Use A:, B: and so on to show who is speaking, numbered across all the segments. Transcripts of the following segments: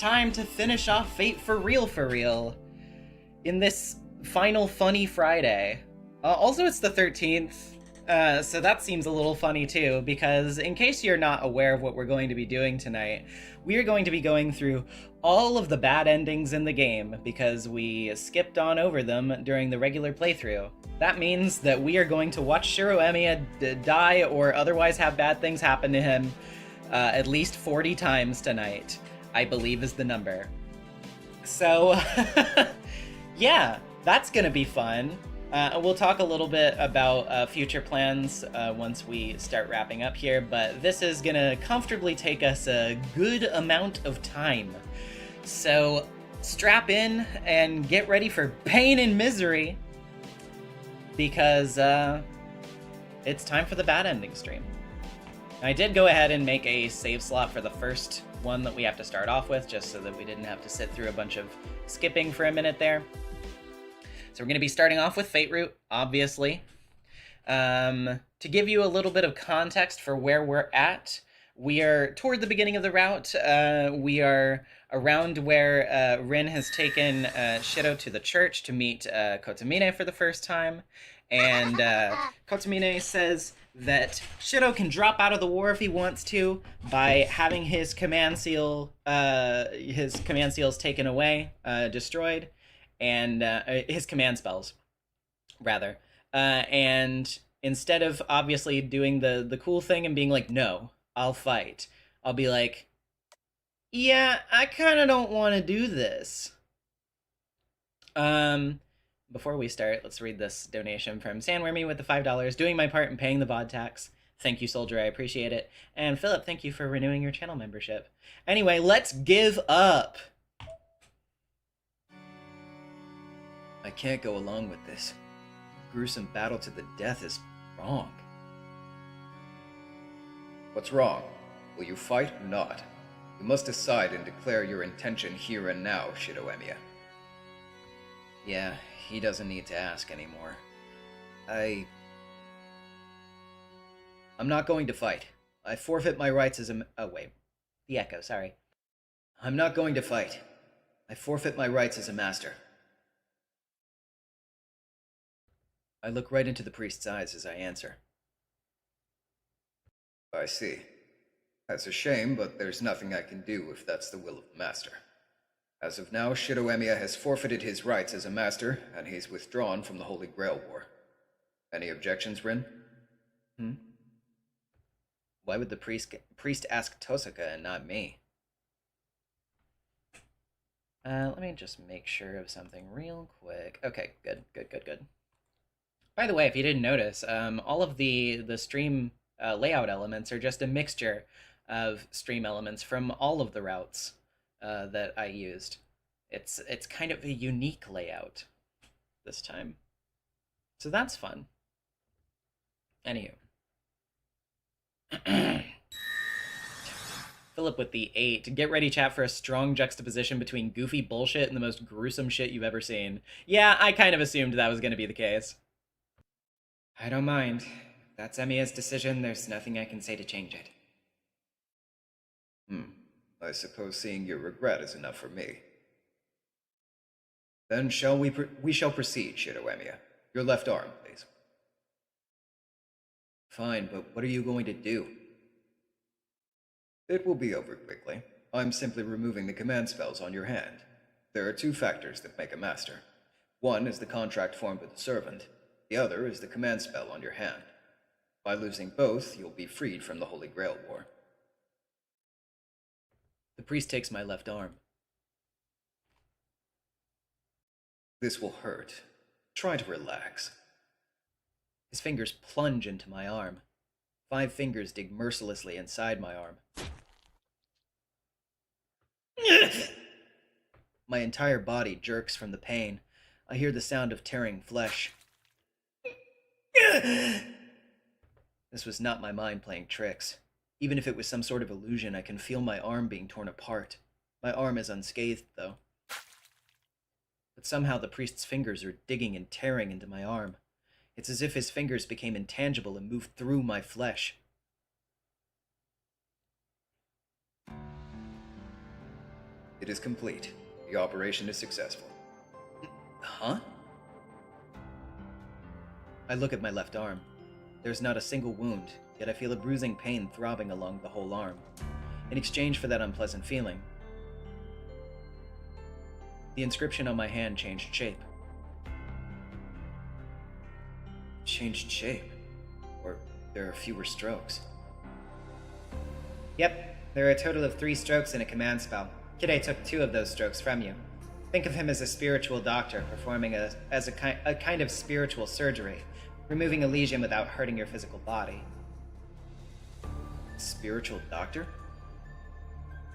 A: time to finish off Fate for real, in this final funny Friday. Also, it's the 13th, so that seems a little funny too, because in case you're not aware of what we're going to be doing tonight, we are going to be going through all of the bad endings in the game, because we skipped on over them during the regular playthrough. That means that we are going to watch Shirou Emiya die or otherwise have bad things happen to him at least 40 times tonight, I believe is the number. So, yeah, that's gonna be fun. We'll talk a little bit about future plans once we start wrapping up here, but this is gonna comfortably take us a good amount of time. So strap in and get ready for pain and misery, because it's time for the bad ending stream. I did go ahead and make a save slot for the first one that we have to start off with, just so that we didn't have to sit through a bunch of skipping for a minute there. So we're going to be starting off with Fate Route, obviously. To give you a little bit of context for where we're at, we are toward the beginning of the route. We are around where Rin has taken Shirou to the church to meet Kotomine for the first time. And Kotomine says that Shirou can drop out of the war if he wants to by having his command seals taken away, destroyed, and his command spells, rather. And instead of obviously doing the cool thing and being like, no, I'll fight, I'll be like, yeah, I kind of don't want to do this. Before we start, let's read this donation from Sandwormy with the $5, doing my part in paying the VOD tax. Thank you, Soldier, I appreciate it. And Philip, thank you for renewing your channel membership. Anyway, let's give up. I can't go along with this. Gruesome battle to the death is wrong.
B: What's wrong? Will you fight or not? You must decide and declare your intention here and now, Shirou Emiya.
A: Yeah, he doesn't need to ask anymore. I'm not going to fight. I forfeit my rights as a... Oh, wait. The echo, sorry. I'm not going to fight. I forfeit my rights as a master. I look right into the priest's eyes as I answer.
B: I see. That's a shame, but there's nothing I can do if that's the will of the master. As of now, Shirou Emiya has forfeited his rights as a master, and he's withdrawn from the Holy Grail War. Any objections, Rin?
A: Why would the priest ask Tosaka and not me? Let me just make sure of something real quick. Okay, good. By the way, if you didn't notice, all of the stream layout elements are just a mixture of stream elements from all of the routes that I used. It's kind of a unique layout this time, so that's fun. Anywho, Philip with the 8. Get ready, chat, for a strong juxtaposition between goofy bullshit and the most gruesome shit you've ever seen. Yeah, I kind of assumed that was going to be the case. I don't mind. If that's Emiya's decision, there's nothing I can say to change it.
B: I suppose seeing your regret is enough for me. Then we shall proceed, Shirou Emiya. Your left arm, please.
A: Fine, but what are you going to do?
B: It will be over quickly. I'm simply removing the command spells on your hand. There are two factors that make a master. One is the contract formed with the servant. The other is the command spell on your hand. By losing both, you'll be freed from the Holy Grail War.
A: The priest takes my left arm.
B: This will hurt. Try to relax.
A: His fingers plunge into my arm. 5 fingers dig mercilessly inside my arm. My entire body jerks from the pain. I hear the sound of tearing flesh. This was not my mind playing tricks. Even if it was some sort of illusion, I can feel my arm being torn apart. My arm is unscathed, though. But somehow the priest's fingers are digging and tearing into my arm. It's as if his fingers became intangible and moved through my flesh.
B: It is complete. The operation is successful.
A: Huh? I look at my left arm. There's not a single wound, yet I feel a bruising pain throbbing along the whole arm. In exchange for that unpleasant feeling, the inscription on my hand changed shape.
B: Changed shape? Or there are fewer strokes?
A: Yep, there are a total of 3 strokes in a command spell. Kide took 2 of those strokes from you. Think of him as a spiritual doctor performing a kind of spiritual surgery, removing a lesion without hurting your physical body.
B: Spiritual doctor?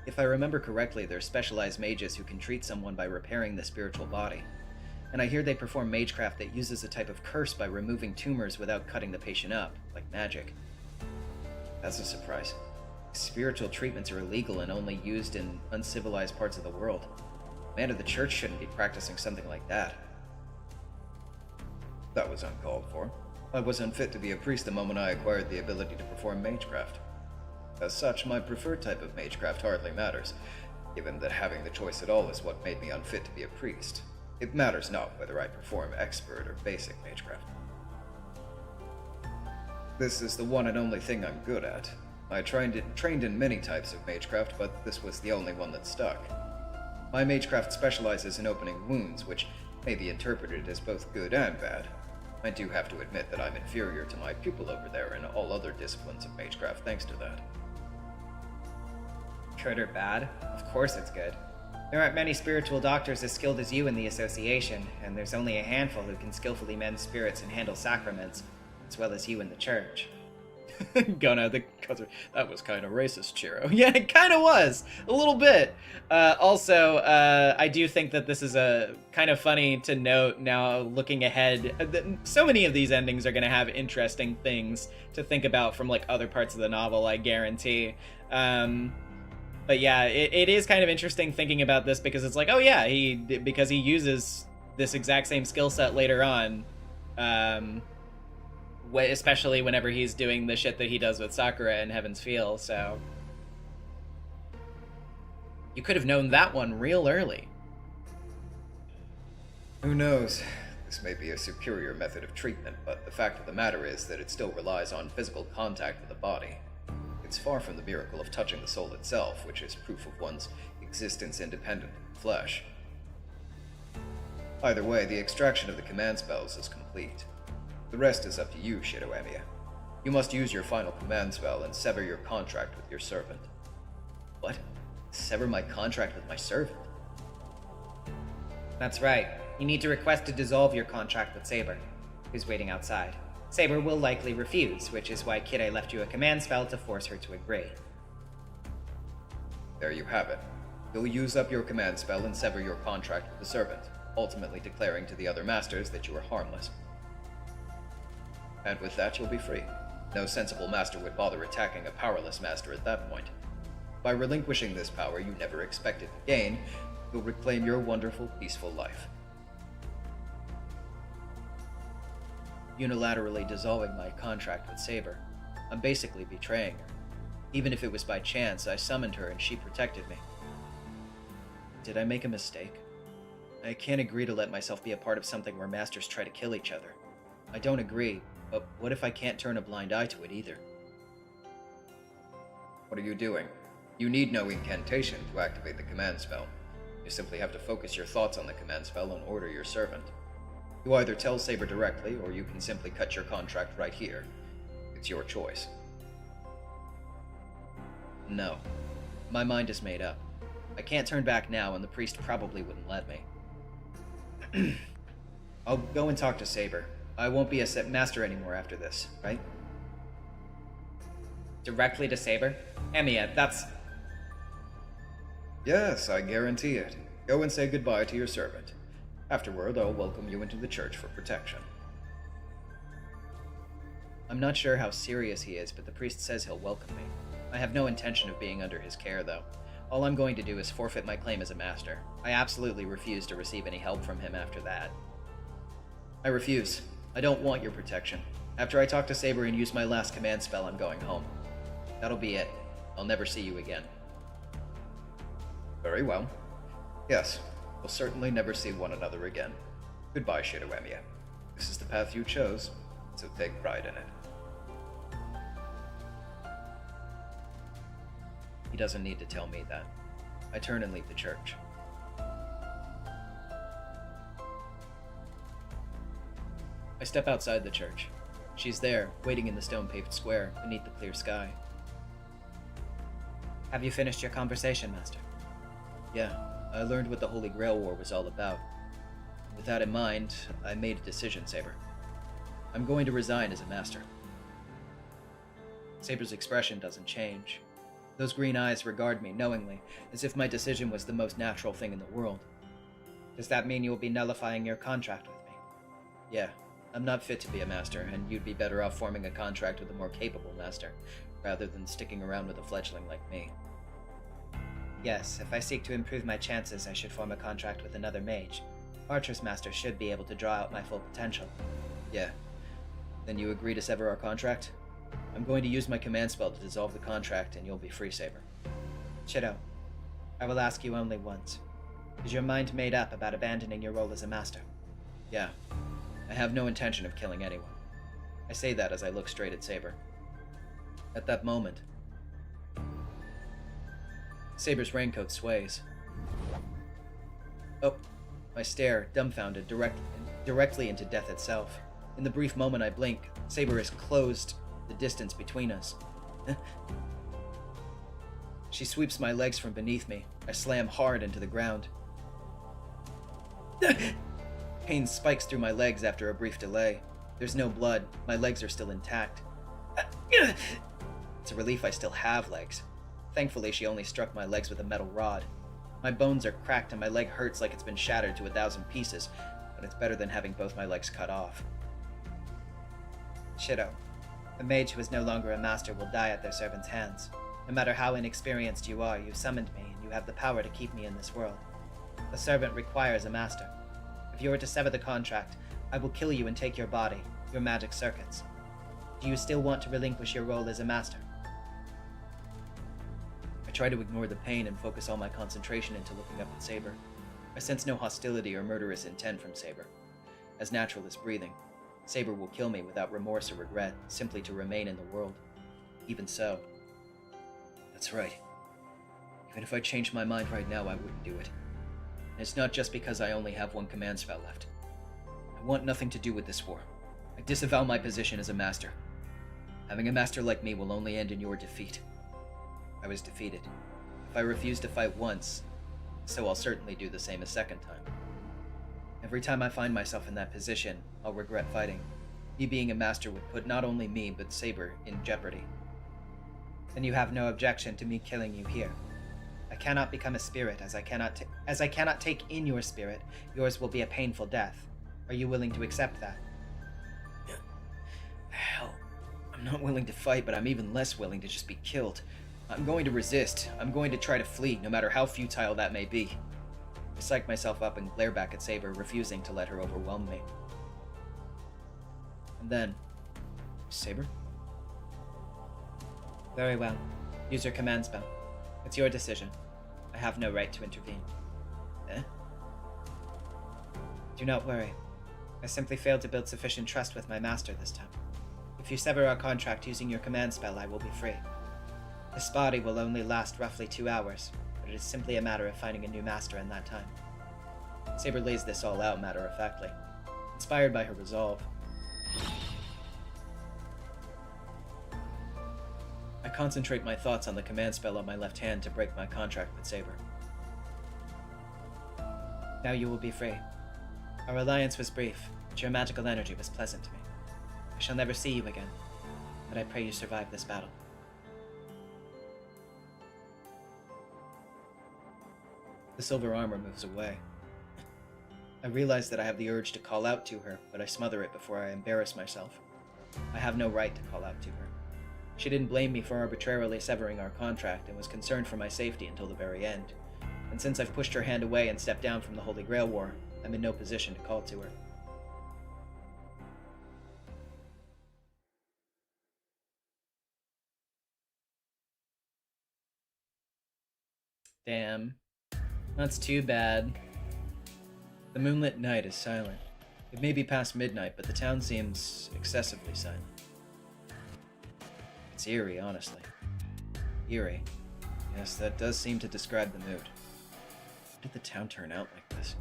A: If I remember correctly, they're specialized mages who can treat someone by repairing the spiritual body. And I hear they perform magecraft that uses a type of curse by removing tumors without cutting the patient up, like magic.
B: That's a surprise.
A: Spiritual treatments are illegal and only used in uncivilized parts of the world. A man of the church shouldn't be practicing something like that.
B: That was uncalled for. I was unfit to be a priest the moment I acquired the ability to perform magecraft. As such, my preferred type of magecraft hardly matters, given that having the choice at all is what made me unfit to be a priest. It matters not whether I perform expert or basic magecraft. This is the one and only thing I'm good at. I trained in many types of magecraft, but this was the only one that stuck. My magecraft specializes in opening wounds, which may be interpreted as both good and bad. I do have to admit that I'm inferior to my pupil over there in all other disciplines of magecraft thanks to that.
A: Good or bad? Of course it's good. There aren't many spiritual doctors as skilled as you in the association, and there's only a handful who can skillfully mend spirits and handle sacraments, as well as you in the church. That was kind of racist, Shirou. Yeah, it kind of was. A little bit. Also, I do think that this is a kind of funny to note now looking ahead. So many of these endings are going to have interesting things to think about from like other parts of the novel, I guarantee. But yeah, it is kind of interesting thinking about this because it's like, oh yeah, because he uses this exact same skill set later on. Especially whenever he's doing the shit that he does with Sakura in Heaven's Feel, so... You could have known that one real early.
B: Who knows? This may be a superior method of treatment, but the fact of the matter is that it still relies on physical contact with the body. It's far from the miracle of touching the soul itself, which is proof of one's existence independent of the flesh. Either way, the extraction of the command spells is complete. The rest is up to you, Shirou Emiya. You must use your final command spell and sever your contract with your servant.
A: What? Sever my contract with my servant? That's right. You need to request to dissolve your contract with Saber, who's waiting outside. Saber will likely refuse, which is why Kide left you a command spell to force her to agree.
B: There you have it. You'll use up your command spell and sever your contract with the servant, ultimately declaring to the other masters that you are harmless. And with that, you'll be free. No sensible master would bother attacking a powerless master at that point. By relinquishing this power you never expected to gain, you'll reclaim your wonderful, peaceful life.
A: Unilaterally dissolving my contract with Saber, I'm basically betraying her. Even if it was by chance, I summoned her and she protected me. Did I make a mistake? I can't agree to let myself be a part of something where masters try to kill each other. I don't agree, but what if I can't turn a blind eye to it either?
B: What are you doing? You need no incantation to activate the command spell. You simply have to focus your thoughts on the command spell and order your servant. You either tell Saber directly, or you can simply cut your contract right here. It's your choice.
A: No. My mind is made up. I can't turn back now, and the priest probably wouldn't let me. I'll go and talk to Saber. I won't be a master anymore after this, right? Directly to Saber? Emiya, that's...
B: Yes, I guarantee it. Go and say goodbye to your servant. Afterward, I'll welcome you into the church for protection.
A: I'm not sure how serious he is, but the priest says he'll welcome me. I have no intention of being under his care, though. All I'm going to do is forfeit my claim as a master. I absolutely refuse to receive any help from him after that. I refuse. I don't want your protection. After I talk to Saber and use my last command spell, I'm going home. That'll be it. I'll never see you again.
B: Very well. Yes, we'll certainly never see one another again. Goodbye, Shirou Emiya. This is the path you chose, so take pride in it. He doesn't need to tell me that. I turn and leave the church. I step outside the church. She's there, waiting in the stone-paved square, beneath the clear sky.
A: Have you finished your conversation, Master?
B: Yeah, I learned what the Holy Grail War was all about. With that in mind, I made a decision, Saber. I'm going to resign as a master. Saber's expression doesn't change. Those green eyes regard me knowingly, as if my decision was the most natural thing in the world.
A: Does that mean you will be nullifying your contract with me?
B: Yeah, I'm not fit to be a master, and you'd be better off forming a contract with a more capable master, rather than sticking around with a fledgling like me.
A: Yes, if I seek to improve my chances, I should form a contract with another mage. Archer's Master should be able to draw out my full potential.
B: Yeah. Then you agree to sever our contract? I'm going to use my command spell to dissolve the contract, and you'll be free, Saber.
A: Shirou, I will ask you only once. Is your mind made up about abandoning your role as a master?
B: Yeah. I have no intention of killing anyone. I say that as I look straight at Saber. At that moment, Saber's raincoat sways. Oh, I stare, dumbfounded, directly into death itself. In the brief moment I blink, Saber has closed the distance between us. She sweeps my legs from beneath me. I slam hard into the ground. Pain spikes through my legs after a brief delay. There's no blood. My legs are still intact. It's a relief I still have legs. Thankfully, she only struck my legs with a metal rod. My bones are cracked and my leg hurts like it's been shattered to 1,000 pieces, but it's better than having both my legs cut off.
A: Shirou, a mage who is no longer a master will die at their servant's hands. No matter how inexperienced you are, you summoned me and you have the power to keep me in this world. A servant requires a master. If you were to sever the contract, I will kill you and take your body, your magic circuits. Do you still want to relinquish your role as a master? I try to ignore the pain and focus all my concentration into looking up at Saber. I sense no hostility or murderous intent from Saber. As natural as breathing, Saber will kill me without remorse or regret, simply to remain in the world. Even so, that's right. Even if I changed my mind right now, I wouldn't do it. And it's not just because I only have one command spell left. I want nothing to do with this war. I disavow my position as a master. Having a master like me will only end in your defeat. I was defeated. If I refuse to fight once, so I'll certainly do the same a second time. Every time I find myself in that position, I'll regret fighting. Me being a master would put not only me, but Saber in jeopardy. Then you have no objection to me killing you here. I cannot become a spirit, as I cannot take in your spirit. Yours will be a painful death. Are you willing to accept that?
B: Hell, I'm not willing to fight, but I'm even less willing to just be killed. I'm going to resist. I'm going to try to flee, no matter how futile that may be. I psych myself up and glare back at Saber, refusing to let her overwhelm me. And then, Saber?
A: Very well. Use your command spell. It's your decision. I have no right to intervene.
B: Eh?
A: Do not worry. I simply failed to build sufficient trust with my master this time. If you sever our contract using your command spell, I will be free. This body will only last roughly 2 hours, but it is simply a matter of finding a new master in that time.
B: Saber lays this all out matter-of-factly, inspired by her resolve. I concentrate my thoughts on the command spell on my left hand to break my contract with Saber.
A: Now you will be free. Our alliance was brief, but your magical energy was pleasant to me. I shall never see you again, but I pray you survive this battle.
B: The silver armor moves away. I realize that I have the urge to call out to her, but I smother it before I embarrass myself. I have no right to call out to her. She didn't blame me for arbitrarily severing our contract and was concerned for my safety until the very end. And since I've pushed her hand away and stepped down from the Holy Grail War, I'm in no position to call to her.
A: Damn. That's too bad.
B: The moonlit night is silent. It may be past midnight, but the town seems excessively silent. It's eerie, honestly. Eerie. Yes, that does seem to describe the mood. How did the town turn out like this?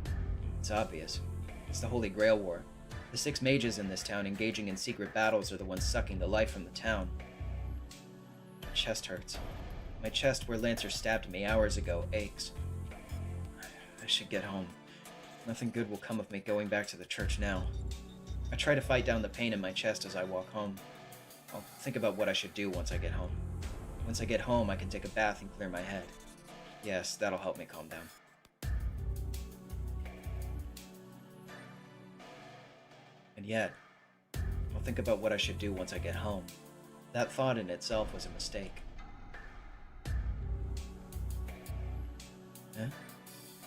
B: It's obvious. It's the Holy Grail War. The 6 mages in this town engaging in secret battles are the ones sucking the life from the town. My chest hurts. My chest, where Lancer stabbed me hours ago, aches. I should get home. Nothing good will come of me going back to the church now. I try to fight down the pain in my chest as I walk home. I'll think about what I should do once I get home. Once I get home, I can take a bath and clear my head. Yes, that'll help me calm down. And yet, I'll think about what I should do once I get home. That thought in itself was a mistake.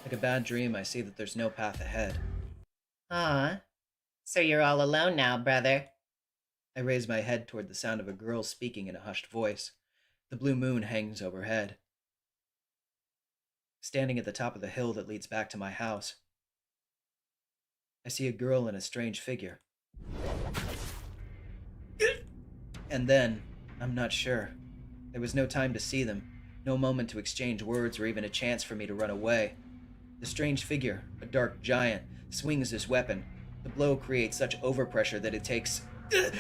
B: Like a bad dream, I see that there's no path ahead.
C: So you're all alone now, brother.
B: I raise my head toward the sound of a girl speaking in a hushed voice. The blue moon hangs overhead. Standing at the top of the hill that leads back to my house, I see a girl and a strange figure. And then, I'm not sure. There was no time to see them, no moment to exchange words or even a chance for me to run away. The strange figure, a dark giant, swings his weapon. The blow creates such overpressure that it takes... It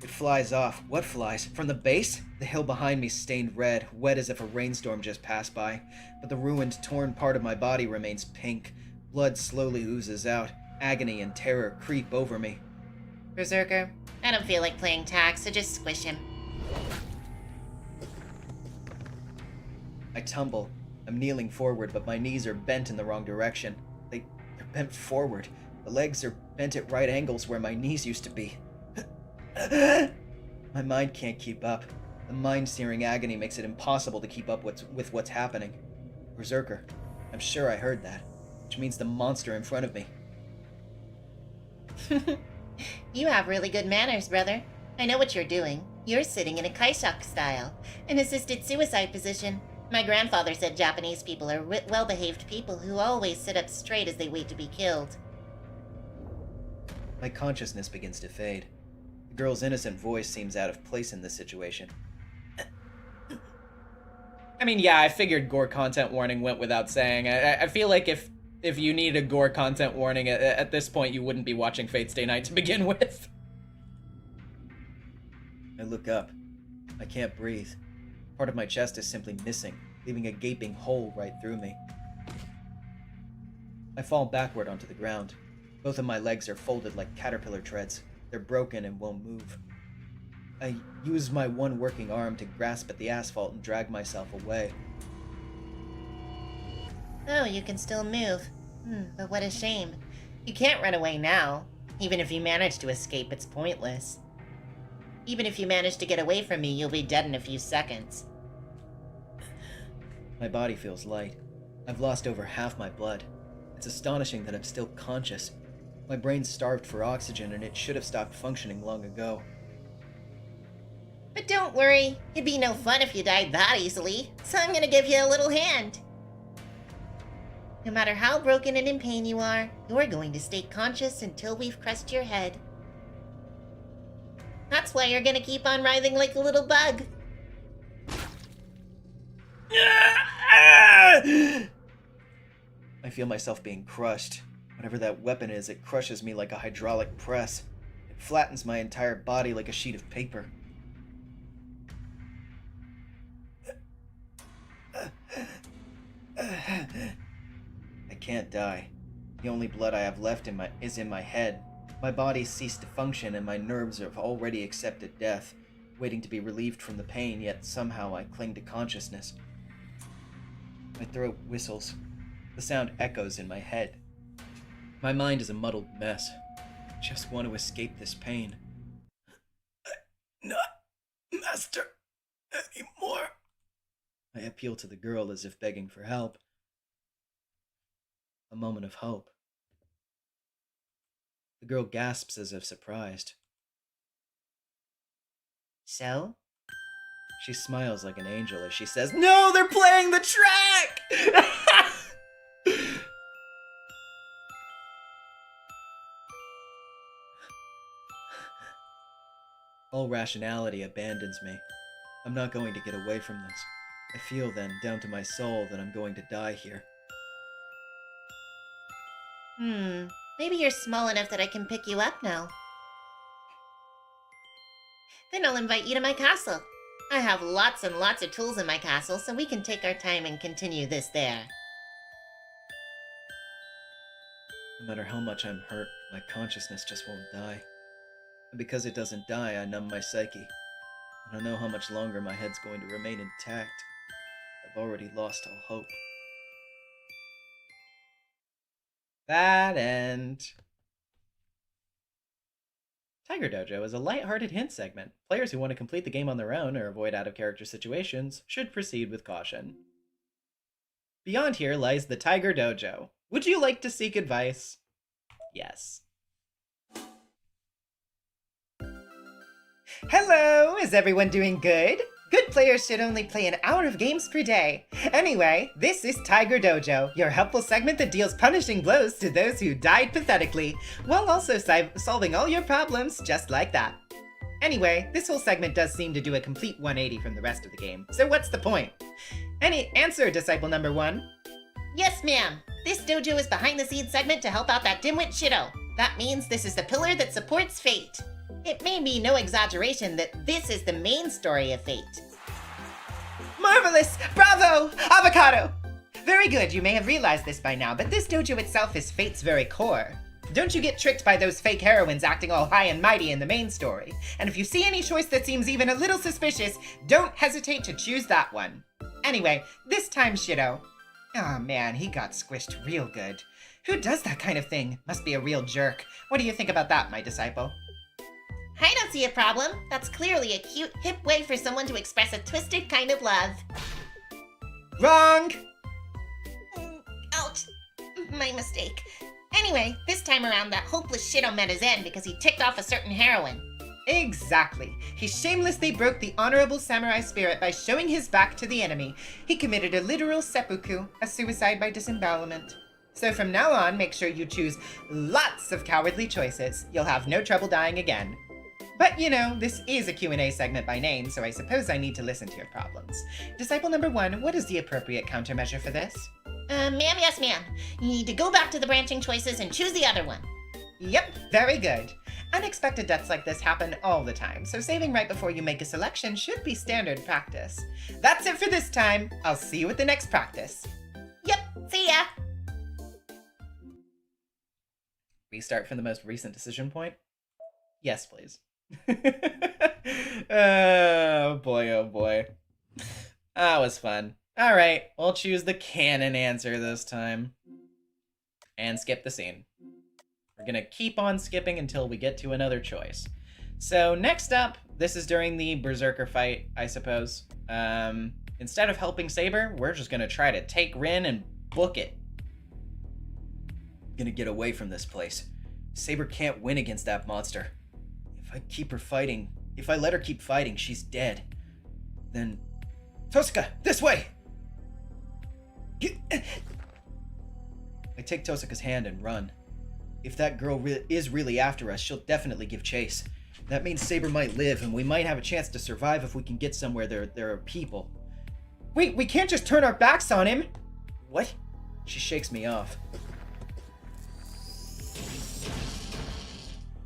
B: flies off. What flies? From the base? The hill behind me stained red, wet as if a rainstorm just passed by. But the ruined, torn part of my body remains pink. Blood slowly oozes out. Agony and terror creep over me.
C: Berserker, I don't feel like playing tag, so just squish him.
B: I tumble. I'm kneeling forward, but my knees are bent in the wrong direction. They're bent forward. The legs are bent at right angles where my knees used to be. My mind can't keep up. The mind-searing agony makes it impossible to keep up with what's happening. Berserker. I'm sure I heard that, which means the monster in front of me.
C: You have really good manners, brother. I know what you're doing. You're sitting in a kaishak style, an assisted suicide position. My grandfather said Japanese people are well-behaved people who always sit up straight as they wait to be killed.
B: My consciousness begins to fade. The girl's innocent voice seems out of place in this situation.
A: I mean, yeah, I figured gore content warning went without saying. I feel like if you need a gore content warning at this point, you wouldn't be watching Fate Stay Night to begin with.
B: I look up. I can't breathe. Part of my chest is simply missing, leaving a gaping hole right through me. I fall backward onto the ground. Both of my legs are folded like caterpillar treads. They're broken and won't move. I use my one working arm to grasp at the asphalt and drag myself away.
C: Oh, you can still move. But what a shame. You can't run away now. Even if you manage to escape, it's pointless. Even if you manage to get away from me, you'll be dead in a few seconds.
B: My body feels light. I've lost over half my blood. It's astonishing that I'm still conscious. My brain's starved for oxygen and it should have stopped functioning long ago.
C: But don't worry, it'd be no fun if you died that easily, so I'm gonna give you a little hand. No matter how broken and in pain you are, you're going to stay conscious until we've crushed your head. That's why you're gonna keep on writhing like a little bug.
B: I feel myself being crushed. Whatever that weapon is, it crushes me like a hydraulic press. It flattens my entire body like a sheet of paper. I can't die. The only blood I have left is in my head. My body ceased to function and my nerves have already accepted death, waiting to be relieved from the pain, yet somehow I cling to consciousness. My throat whistles. The sound echoes in my head. My mind is a muddled mess. I just want to escape this pain. I'm not master anymore. I appeal to the girl as if begging for help. A moment of hope. The girl gasps as if surprised.
C: So?
A: She smiles like an angel as she says, "No, they're playing the track!" All rationality abandons me. I'm not going to get away from this. I feel then, down to my soul, that I'm going to die here.
C: Maybe you're small enough that I can pick you up now. Then I'll invite you to my castle. I have lots and lots of tools in my castle, so we can take our time and continue this there.
A: No matter how much I'm hurt, my consciousness just won't die. And because it doesn't die, I numb my psyche. I don't know how much longer my head's going to remain intact. I've already lost all hope. That end. Tiger Dojo is a light-hearted hint segment. Players who want to complete the game on their own or avoid out-of-character situations should proceed with caution. Beyond here lies the Tiger Dojo. Would you like to seek advice? Yes. Hello! Is everyone doing good? Good players should only play an hour of games per day. Anyway, this is Tiger Dojo, your helpful segment that deals punishing blows to those who died pathetically, while also solving all your problems just like that. Anyway, this whole segment does seem to do a complete 180 from the rest of the game, so what's the point? Any answer, Disciple number 1?
C: Yes, ma'am. This dojo is behind-the-scenes segment to help out that dimwit Shirou. That means this is the pillar that supports Fate. It may be no exaggeration that this is the main story of Fate.
A: Marvelous! Bravo! Avocado! Very good, you may have realized this by now, but this dojo itself is Fate's very core. Don't you get tricked by those fake heroines acting all high and mighty in the main story. And if you see any choice that seems even a little suspicious, don't hesitate to choose that one. Anyway, this time Shirou. Aw, man, he got squished real good. Who does that kind of thing? Must be a real jerk. What do you think about that, my disciple?
C: I don't see a problem. That's clearly a cute, hip way for someone to express a twisted kind of love.
A: Wrong!
C: Ouch. My mistake. Anyway, this time around that hopeless Shirou met his end because he ticked off a certain heroine.
A: Exactly. He shamelessly broke the honorable samurai spirit by showing his back to the enemy. He committed a literal seppuku, a suicide by disembowelment. So from now on, make sure you choose lots of cowardly choices. You'll have no trouble dying again. But, you know, this is a Q&A segment by name, so I suppose I need to listen to your problems. Disciple number 1, what is the appropriate countermeasure for this?
C: Ma'am, yes, ma'am. You need to go back to the branching choices and choose the other one.
A: Yep, very good. Unexpected deaths like this happen all the time, so saving right before you make a selection should be standard practice. That's it for this time. I'll see you at the next practice.
C: Yep, see ya!
A: Restart from the most recent decision point? Yes, please. Oh boy, oh boy. That was fun. Alright, we'll choose the canon answer this time. And skip the scene. We're gonna keep on skipping until we get to another choice. So next up, this is during the Berserker fight, I suppose. Instead of helping Saber, we're just gonna try to take Rin and book it. I'm gonna get away from this place. Saber can't win against that monster. If I let her keep fighting, she's dead. Then... Tosuka, this way! I take Tosuka's hand and run. If that girl is really after us, she'll definitely give chase. That means Saber might live, and we might have a chance to survive if we can get somewhere there are people. Wait, we can't just turn our backs on him! What? She shakes me off.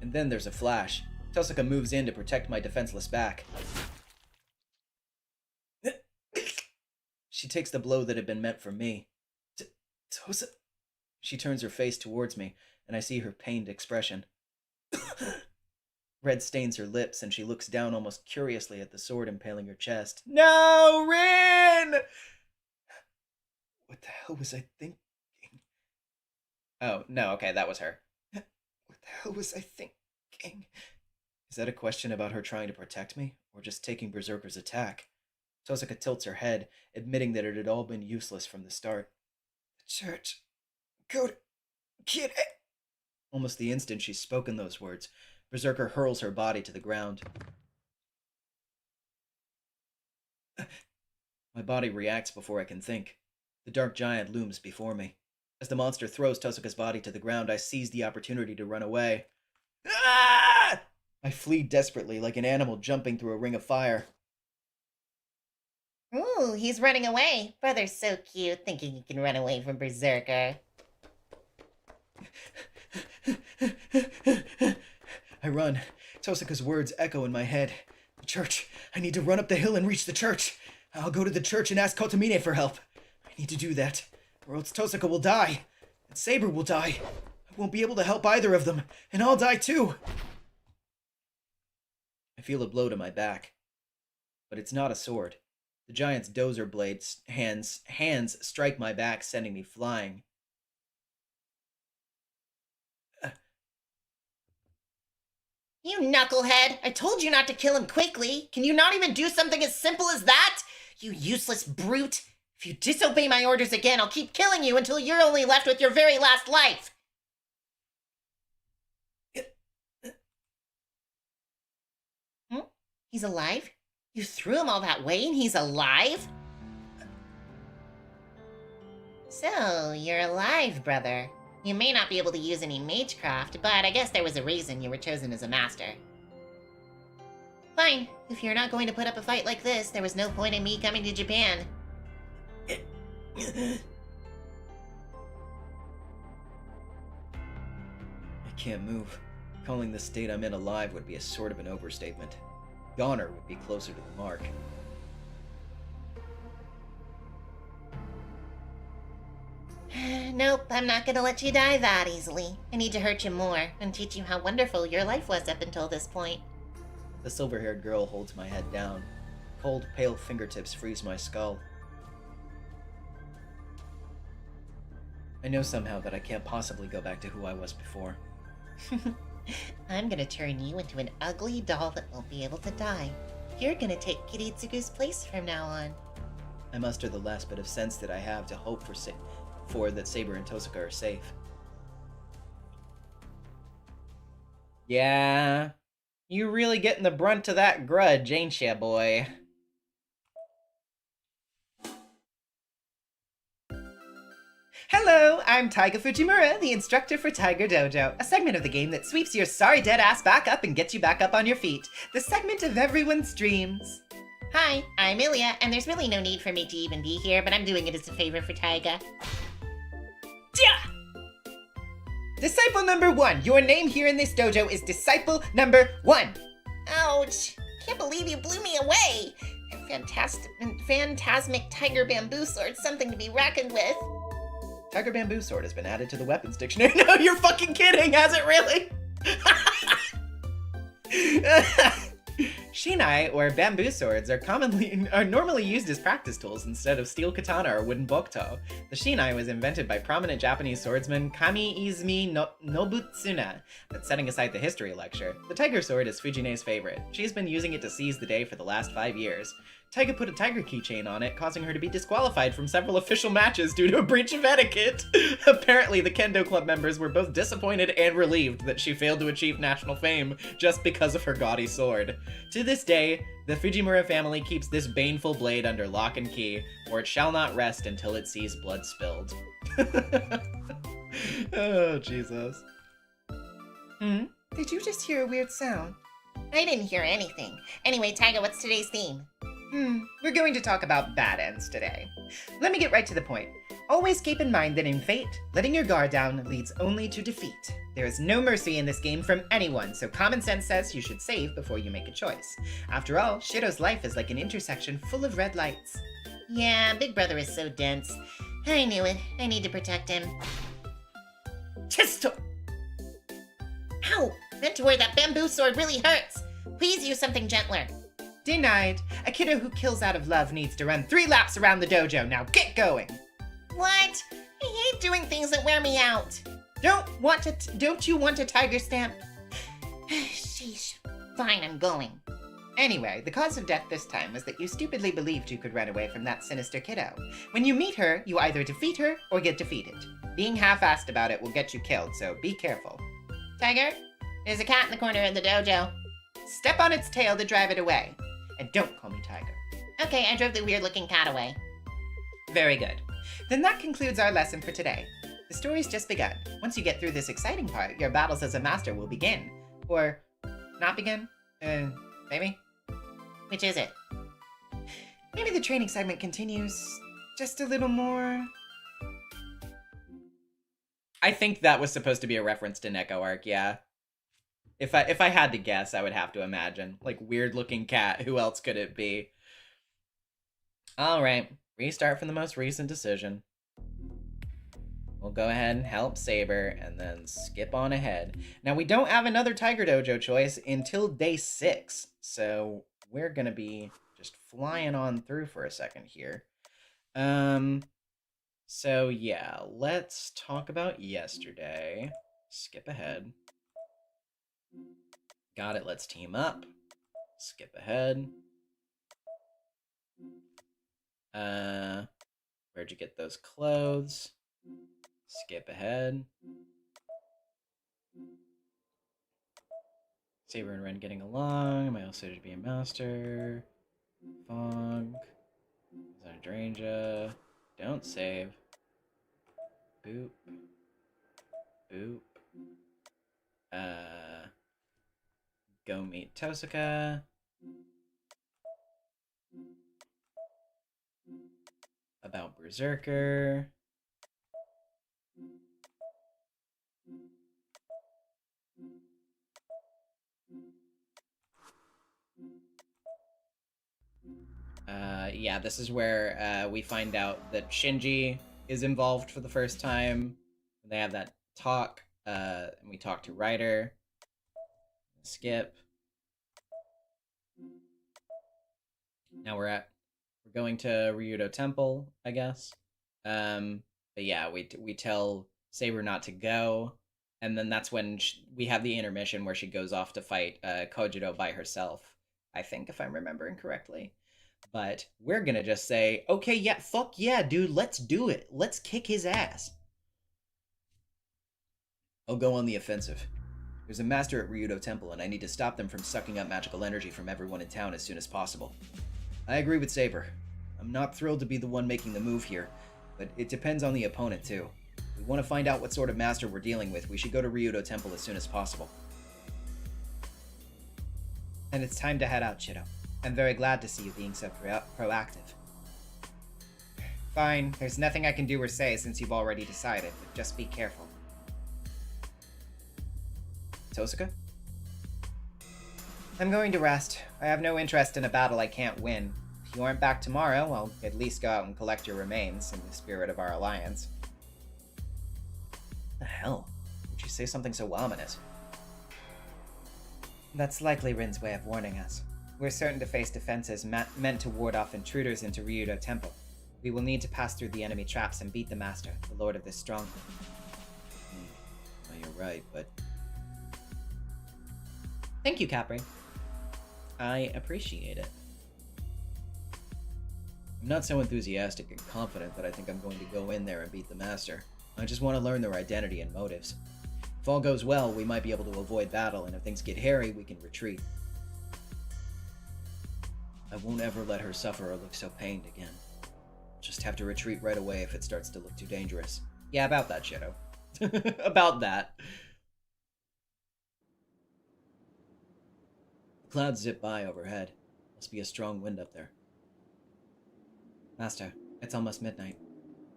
A: And then there's a flash. Tosuka moves in to protect my defenseless back. She takes the blow that had been meant for me. Tosuka... She turns her face towards me, and I see her pained expression. Red stains her lips, and she looks down almost curiously at the sword impaling her chest. No, Rin! What the hell was I thinking? Oh, no, okay, that was her. What the hell was I thinking? Is that a question about her trying to protect me, or just taking Berserker's attack? Tosuka tilts her head, admitting that it had all been useless from the start. The church. Go to... Get it! Almost the instant she's spoken those words, Berserker hurls her body to the ground.
B: My body reacts before I can think. The dark giant looms before me. As the monster throws Tosuka's body to the ground, I seize the opportunity to run away. Ah! I flee desperately like an animal jumping through a ring of fire.
C: Ooh, he's running away. Brother's so cute, thinking he can run away from Berserker.
B: I run. Tosuka's words echo in my head. The church. I need to run up the hill and reach the church. I'll go to the church and ask Kotomine for help. I need to do that, or else Tosuka will die, and Saber will die. I won't be able to help either of them, and I'll die too. I feel a blow to my back, but it's not a sword. The giant's dozer blades hands strike my back, sending me flying.
C: You knucklehead! I told you not to kill him quickly! Can you not even do something as simple as that? You useless brute! If you disobey my orders again, I'll keep killing you until you're only left with your very last life! He's alive? You threw him all that way and he's alive? So, you're alive, brother. You may not be able to use any magecraft, but I guess there was a reason you were chosen as a master. Fine. If you're not going to put up a fight like this, there was no point in me coming to Japan.
B: I can't move. Calling the state I'm in alive would be a sort of an overstatement. Goner would be closer to the mark.
C: Nope, I'm not gonna let you die that easily. I need to hurt you more and teach you how wonderful your life was up until this point.
B: The silver-haired girl holds my head down. Cold, pale fingertips freeze my skull. I know somehow that I can't possibly go back to who I was before.
C: I'm gonna turn you into an ugly doll that won't be able to die. You're gonna take Kiritsugu's place from now on.
B: I muster the last bit of sense that I have to hope for that Saber and Tosuka are safe.
A: Yeah, you really getting the brunt of that grudge, ain't ya, boy? Hello, I'm Taiga Fujimura, the instructor for Tiger Dojo, a segment of the game that sweeps your sorry dead ass back up and gets you back up on your feet. The segment of everyone's dreams.
C: Hi, I'm Emiya, and there's really no need for me to even be here, but I'm doing it as a favor for Taiga.
A: Yeah! Disciple number 1. Your name here in this dojo is Disciple number 1.
C: Ouch! Can't believe you blew me away! Phantasmic tiger bamboo sword's something to be reckoned with.
A: Tiger bamboo sword has been added to the weapons dictionary. No, you're fucking kidding, has it really? Shinai, or bamboo swords, are normally used as practice tools instead of steel katana or wooden bokuto. The shinai was invented by prominent Japanese swordsman Kami-Izumi Nobutsuna. But setting aside the history lecture, the tiger sword is Fujine's favorite. She's been using it to seize the day for the last 5 years. Taiga put a tiger keychain on it, causing her to be disqualified from several official matches due to a breach of etiquette. Apparently, the Kendo Club members were both disappointed and relieved that she failed to achieve national fame just because of her gaudy sword. To this day, the Fujimura family keeps this baneful blade under lock and key, for it shall not rest until it sees blood spilled. Oh, Jesus. Did you just hear a weird sound?
C: I didn't hear anything. Anyway, Taiga, what's today's theme?
A: We're going to talk about bad ends today. Let me get right to the point. Always keep in mind that in Fate, letting your guard down leads only to defeat. There is no mercy in this game from anyone, so common sense says you should save before you make a choice. After all, Shirou's life is like an intersection full of red lights.
C: Yeah, Big Brother is so dense. I knew it. I need to protect him.
A: Chisto!
C: Ow! Meant to wear that bamboo sword really hurts. Please use something gentler.
A: Denied. A kiddo who kills out of love needs to run 3 laps around the dojo. Now get going!
C: What? I hate doing things that wear me out.
A: Don't you want a tiger stamp?
C: Sheesh. Fine, I'm going.
A: Anyway, the cause of death this time was that you stupidly believed you could run away from that sinister kiddo. When you meet her, you either defeat her or get defeated. Being half-assed about it will get you killed, so be careful.
C: Tiger, there's a cat in the corner of the dojo.
A: Step on its tail to drive it away. And don't call me Tiger.
C: Okay, I drove the weird-looking cat away.
A: Very good. Then that concludes our lesson for today. The story's just begun. Once you get through this exciting part, your battles as a master will begin. Or not begin? Maybe?
C: Which is it?
A: Maybe the training segment continues just a little more. I think that was supposed to be a reference to Neko Arc, yeah. If I had to guess, I would have to imagine. Like, weird-looking cat, who else could it be? Alright, restart from the most recent decision. We'll go ahead and help Saber, and then skip on ahead. Now, we don't have another Tiger Dojo choice until day 6, so we're gonna be just flying on through for a second here. So yeah, let's talk about yesterday. Skip ahead. Got it, let's team up. Skip ahead. Where'd you get those clothes? Skip ahead. Saber and Ren getting along. Am I also to be a master? Funk. Hydrangea. Don't save. Boop. Boop. Go meet Tosuka. About Berserker. Yeah, this is where we find out that Shinji is involved for the first time. They have that talk, and we talk to Ryder. Skip. Now we're going to Ryudo Temple, I guess. But yeah, we tell Saber not to go, and then that's when we have the intermission where she goes off to fight Kojiro by herself, I think, if I'm remembering correctly. But we're gonna just say, okay, yeah, fuck yeah, dude, let's do it. Let's kick his ass.
B: I'll go on the offensive. There's a master at Ryudo Temple, and I need to stop them from sucking up magical energy from everyone in town as soon as possible. I agree with Saber. I'm not thrilled to be the one making the move here, but it depends on the opponent, too. If we want to find out what sort of master we're dealing with, we should go to Ryudo Temple as soon as possible.
A: And it's time to head out, Shirou. I'm very glad to see you being so proactive. Fine, there's nothing I can do or say since you've already decided, but just be careful.
B: Tosuka?
A: I'm going to rest. I have no interest in a battle I can't win. If you aren't back tomorrow, I'll at least go out and collect your remains in the spirit of our alliance.
B: What the hell? Would you say something so ominous?
A: That's likely Rin's way of warning us. We're certain to face defenses meant to ward off intruders into Ryudo Temple. We will need to pass through the enemy traps and beat the Master, the Lord of this stronghold.
B: Well, you're right, but...
A: Thank you, Capri. I appreciate it.
B: I'm not so enthusiastic and confident that I think I'm going to go in there and beat the Master. I just want to learn their identity and motives. If all goes well, we might be able to avoid battle, and if things get hairy, we can retreat. I won't ever let her suffer or look so pained again. Just have to retreat right away if it starts to look too dangerous.
A: Yeah, about that, Shirou. About that.
B: The clouds zip by overhead. Must be a strong wind up there.
A: Master, it's almost midnight.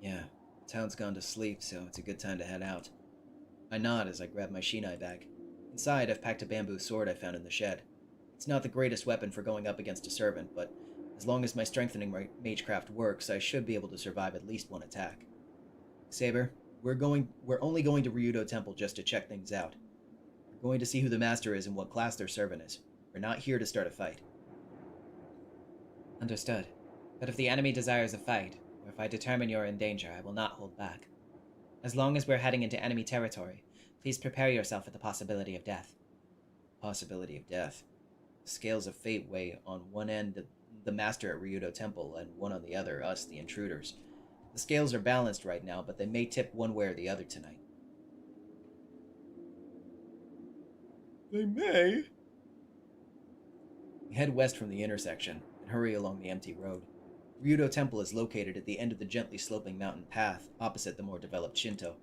B: Yeah, the town's gone to sleep, so it's a good time to head out. I nod as I grab my shinai bag. Inside, I've packed a bamboo sword I found in the shed. It's not the greatest weapon for going up against a servant, but as long as my strengthening magecraft works, I should be able to survive at least one attack. Saber, we're only going to Ryudo Temple just to check things out. We're going to see who the master is and what class their servant is. We're not here to start a fight.
A: Understood. But if the enemy desires a fight, or if I determine you're in danger, I will not hold back. As long as we're heading into enemy territory, please prepare yourself for the possibility of death.
B: Possibility of death. The scales of fate weigh on one end the master at Ryudo Temple, and one on the other, us, the intruders. The scales are balanced right now, but they may tip one way or the other tonight. They may? We head west from the intersection. and hurry along the empty road. Ryudo Temple is located at the end of the gently sloping mountain path, opposite the more developed Shinto.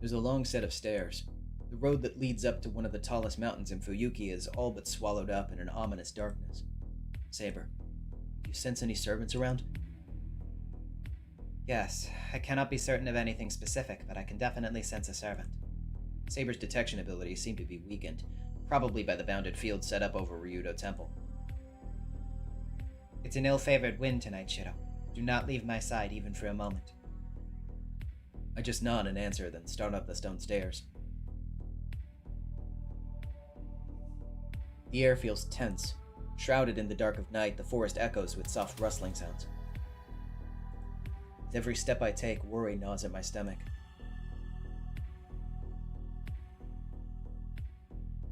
B: There's a long set of stairs. The road that leads up to one of the tallest mountains in Fuyuki is all but swallowed up in an ominous darkness. Saber, do you sense any servants around?
A: Yes, I cannot be certain of anything specific, but I can definitely sense a servant.
B: Saber's detection abilities seem to be weakened, probably by the bounded field set up over Ryudo Temple.
A: It's an ill-favored wind tonight, Shirou. Do not leave my side even for a moment.
B: I just nod and answer, then start up the stone stairs. The air feels tense. Shrouded in the dark of night, the forest echoes with soft rustling sounds. With every step I take, worry gnaws at my stomach.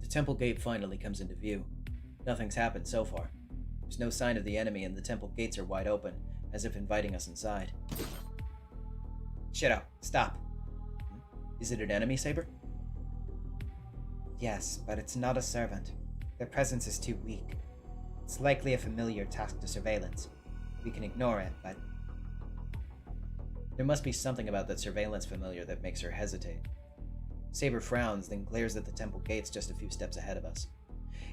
B: The temple gate finally comes into view. Nothing's happened so far. There's no sign of the enemy, and the temple gates are wide open, as if inviting us inside.
A: Shirou, stop.
B: Is it an enemy, Saber?
A: Yes, but it's not a servant. Their presence is too weak. It's likely a familiar tasked to surveillance. We can ignore it, but...
B: There must be something about that surveillance familiar that makes her hesitate. Saber frowns, then glares at the temple gates just a few steps ahead of us.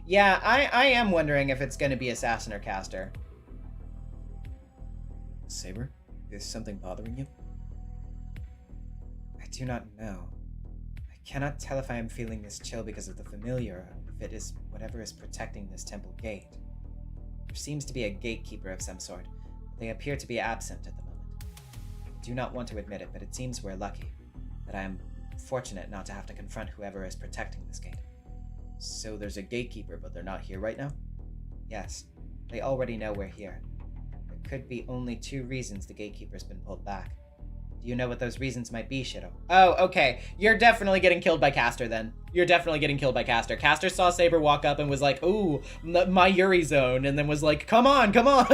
A: Yeah, I am wondering if it's going to be assassin or caster.
B: Saber, is something bothering you?
A: I do not know. I cannot tell if I am feeling this chill because of the familiar, or if it is whatever is protecting this temple gate. There seems to be a gatekeeper of some sort, but they appear to be absent at the moment. I do not want to admit it, but it seems we're lucky, that I am fortunate not to have to confront whoever is protecting this gate.
B: So there's a gatekeeper, but they're not here right now?
A: Yes, they already know we're here. There could be only 2 reasons the gatekeeper's been pulled back. Do you know what those reasons might be, Shirou? Oh, okay. You're definitely getting killed by Caster, then. You're definitely getting killed by Caster. Caster saw Saber walk up and was like, ooh, my Yuri zone, and then was like, come on, come on!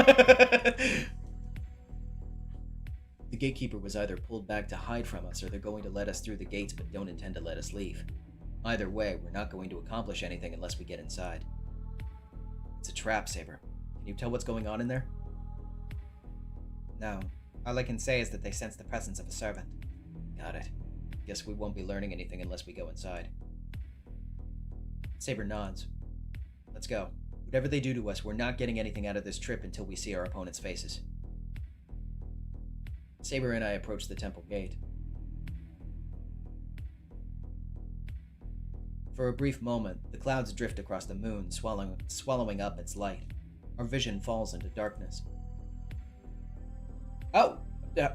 B: The gatekeeper was either pulled back to hide from us, or they're going to let us through the gates but don't intend to let us leave. Either way, we're not going to accomplish anything unless we get inside. It's a trap, Saber. Can you tell what's going on in there?
A: No. All I can say is that they sense the presence of a servant.
B: Got it. Guess we won't be learning anything unless we go inside. Saber nods. Let's go. Whatever they do to us, we're not getting anything out of this trip until we see our opponents' faces. Saber and I approach the temple gate. For a brief moment, the clouds drift across the moon, swallowing up its light. Our vision falls into darkness.
A: Oh,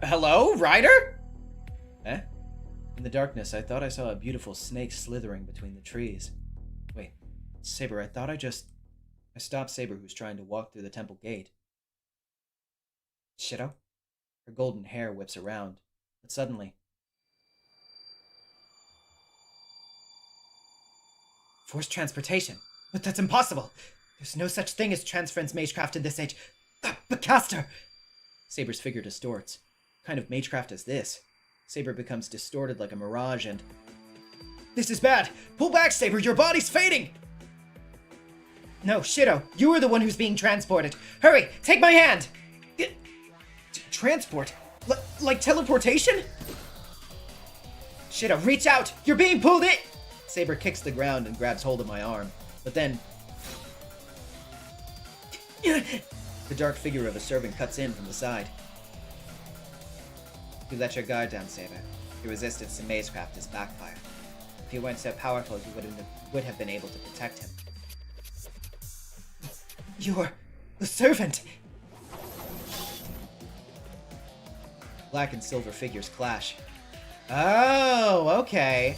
A: hello, Ryder?
B: Eh? In the darkness, I thought I saw a beautiful snake slithering between the trees. Wait, Saber, I stopped Saber, who's trying to walk through the temple gate.
A: Shirou?
B: Her golden hair whips around, but suddenly...
A: Forced transportation? But that's impossible! There's no such thing as transference magecraft in this age. The caster!
B: Saber's figure distorts. What kind of magecraft is this? Saber becomes distorted like a mirage and...
A: This is bad! Pull back, Saber! Your body's fading! No, Shirou, you are the one who's being transported. Hurry, take my hand! Transport? Like teleportation? Shirou, reach out! You're being pulled in!
B: Saber kicks the ground and grabs hold of my arm, but then... The dark figure of a servant cuts in from the side.
A: You let your guard down, Saber. Your resistance to magecraft is backfire. If you weren't so powerful, you would have been able to protect him. You're the servant!
B: Black and silver figures clash.
A: Oh, okay.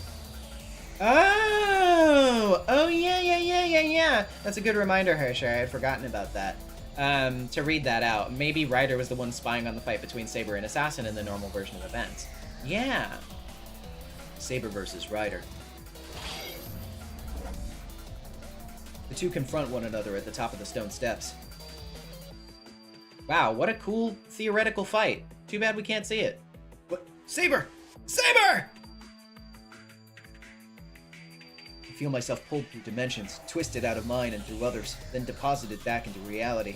A: Oh, yeah. That's a good reminder, Hersher. I had forgotten about that. To read that out. Maybe Ryder was the one spying on the fight between Saber and Assassin in the normal version of events. Yeah.
B: Saber versus Ryder. The two confront one another at the top of the stone steps.
A: Wow, what a cool theoretical fight. Too bad we can't see it. What? Saber! Saber!
B: The I feel myself pulled through dimensions, twisted out of mine and through others, then deposited back into reality.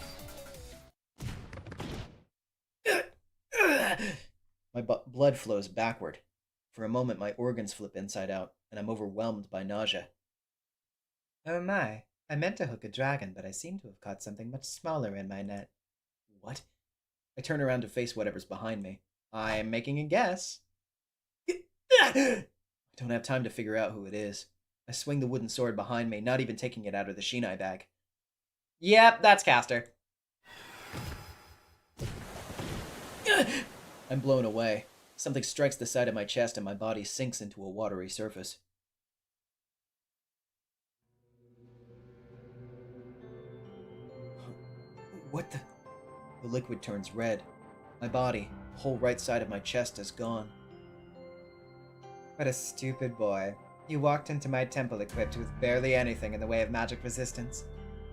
B: My blood flows backward. For a moment, my organs flip inside out, and I'm overwhelmed by nausea.
A: Oh my, I meant to hook a dragon, but I seem to have caught something much smaller in my net.
B: What? I turn around to face whatever's behind me.
A: I'm making a guess.
B: I don't have time to figure out who it is. I swing the wooden sword behind me, not even taking it out of the shinai bag.
A: Yep, that's Caster.
B: I'm blown away. Something strikes the side of my chest and my body sinks into a watery surface. What the? The liquid turns red. My body, the whole right side of my chest, is gone.
A: What a stupid boy. You walked into my temple equipped with barely anything in the way of magic resistance.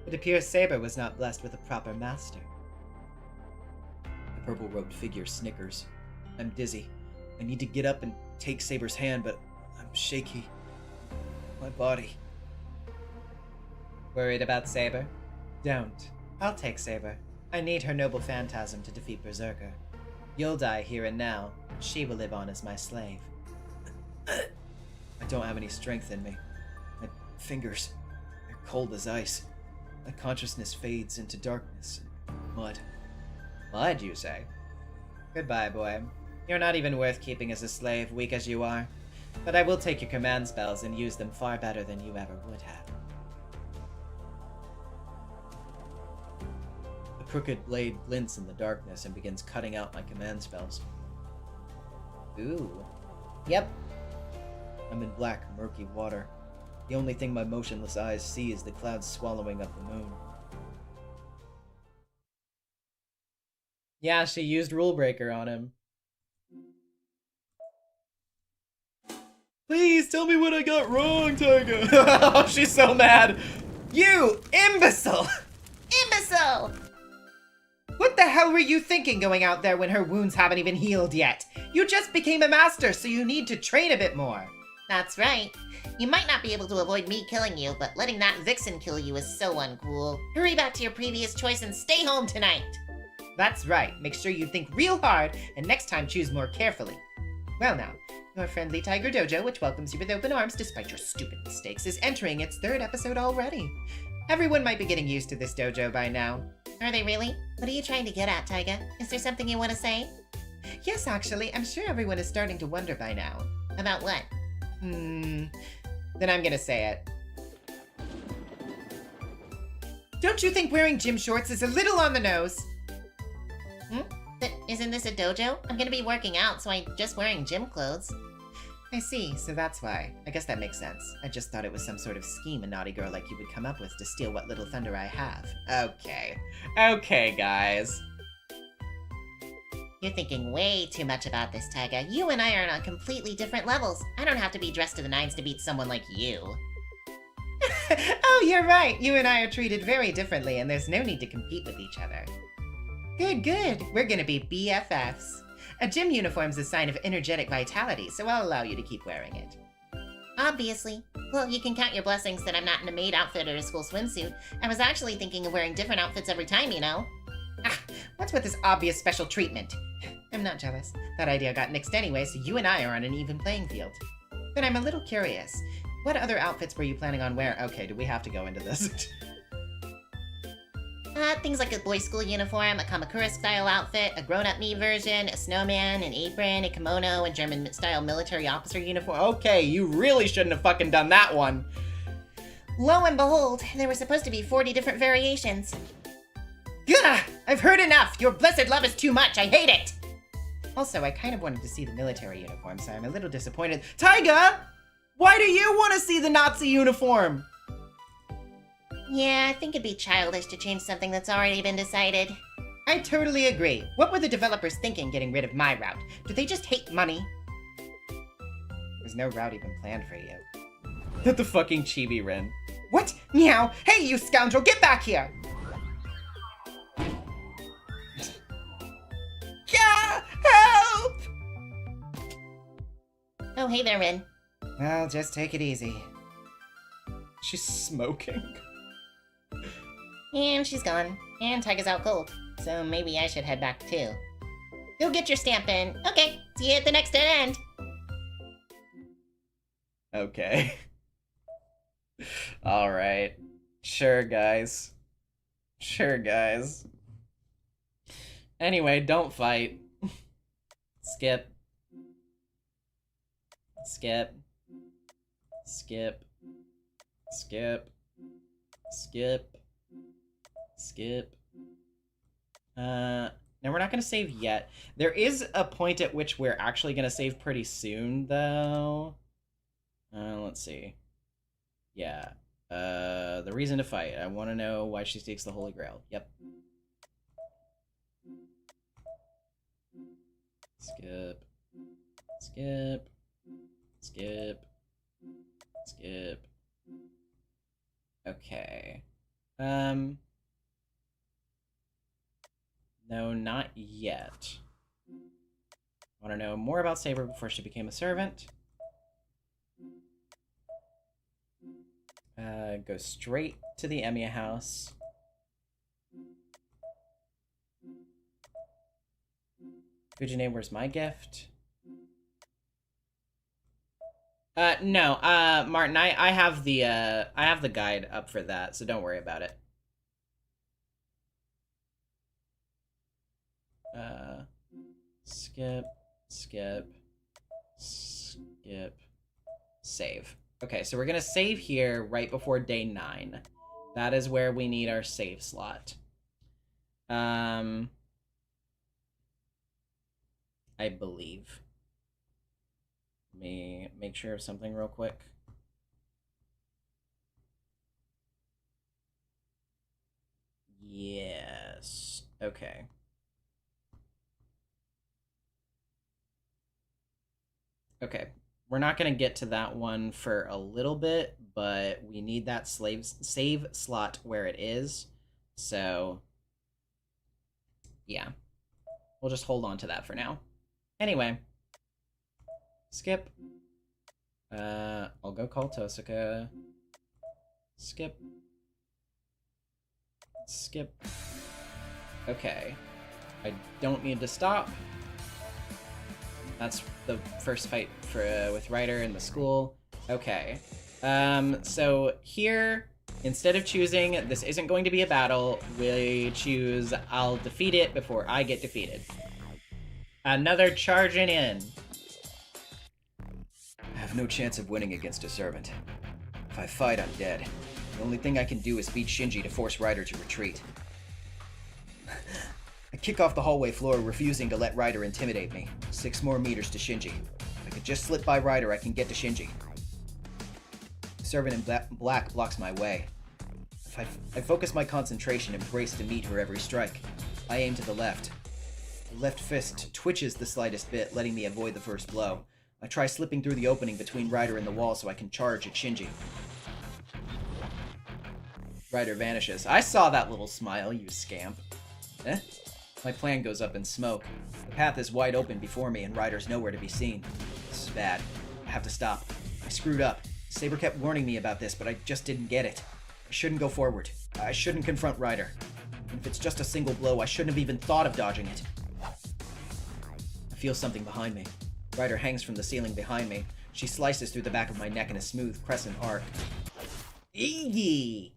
A: It appears Saber was not blessed with a proper master.
B: The purple-robed figure snickers. I'm dizzy. I need to get up and take Saber's hand, but I'm shaky. My body.
A: Worried about Saber? Don't. I'll take Saber. I need her noble phantasm to defeat Berserker. You'll die here and now, but she will live on as my slave.
B: I don't have any strength in me. My fingers, they're cold as ice. My consciousness fades into darkness and mud.
A: Mud, you say? Goodbye, boy. You're not even worth keeping as a slave, weak as you are. But I will take your command spells and use them far better than you ever would have.
B: The crooked blade glints in the darkness and begins cutting out my command spells.
A: Ooh. Yep.
B: I'm in black, murky water. The only thing my motionless eyes see is the clouds swallowing up the moon.
A: Yeah, she used Rule Breaker on him.
B: Please tell me what I got wrong, Tiger!
A: Oh, she's so mad! You imbecile!
C: Imbecile!
A: What the hell were you thinking going out there when her wounds haven't even healed yet? You just became a master, so you need to train a bit more.
C: That's right. You might not be able to avoid me killing you, but letting that vixen kill you is so uncool. Hurry back to your previous choice and stay home tonight!
A: That's right. Make sure you think real hard, and next time choose more carefully. Well now, your friendly Tiger Dojo, which welcomes you with open arms despite your stupid mistakes, is entering its 3rd episode already. Everyone might be getting used to this dojo by now.
C: Are they really? What are you trying to get at, Taiga? Is there something you want to say?
A: Yes, actually, I'm sure everyone is starting to wonder by now.
C: About what?
A: Then I'm gonna say it. Don't you think wearing gym shorts is a little on the nose?
C: But isn't this a dojo? I'm gonna be working out, so I'm just wearing gym clothes.
A: I see, so that's why. I guess that makes sense. I just thought it was some sort of scheme a naughty girl like you would come up with to steal what little thunder I have. Okay, guys.
C: You're thinking way too much about this, Taiga. You and I are on completely different levels. I don't have to be dressed to the nines to beat someone like you.
A: Oh, you're right. You and I are treated very differently, and there's no need to compete with each other. Good. We're gonna be BFFs. A gym uniform's a sign of energetic vitality, so I'll allow you to keep wearing it.
C: Obviously. Well, you can count your blessings that I'm not in a maid outfit or a school swimsuit. I was actually thinking of wearing different outfits every time, you know?
A: What's with this obvious special treatment? I'm not jealous. That idea got nixed anyway, so you and I are on an even playing field. But I'm a little curious. What other outfits were you planning on wearing? Okay, do we have to go into this?
C: Things like a boys' school uniform, a Kamakura-style outfit, a grown-up me version, a snowman, an apron, a kimono, a German-style military officer uniform.
A: Okay, you really shouldn't have fucking done that one.
C: Lo and behold, there were supposed to be 40 different variations.
A: Gah! I've heard enough! Your blessed love is too much, I hate it! Also, I kind of wanted to see the military uniform, so I'm a little disappointed. Taiga! Why do you want to see the Nazi uniform?
C: Yeah, I think it'd be childish to change something that's already been decided.
A: I totally agree. What were the developers thinking getting rid of my route? Do they just hate money? There's no route even planned for you. Not the fucking chibi Rin. What? Meow! Hey, you scoundrel, get back here! Yeah! Help!
C: Oh, hey there, Rin.
A: Well, just take it easy. She's smoking.
C: And she's gone. And Tiger's out cold. So maybe I should head back too. Go get your stamp in. Okay, see you at the next dead end.
A: Okay. Alright. Sure, guys. Sure, guys. Anyway, don't fight. Skip. Skip. Skip. Skip. Skip. Skip. No, we're not gonna save yet. There is a point at which we're actually gonna save pretty soon, though. Let's see. Yeah. The reason to fight. I want to know why she seeks the Holy Grail. Yep. Skip. Skip. Skip. Skip. Okay. No, not yet. Want to know more about Saber before she became a servant. Go straight to the Emiya house. Fujine, where's my gift? No, Martin, I have the guide up for that, so don't worry about it. Skip, skip, skip, save. Okay, so we're gonna save here right before day 9. That is where we need our save slot. I believe. Let me make sure of something real quick. Yes. Okay. Okay. We're not going to get to that one for a little bit, but we need that save slot where it is. So, yeah. We'll just hold on to that for now. Anyway. Skip. I'll go call Tosaka. Skip. Skip. Okay. I don't need to stop. That's the first fight with Ryder in the school. Okay. So here, instead of choosing, this isn't going to be a battle, we choose, I'll defeat it before I get defeated. Another charging in.
B: I have no chance of winning against a servant. If I fight, I'm dead. The only thing I can do is beat Shinji to force Ryder to retreat. I kick off the hallway floor, refusing to let Ryder intimidate me. 6 more meters to Shinji. If I could just slip by Ryder, I can get to Shinji. The servant in black blocks my way. If I focus my concentration and brace to meet her every strike. I aim to the left. The left fist twitches the slightest bit, letting me avoid the first blow. I try slipping through the opening between Ryder and the wall so I can charge at Shinji. Ryder vanishes. I saw that little smile, you scamp. Eh? My plan goes up in smoke. The path is wide open before me and Ryder's nowhere to be seen. This is bad. I have to stop. I screwed up. Saber kept warning me about this, but I just didn't get it. I shouldn't go forward. I shouldn't confront Ryder. And if it's just a single blow, I shouldn't have even thought of dodging it. I feel something behind me. Ryder hangs from the ceiling behind me. She slices through the back of my neck in a smooth crescent arc. Eee!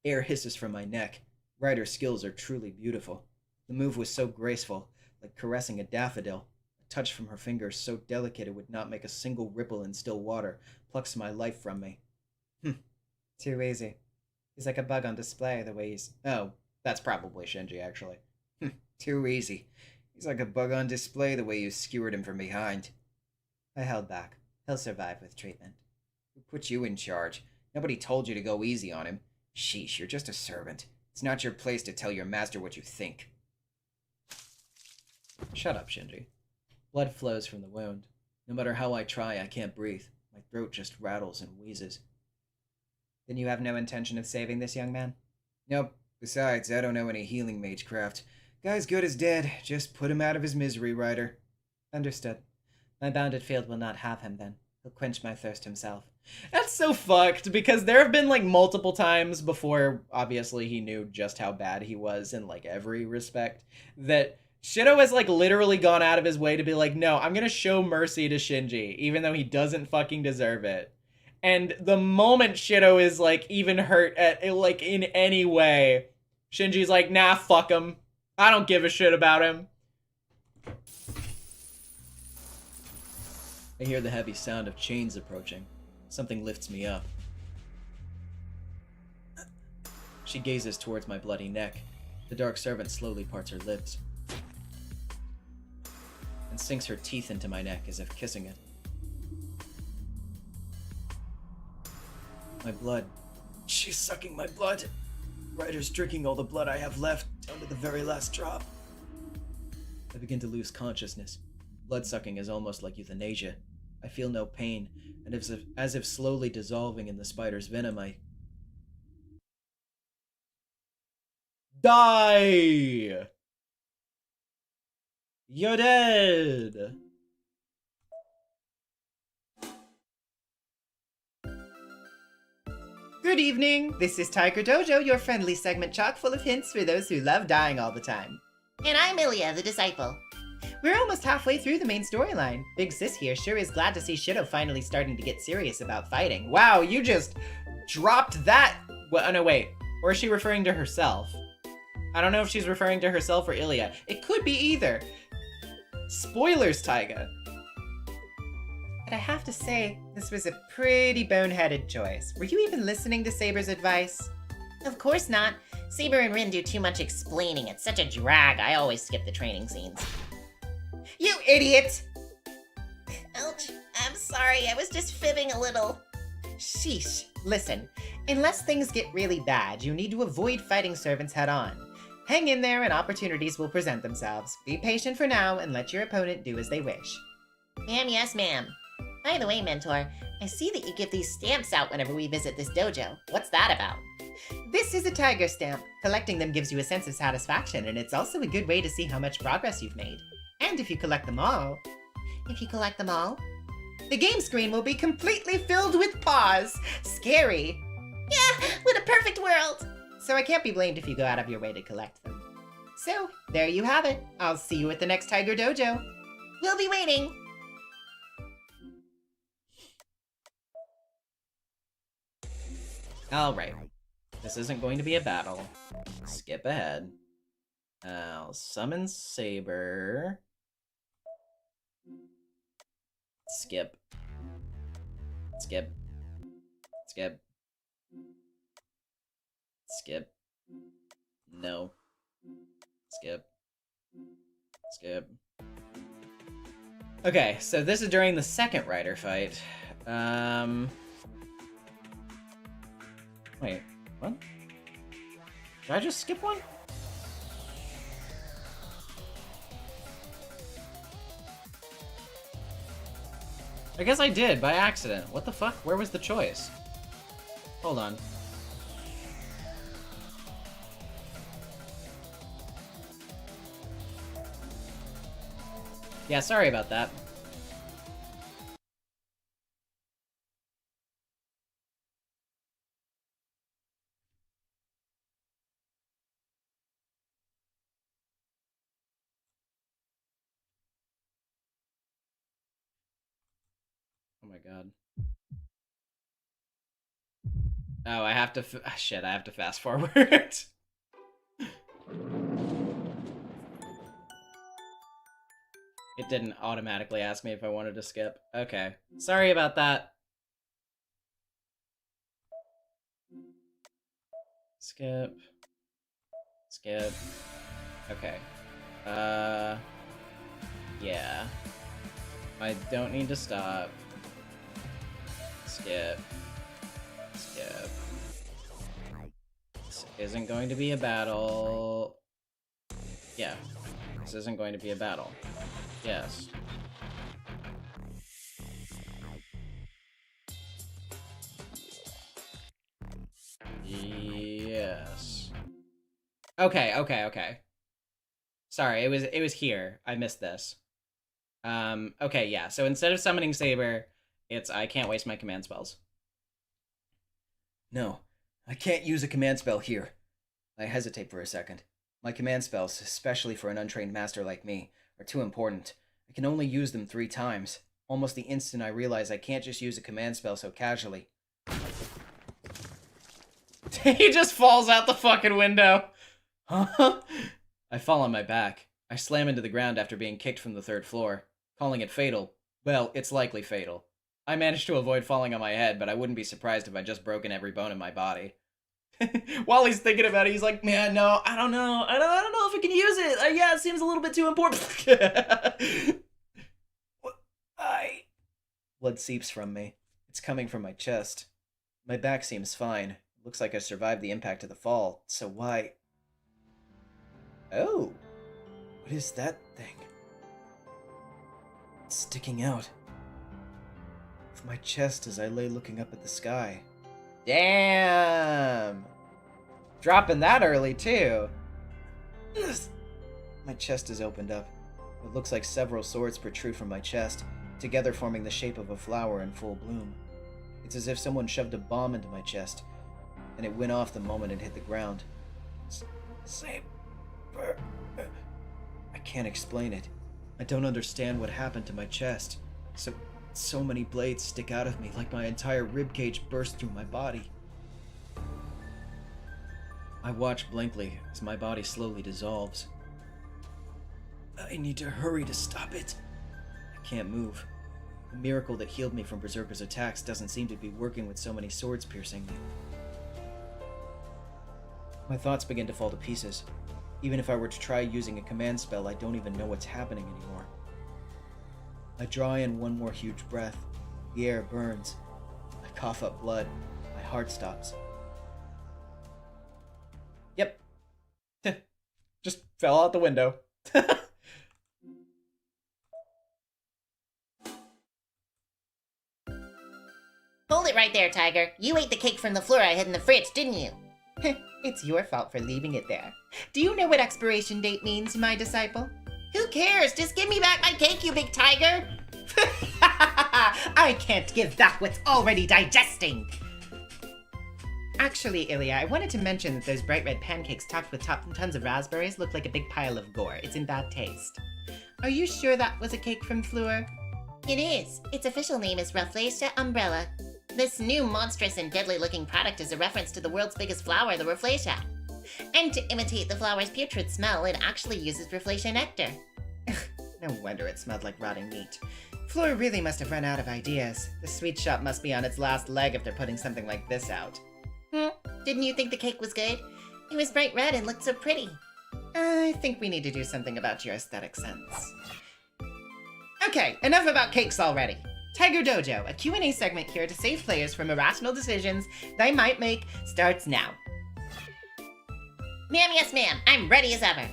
B: Air hisses from my neck. Ryder's skills are truly beautiful. The move was so graceful, like caressing a daffodil. A touch from her fingers so delicate it would not make a single ripple in still water plucks my life from me. Too easy. He's like a bug on display, the way he's... Oh, that's probably Shinji, actually. Too easy. He's like a bug on display the way you skewered him from behind. I held back. He'll survive with treatment. Who put you in charge? Nobody told you to go easy on him. Sheesh, you're just a servant. It's not your place to tell your master what you think. Shut up, Shinji. Blood flows from the wound. No matter how I try, I can't breathe. My throat just rattles and wheezes. Then you have no intention of saving this young man? Nope. Besides, I don't know any healing magecraft. Guy's good as dead. Just put him out of his misery, Ryder. Understood. My bounded field will not have him, then. He'll quench my thirst himself.
A: That's so fucked, because there have been, like, multiple times before, obviously, he knew just how bad he was in, like, every respect, that Shirou has, like, literally gone out of his way to be like, no, I'm gonna show mercy to Shinji, even though he doesn't fucking deserve it. And the moment Shirou is, like, even hurt at, like, in any way, Shinji's like, nah, fuck him. I don't give a shit about him.
B: I hear the heavy sound of chains approaching. Something lifts me up. She gazes towards my bloody neck. The dark servant slowly parts her lips and sinks her teeth into my neck as if kissing it. My blood. She's sucking my blood. Ryder's drinking all the blood I have left, down to the very last drop. I begin to lose consciousness. Blood sucking is almost like euthanasia. I feel no pain, and as if slowly dissolving in the spider's venom, I...
A: Die! You're dead! Good evening, this is Tiger Dojo, your friendly segment chock full of hints for those who love dying all the time.
C: And I'm Emiya, the disciple.
A: We're almost halfway through the main storyline. Big Sis here sure is glad to see Shirou finally starting to get serious about fighting. Wow, you just dropped that! Well, oh no, wait. Or is she referring to herself? I don't know if she's referring to herself or Ilya. It could be either. Spoilers, Taiga. But I have to say, this was a pretty boneheaded choice. Were you even listening to Saber's advice?
C: Of course not. Saber and Rin do too much explaining. It's such a drag. I always skip the training scenes.
A: You idiot!
C: Ouch. I'm sorry. I was just fibbing a little.
A: Sheesh. Listen, unless things get really bad, you need to avoid fighting servants head on. Hang in there and opportunities will present themselves. Be patient for now and let your opponent do as they wish.
C: Ma'am, yes, ma'am. By the way, Mentor, I see that you give these stamps out whenever we visit this dojo. What's that about?
A: This is a tiger stamp. Collecting them gives you a sense of satisfaction, and it's also a good way to see how much progress you've made. And if you collect them all...
C: If you collect them all?
A: The game screen will be completely filled with paws. Scary.
C: Yeah, what a perfect world.
A: So I can't be blamed if you go out of your way to collect them. So, there you have it. I'll see you at the next Tiger Dojo.
C: We'll be waiting.
A: Alright. This isn't going to be a battle. Skip ahead. I'll summon Saber. Skip. Skip. Skip. Skip. No. Skip. Skip. Okay, so this is during the second Rider fight. Wait, what? Did I just skip one? I guess I did, by accident. What the fuck? Where was the choice? Hold on. Yeah, sorry about that. Oh my god. Oh, I have to shit, I have to fast forward. It didn't automatically ask me if I wanted to skip. Okay. Sorry about that. Skip. Skip. Okay. Yeah. I don't need to stop. Skip. Skip. This isn't going to be a battle. Yeah. This isn't going to be a battle. Yes. Yes. Okay. Sorry, it was here. I missed this. Okay, yeah. So instead of summoning Saber, it's I can't waste my command spells.
B: No, I can't use a command spell here. I hesitate for a second. My command spells, especially for an untrained master like me, are too important. I can only use them 3 times, almost the instant I realize I can't just use a command spell so casually.
A: He just falls out the fucking window.
B: Huh? I fall on my back. I slam into the ground after being kicked from the 3rd floor. Calling it fatal. Well, it's likely fatal. I managed to avoid falling on my head, but I wouldn't be surprised if I'd just broken every bone in my body.
A: While he's thinking about it, he's like, man, no, I don't know. I don't know if I can use it. Yeah, it seems a little bit too important.
B: Blood seeps from me. It's coming from my chest. My back seems fine. Looks like I survived the impact of the fall, so why... Oh! What is that thing? It's sticking out of my chest as I lay looking up at the sky.
A: Damn! Dropping that early, too.
B: My chest is opened up. It looks like several swords protrude from my chest, together forming the shape of a flower in full bloom. It's as if someone shoved a bomb into my chest, and it went off the moment it hit the ground. Saber. I can't explain it. I don't understand what happened to my chest. So many blades stick out of me, like my entire ribcage burst through my body. I watch blankly as my body slowly dissolves. I need to hurry to stop it. I can't move. The miracle that healed me from Berserker's attacks doesn't seem to be working with so many swords piercing me. My thoughts begin to fall to pieces. Even if I were to try using a command spell, I don't even know what's happening anymore. I draw in one more huge breath. The air burns. I cough up blood. My heart stops.
A: Yep. Just fell out the window.
C: Hold it right there, Tiger. You ate the cake from the floor I hid in the fridge, didn't you?
A: It's your fault for leaving it there. Do you know what expiration date means, my disciple?
C: Who cares? Just give me back my cake, you big tiger!
A: I can't give back what's already digesting! Actually, Ilya, I wanted to mention that those bright red pancakes topped with tons of raspberries look like a big pile of gore. It's in bad taste. Are you sure that was a cake from Fleur?
C: It is. Its official name is RAFFLESIA umbrella. This new monstrous and deadly-looking product is a reference to the world's biggest flower, the Rafflesia. And to imitate the flower's putrid smell, it actually uses Rafflesia nectar.
A: No wonder it smelled like rotting meat. Fleur really must have run out of ideas. The sweet shop must be on its last leg if they're putting something like this out.
C: Didn't you think the cake was good? It was bright red and looked so pretty.
A: I think we need to do something about your aesthetic sense. Okay, enough about cakes already. Tiger Dojo, a Q&A segment here to save players from irrational decisions they might make, starts now.
C: Ma'am, yes ma'am, I'm ready as ever.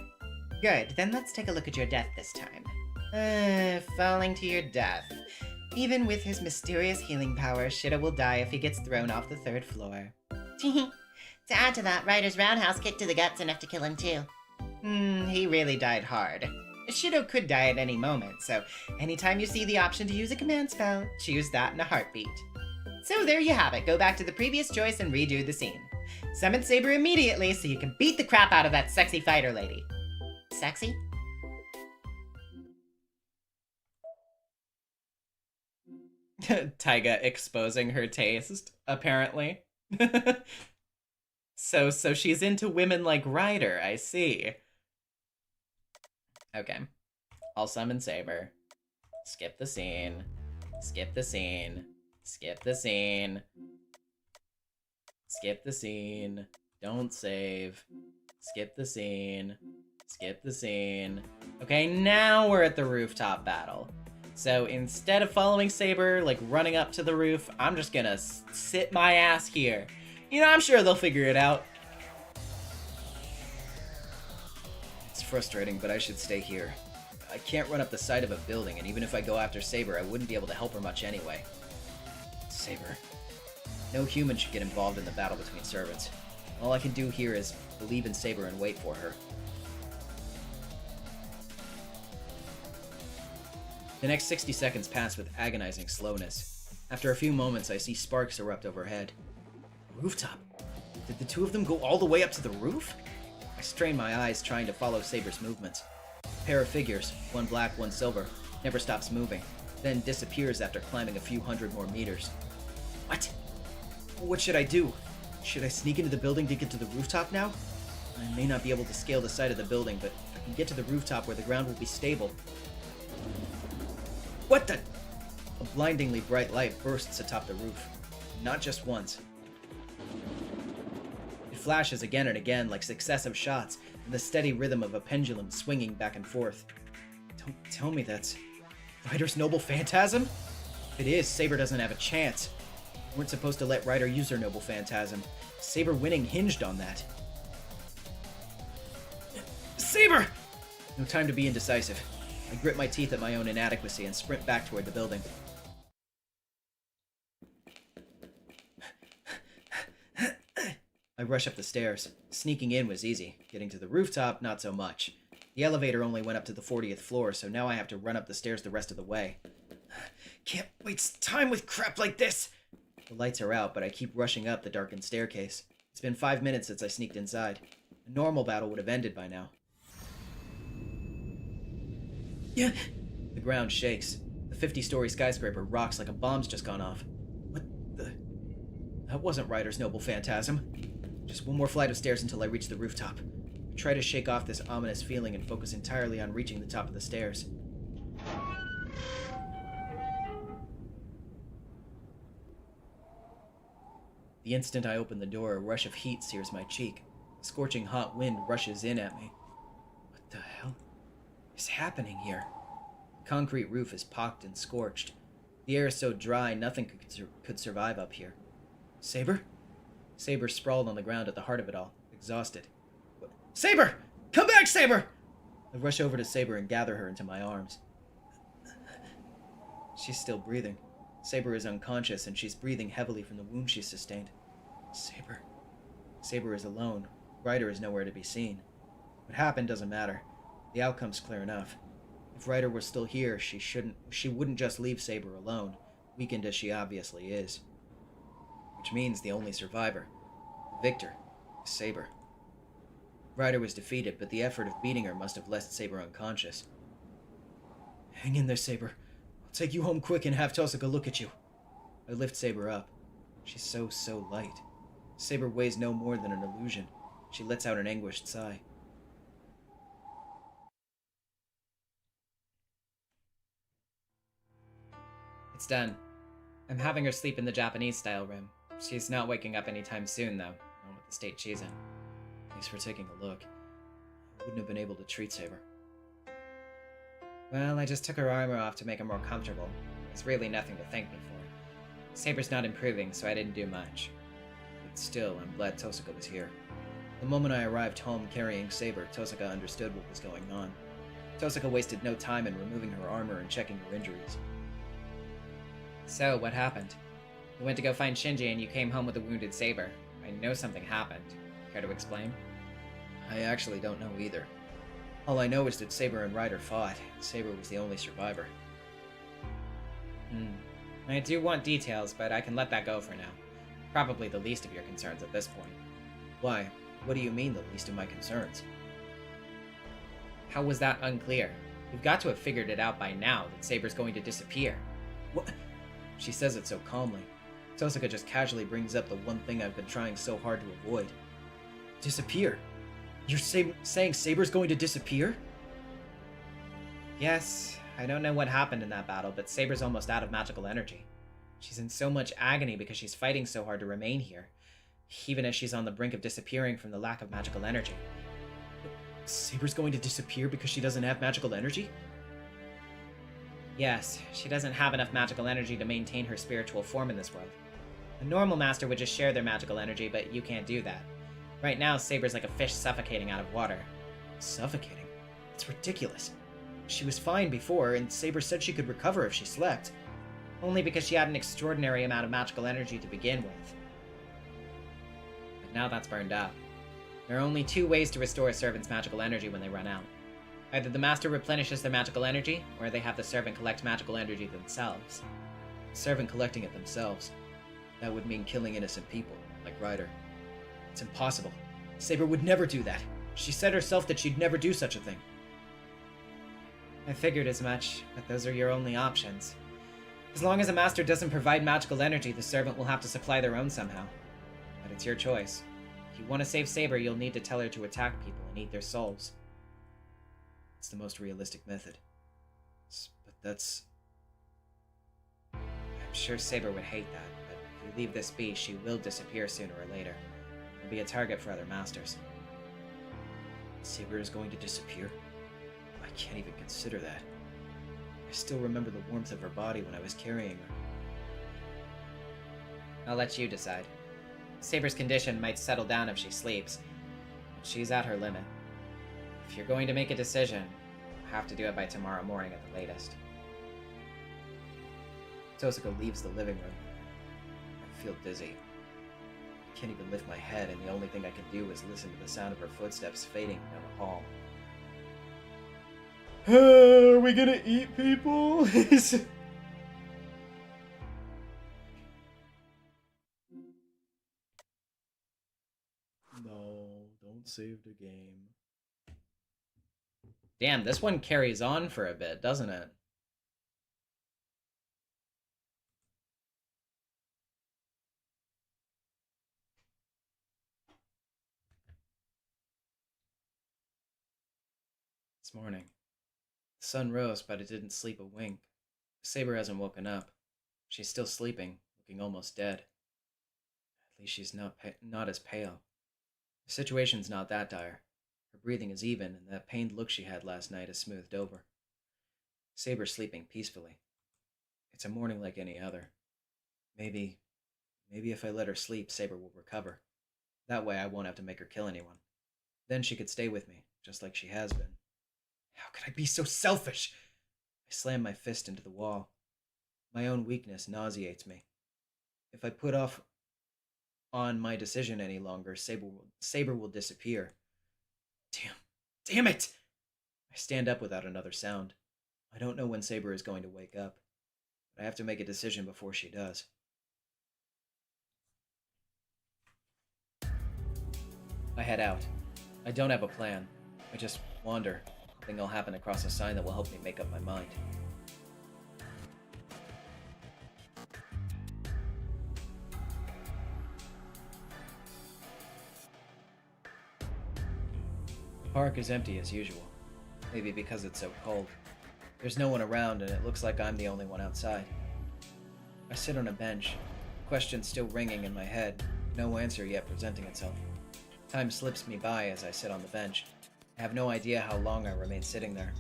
A: Good, then let's take a look at your death this time. Falling to your death. Even with his mysterious healing power, Shirou will die if he gets thrown off the 3rd floor.
C: To add to that, Ryder's roundhouse kicked to the guts enough to kill him too.
A: He really died hard. Shirou could die at any moment, so anytime you see the option to use a command spell, choose that in a heartbeat. So there you have it, go back to the previous choice and redo the scene. Summon Saber immediately so you can beat the crap out of that sexy fighter lady.
C: Sexy?
A: Taiga exposing her taste, apparently. So she's into women like Ryder, I see. Okay. I'll summon Saber. Skip the scene. Skip the scene. Skip the scene. Skip the scene. Don't save. Skip the scene. Skip the scene. Okay, now we're at the rooftop battle. So instead of following Saber, like running up to the roof, I'm just gonna sit my ass here. You know, I'm sure they'll figure it out.
B: It's frustrating, but I should stay here. I can't run up the side of a building, and even if I go after Saber, I wouldn't be able to help her much anyway. Saber. No human should get involved in the battle between servants. All I can do here is believe in Saber and wait for her. The next 60 seconds pass with agonizing slowness. After a few moments, I see sparks erupt overhead. Rooftop? Did the two of them go all the way up to the roof? I strain my eyes trying to follow Saber's movements. A pair of figures, one black, one silver, never stops moving, then disappears after climbing a few hundred more meters. What? What should I do? Should I sneak into the building to get to the rooftop now? I may not be able to scale the side of the building, but if I can get to the rooftop where the ground will be stable. What the? A blindingly bright light bursts atop the roof. Not just once. It flashes again and again like successive shots in the steady rhythm of a pendulum swinging back and forth. Don't tell me that's Ryder's noble phantasm? If it is, Saber doesn't have a chance. We weren't supposed to let Ryder use her noble phantasm. Saber winning hinged on that. Saber! No time to be indecisive. I grit my teeth at my own inadequacy and sprint back toward the building. I rush up the stairs. Sneaking in was easy. Getting to the rooftop, not so much. The elevator only went up to the 40th floor, so now I have to run up the stairs the rest of the way. Can't waste time with crap like this! The lights are out, but I keep rushing up the darkened staircase. It's been 5 minutes since I sneaked inside. A normal battle would have ended by now. Yeah. The ground shakes. The 50-story skyscraper rocks like a bomb's just gone off. What the? That wasn't Ryder's noble phantasm. Just one more flight of stairs until I reach the rooftop. I try to shake off this ominous feeling and focus entirely on reaching the top of the stairs. The instant I open the door, a rush of heat sears my cheek. A scorching hot wind rushes in at me. What the hell is happening here? The concrete roof is pocked and scorched. The air is so dry, nothing could survive up here. Saber? Saber sprawled on the ground at the heart of it all, exhausted. What? Saber! Come back, Saber! I rush over to Saber and gather her into my arms. She's still breathing. Saber is unconscious, and she's breathing heavily from the wound she sustained. Saber. Saber is alone. Ryder is nowhere to be seen. What happened doesn't matter. The outcome's clear enough. If Ryder were still here, she wouldn't just leave Saber alone, weakened as she obviously is. Which means the only survivor, the victor, is Saber. Ryder was defeated, but the effort of beating her must have left Saber unconscious. Hang in there, Saber. I'll take you home quick and have Tosaka look at you. I lift Saber up. She's so light. Saber weighs no more than an illusion. She lets out an anguished sigh.
A: It's done. I'm having her sleep in the Japanese-style room. She's not waking up anytime soon, though, not with the state she's in.
B: Thanks for taking a look. I wouldn't have been able to treat Saber.
A: Well, I just took her armor off to make her more comfortable. There's really nothing to thank me for. Saber's not improving, so I didn't do much.
B: But still, I'm glad Tosaka was here. The moment I arrived home carrying Saber, Tosaka understood what was going on. Tosaka wasted no time in removing her armor and checking her injuries.
A: So, what happened? You went to go find Shinji and you came home with a wounded Saber. I know something happened. Care to explain?
B: I actually don't know either. All I know is that Saber and Ryder fought. Saber was the only survivor.
A: I do want details, but I can let that go for now. Probably the least of your concerns at this point.
B: Why? What do you mean, the least of my concerns?
A: How was that unclear? You've got to have figured it out by now that Saber's going to disappear.
B: What? She says it so calmly. Tosaka just casually brings up the one thing I've been trying so hard to avoid. Disappear? You're saying Saber's going to disappear?
A: Yes, I don't know what happened in that battle, but Saber's almost out of magical energy. She's in so much agony because she's fighting so hard to remain here, even as she's on the brink of disappearing from the lack of magical energy.
B: Saber's going to disappear because she doesn't have magical energy?
A: Yes, she doesn't have enough magical energy to maintain her spiritual form in this world. A normal master would just share their magical energy, but you can't do that. Right now, Saber's like a fish suffocating out of water.
B: Suffocating? It's ridiculous. She was fine before, and Saber said she could recover if she slept.
A: Only because she had an extraordinary amount of magical energy to begin with. But now that's burned out. There are only two ways to restore a servant's magical energy when they run out. Either the master replenishes their magical energy, or they have the servant collect magical energy themselves.
B: The servant collecting it themselves. That would mean killing innocent people. like Ryder.
D: It's impossible. Saber would never do that. She said herself that she'd never do such a thing.
A: I figured as much, but those are your only options. As long as a master doesn't provide magical energy, the servant will have to supply their own somehow. But it's your choice. If you want to save Saber, you'll need to tell her to attack people and eat their souls.
D: It's the most realistic method. But that's...
A: I'm sure Saber would hate that, but if you leave this be, she will disappear sooner or later. And be a target for other masters.
D: Saber is going to disappear? I can't even consider that. I still remember the warmth of her body when I was carrying her.
A: I'll let you decide. Saber's condition might settle down if she sleeps, but she's at her limit. If you're going to make a decision, you'll have to do it by tomorrow morning at the latest.
D: Tosuko leaves the living room. I feel dizzy. I can't even lift my head, and the only thing I can do is listen to the sound of her footsteps fading down the hall.
A: Are we gonna eat people?
D: No, don't save the game.
A: Damn, this one carries on for a bit, doesn't it?
D: It's morning. The sun rose, but it didn't sleep a wink. Saber hasn't woken up. She's still sleeping, looking almost dead. At least she's not as pale. The situation's not that dire. Her breathing is even, and that pained look she had last night is smoothed over. Saber's sleeping peacefully. It's a morning like any other. Maybe if I let her sleep, Saber will recover. That way I won't have to make her kill anyone. Then she could stay with me, just like she has been. How could I be so selfish? I slam my fist into the wall. My own weakness nauseates me. If I put off on my decision any longer, Saber will disappear. Damn it! I stand up without another sound. I don't know when Saber is going to wake up, but I have to make a decision before she does. I head out. I don't have a plan. I just wander, hoping I'll happen across a sign that will help me make up my mind. The park is empty as usual. Maybe because it's so cold. There's no one around, and it looks like I'm the only one outside. I sit on a bench, questions still ringing in my head, no answer yet presenting itself. Time slips me by as I sit on the bench. I have no idea how long I remain sitting there,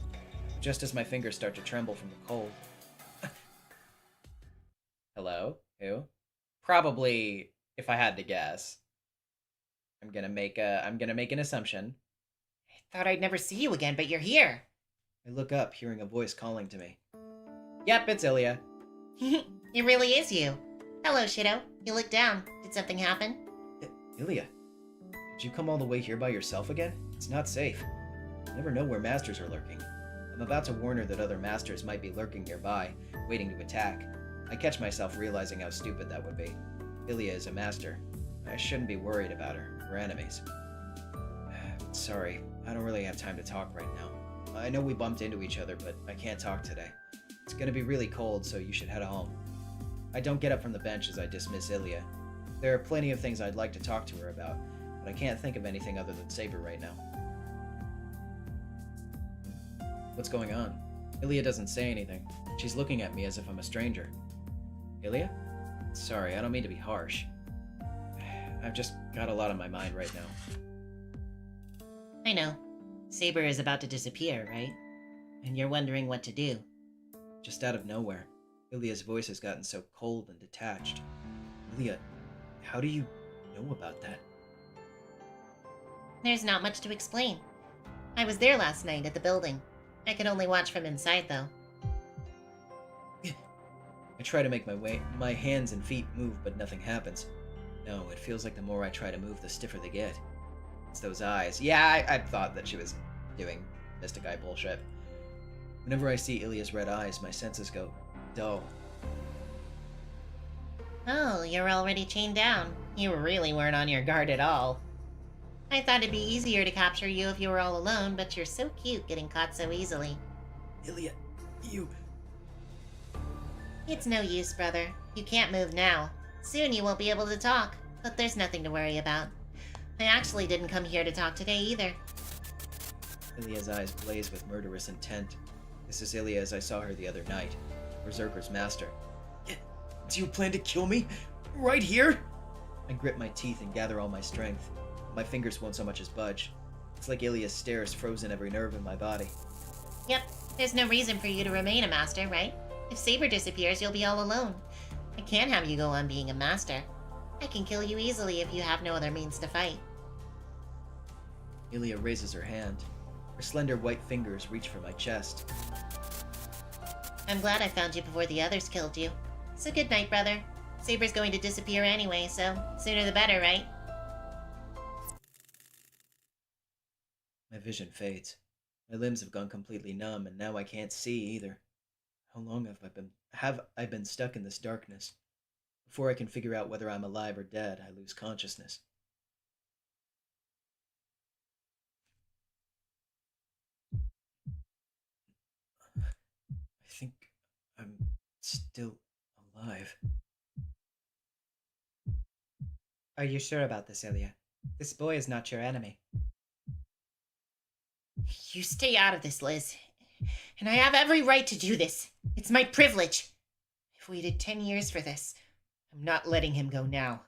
D: just as my fingers start to tremble from the cold.
A: Hello? Who? Probably, if I had to guess. I'm gonna make an assumption.
C: I thought I'd never see you again, but you're here.
D: I look up, hearing a voice calling to me.
A: Yep, it's Ilya.
C: It really is you. Hello, Shirou. You look down. Did something happen?
D: Ilya, did you come all the way here by yourself again? It's not safe. You never know where masters are lurking. I'm about to warn her that other masters might be lurking nearby, waiting to attack. I catch myself realizing how stupid that would be. Ilya is a master. I shouldn't be worried about her. We're enemies. Sorry, I don't really have time to talk right now. I know we bumped into each other, but I can't talk today. It's gonna be really cold, so you should head home. I don't get up from the bench as I dismiss Ilya. There are plenty of things I'd like to talk to her about, but I can't think of anything other than Saber right now. What's going on? Ilya doesn't say anything. She's looking at me as if I'm a stranger. Ilya? Sorry, I don't mean to be harsh. I've just got a lot on my mind right now.
C: I know. Saber is about to disappear, right? And you're wondering what to do.
D: Just out of nowhere, Ilya's voice has gotten so cold and detached. Ilya, how do you know about that?
C: There's not much to explain. I was there last night at the building. I could only watch from inside, though.
D: I try to make my hands and feet move, but nothing happens. No, it feels like the more I try to move, the stiffer they get. It's those eyes. Yeah, I thought that she was doing Mystic Eye bullshit. Whenever I see Ilya's red eyes, my senses go dull.
C: Oh, you're already chained down.
A: You really weren't on your guard at all.
C: I thought it'd be easier to capture you if you were all alone, but you're so cute getting caught so easily.
D: Emiya, you...
C: It's no use, brother. You can't move now. Soon you won't be able to talk, but there's nothing to worry about. I actually didn't come here to talk today either.
D: Emiya's eyes blaze with murderous intent. This is Emiya as I saw her the other night. Berserker's master. Do you plan to kill me? Right here? I grip my teeth and gather all my strength. My fingers won't so much as budge. It's like Emiya's stare has frozen every nerve in my body.
C: Yep, there's no reason for you to remain a master, right? If Saber disappears, you'll be all alone. I can't have you go on being a master. I can kill you easily if you have no other means to fight.
D: Emiya raises her hand. Her slender white fingers reach for my chest.
C: I'm glad I found you before the others killed you. So good night, brother. Saber's going to disappear anyway, so sooner the better, right?
D: My vision fades. My limbs have gone completely numb, and now I can't see either. How long have I been stuck in this darkness? Before I can figure out whether I'm alive or dead, I lose consciousness. I think I'm still alive.
A: Are you sure about this, Emiya? This boy is not your enemy.
C: You stay out of this, Liz. And I have every right to do this. It's my privilege. I've waited 10 years for this. I'm not letting him go now.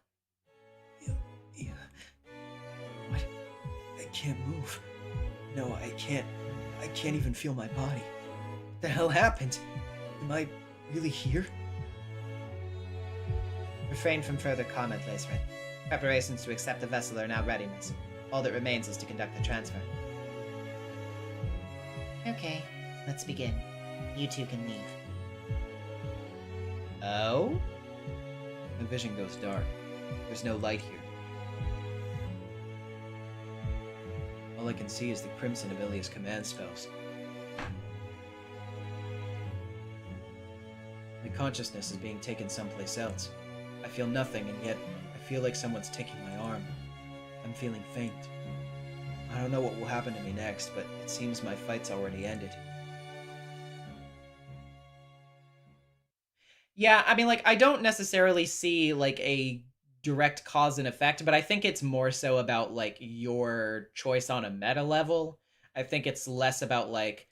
D: Yeah. What? I can't move. No, I can't. I can't even feel my body. What the hell happened? Am I really here?
A: Refrain from further comment, Lacered. Preparations to accept the vessel are now readiness. All that remains is to conduct the transfer.
C: Okay, let's begin. You two can leave.
A: Oh?
D: My vision goes dark. There's no light here. All I can see is the crimson of Emiya's command spells. My consciousness is being taken someplace else. I feel nothing, and yet I feel like someone's taking my arm. I'm feeling faint. I don't know what will happen to me next, but it seems my fight's already ended.
A: Yeah, I mean, like, I don't necessarily see, like, a direct cause and effect, but I think it's more so about, like, your choice on a meta level. I think it's less about, like,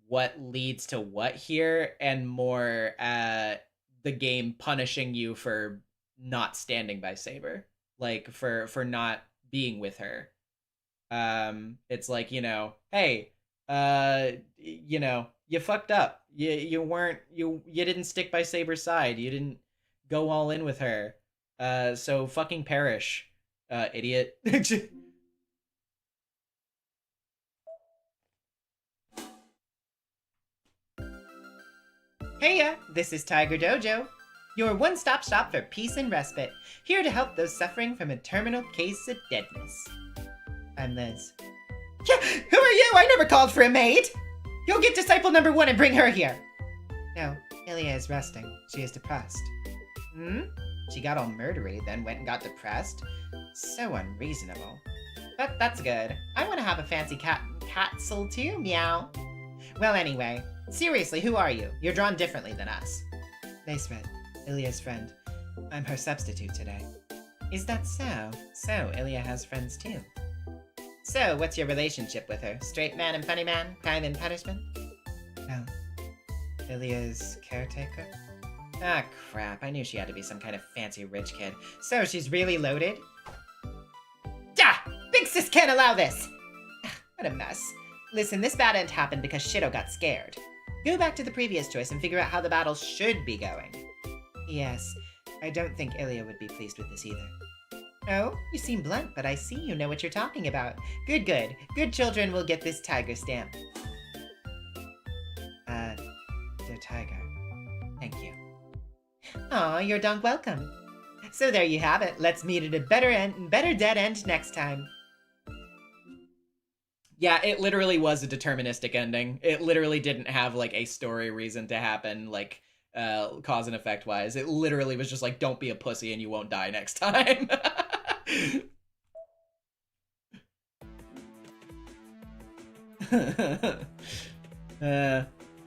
A: what leads to what here, and more the game punishing you for not standing by Saber. Like, for not being with her. It's like, you know, hey, you know, you fucked up. You didn't stick by Saber's side. You didn't go all in with her. So fucking perish, idiot. Heya, this is Tiger Dojo, your one-stop shop for peace and respite, here to help those suffering from a terminal case of deadness. I'm Liz. Yeah, who are you? I never called for a maid! You'll get disciple number 1 and bring her here! No, Emiya is resting. She is depressed. Hmm? She got all murdery, then went and got depressed? So unreasonable. But that's good. I want to have a fancy catzel too, meow. Well, anyway, seriously, who are you? You're drawn differently than us. Lacered, Emiya's friend. I'm her substitute today. Is that so? So, Emiya has friends too. So, what's your relationship with her? Straight man and funny man? Crime and punishment? No. Emiya's caretaker? Ah, crap. I knew she had to be some kind of fancy rich kid. So, she's really loaded? Ah! Big Sis can't allow this! What a mess. Listen, this bad end happened because Shirou got scared. Go back to the previous choice and figure out how the battle should be going. Yes, I don't think Emiya would be pleased with this either. Oh, you seem blunt, but I see you know what you're talking about. Good, good. Good children will get this tiger stamp. Dear Tiger, thank you. Aw, you're dong welcome. So there you have it. Let's meet at a better dead end next time. Yeah, it literally was a deterministic ending. It literally didn't have, like, a story reason to happen. Like, cause and effect wise. It literally was just like, don't be a pussy and you won't die next time.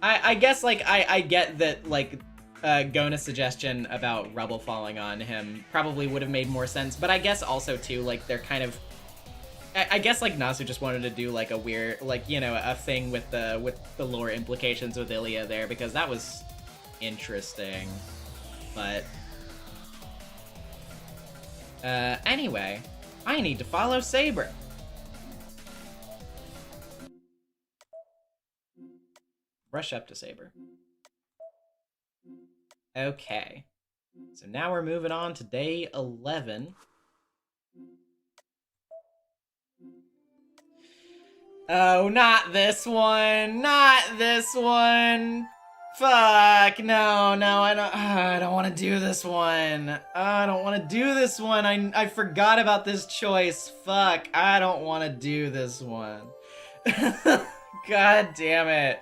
A: I guess, like, I get that, like, Gona's suggestion about rubble falling on him probably would have made more sense, but I guess also, too, like, they're kind of... I guess, like, Nasu just wanted to do, like, a weird, like, you know, a thing with the lore implications with Emiya there, because that was interesting. But... anyway, I need to follow Saber. Rush up to Saber. Okay. So now we're moving on to day 11. Oh, not this one. Not this one. Fuck. No, I don't want to do this one. I don't want to do this one. I forgot about this choice. Fuck. I don't want to do this one. God damn it.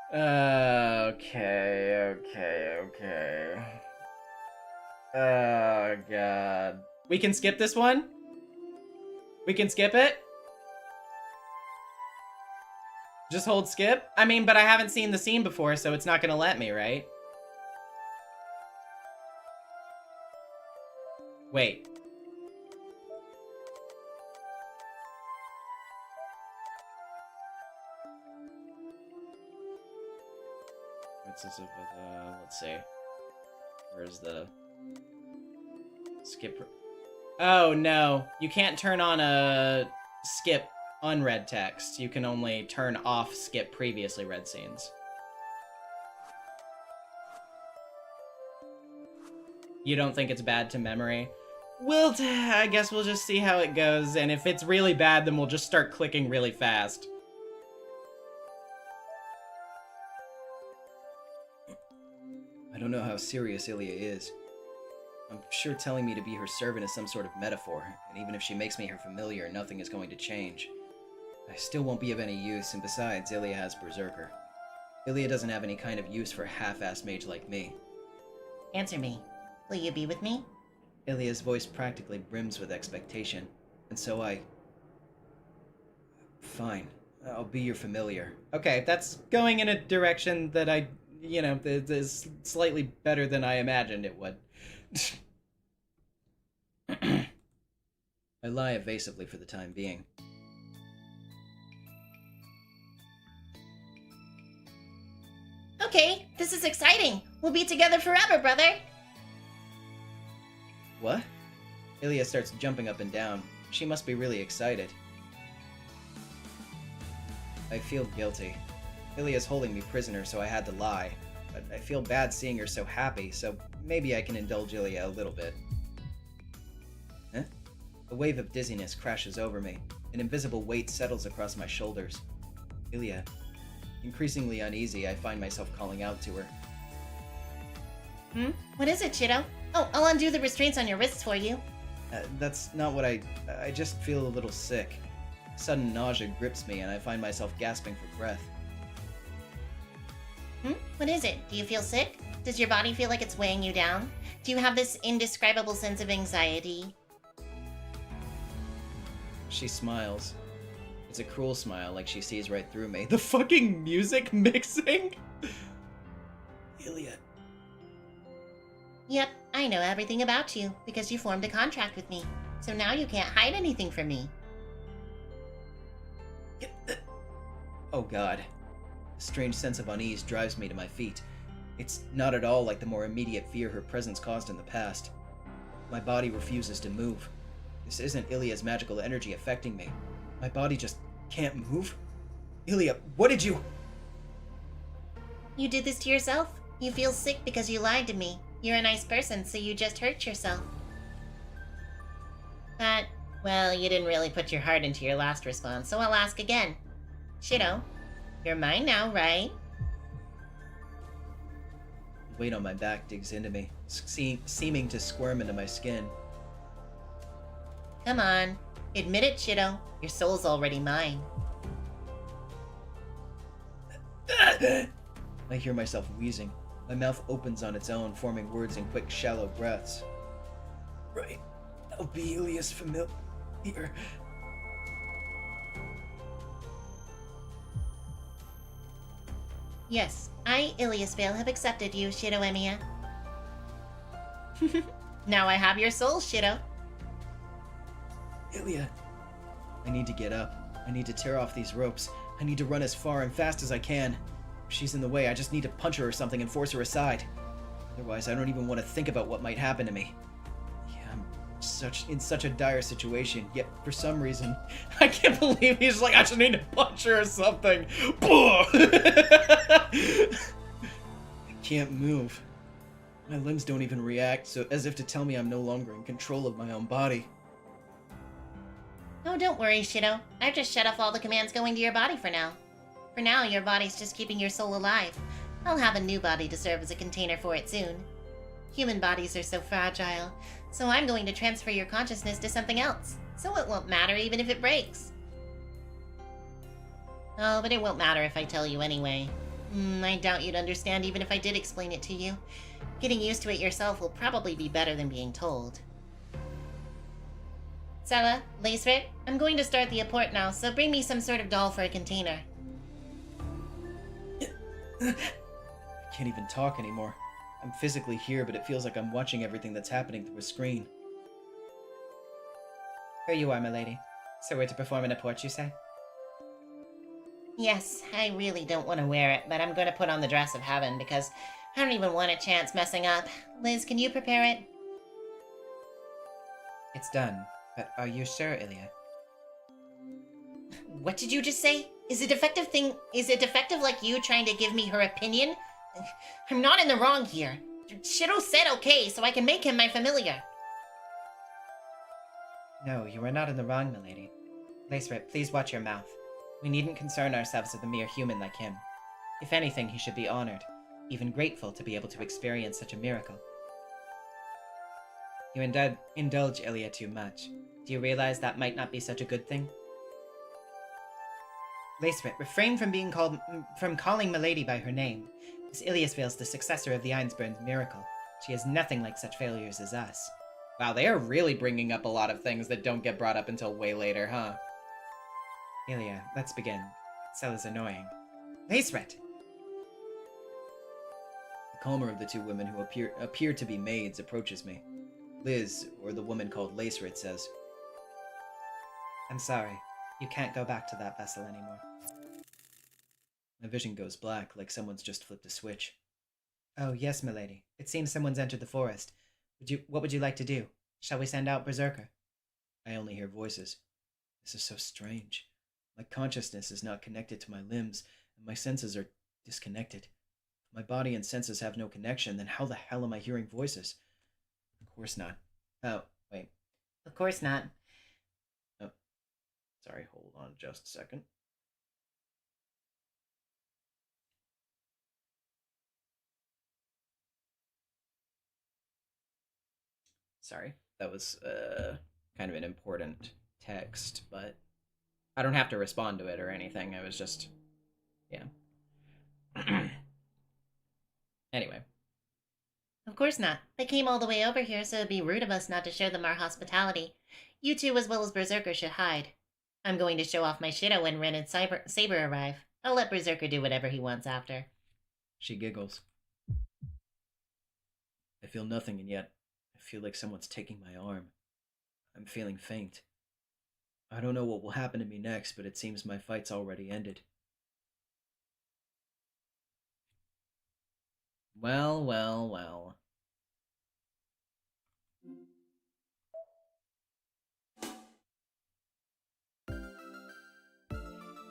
A: Okay. Oh, God. We can skip this one? We can skip it? Just hold skip? I mean, but I haven't seen the scene before, so it's not gonna let me, right? Wait. What's this about? Let's see. Where's the skip? Oh no, you can't turn on a skip unread text. You can only turn off skip previously read scenes. You don't think it's bad to memory? Well, I guess we'll just see how it goes, and if it's really bad, then we'll just start clicking really fast.
D: I don't know how serious Emiya is. I'm sure telling me to be her servant is some sort of metaphor, and even if she makes me her familiar, nothing is going to change. I still won't be of any use, and besides, Emiya has Berserker. Emiya doesn't have any kind of use for a half-assed mage like me.
C: Answer me. Will you be with me?
D: Emiya's voice practically brims with expectation, and so Fine. I'll be your familiar.
A: Okay, that's going in a direction that is slightly better than I imagined it would.
D: I lie evasively for the time being.
C: Okay, this is exciting. We'll be together forever, brother.
D: What? Emiya starts jumping up and down. She must be really excited. I feel guilty. Emiya's holding me prisoner, so I had to lie. But I feel bad seeing her so happy, so maybe I can indulge Emiya a little bit. Huh? A wave of dizziness crashes over me. An invisible weight settles across my shoulders. Emiya. Increasingly uneasy, I find myself calling out to her.
C: What is it, Shirou? Oh, I'll undo the restraints on your wrists for you.
D: That's not what I just feel a little sick. Sudden nausea grips me and I find myself gasping for breath.
C: What is it? Do you feel sick? Does your body feel like it's weighing you down? Do you have this indescribable sense of anxiety?
D: She smiles. It's a cruel smile, like she sees right through me.
A: The fucking music mixing?
D: Emiya.
C: Yep, I know everything about you, because you formed a contract with me. So now you can't hide anything from me.
D: Oh god. A strange sense of unease drives me to my feet. It's not at all like the more immediate fear her presence caused in the past. My body refuses to move. This isn't Emiya's magical energy affecting me. My body just can't move. Emiya, what did you...
C: You did this to yourself. You feel sick because you lied to me. You're a nice person, so you just hurt yourself. But, well, you didn't really put your heart into your last response, so I'll ask again. Shirou, you're mine now, right?
D: The weight on my back digs into me, seeming to squirm into my skin.
C: Come on. Admit it, Shirou. Your soul's already mine.
D: I hear myself wheezing.
B: My mouth opens on its own, forming words in quick, shallow breaths. Right. I'll be Ilias familiar.
C: Yes, I, Ilias Vale, have accepted you, Shirou Emiya. Now I have your soul, Shirou.
B: Ilya. I need to get up. I need to tear off these ropes. I need to run as far and fast as I can. If she's in the way, I just need to punch her or something and force her aside. Otherwise, I don't even want to think about what might happen to me. Yeah, I'm in such a dire situation, yet for some reason,
A: I can't believe he's like, I just need to punch her or something.
B: I can't move. My limbs don't even react, so as if to tell me I'm no longer in control of my own body.
C: Oh, don't worry, Shirou. I've just shut off all the commands going to your body for now. For now, your body's just keeping your soul alive. I'll have a new body to serve as a container for it soon. Human bodies are so fragile, so I'm going to transfer your consciousness to something else, so it won't matter even if it breaks. Oh, but it won't matter if I tell you anyway. I doubt you'd understand even if I did explain it to you. Getting used to it yourself will probably be better than being told. Sala, Lacerit, I'm going to start the apport now, so bring me some sort of doll for a container.
B: I can't even talk anymore. I'm physically here, but it feels like I'm watching everything that's happening through a screen.
A: Here you are, my lady. So we're to perform an apport, you say?
C: Yes, I really don't want to wear it, but I'm going to put on the dress of heaven because I don't even want a chance messing up. Liz, can you prepare it?
A: It's done, but are you sure, Ilya?
C: What did you just say? Is it defective like you trying to give me her opinion? I'm not in the wrong here. Shirou said okay, so I can make him my familiar.
A: No, you are not in the wrong, milady. Lacerit, please watch your mouth. We needn't concern ourselves with a mere human like him. If anything, he should be honored, even grateful to be able to experience such a miracle. You indulge Ilya too much. Do you realize that might not be such a good thing? Lacerit, refrain from calling milady by her name. Miss Iliasvale's the successor of the Einsburn's miracle. She has nothing like such failures as us. Wow, they are really bringing up a lot of things that don't get brought up until way later, huh? Ilya, let's begin. Sella's annoying. Lacerit!
B: The calmer of the two women who appear to be maids approaches me. Liz, or the woman called Lacerit, says,
A: I'm sorry. You can't go back to that vessel anymore.
B: My vision goes black, like someone's just flipped a switch.
A: Oh, yes, milady. It seems someone's entered the forest. What would you like to do? Shall we send out Berserker?
B: I only hear voices. This is so strange. My consciousness is not connected to my limbs, and my senses are disconnected. If my body and senses have no connection, then how the hell am I hearing voices? Of course not. Oh, wait.
A: Of course not.
B: Oh, sorry, hold on just a second. Sorry, that was kind of an important text, but I don't have to respond to it or anything. I was just, yeah. Anyway.
C: Of course not. They came all the way over here, so it'd be rude of us not to show them our hospitality. You two, as well as Berserker, should hide. I'm going to show off my Shirou when Ren and Saber arrive. I'll let Berserker do whatever he wants after.
B: She giggles. I feel nothing, and yet I feel like someone's taking my arm. I'm feeling faint. I don't know what will happen to me next, but it seems my fight's already ended. Well, well, well.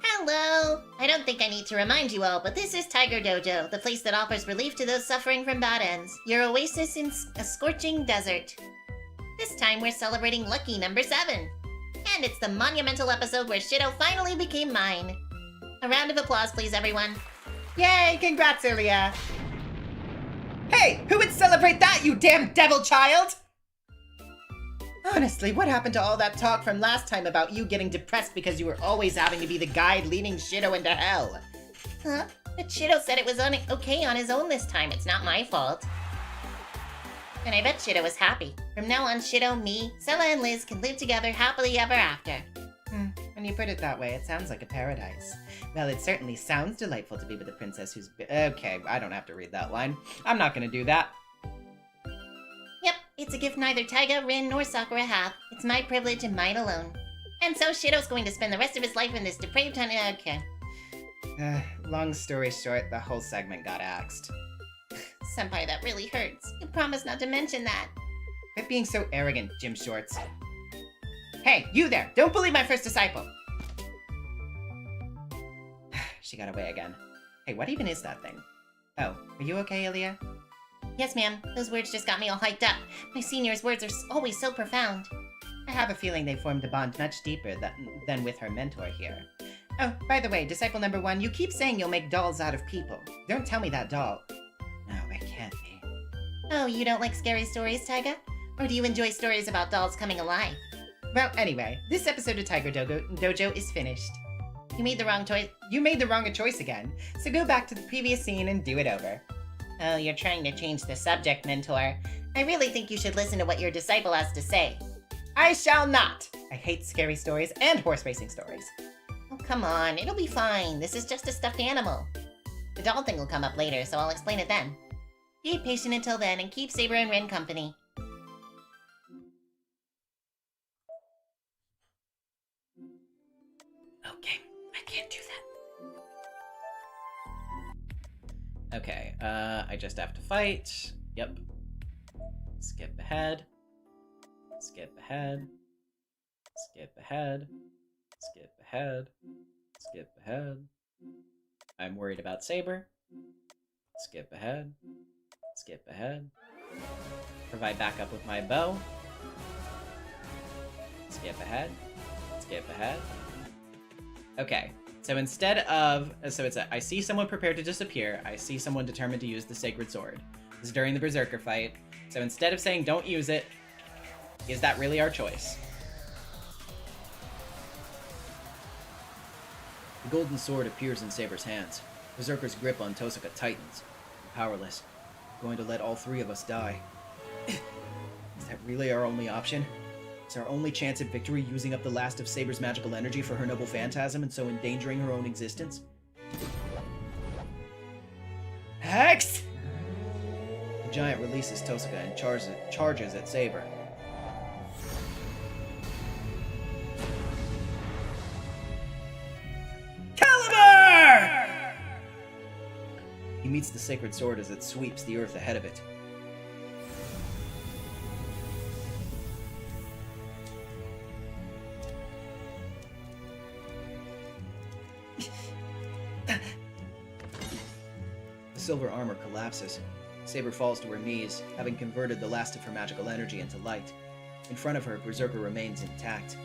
C: Hello! I don't think I need to remind you all, but this is Tiger Dojo, the place that offers relief to those suffering from bad ends. Your oasis in a scorching desert. This time we're celebrating lucky number 7. And it's the monumental episode where Shirou finally became mine. A round of applause, please, everyone.
A: Yay! Congrats, Ilya! Hey! Who would celebrate that, you damn devil child? Honestly, what happened to all that talk from last time about you getting depressed because you were always having to be the guide leading Shirou into hell?
C: Huh? But Shirou said it was okay on his own this time. It's not my fault. And I bet Shirou is happy. From now on, Shirou, me, Sella, and Liz can live together happily ever after.
A: When you put it that way, it sounds like a paradise. Well, it certainly sounds delightful to be with a princess who's... Okay, I don't have to read that line. I'm not gonna do that.
C: Yep, it's a gift neither Taiga, Rin, nor Sakura have. It's my privilege and mine alone. And so Shirou's going to spend the rest of his life in this depraved okay.
A: Long story short, the whole segment got axed.
C: Senpai, that really hurts. You promised not to mention that.
A: Quit being so arrogant, Gym Shorts. Hey, you there! Don't bully my first disciple! She got away again. Hey, what even is that thing? Oh, are you okay, Emiya?
C: Yes, ma'am. Those words just got me all hyped up. My senior's words are always so profound.
A: I have a feeling they formed a bond much deeper than with her mentor here. Oh, by the way, Disciple number 1, you keep saying you'll make dolls out of people. Don't tell me that doll. No, it can't be.
C: Oh, you don't like scary stories, Taiga? Or do you enjoy stories about dolls coming alive?
A: Well, anyway, this episode of Tiger Dojo is finished.
C: You made the wrong choice.
A: You made the wrong choice again, so go back to the previous scene and do it over.
C: Oh, you're trying to change the subject, Mentor. I really think you should listen to what your disciple has to say.
A: I shall not! I hate scary stories and horse racing stories.
C: Oh, come on. It'll be fine. This is just a stuffed animal. The doll thing will come up later, so I'll explain it then. Be patient until then and keep Saber and Rin company.
A: Okay, I can't do that. Okay, I just have to fight. Yep. Skip ahead. Skip ahead. Skip ahead. Skip ahead. Skip ahead. I'm worried about Saber. Skip ahead. Skip ahead. Provide backup with my bow. Skip ahead. Skip ahead. Okay, so instead of... So it's I see someone prepared to disappear. I see someone determined to use the sacred sword. This is during the Berserker fight. So instead of saying don't use it, is that really our choice?
D: The golden sword appears in Saber's hands. Berserker's grip on Tosaka tightens. I'm powerless. I'm going to let all three of us die.
A: Is that really our only option? Is our only chance at victory using up the last of Saber's magical energy for her noble phantasm and so endangering her own existence? Hex!
D: The giant releases Tosaka and charges at Saber.
A: Caliber!
D: He meets the sacred sword as it sweeps the earth ahead of it. The silver armor collapses. Saber falls to her knees, having converted the last of her magical energy into light. In front of her, Berserker remains intact.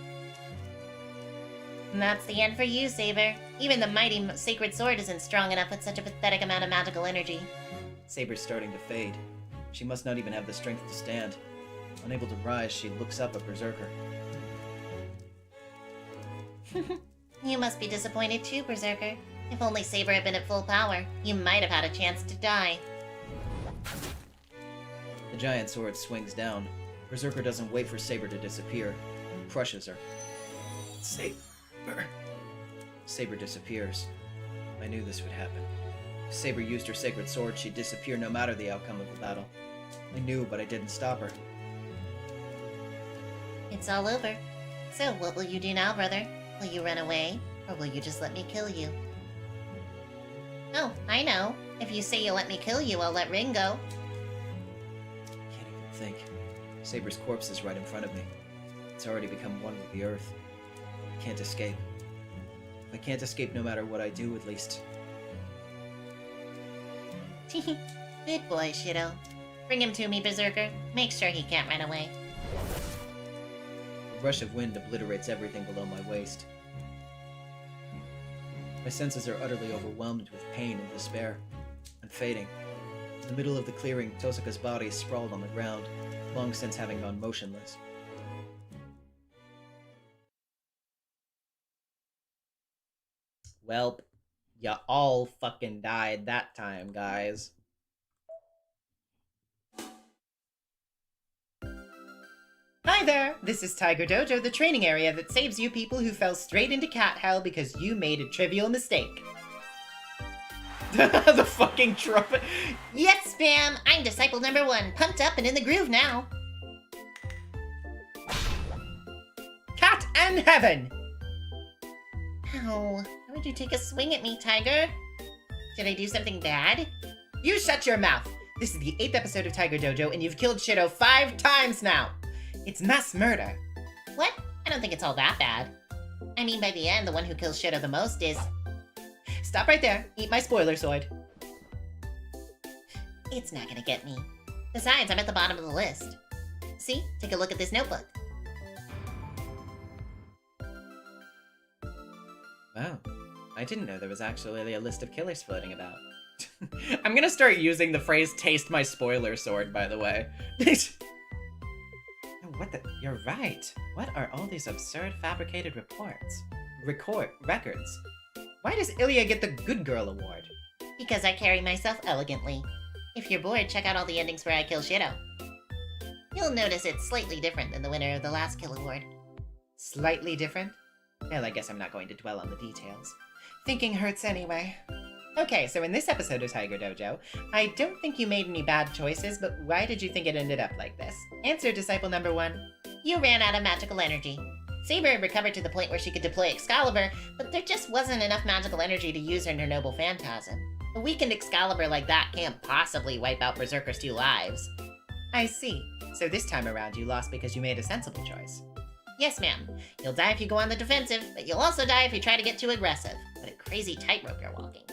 C: And that's the end for you, Saber. Even the mighty sacred sword isn't strong enough with such a pathetic amount of magical energy.
D: Saber's starting to fade. She must not even have the strength to stand. Unable to rise, she looks up at Berserker.
C: You must be disappointed too, Berserker. If only Saber had been at full power, you might have had a chance to die.
D: The giant sword swings down. Berserker doesn't wait for Saber to disappear. He crushes her. Saber. Saber disappears. I knew this would happen. If Saber used her sacred sword, she'd disappear no matter the outcome of the battle. I knew, but I didn't stop her.
C: It's all over. So, what will you do now, brother? Will you run away, or will you just let me kill you? Oh, I know. If you say you'll let me kill you, I'll let Rin go.
D: Can't even think. Saber's corpse is right in front of me. It's already become one with the earth. I can't escape. I can't escape no matter what I do, at least.
C: Good boy, Shirou. Bring him to me, Berserker. Make sure he can't run away.
D: A rush of wind obliterates everything below my waist. My senses are utterly overwhelmed with pain and despair. I'm fading. In the middle of the clearing, Tosaka's body is sprawled on the ground, long since having gone motionless.
A: Welp, Ya all fucking died that time, guys. Hi there! This is Tiger Dojo, the training area that saves you people who fell straight into cat hell because you made a trivial mistake. The fucking trumpet.
C: Yes, fam! I'm disciple number 1, pumped up and in the groove now.
A: Cat and heaven!
C: Ow, why would you take a swing at me, Tiger? Did I do something bad?
A: You shut your mouth! This is the 8th episode of Tiger Dojo, and you've killed Shirou 5 times now! It's mass murder.
C: What? I don't think it's all that bad. I mean, by the end, the one who kills Shirou the most is...
A: Stop right there. Eat my spoiler sword.
C: It's not gonna get me. Besides, I'm at the bottom of the list. See? Take a look at this notebook.
D: Wow. I didn't know there was actually a list of killers floating about.
A: I'm gonna start using the phrase taste my spoiler sword, by the way.
D: What the? You're right. What are all these absurd fabricated reports? Records?
A: Why does Ilya get the Good Girl Award?
C: Because I carry myself elegantly. If you're bored, check out all the endings where I kill Shirou. You'll notice it's slightly different than the winner of the last kill award.
A: Slightly different? Well, I guess I'm not going to dwell on the details. Thinking hurts anyway. Okay, so in this episode of Tiger Dojo, I don't think you made any bad choices, but why did you think it ended up like this? Answer, disciple number 1.
C: You ran out of magical energy. Saber had recovered to the point where she could deploy Excalibur, but there just wasn't enough magical energy to use in her noble phantasm. A weakened Excalibur like that can't possibly wipe out Berserker's 2 lives.
A: I see. So this time around you lost because you made a sensible choice.
C: Yes, ma'am. You'll die if you go on the defensive, but you'll also die if you try to get too aggressive. What a crazy tightrope you're walking.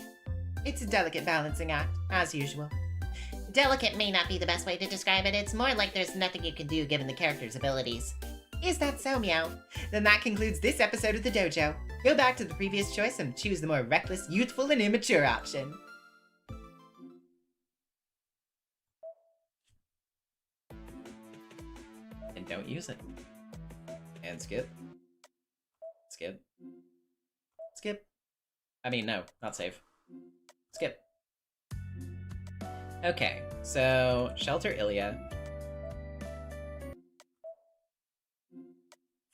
A: It's a delicate balancing act, as usual.
C: Delicate may not be the best way to describe it. It's more like there's nothing you can do given the character's abilities.
A: Is that so, Meow? Then that concludes this episode of the dojo. Go back to the previous choice and choose the more reckless, youthful, and immature option.
D: And don't use it. And skip. Skip. Skip. I mean, no, not save. Skip. Okay, so shelter Ilya.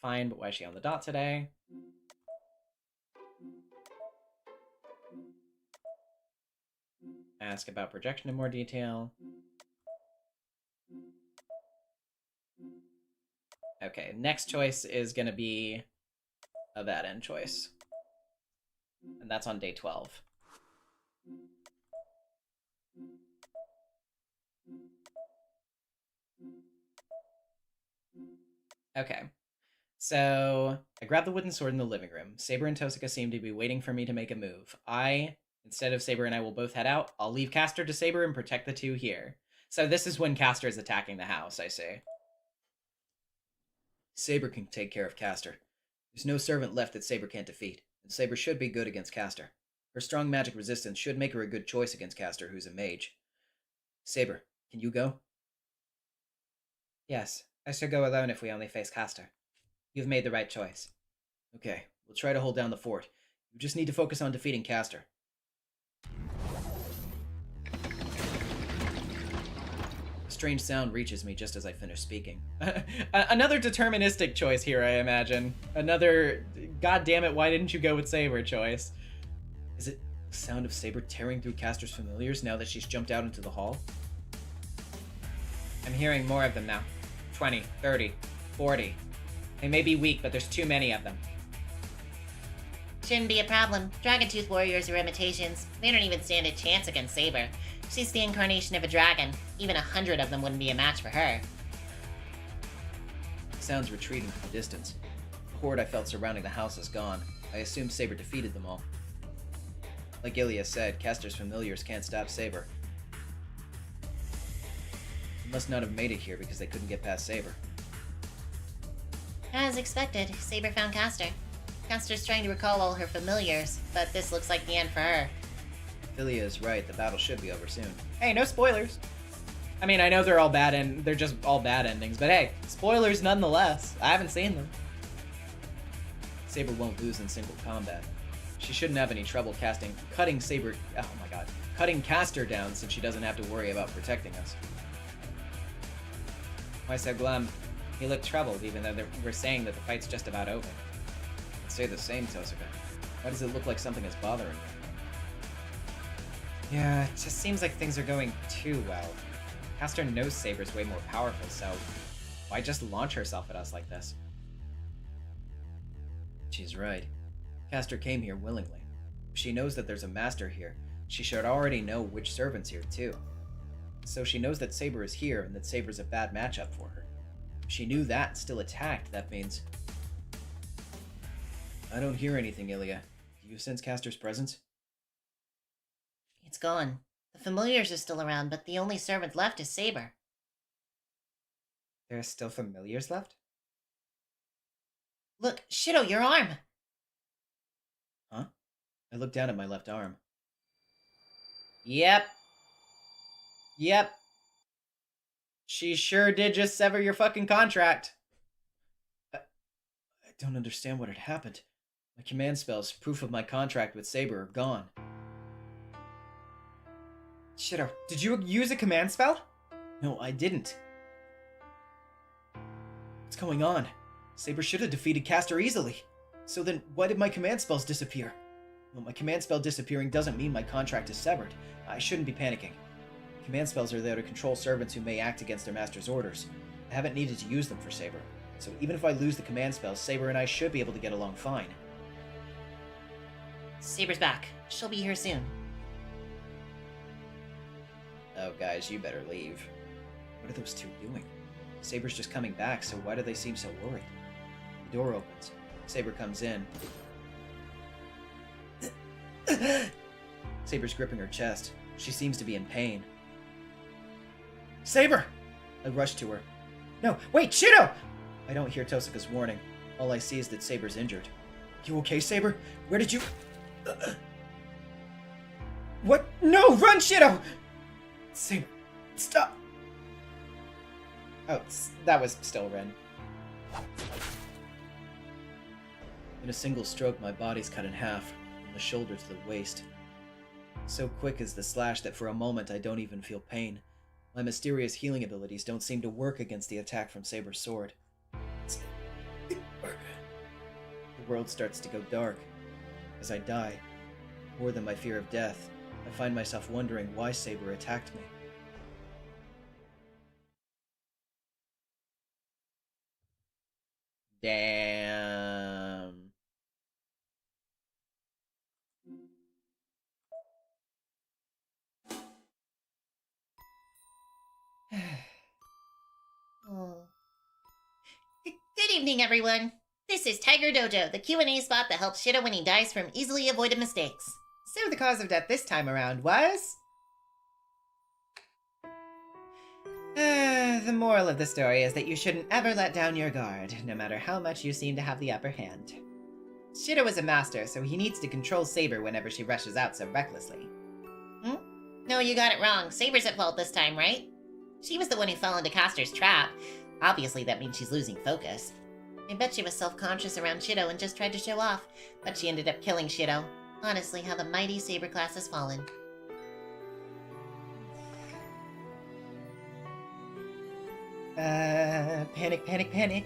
D: Fine, but why is she on the dot today? Ask about projection in more detail. Okay, next choice is gonna be a bad end choice. And that's on day 12. Okay. So, I grab the wooden sword in the living room. Saber and Tosaka seem to be waiting for me to make a move. Instead of Saber and I will both head out, I'll leave Castor to Saber and protect the 2 here. So this is when Castor is attacking the house, I see. Saber can take care of Castor. There's no servant left that Saber can't defeat, and Saber should be good against Castor. Her strong magic resistance should make her a good choice against Castor, who's a mage. Saber, can you go? Yes, I shall go alone if we only face Castor. You've made the right choice. Okay, we'll try to hold down the fort. You just need to focus on defeating Castor. A strange sound reaches me just as I finish speaking.
A: Another deterministic choice here, I imagine. Another, god damn it, why didn't you go with Saber choice?
D: Is it the sound of Saber tearing through Castor's familiars now that she's jumped out into the hall?
A: I'm hearing more of them now. 20, 30, 40. They may be weak, but there's too many of them.
C: Shouldn't be a problem. Dragon-tooth warriors are imitations. They don't even stand a chance against Saber. She's the incarnation of a dragon. Even 100 of them wouldn't be a match for her.
D: Sounds retreating from a distance. The horde I felt surrounding the house is gone. I assume Saber defeated them all. Like Ilya said, Castor's familiars can't stop Saber. They must not have made it here because they couldn't get past Saber.
C: As expected, Saber found Castor. Castor's trying to recall all her familiars, but this looks like the end for her.
D: If Ilya is right, the battle should be over soon.
A: Hey, no spoilers. I mean, I know they're all bad and they're just all bad endings, but hey, spoilers nonetheless. I haven't seen them.
D: Saber won't lose in single combat. She shouldn't have any trouble cutting Caster down since she doesn't have to worry about protecting us. Why so glum? He looked troubled even though we're saying that the fight's just about over. I'd say the same, Tosuke. Why does it look like something is bothering you?
A: Yeah, it just seems like things are going too well. Caster knows Saber's way more powerful, so why just launch herself at us like this?
D: She's right. Caster came here willingly. If she knows that there's a master here, she should already know which servant's here too. So she knows that Saber is here and that Saber's a bad matchup for her. If she knew that and still attacked, that means... I don't hear anything, Emiya. Do you sense Caster's presence?
C: It's gone. The familiars are still around, but the only servant left is Saber.
A: There are still familiars left?
C: Look, Shirou, your arm!
D: Huh? I looked down at my left arm.
A: Yep. She sure did just sever your fucking contract.
D: I don't understand what had happened. My command spells, proof of my contract with Saber, are gone.
A: Shirou, did you use a command spell?
D: No, I didn't. What's going on? Saber should have defeated Caster easily. So then, why did my command spells disappear? Well, my command spell disappearing doesn't mean my contract is severed. I shouldn't be panicking. Command spells are there to control servants who may act against their master's orders. I haven't needed to use them for Saber. So even if I lose the command spells, Saber and I should be able to get along fine.
C: Saber's back. She'll be here soon.
D: Oh, guys, you better leave. What are those two doing? Saber's just coming back, so why do they seem so worried? The door opens. Saber comes in. Saber's gripping her chest. She seems to be in pain. Saber! I rush to her. No, wait, Shirou! I don't hear Tosuke's warning. All I see is that Saber's injured. You okay, Saber? Where did you...
A: What? No, run, Shirou!
D: Saber, stop!
A: Oh, that was still Ren.
D: In a single stroke, my body's cut in half, from the shoulder to the waist. So quick is the slash that for a moment I don't even feel pain. My mysterious healing abilities don't seem to work against the attack from Saber's sword. The world starts to go dark. As I die, more than my fear of death, I find myself wondering why Saber attacked me.
A: Damn.
C: Oh. Good evening, everyone. This is Tiger Dojo, the Q&A spot that helps Shirou when he dies from easily avoided mistakes.
A: So the cause of death this time around was... the moral of the story is that you shouldn't ever let down your guard, no matter how much you seem to have the upper hand. Shirou is a master, so he needs to control Saber whenever she rushes out so recklessly.
C: No, you got it wrong. Saber's at fault this time, right? She was the one who fell into Caster's trap. Obviously, that means she's losing focus. I bet she was self-conscious around Shirou and just tried to show off, but she ended up killing Shirou. Honestly, how the mighty Saber class has fallen.
A: Panic.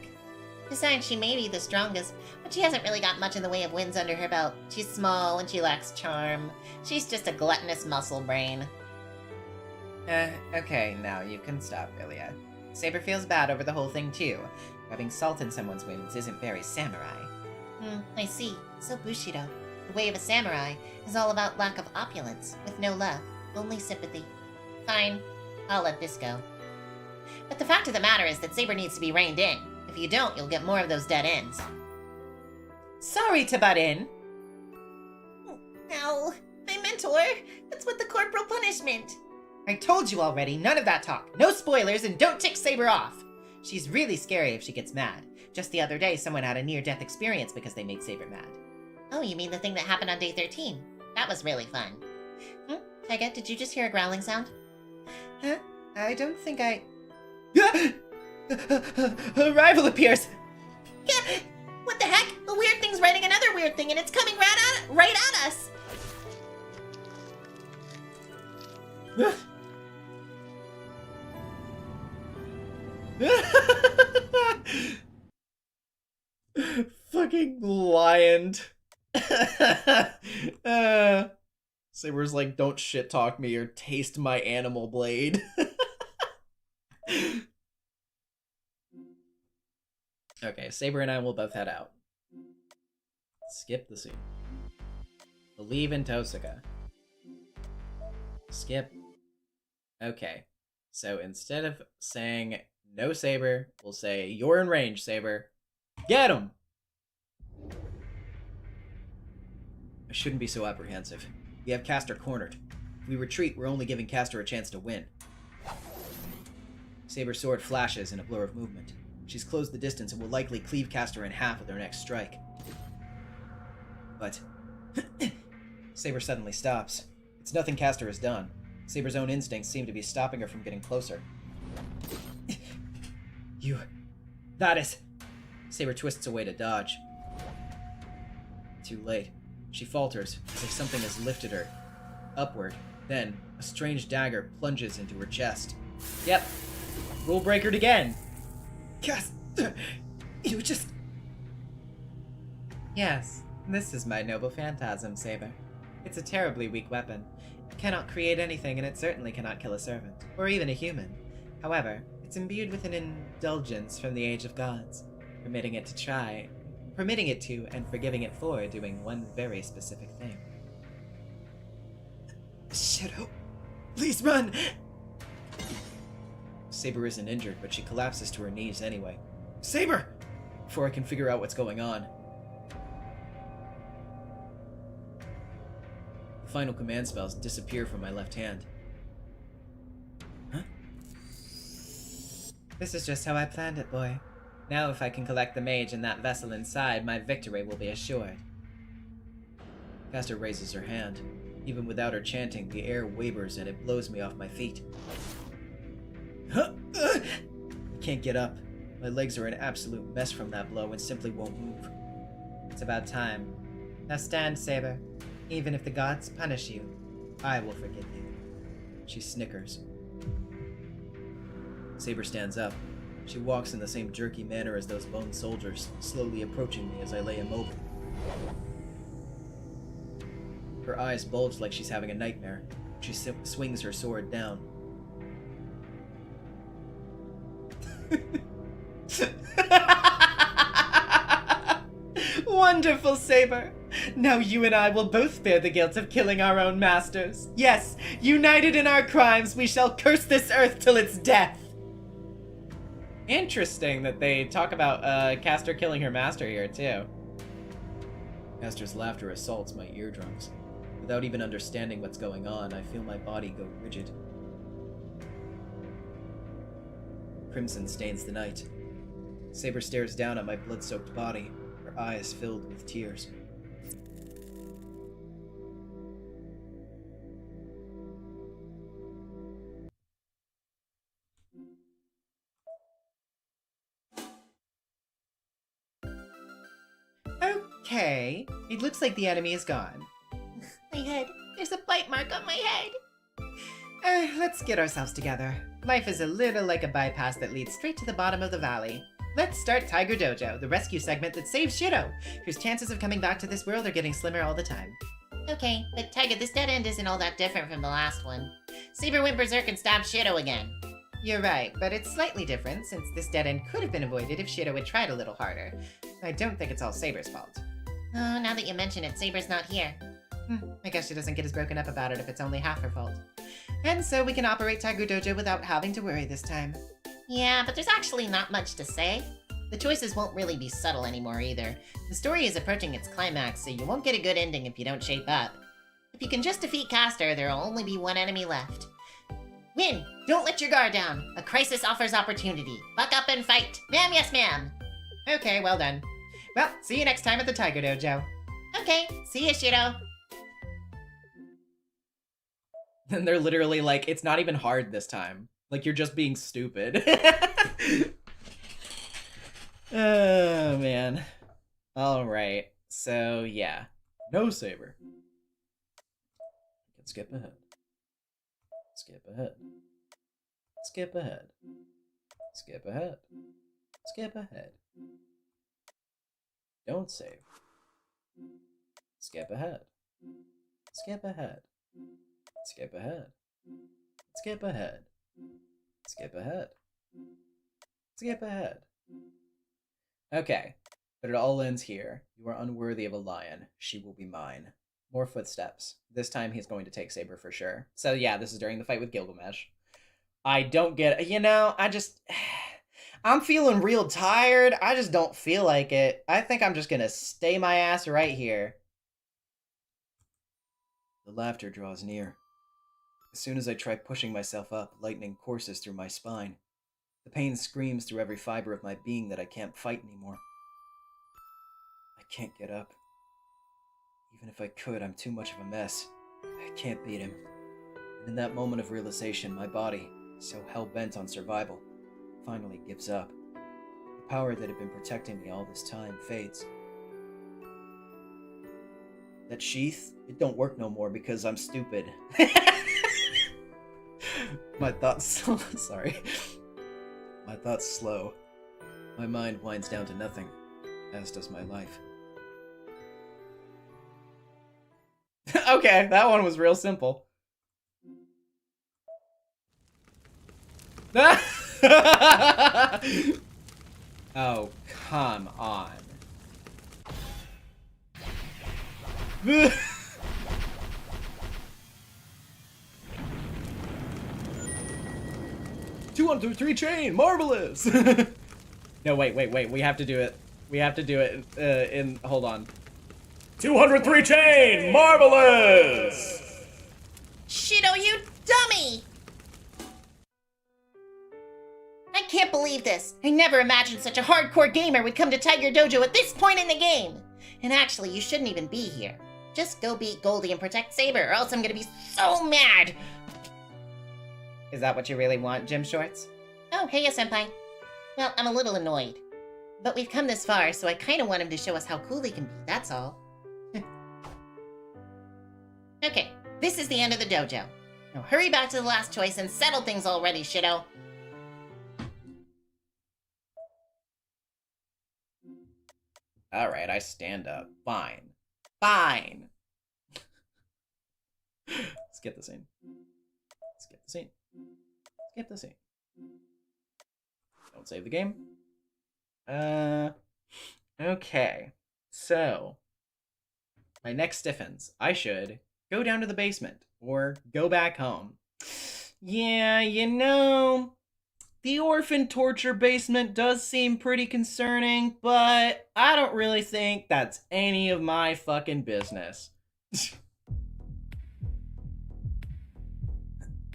C: Besides, she may be the strongest, but she hasn't really got much in the way of wins under her belt. She's small and she lacks charm. She's just a gluttonous muscle brain.
A: Okay, now you can stop, Emiya. Saber feels bad over the whole thing, too. Rubbing salt in someone's wounds isn't very samurai.
C: I see. So Bushido, the way of a samurai, is all about lack of opulence, with no love, only sympathy. Fine, I'll let this go. But the fact of the matter is that Saber needs to be reined in. If you don't, you'll get more of those dead ends.
A: Sorry to butt in.
C: No, my mentor. That's what the corporal punishment.
A: I told you already, none of that talk. No spoilers, and don't tick Saber off. She's really scary if she gets mad. Just the other day, someone had a near-death experience because they made Saber mad.
C: Oh, you mean the thing that happened on day 13? That was really fun. Tiga, did you just hear a growling sound?
A: Huh? I don't think I... A rival appears!
C: What the heck? A weird thing's writing another weird thing and it's coming right at us!
D: Fucking lion. Saber's like, don't shit talk me or taste my animal blade. Okay, Saber and I will both head out. Skip the scene. Believe in Tosuka. Skip. Okay, so instead of saying no Saber, we'll say you're in range, Saber. Get him! I shouldn't be so apprehensive. We have Castor cornered. If we retreat, we're only giving Castor a chance to win. Saber's sword flashes in a blur of movement. She's closed the distance and will likely cleave Castor in half with her next strike. But Saber suddenly stops. It's nothing Castor has done. Saber's own instincts seem to be stopping her from getting closer. That is... Saber twists away to dodge. Too late. She falters, as if something has lifted her. Upward. Then, a strange dagger plunges into her chest. Yep. Rule breakered again. Yes. You just... Yes. This is my noble phantasm, Saber. It's a terribly weak weapon. It cannot create anything, and it certainly cannot kill a servant, or even a human. However, it's imbued with an indulgence from the age of gods, permitting it to and forgiving it for doing one very specific thing. Shirou, please run! Saber isn't injured, but she collapses to her knees anyway. Saber! Before I can figure out what's going on. The final command spells disappear from my left hand. Huh? This is just how I planned it, boy. Now if I can collect the mage and that vessel inside, my victory will be assured. Castor raises her hand. Even without her chanting, the air wavers and it blows me off my feet. I can't get up. My legs are an absolute mess from that blow and simply won't move. It's about time. Now stand, Saber. Even if the gods punish you, I will forgive you. She snickers. Saber stands up. She walks in the same jerky manner as those bone soldiers, slowly approaching me as I lay immobile. Her eyes bulge like she's having a nightmare. She swings her sword down. Wonderful, Saber! Now you and I will both bear the guilt of killing our own masters. Yes, united in our crimes, we shall curse this earth till its death! Interesting that they talk about Castor killing her master here, too. Castor's laughter assaults my eardrums. Without even understanding what's going on, I feel my body go rigid. Crimson stains the night. Saber stares down at my blood-soaked body, her eyes filled with tears. Okay, it looks like the enemy is gone.
C: My head. There's a bite mark on my head.
D: Let's get ourselves together. Life is a little like a bypass that leads straight to the bottom of the valley. Let's start Tiger Dojo, the rescue segment that saves Shirou, whose chances of coming back to this world are getting slimmer all the time.
C: Okay, but Tiger, this dead end isn't all that different from the last one. Saber went berserk and stabbed Shirou again.
D: You're right, but it's slightly different since this dead end could have been avoided if Shirou had tried a little harder. I don't think it's all Saber's fault.
C: Oh, now that you mention it, Saber's not here.
D: I guess she doesn't get as broken up about it if it's only half her fault. And so we can operate Tiger Dojo without having to worry this time.
C: Yeah, but there's actually not much to say. The choices won't really be subtle anymore either. The story is approaching its climax, so you won't get a good ending if you don't shape up. If you can just defeat Castor, there'll only be one enemy left. Win! Don't let your guard down! A crisis offers opportunity. Buck up and fight! Ma'am, yes ma'am!
D: Okay, well done. Well, see you next time at the Tiger Dojo.
C: Okay, see ya, Shirou.
D: And they're literally like, it's not even hard this time. Like, you're just being stupid. Oh, man.
A: Alright, so yeah. No Saber.
D: Can skip ahead. Skip ahead. Skip ahead. Skip ahead. Skip ahead. Don't save. Skip ahead. Skip ahead. Skip ahead. Skip ahead. Skip ahead. Skip ahead.
A: Okay, but it all ends here. You are unworthy of a lion. She will be mine. More footsteps. This time he's going to take Saber for sure. So yeah, this is during the fight with Gilgamesh. I don't get it. You know, I'm feeling real tired. I just don't feel like it. I think I'm just gonna stay my ass right here.
D: The laughter draws near. As soon as I try pushing myself up, lightning courses through my spine. The pain screams through every fiber of my being that I can't fight anymore. I can't get up. Even if I could, I'm too much of a mess. I can't beat him. And in that moment of realization, my body, so hell-bent on survival, finally gives up. The power that had been protecting me all this time fades. That sheath, it don't work no more because I'm stupid. My thoughts sorry. My thoughts slow. My mind winds down to nothing, as does my life.
A: Okay, that one was real simple. Oh, come on.
D: Two, 1, 2, 3 chain, marvelous.
A: No, wait. We have to do it. We have to do it in. Hold on.
E: 203 chain, marvelous!
C: Shirou, you dummy! I can't believe this. I never imagined such a hardcore gamer would come to Tiger Dojo at this point in the game. And actually, you shouldn't even be here. Just go beat Goldie and protect Saber, or else I'm gonna be so mad!
A: Is that what you really want, Gym Shorts?
C: Oh, hey, senpai. Well, I'm a little annoyed. But we've come this far, so I kinda want him to show us how cool he can be, that's all. Okay, this is the end of the dojo. Now hurry back to the last choice and settle things already, Shirou.
A: Alright, I stand up. Fine. Fine!
D: Skip the scene. Skip the scene. Skip the scene.
A: Don't save the game. Okay. So, my neck stiffens. I should go down to the basement or go back home. Yeah, you know, the orphan torture basement does seem pretty concerning, but I don't really think that's any of my fucking business.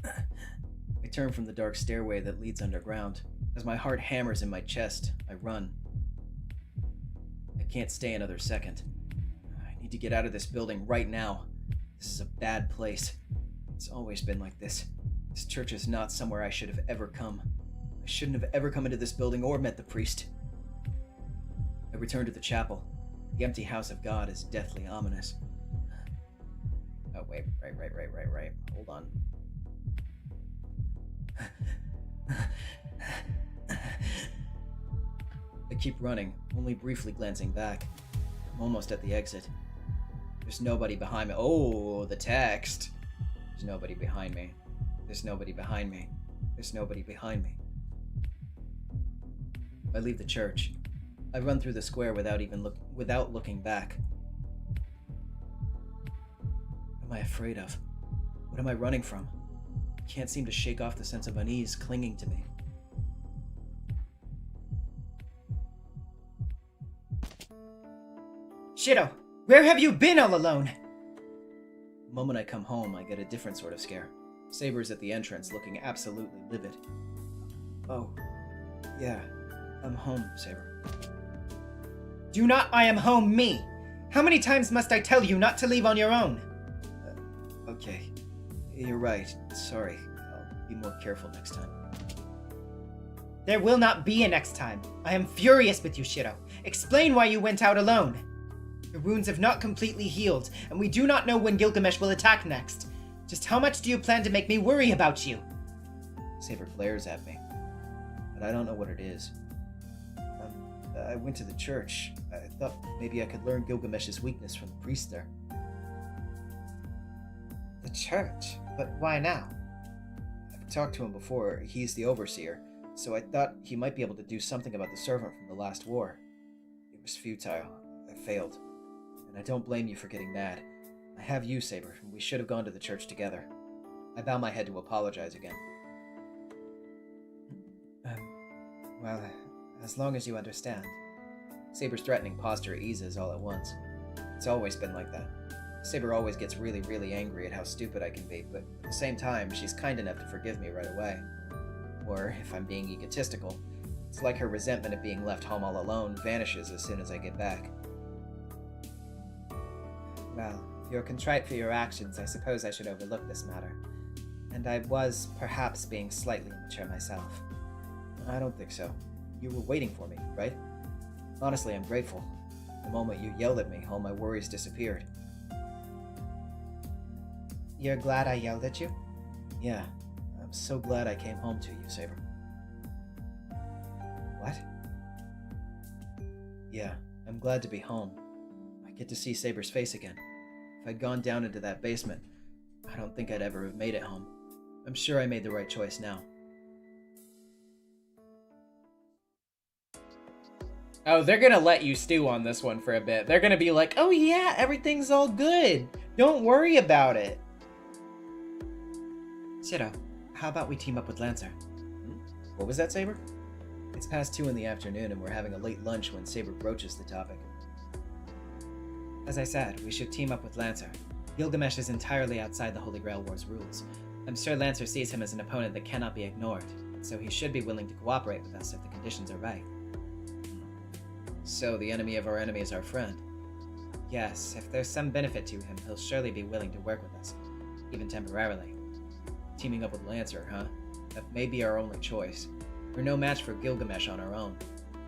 D: I turn from the dark stairway that leads underground. As my heart hammers in my chest, I run. I can't stay another second. I need to get out of this building right now. This is a bad place. It's always been like this. This church is not somewhere I should have ever come. I shouldn't have ever come into this building or met the priest. I return to the chapel. The empty house of God is deathly ominous.
A: Oh, wait, right. Hold on.
D: I keep running, only briefly glancing back. I'm almost at the exit. There's nobody behind me. Oh, the text. There's nobody behind me. There's nobody behind me. There's nobody behind me. I leave the church. I run through the square without looking back. What am I afraid of? What am I running from? I can't seem to shake off the sense of unease clinging to me.
A: Shirou, where have you been all alone?
D: The moment I come home, I get a different sort of scare. Saber's at the entrance, looking absolutely livid. Oh, yeah, I'm home, Saber.
A: Do not I am home me. How many times must I tell you not to leave on your own?
D: Okay, you're right. Sorry. I'll be more careful next time.
A: There will not be a next time. I am furious with you, Shirou,
F: Explain why you went out alone. Your wounds have not completely healed, and we do not know when Gilgamesh will attack next. Just how much do you plan to make me worry about you?
D: Saber glares at me, but I don't know what it is. I went to the church. I thought maybe I could learn Gilgamesh's weakness from the priest there.
F: The church? But why now?
D: I've talked to him before. He's the overseer, so I thought he might be able to do something about the servant from the last war. It was futile. I failed. And I don't blame you for getting mad. I have you, Saber, and we should have gone to the church together. I bow my head to apologize again.
F: Well, as long as you understand.
D: Saber's threatening posture eases all at once. It's always been like that. Saber always gets really, really angry at how stupid I can be, but at the same time, she's kind enough to forgive me right away. Or, if I'm being egotistical, it's like her resentment of being left home all alone vanishes as soon as I get back.
F: Well, if you're contrite for your actions, I suppose I should overlook this matter. And I was, perhaps, being slightly immature myself.
D: I don't think so. You were waiting for me, right? Honestly, I'm grateful. The moment you yelled at me, all my worries disappeared.
F: You're glad I yelled at you?
D: Yeah, I'm so glad I came home to you, Saber.
F: What?
D: Yeah, I'm glad to be home. I get to see Saber's face again. If I'd gone down into that basement, I don't think I'd ever have made it home. I'm sure I made the right choice now.
A: Oh, they're gonna let you stew on this one for a bit. They're gonna be like, oh yeah, everything's all good. Don't worry about it.
F: Shirou, how about we team up with Lancer?
D: What was that, Saber? It's past 2 in the afternoon and we're having a late lunch when Saber broaches the topic.
F: As I said, we should team up with Lancer. Gilgamesh is entirely outside the Holy Grail War's rules. I'm sure Lancer sees him as an opponent that cannot be ignored, so he should be willing to cooperate with us if the conditions are right.
D: So the enemy of our enemy is our friend.
F: Yes, if there's some benefit to him, he'll surely be willing to work with us, even temporarily.
D: Teaming up with Lancer, huh? That may be our only choice. We're no match for Gilgamesh on our own.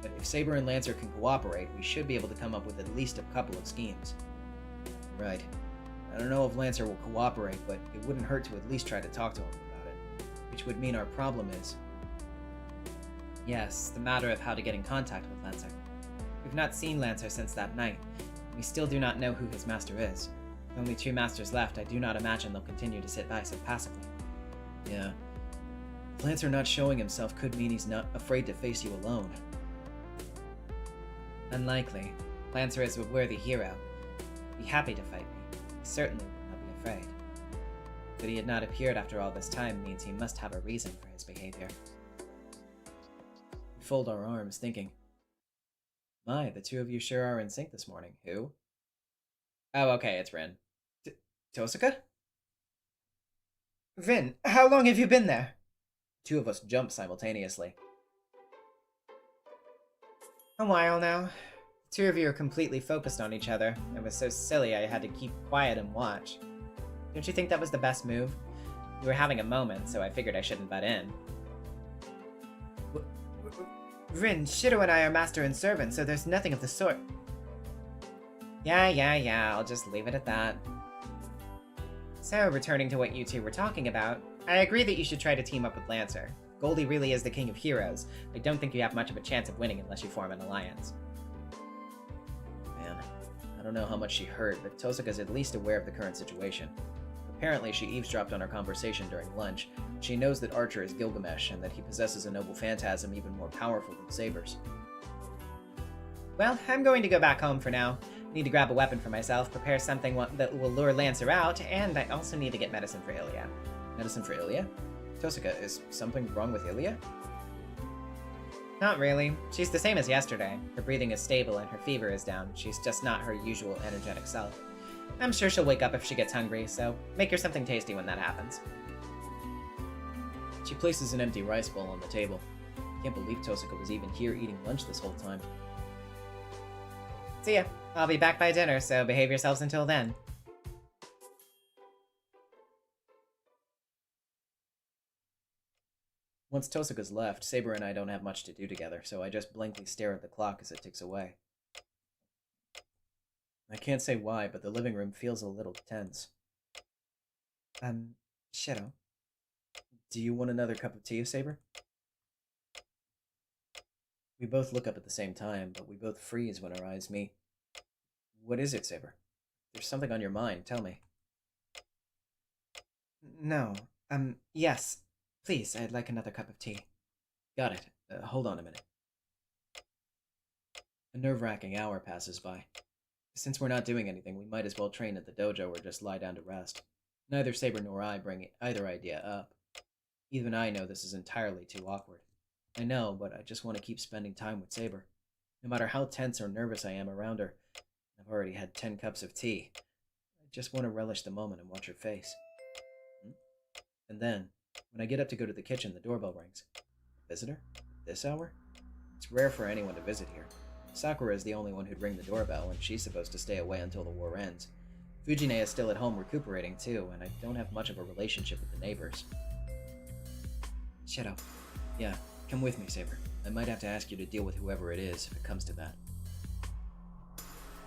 D: But if Saber and Lancer can cooperate, we should be able to come up with at least a couple of schemes. Right. I don't know if Lancer will cooperate, but it wouldn't hurt to at least try to talk to him about it. Which would mean our problem is...
F: Yes, the matter of how to get in contact with Lancer. We've not seen Lancer since that night. We still do not know who his master is. With only 2 masters left, I do not imagine they'll continue to sit by so passively.
D: Yeah. Lancer not showing himself could mean he's not afraid to face you alone.
F: Unlikely. Lancer is a worthy hero. He'd be happy to fight me. He certainly would not be afraid. That he had not appeared after all this time means he must have a reason for his behavior.
D: We fold our arms, thinking, my, the 2 of you sure are in sync this morning. Who?
A: Oh, okay, it's Rin.
D: Tosuka?
F: Rin, how long have you been there?
D: 2 of us jump simultaneously.
F: A while now. The 2 of you are completely focused on each other. It was so silly I had to keep quiet and watch. Don't you think that was the best move? You were having a moment, so I figured I shouldn't butt in. Rin, Shirou and I are master and servant, so there's nothing of the sort. Yeah, I'll just leave it at that. So, returning to what you 2 were talking about, I agree that you should try to team up with Lancer. Goldie really is the king of heroes. I don't think you have much of a chance of winning unless you form an alliance.
D: Man, I don't know how much she heard, but Tosuka's at least aware of the current situation. Apparently, she eavesdropped on our conversation during lunch. She knows that Archer is Gilgamesh, and that he possesses a noble phantasm even more powerful than Saber's.
F: Well, I'm going to go back home for now. Need to grab a weapon for myself, prepare something that will lure Lancer out, and I also need to get medicine for Ilya.
D: Medicine for Ilya? Tosuka, is something wrong with Ilya?
F: Not really. She's the same as yesterday. Her breathing is stable and her fever is down. She's just not her usual energetic self. I'm sure she'll wake up if she gets hungry, so make her something tasty when that happens.
D: She places an empty rice bowl on the table. Can't believe Tosuka was even here eating lunch this whole time.
F: See ya. I'll be back by dinner, so behave yourselves until then.
D: Once Tosuka's left, Saber and I don't have much to do together, so I just blankly stare at the clock as it ticks away. I can't say why, but the living room feels a little tense.
F: Shirou,
D: Do you want another cup of tea, Saber? We both look up at the same time, but we both freeze when our eyes meet. What is it, Saber? There's something on your mind, tell me.
F: no, yes. Please, I'd like another cup of tea.
D: Got it. Hold on a minute. A nerve-wracking hour passes by. Since we're not doing anything, we might as well train at the dojo or just lie down to rest. Neither Saber nor I bring either idea up. Even I know this is entirely too awkward. I know, but I just want to keep spending time with Saber. No matter how tense or nervous I am around her, I've already had 10 cups of tea. I just want to relish the moment and watch her face. And then, when I get up to go to the kitchen, the doorbell rings. Visitor? This hour? It's rare for anyone to visit here. Sakura is the only one who'd ring the doorbell, and she's supposed to stay away until the war ends. Fujine is still at home recuperating too, and I don't have much of a relationship with the neighbors.
F: Shirou,
D: Yeah, come with me, Saber. I might have to ask you to deal with whoever it is if it comes to that.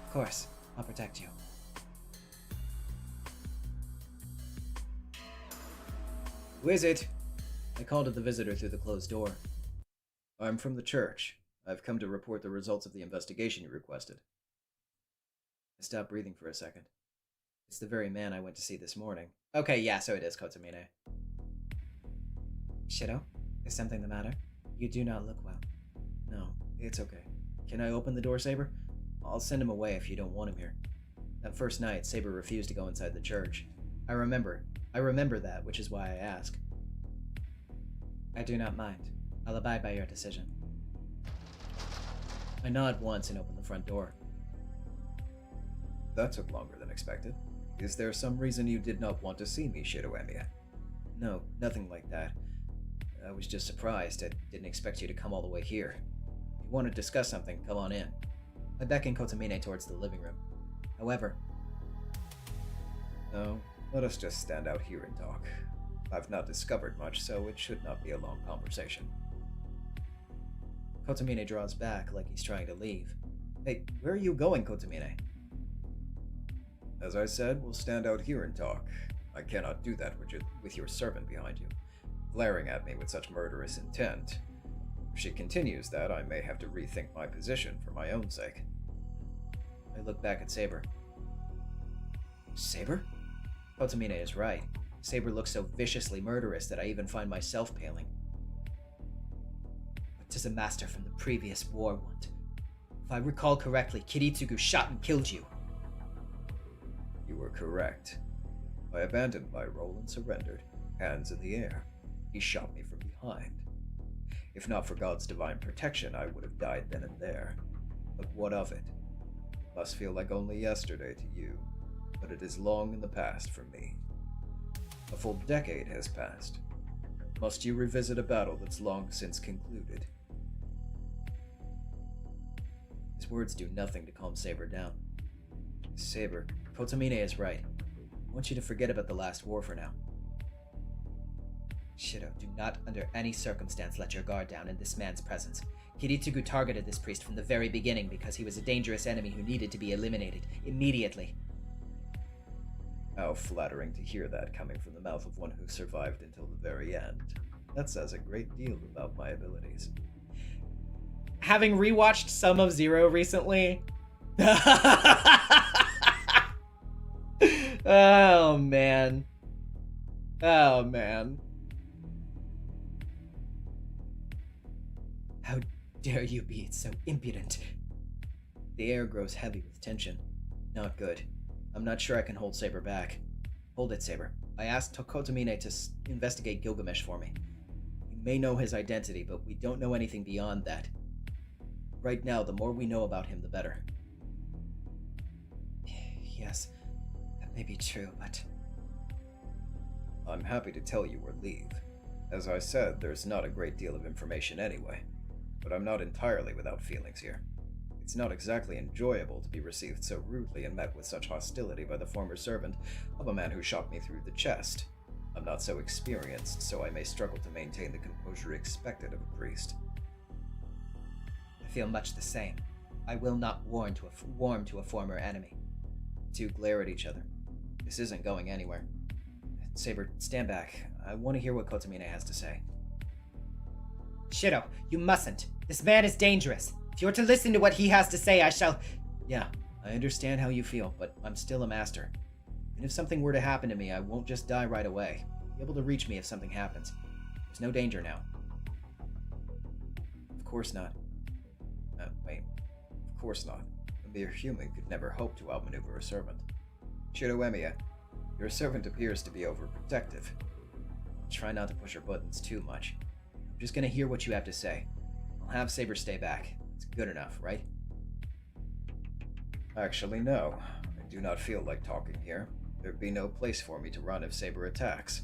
F: of course, I'll protect you.
D: Who is it? I called at the visitor through the closed door. I'm from the church. I've come to report the results of the investigation you requested. I stopped breathing for a second. It's the very man I went to see this morning. Okay, yeah, so it is Kotomine.
F: Shirou, is something the matter? You do not look well.
D: No, it's okay. Can I open the door, Saber? I'll send him away if you don't want him here. That first night, Saber refused to go inside the church. I remember that, which is why I ask.
F: I do not mind. I'll abide by your decision.
D: I nod once and open the front door.
B: That took longer than expected. Is there some reason you did not want to see me, Shirou Emiya?
D: No, nothing like that. I was just surprised. I didn't expect you to come all the way here. If you want to discuss something, come on in. I beckon Kotomine towards the living room. However...
B: No, let us just stand out here and talk. I've not discovered much, so it should not be a long conversation.
D: Kotomine draws back like he's trying to leave. Hey, where are you going, Kotomine?
B: As I said, we'll stand out here and talk. I cannot do that with your servant behind you, glaring at me with such murderous intent. If she continues that, I may have to rethink my position for my own sake.
D: I look back at Saber. Saber? Kotomine is right. Saber looks so viciously murderous that I even find myself paling.
F: What does a master from the previous war want? If I recall correctly, Kiritsugu shot and killed you.
B: You were correct. I abandoned my role and surrendered, hands in the air. He shot me from behind. If not for God's divine protection, I would have died then and there. But what of it? It must feel like only yesterday to you, but it is long in the past for me. A full decade has passed. Must you revisit a battle that's long since concluded?
D: His words do nothing to calm Saber down. Saber, Kotomine is right. I want you to forget about the last war for now.
F: Shirou, do not under any circumstance let your guard down in this man's presence. Kiritsugu targeted this priest from the very beginning because he was a dangerous enemy who needed to be eliminated immediately.
B: How flattering to hear that coming from the mouth of one who survived until the very end. That says a great deal about my abilities.
A: Having rewatched some of Zero recently. Oh man. Oh man.
F: How dare you be so impudent?
D: The air grows heavy with tension. Not good. I'm not sure I can hold Saber back. Hold it, Saber. I asked Kotomine to investigate Gilgamesh for me. We may know his identity, but we don't know anything beyond that. Right now, the more we know about him, the better.
F: Yes, that may be true, but...
B: I'm happy to tell you or leave. As I said, there's not a great deal of information anyway. But I'm not entirely without feelings here. It's not exactly enjoyable to be received so rudely and met with such hostility by the former servant of a man who shot me through the chest. I'm not so experienced, so I may struggle to maintain the composure expected of a priest.
F: I feel much the same. I will not warm to a former enemy. The two glare at each other. This isn't going anywhere. Saber, stand back. I want to hear what Kotomine has to say.
G: Shirou, you mustn't. This man is dangerous. If you're to listen to what he has to say, I shall...
F: Yeah, I understand how you feel, but I'm still a master. And if something were to happen to me, I won't just die right away. You'll be able to reach me if something happens. There's no danger now. Of course not. Wait. Of course not. A mere human could never hope to outmaneuver a servant.
B: Shirou Emiya, your servant appears to be overprotective.
F: Try not to push her buttons too much. I'm just gonna hear what you have to say. I'll have Saber stay back. It's good enough, right?
B: Actually, no. I do not feel like talking here. There'd be no place for me to run if Saber attacks.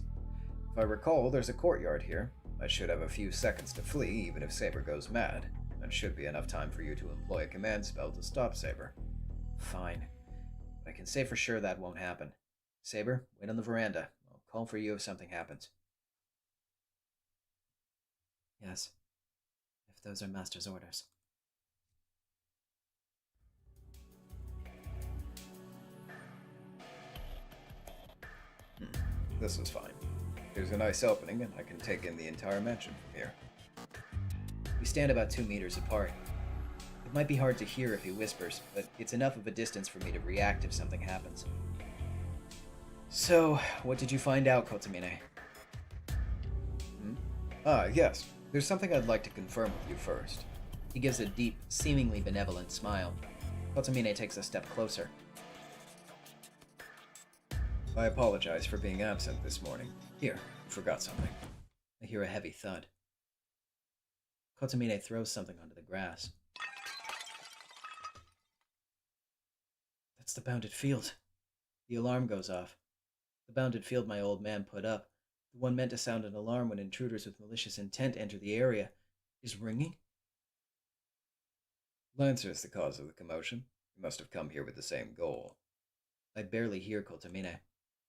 B: If I recall, there's a courtyard here. I should have a few seconds to flee, even if Saber goes mad. And should be enough time for you to employ a command spell to stop Saber.
F: Fine. But I can say for sure that won't happen. Saber, wait on the veranda. I'll call for you if something happens. Yes. If those are Master's orders.
B: This is fine. There's a nice opening, and I can take in the entire mansion from here.
F: We stand about 2 meters apart. It might be hard to hear if he whispers, but it's enough of a distance for me to react if something happens. So, what did you find out, Kotomine?
B: Yes. There's something I'd like to confirm with you first.
F: He gives a deep, seemingly benevolent smile. Kotomine takes a step closer.
B: I apologize for being absent this morning. Here, you forgot something.
F: I hear a heavy thud. Kotomine throws something onto the grass. That's the bounded field. The alarm goes off. The bounded field my old man put up, the one meant to sound an alarm when intruders with malicious intent enter the area, is ringing?
B: Lancer's the cause of the commotion. You must have come here with the same goal.
F: I barely hear Kotomine.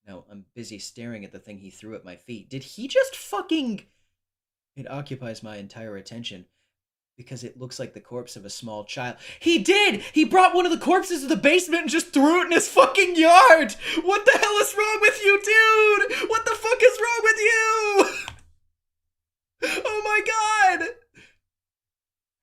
F: Now, I'm busy staring at the thing he threw at my feet. Did he just fucking... It occupies my entire attention, because it looks like the corpse of a small child. He did! He brought one of the corpses to the basement and just threw it in his fucking yard! What the hell is wrong with you, dude? What the fuck is wrong with you? Oh my god!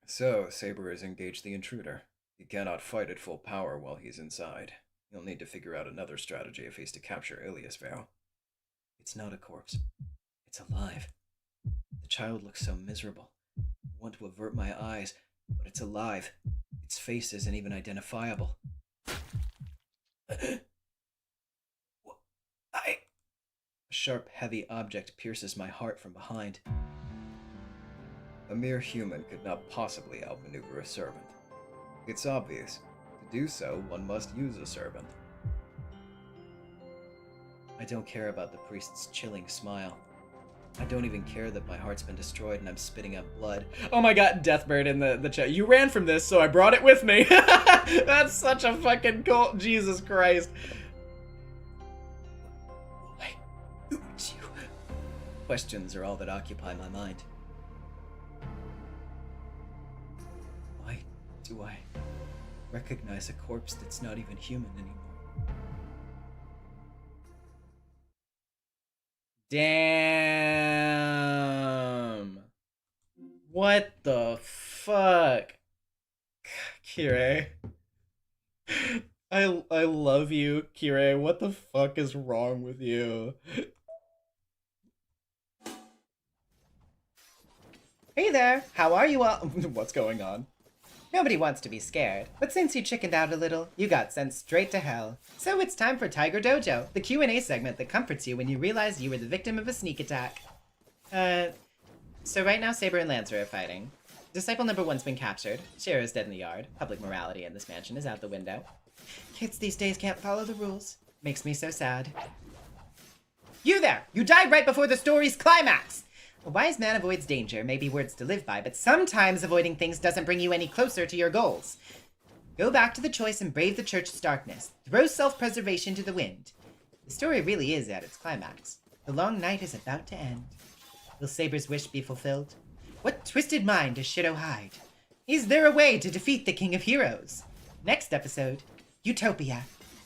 B: So, Saber has engaged the intruder. He cannot fight at full power while he's inside. He'll need to figure out another strategy if he's to capture Iliasvale.
F: It's not a corpse. It's alive. The child looks so miserable. I want to avert my eyes, but it's alive. Its face isn't even identifiable. A sharp, heavy object pierces my heart from behind.
B: A mere human could not possibly outmaneuver a servant. It's obvious. To do so, one must use a servant.
F: I don't care about the priest's chilling smile. I don't even care that my heart's been destroyed and I'm spitting up blood. Oh my god, Deathbird in the chat. You ran from this, so I brought it with me. That's such a fucking cool... Jesus Christ. Why? Who is you? Questions are all that occupy my mind. Why do I recognize a corpse that's not even human anymore? Damn. What the fuck? Kirei. I love you, Kirei. What the fuck is wrong with you?
G: Hey there, how are you all?
F: What's going on?
G: Nobody wants to be scared, but since you chickened out a little, you got sent straight to hell. So it's time for Tiger Dojo, the Q&A segment that comforts you when you realize you were the victim of a sneak attack. So right now Saber and Lancer are fighting. Disciple number 1's been captured. Shirou's dead in the yard. Public morality in this mansion is out the window. Kids these days can't follow the rules. Makes me so sad. You there! You died right before the story's climax! A wise man avoids danger may be words to live by, but sometimes avoiding things doesn't bring you any closer to your goals. Go back to the choice and brave the church's darkness. Throw self-preservation to the wind. The story really is at its climax. The long night is about to end. Will Saber's wish be fulfilled? What twisted mind does Shirou hide? Is there a way to defeat the King of Heroes? Next episode, Utopia.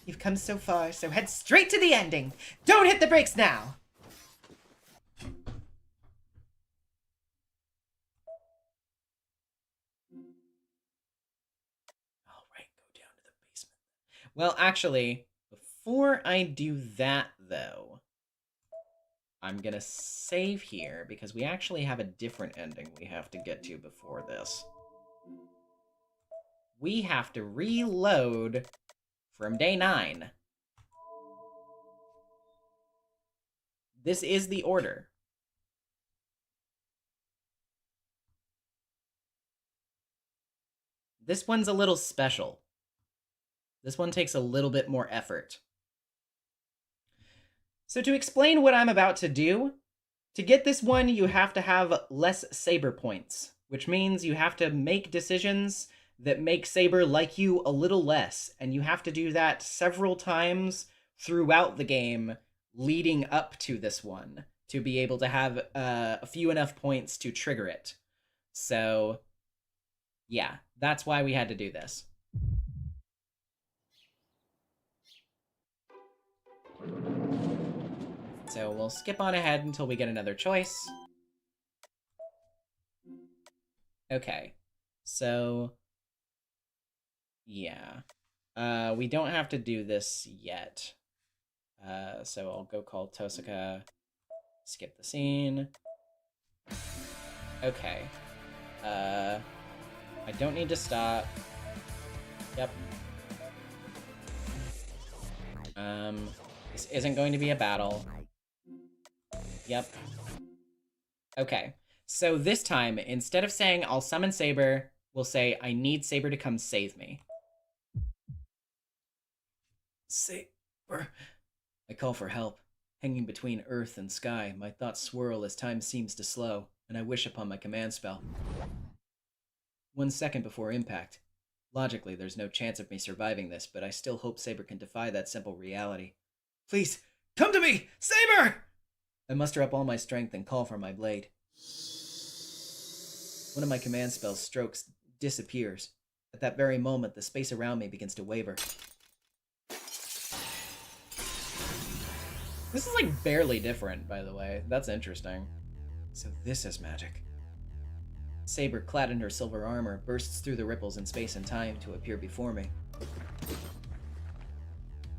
G: You've come so far, so head straight to the ending. Don't hit the brakes now.
D: All right, go down to the basement.
F: Well, actually, before I do that, though, I'm gonna save here, because we actually have a different ending we have to get to before this. We have to reload from day 9. This is the order. This one's a little special. This one takes a little bit more effort. So to explain what I'm about to do, to get this one, you have to have less Saber points, which means you have to make decisions that make Saber like you a little less, and you have to do that several times throughout the game leading up to this one to be able to have a few enough points to trigger it. So, yeah, that's why we had to do this. So we'll skip on ahead until we get another choice. Okay, so yeah, we don't have to do this yet. So I'll go call Tosaka, skip the scene. Okay, I don't need to stop. Yep. This isn't going to be a battle. Yep. Okay, so this time, instead of saying, I'll summon Saber, we'll say, I need Saber to come save me. Saber. I call for help. Hanging between earth and sky, my thoughts swirl as time seems to slow, and I wish upon my command spell. 1 second before impact. Logically, there's no chance of me surviving this, but I still hope Saber can defy that simple reality. Please, come to me! Saber! I muster up all my strength and call for my blade. One of my command spell's strokes disappears. At that very moment, the space around me begins to waver. This is like barely different, by the way. That's interesting. So this is magic. Saber, clad in her silver armor, bursts through the ripples in space and time to appear before me.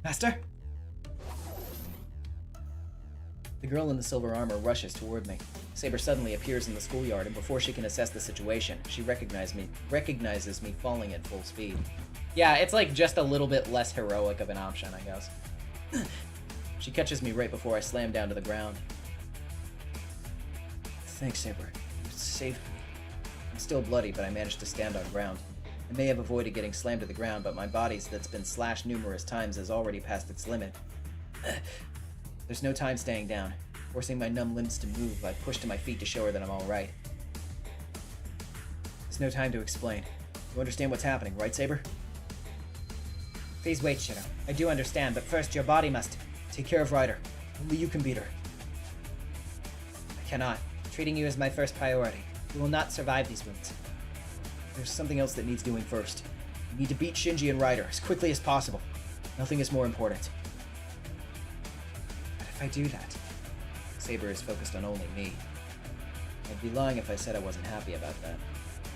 F: Master? The girl in the silver armor rushes toward me. Saber suddenly appears in the schoolyard, and before she can assess the situation, she recognizes me falling at full speed. Yeah, it's like just a little bit less heroic of an option, I guess. She catches me right before I slam down to the ground. Thanks, Saber. You saved me. I'm still bloody, but I managed to stand on ground. I may have avoided getting slammed to the ground, but my body that's been slashed numerous times has already passed its limit. There's no time staying down. Forcing my numb limbs to move, I push to my feet to show her that I'm alright. There's no time to explain. You understand what's happening, right, Saber? Please wait, Shirou. I do understand, but first your body must take care of Ryder. Only you can beat her. I cannot. Treating you is my first priority. You will not survive these wounds. There's something else that needs doing first. You need to beat Shinji and Ryder as quickly as possible. Nothing is more important. But if I do that, Saber is focused on only me. I'd be lying if I said I wasn't happy about that.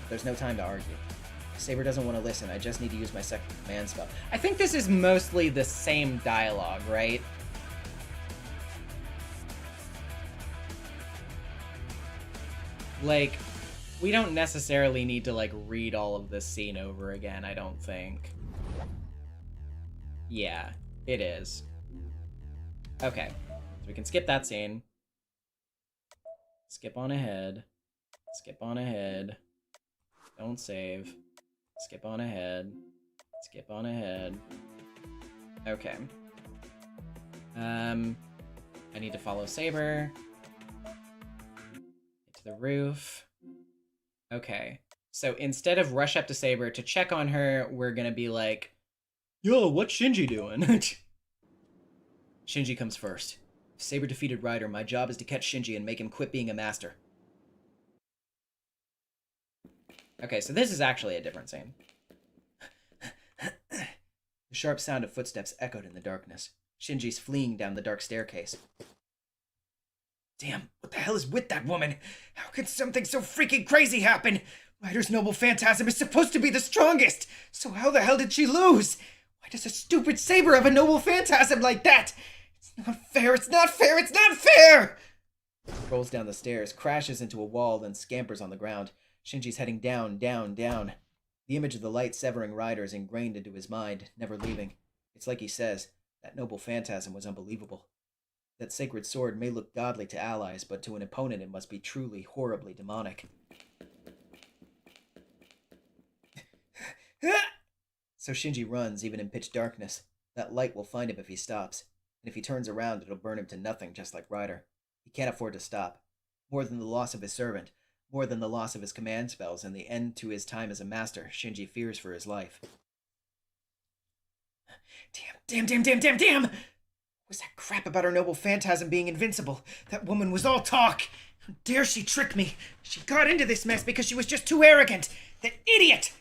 F: There's no time to argue. If Saber doesn't want to listen, I just need to use my second command spell. I think this is mostly the same dialogue, right? Like, we don't necessarily need to, like, read all of this scene over again, I don't think. Yeah, it is. Okay, so we can skip that scene. Skip on ahead. Skip on ahead. Don't save. Skip on ahead. Skip on ahead. Okay. I need to follow Saber. Get to the roof. Okay. So instead of rush up to Saber to check on her, we're gonna be like, yo, what's Shinji doing? Shinji comes first. If Saber defeated Ryder, my job is to catch Shinji and make him quit being a master. Okay, so this is actually a different scene. The sharp sound of footsteps echoed in the darkness. Shinji's fleeing down the dark staircase. Damn, what the hell is with that woman? How could something so freaking crazy happen? Ryder's noble phantasm is supposed to be the strongest, so how the hell did she lose? Why does a stupid saber have a noble phantasm like that? It's not fair, it's not fair, it's not fair! Rolls down the stairs, crashes into a wall, then scampers on the ground. Shinji's heading down, down, down. The image of the light severing Ryder is ingrained into his mind, never leaving. It's like he says, that noble phantasm was unbelievable. That sacred sword may look godly to allies, but to an opponent it must be truly, horribly demonic. So Shinji runs, even in pitch darkness. That light will find him if he stops. And if he turns around, it'll burn him to nothing, just like Ryder. He can't afford to stop. More than the loss of his servant, more than the loss of his command spells and the end to his time as a master, Shinji fears for his life. Damn! What was that crap about her noble phantasm being invincible? That woman was all talk! How dare she trick me? She got into this mess because she was just too arrogant! That idiot!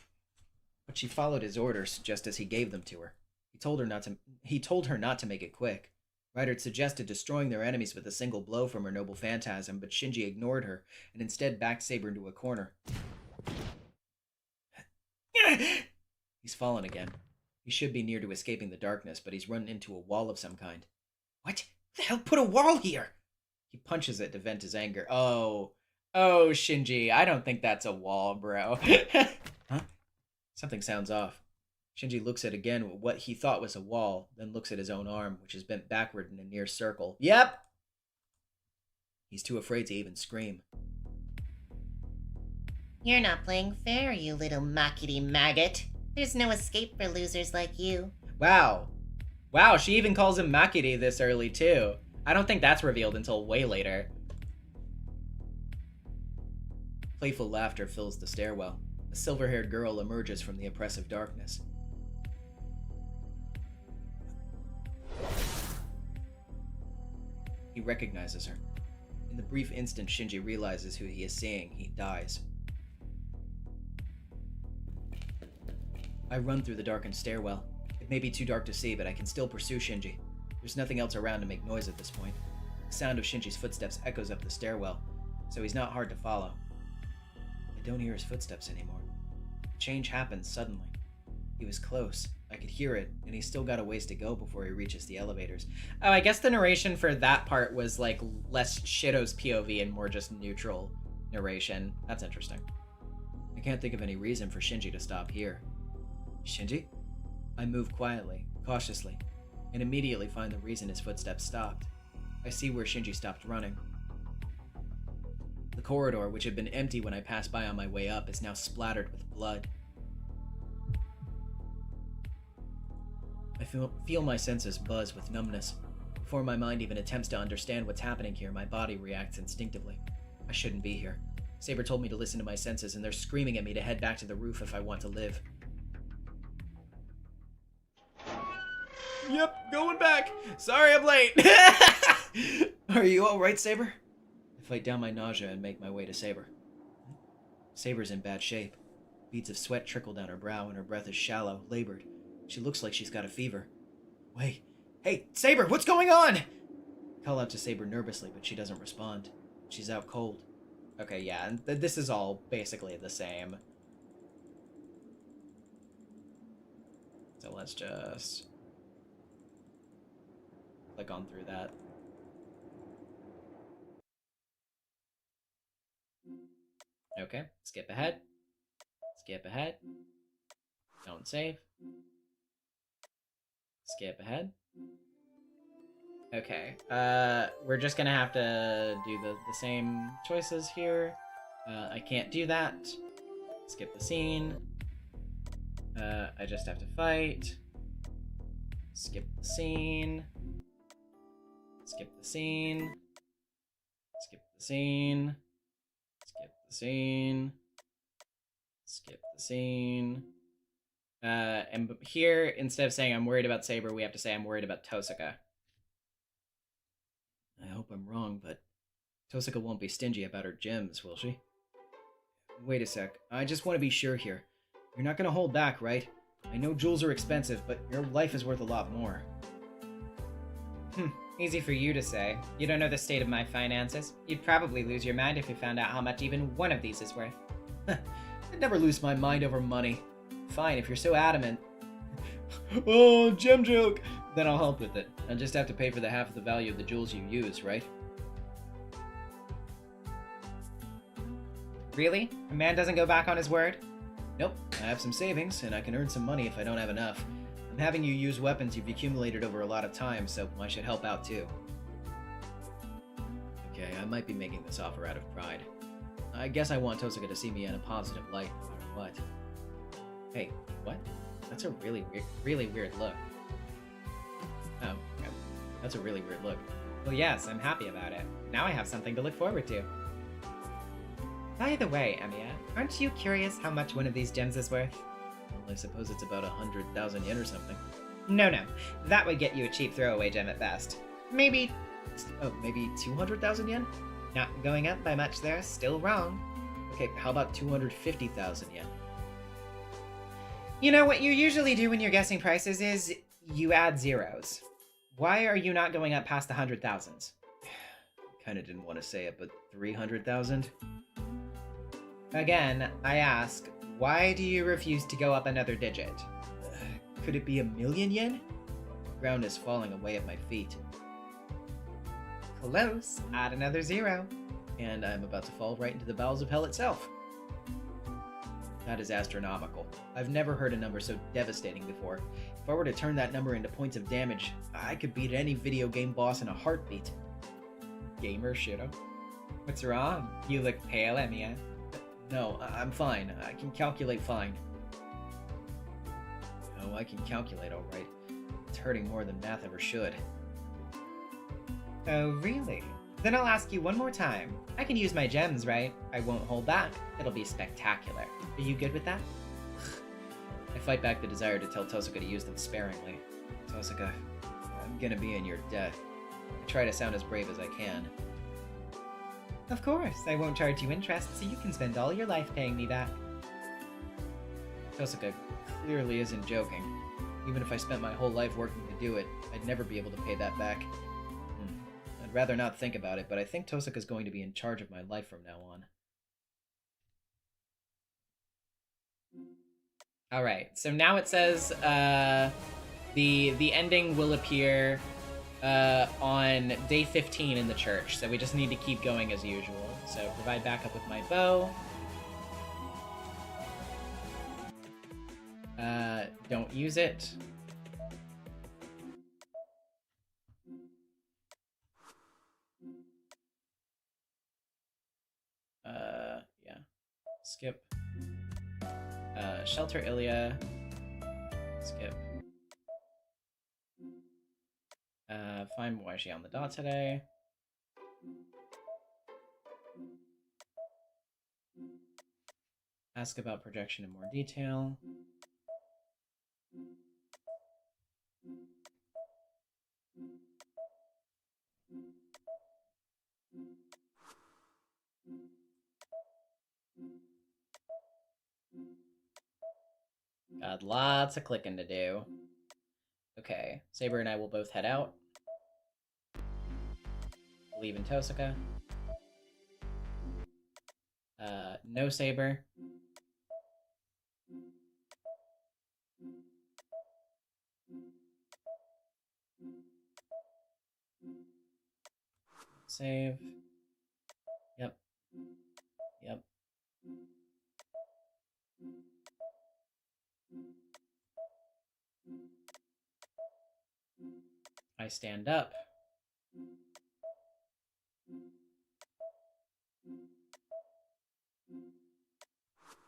F: But she followed his orders just as he gave them to her. He told her not to make it quick. Ryder had suggested destroying their enemies with a single blow from her noble phantasm, but Shinji ignored her and instead backed Saber into a corner. He's fallen again. He should be near to escaping the darkness, but he's run into a wall of some kind. What? Who the hell put a wall here? He punches it to vent his anger. Oh, Shinji, I don't think that's a wall, bro. Huh? Something sounds off. Shinji looks at again what he thought was a wall, then looks at his own arm, which is bent backward in a near circle. Yep! He's too afraid to even scream.
C: You're not playing fair, you little makity maggot. There's no escape for losers like you.
A: Wow, she even calls him Makiri this early, too. I don't think that's revealed until way later.
F: Playful laughter fills the stairwell. A silver-haired girl emerges from the oppressive darkness. He recognizes her. In the brief instant Shinji realizes who he is seeing, he dies. I run through the darkened stairwell. It may be too dark to see, but I can still pursue Shinji. There's nothing else around to make noise at this point. The sound of Shinji's footsteps echoes up the stairwell, so he's not hard to follow. I don't hear his footsteps anymore. Change happens suddenly. He was close. I could hear it, and he's still got a ways to go before he reaches the elevators.
A: Oh, I guess the narration for that part was like less Shirou's POV and more just neutral narration. That's interesting.
F: I can't think of any reason for Shinji to stop here. Shinji? I move quietly, cautiously, and immediately find the reason his footsteps stopped. I see where Shinji stopped running. The corridor, which had been empty when I passed by on my way up, is now splattered with blood. I feel my senses buzz with numbness. Before my mind even attempts to understand what's happening here, my body reacts instinctively. I shouldn't be here. Saber told me to listen to my senses, and they're screaming at me to head back to the roof if I want to live.
A: Yep, going back. Sorry I'm late.
F: Are you alright, Saber? I fight down my nausea and make my way to Saber. Saber's in bad shape. Beads of sweat trickle down her brow and her breath is shallow, labored. She looks like she's got a fever. Wait. Hey, Saber, what's going on? I call out to Saber nervously, but she doesn't respond. She's out cold.
A: Okay, yeah, and this is all basically the same. So let's just click on through that. Okay, skip ahead. Skip ahead. Don't save. Skip ahead. Okay, we're just gonna have to do the same choices here. I can't do that. Skip the scene. I just have to fight. Skip the scene. Skip the scene. Skip the scene. Skip the scene. Skip the scene. And here, instead of saying I'm worried about Saber, we have to say I'm worried about Tosaka.
F: I hope I'm wrong, but Tosaka won't be stingy about her gems, will she? Wait a sec. I just want to be sure here. You're not gonna hold back, right? I know jewels are expensive, but your life is worth a lot more.
G: Easy for you to say. You don't know the state of my finances. You'd probably lose your mind if you found out how much even one of these is worth.
F: I'd never lose my mind over money. Fine, if you're so adamant. Oh, gem joke! Then I'll help with it. I'll just have to pay for the half of the value of the jewels you use, right?
G: Really? A man doesn't go back on his word?
F: Nope, I have some savings, and I can earn some money if I don't have enough. I'm having you use weapons you've accumulated over a lot of time, so I should help out too. Okay, I might be making this offer out of pride. I guess I want Tosuka to see me in a positive light, no matter what.
G: Hey, what? That's a really weird look.
F: Oh, yeah, that's a really weird look.
G: Well, yes, I'm happy about it. Now I have something to look forward to. By the way, Emiya, aren't you curious how much one of these gems is worth?
F: Well, I suppose it's about 100,000 yen or something.
G: No. That would get you a cheap throwaway gem at best. Maybe...
F: Oh, maybe 200,000 yen?
G: Not going up by much there, still wrong.
F: Okay, how about 250,000 yen?
G: You know, what you usually do when you're guessing prices is you add zeros. Why are you not going up past the 100,000s?
F: Kinda didn't want to say it, but 300,000?
G: Again, I ask, why do you refuse to go up another digit?
F: Could it be 1,000,000 yen? The ground is falling away at my feet.
G: Close. Add another zero.
F: And I'm about to fall right into the bowels of hell itself. That is astronomical. I've never heard a number so devastating before. If I were to turn that number into points of damage, I could beat any video game boss in a heartbeat.
G: Gamer Shirou. What's wrong? You look pale, Emiya.
F: No, I'm fine. I can calculate fine. Oh, I can calculate all right. It's hurting more than math ever should.
G: Oh, really? Then I'll ask you one more time. I can use my gems, right? I won't hold back. It'll be spectacular. Are you good with that?
F: I fight back the desire to tell Tosuka to use them sparingly. Tosuka, I'm gonna be in your debt. I try to sound as brave as I can.
G: Of course, I won't charge you interest, so you can spend all your life paying me back.
F: Tosuka clearly isn't joking. Even if I spent my whole life working to do it, I'd never be able to pay that back. I'd rather not think about it, but I think Tosuka's going to be in charge of my life from now on.
G: Alright, so now it says the ending will appear on day 15 in the church, so we just need to keep going as usual. So provide backup with my bow. Don't use it. Yeah. Skip. Shelter Ilya. Skip. Find Moishi on the dot today. Ask about projection in more detail. Got lots of clicking to do. Okay, Saber and I will both head out. Believe in Tosuka. No Saber. Save. Yep. Yep. I stand up.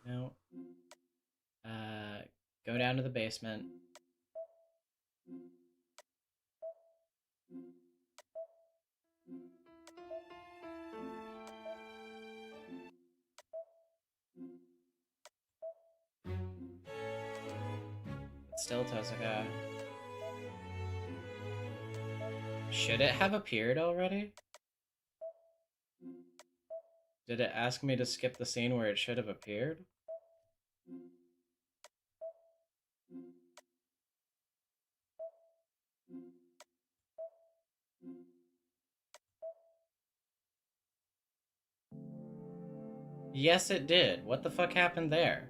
G: No. Go down to the basement. It's still Tosuka. Should it have appeared already? Did it ask me to skip the scene where it should have appeared?
A: Yes, it did. What the fuck happened there?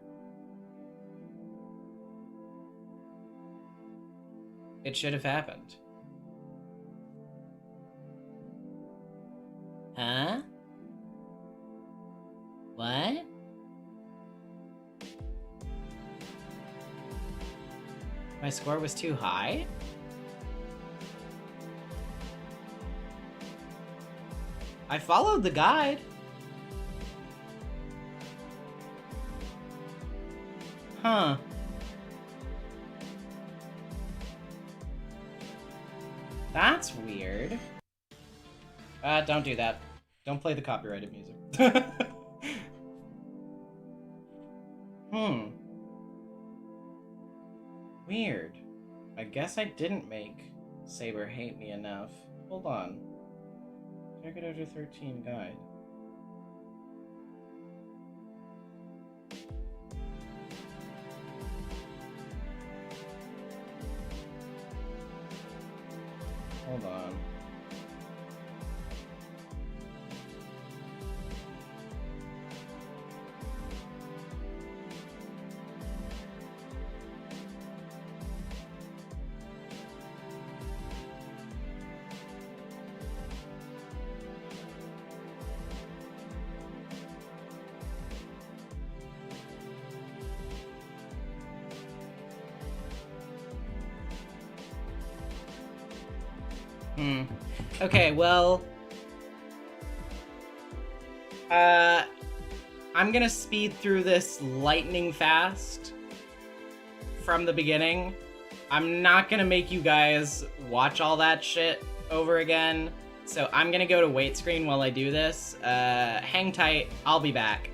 A: It should have happened. Huh? What? My score was too high? I followed the guide. Huh. That's weird. Don't do that. Don't play the copyrighted music. Weird. I guess I didn't make Saber hate me enough. Hold on. Tiger Dojo 13 guide. Hold on. Okay, well... I'm gonna speed through this lightning fast from the beginning. I'm not gonna make you guys watch all that shit over again, so I'm gonna go to wait screen while I do this. Hang tight, I'll be back.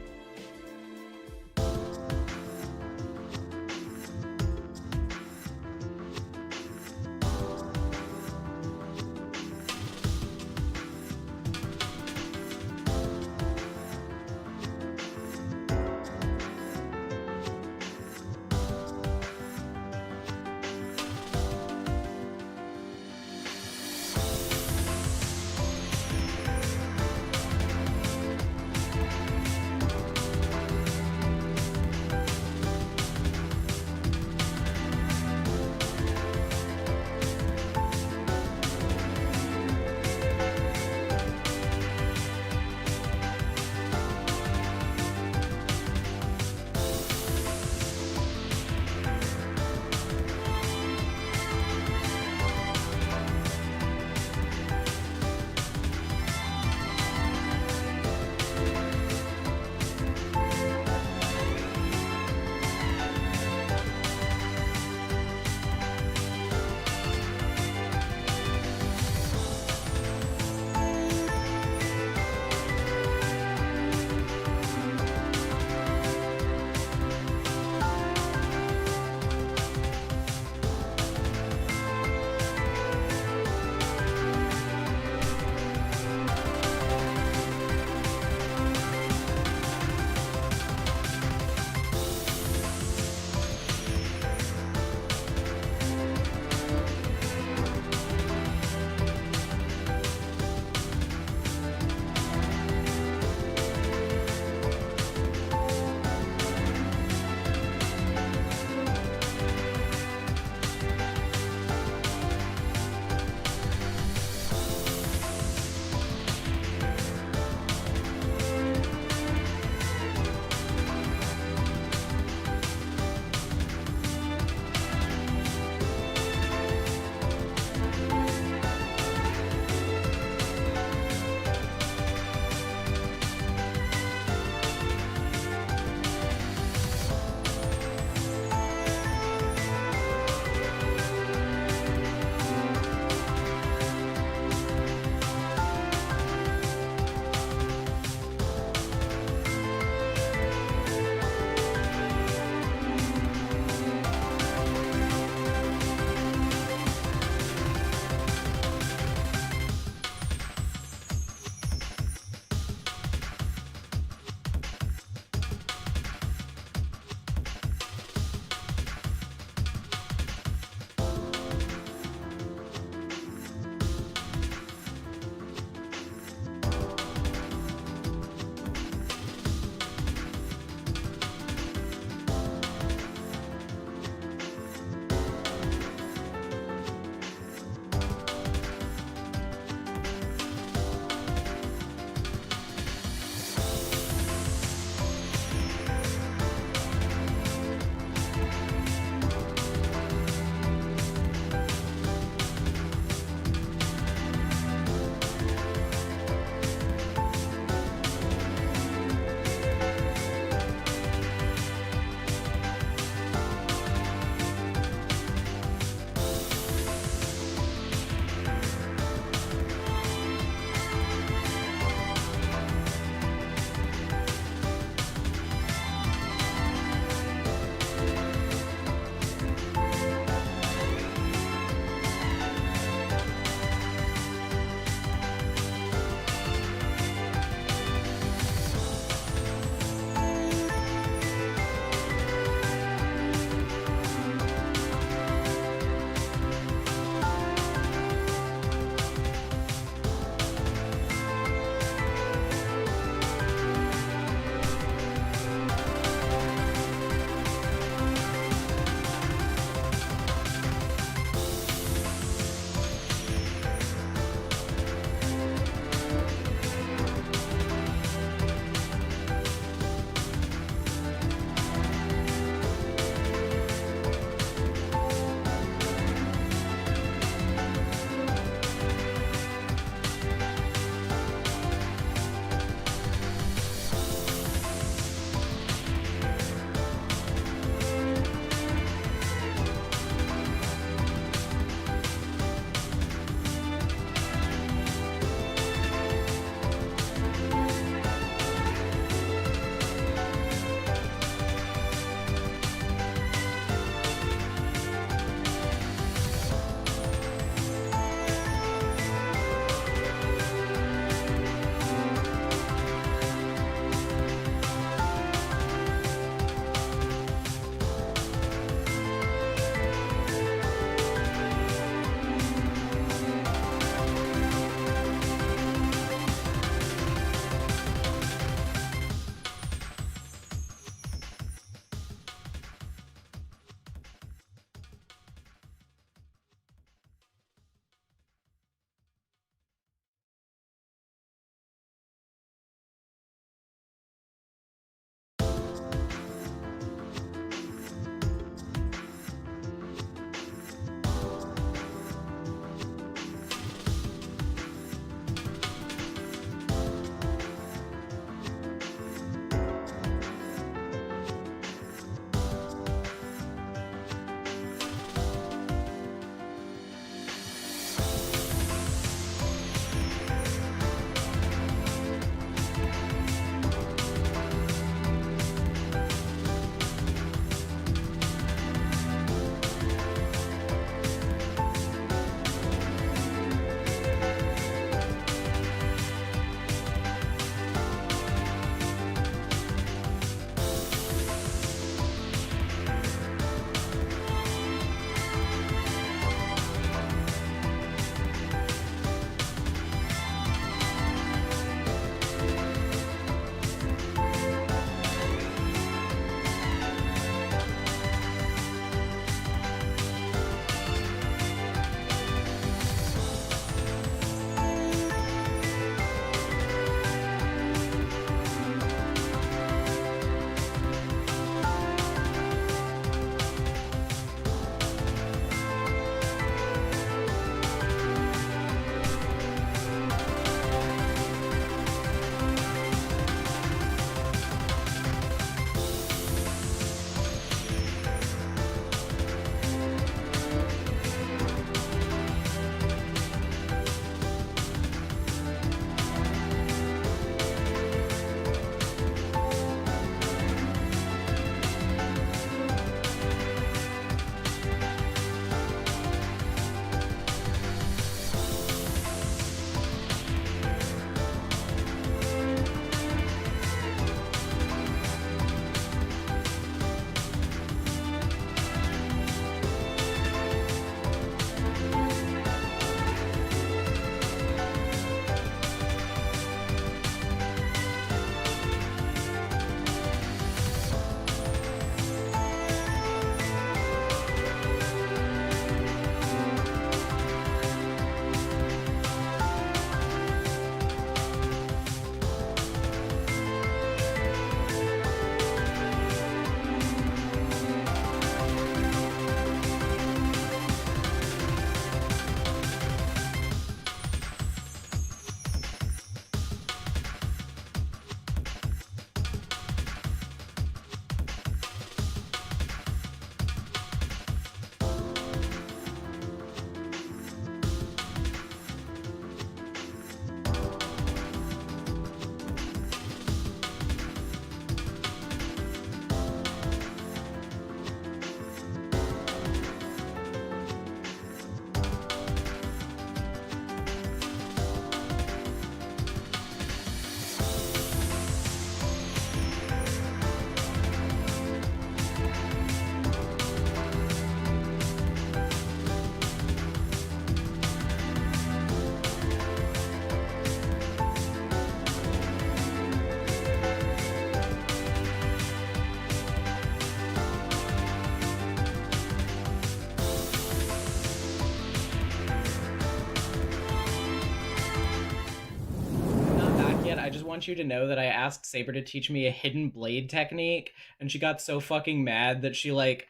A: want you to know that I asked Saber to teach me a hidden blade technique, and she got so fucking mad that she, like,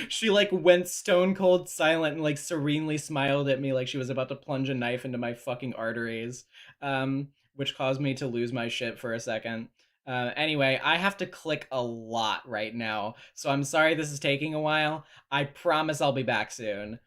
A: she, like, went stone cold silent and, like, serenely smiled at me like she was about to plunge a knife into my fucking arteries, which caused me to lose my shit for a second. Anyway, I have to click a lot right now, so I'm sorry this is taking a while. I promise I'll be back soon.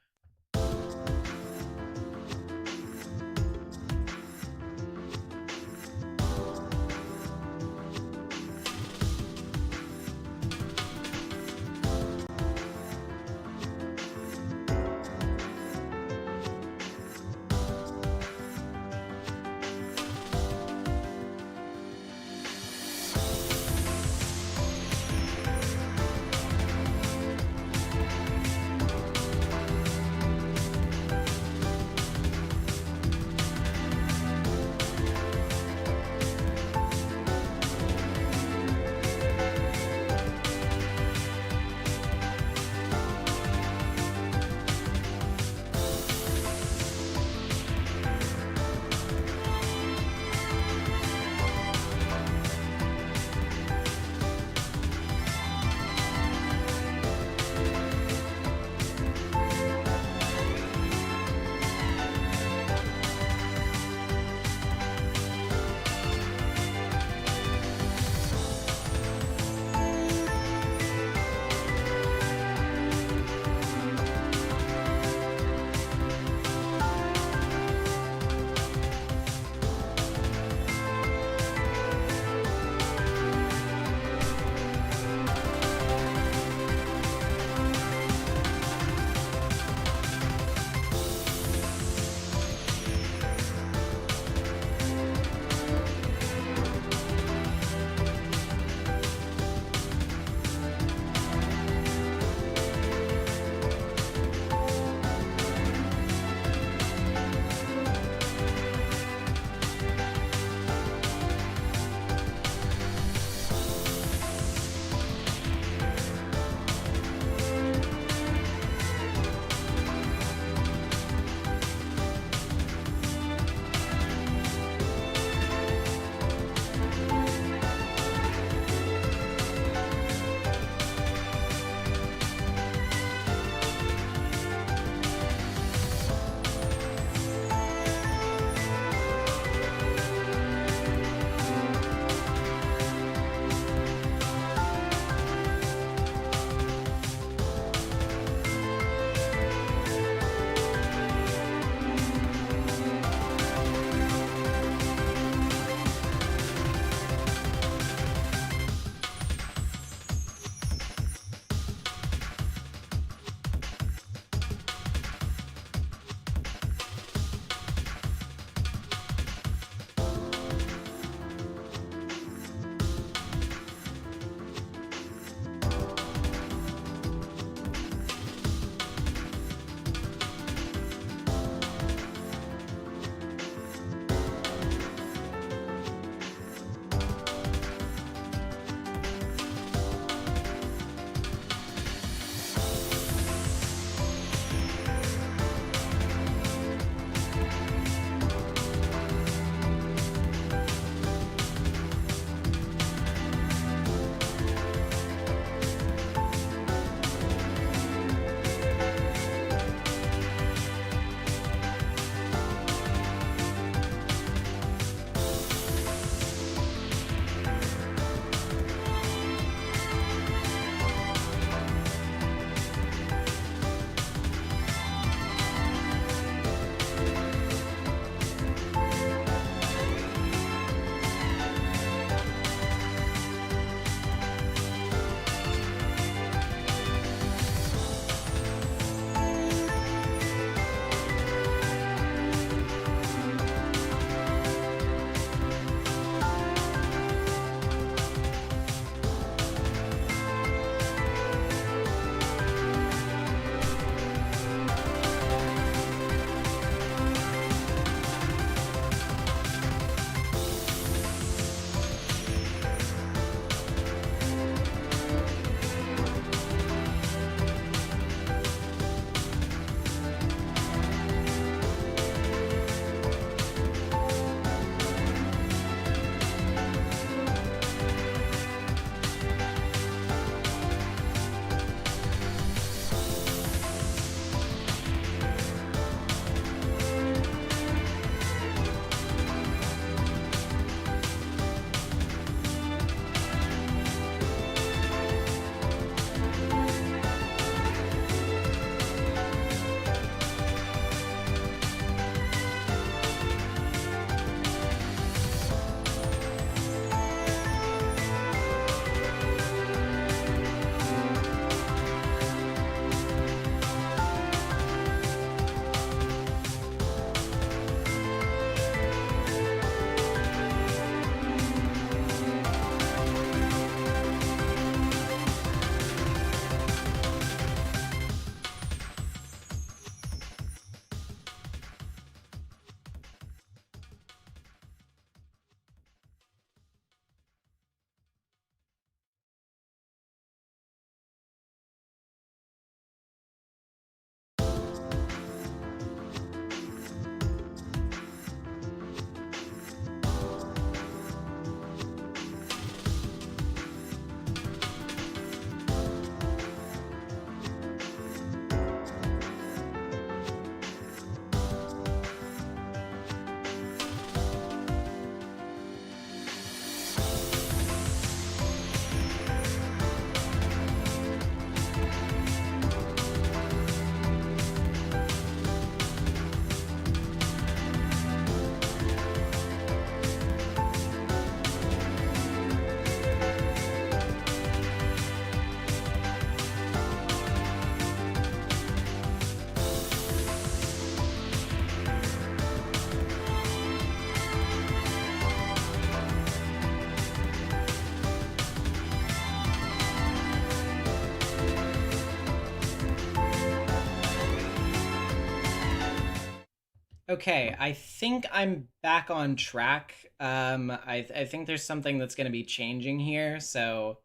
A: Okay, I think I'm back on track. I think there's something that's gonna be changing here, so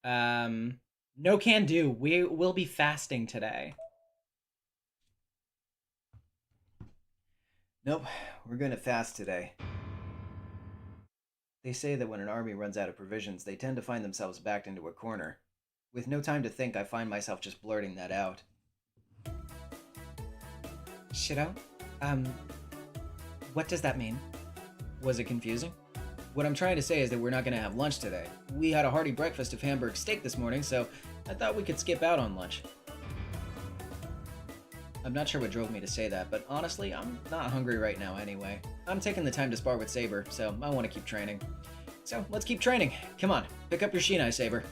A: no can do. We will be fasting today.
B: Nope, we're gonna fast today. They say that when an army runs out of provisions, they tend to find themselves backed into a corner. With no time to think, I find myself just blurting that out.
F: Shirou? What does that mean?
D: Was it confusing? What I'm trying to say is that we're not going to have lunch today. We had a hearty breakfast of Hamburg steak this morning, so I thought we could skip out on lunch. I'm not sure what drove me to say that, but honestly, I'm not hungry right now anyway. I'm taking the time to spar with Saber, so I want to keep training. So let's keep training. Come on, pick up your Shinai, Saber.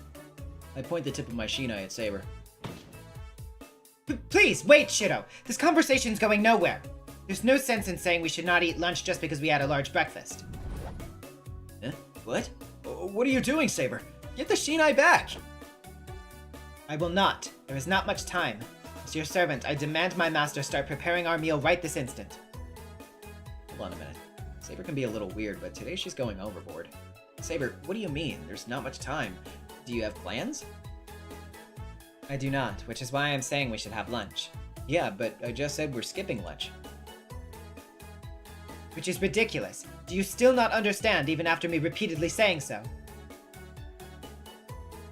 D: I point the tip of my Shinai at Saber.
F: Please, wait, Shirou! This conversation's going nowhere! There's no sense in saying we should not eat lunch just because we had a large breakfast.
D: Eh? What? What are you doing, Saber? Get the Shinai back!
F: I will not. There is not much time. As your servant, I demand my master start preparing our meal right this instant.
D: Hold on a minute. Saber can be a little weird, but today she's going overboard. Saber, what do you mean? There's not much time. Do you have plans?
F: I do not, which is why I'm saying we should have lunch.
D: Yeah, but I just said we're skipping lunch.
F: Which is ridiculous. Do you still not understand even after me repeatedly saying so?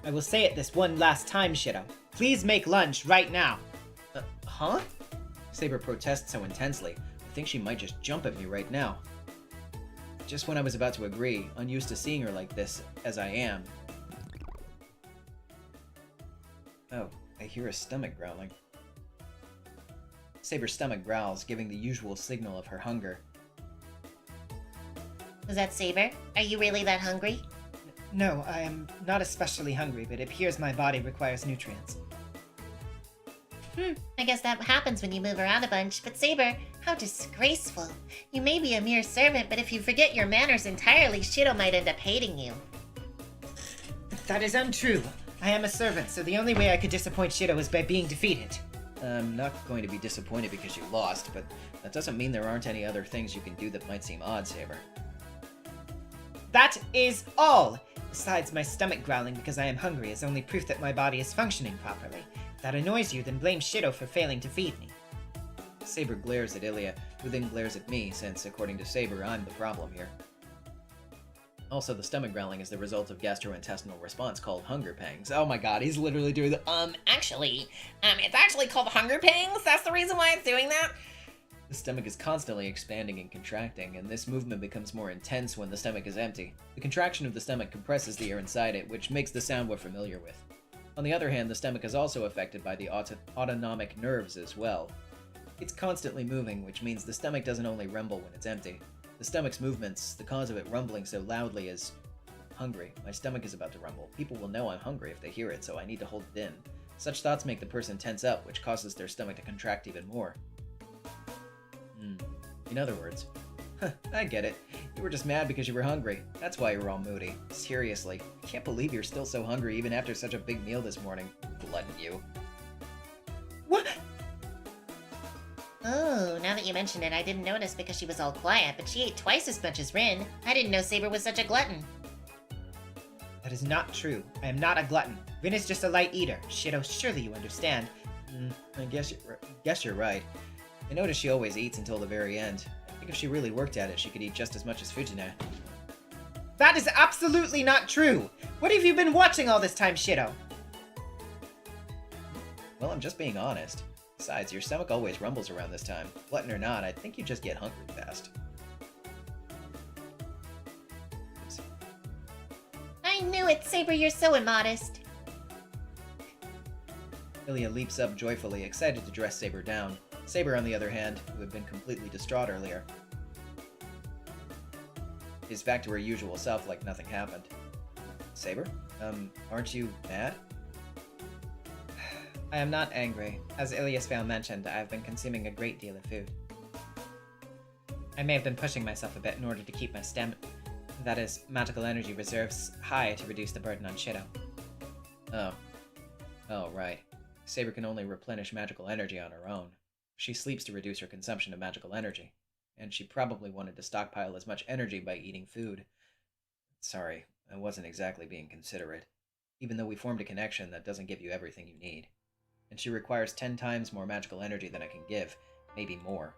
F: I will say it this one last time, Shirou. Please make lunch right now.
D: Huh? Saber protests so intensely, I think she might just jump at me right now. Just when I was about to agree, unused to seeing her like this, as I am. Oh, I hear a stomach growling. Saber's stomach growls, giving the usual signal of her hunger.
C: Was that Saber? Are you really that hungry?
F: No, I am not especially hungry, but it appears my body requires nutrients.
C: I guess that happens when you move around a bunch. But Saber, how disgraceful. You may be a mere servant, but if you forget your manners entirely, Shirou might end up hating you.
F: That is untrue. I am a servant, so the only way I could disappoint Shirou is by being defeated.
D: I'm not going to be disappointed because you lost, but that doesn't mean there aren't any other things you can do that might seem odd, Saber.
F: That is all! Besides, my stomach growling because I am hungry is only proof that my body is functioning properly. If that annoys you, then blame Shirou for failing to feed me.
D: Saber glares at Emiya, who then glares at me, since, according to Saber, I'm the problem here. Also, the stomach growling is the result of gastrointestinal response called hunger pangs. Oh my god, he's literally doing the
H: It's actually called hunger pangs? That's the reason why it's doing that?
D: The stomach is constantly expanding and contracting, and this movement becomes more intense when the stomach is empty. The contraction of the stomach compresses the air inside it, which makes the sound we're familiar with. On the other hand, the stomach is also affected by the autonomic nerves as well. It's constantly moving, which means the stomach doesn't only rumble when it's empty. The stomach's movements, the cause of it rumbling so loudly is hungry. My stomach is about to rumble. People will know I'm hungry if they hear it, so I need to hold it in. Such thoughts make the person tense up, which causes their stomach to contract even more. In other words, I get it. You were just mad because you were hungry. That's why you were all moody. Seriously, I can't believe you're still so hungry even after such a big meal this morning. Glutton, you.
F: What?
C: Oh, now that you mention it, I didn't notice because she was all quiet, but she ate twice as much as Rin. I didn't know Saber was such a glutton.
F: That is not true. I am not a glutton. Rin is just a light eater. Shirou, surely you understand.
D: I guess you're right. I notice she always eats until the very end. I think if she really worked at it, she could eat just as much as Fujina.
F: That is absolutely not true! What have you been watching all this time, Shirou?
D: Well, I'm just being honest. Besides, your stomach always rumbles around this time. Glutton or not, I think you just get hungry fast.
C: I knew it, Saber, you're so immodest.
D: Emiya leaps up joyfully, excited to dress Saber down. Saber, on the other hand, who had been completely distraught earlier, is back to her usual self like nothing happened. Saber? Aren't you mad?
F: I am not angry. As Ilyasvale mentioned, I have been consuming a great deal of food. I may have been pushing myself a bit in order to keep my that is, magical energy reserves high to reduce the burden on Shirou.
D: Oh, right. Saber can only replenish magical energy on her own. She sleeps to reduce her consumption of magical energy, and she probably wanted to stockpile as much energy by eating food. Sorry, I wasn't exactly being considerate. Even though we formed a connection, that doesn't give you everything you need. And she requires 10 times more magical energy than I can give, maybe more.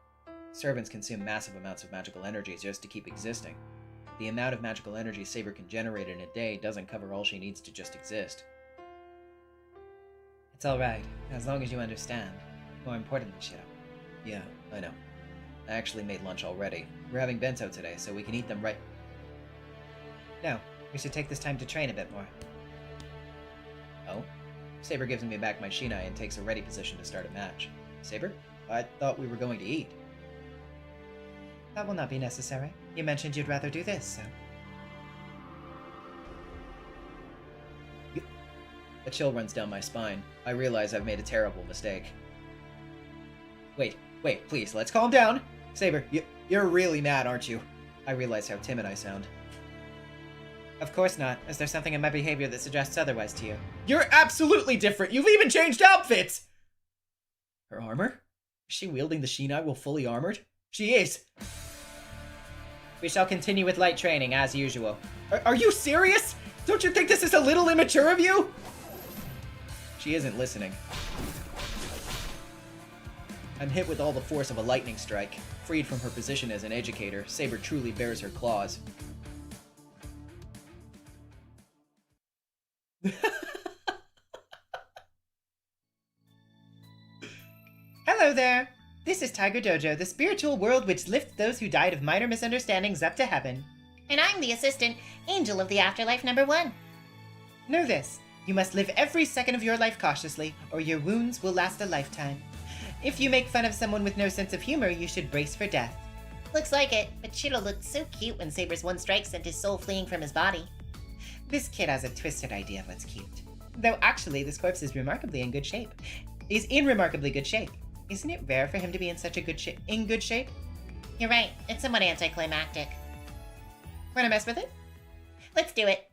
D: Servants consume massive amounts of magical energy just to keep existing. The amount of magical energy Saber can generate in a day doesn't cover all she needs to just exist.
F: It's alright, as long as you understand. More importantly, Shirou.
D: Yeah, I know. I actually made lunch already. We're having bento today, so we can eat them right...
F: No, we should take this time to train a bit more.
D: Oh? Saber gives me back my Shinai and takes a ready position to start a match. Saber? I thought we were going to eat.
F: That will not be necessary. You mentioned you'd rather do this, so...
D: A chill runs down my spine. I realize I've made a terrible mistake. Wait, please, let's calm down! Saber, you're really mad, aren't you? I realize how timid I sound.
F: Of course not. Is there something in my behavior that suggests otherwise to you?
D: You're absolutely different! You've even changed outfits! Her armor? Is she wielding the Shinai while fully armored? She is!
F: We shall continue with light training, as usual.
D: Are you serious? Don't you think this is a little immature of you? She isn't listening. I'm hit with all the force of a lightning strike. Freed from her position as an educator, Saber truly bears her claws.
F: Hello there! This is Tiger Dojo, the spiritual world which lifts those who died of minor misunderstandings up to heaven.
C: And I'm the assistant, Angel of the Afterlife #1.
F: Know this, you must live every second of your life cautiously, or your wounds will last a lifetime. If you make fun of someone with no sense of humor, you should brace for death.
C: Looks like it, but Shirou looked so cute when Saber's one strike sent his soul fleeing from his body.
F: This kid has a twisted idea of what's cute. Though actually, this corpse is remarkably in good shape. Isn't it rare for him to be in such a good shape?
C: You're right, it's somewhat anticlimactic.
F: Wanna mess with it?
C: Let's do it.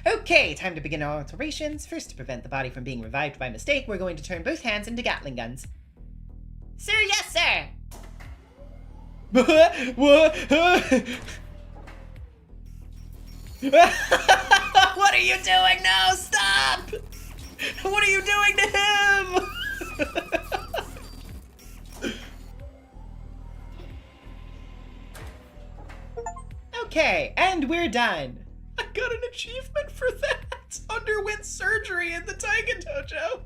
F: Okay, time to begin our alterations. First, to prevent the body from being revived by mistake, we're going to turn both hands into Gatling guns.
C: Sir, yes, sir!
D: What are you doing now? Stop! What are you doing to him?
F: Okay, and we're done.
D: I got an achievement for that! Underwent surgery in the Tiger Dojo!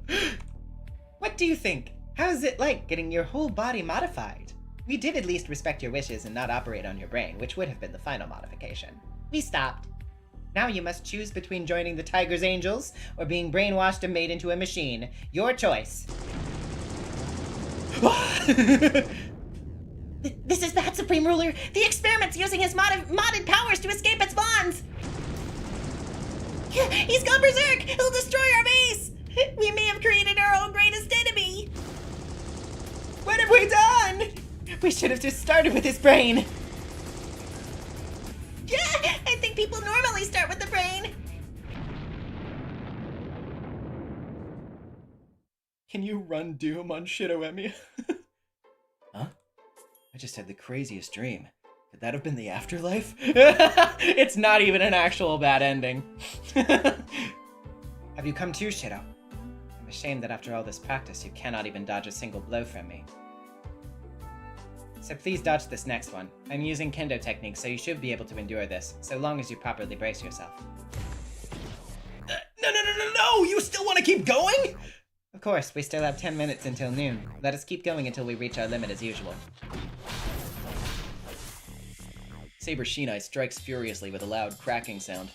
F: What do you think? How's it like getting your whole body modified? We did at least respect your wishes and not operate on your brain, which would have been the final modification. We stopped. Now you must choose between joining the Tiger's Angels or being brainwashed and made into a machine. Your choice.
C: This is bad, Supreme Ruler! The experiment's using his modded powers to escape its bonds! He's gone berserk! He'll destroy our base! We may have created our own greatest enemy!
F: What have we done? We should have just started with his brain.
C: Yeah, I think people normally start with the brain.
D: Can you run Doom on Shirou, Emiya? Huh? I just had the craziest dream. Could that have been the afterlife?
F: It's not even an actual bad ending. Have you come to, Shirou? I'm ashamed that after all this practice, you cannot even dodge a single blow from me. So please dodge this next one. I'm using kendo techniques, so you should be able to endure this, so long as you properly brace yourself.
D: No! You still want to keep going?
F: Of course, we still have 10 minutes until noon. Let us keep going until we reach our limit as usual.
D: Saber Shinai strikes furiously with a loud cracking sound.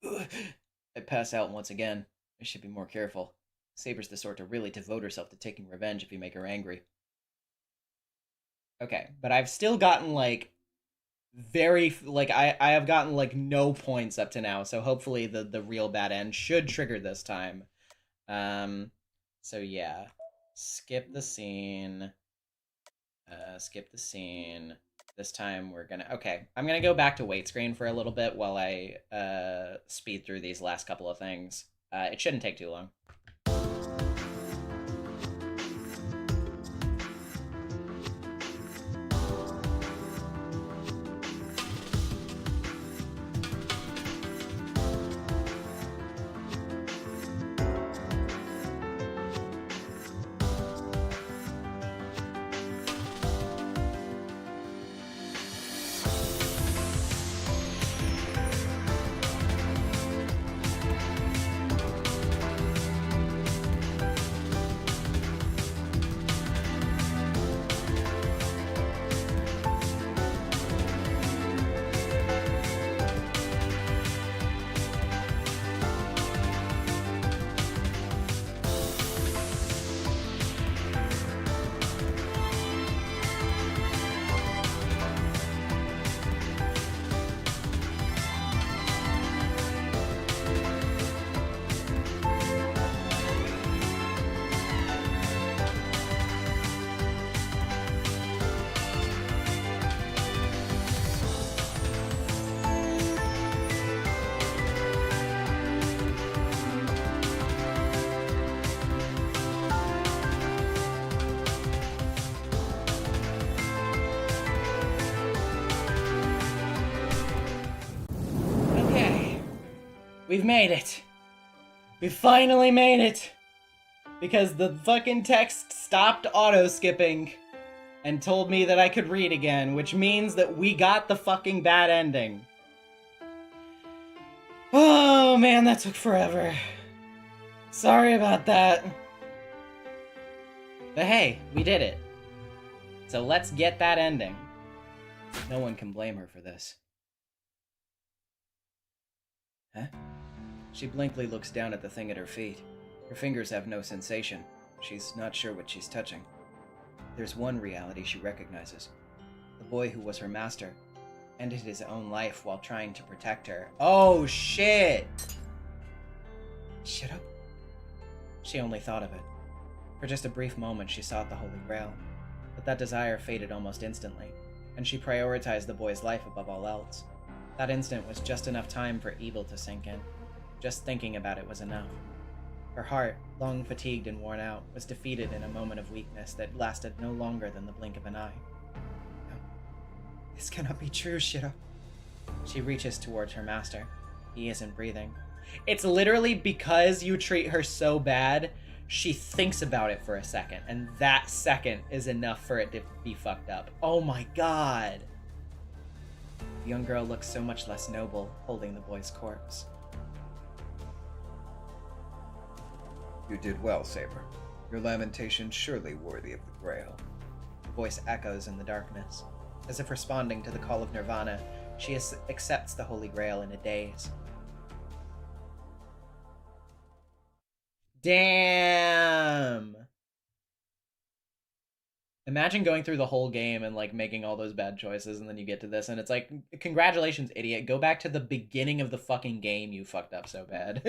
D: I pass out once again. I should be more careful. Saber's the sort to really devote herself to taking revenge if you make her angry.
F: Okay, but I've still gotten, like, I have gotten, like, no points up to now, so hopefully the real bad end should trigger this time. So yeah. Skip the scene. This time we're gonna... Okay, I'm gonna go back to wait screen for a little bit while I, speed through these last couple of things. It shouldn't take too long.
A: We've made it. We finally made it. Because the fucking text stopped auto-skipping and told me that I could read again, which means that we got the fucking bad ending. Oh man, that took forever. Sorry about that. But hey, we did it. So let's get that ending.
D: No one can blame her for this. Huh? She blankly looks down at the thing at her feet. Her fingers have no sensation. She's not sure what she's touching. There's one reality she recognizes. The boy who was her master ended his own life while trying to protect her. Oh shit!
F: Shut up.
D: She only thought of it. For just a brief moment she sought the Holy Grail, but that desire faded almost instantly, and she prioritized the boy's life above all else. That instant was just enough time for evil to sink in. Just thinking about it was enough. Her heart, long fatigued and worn out, was defeated in a moment of weakness that lasted no longer than the blink of an eye.
F: No. This cannot be true, Shirou.
D: She reaches towards her master. He isn't breathing.
A: It's literally because you treat her so bad, she thinks about it for a second, and that second is enough for it to be fucked up. Oh my god.
D: The young girl looks so much less noble, holding the boy's corpse.
B: You did well, Saber. Your lamentation surely worthy of the Grail.
D: The voice echoes in the darkness. As if responding to the call of Nirvana, she accepts the Holy Grail in a daze.
A: Damn. Imagine going through the whole game and like making all those bad choices and then you get to this and it's like, congratulations, idiot. Go back to the beginning of the fucking game, you fucked up so bad.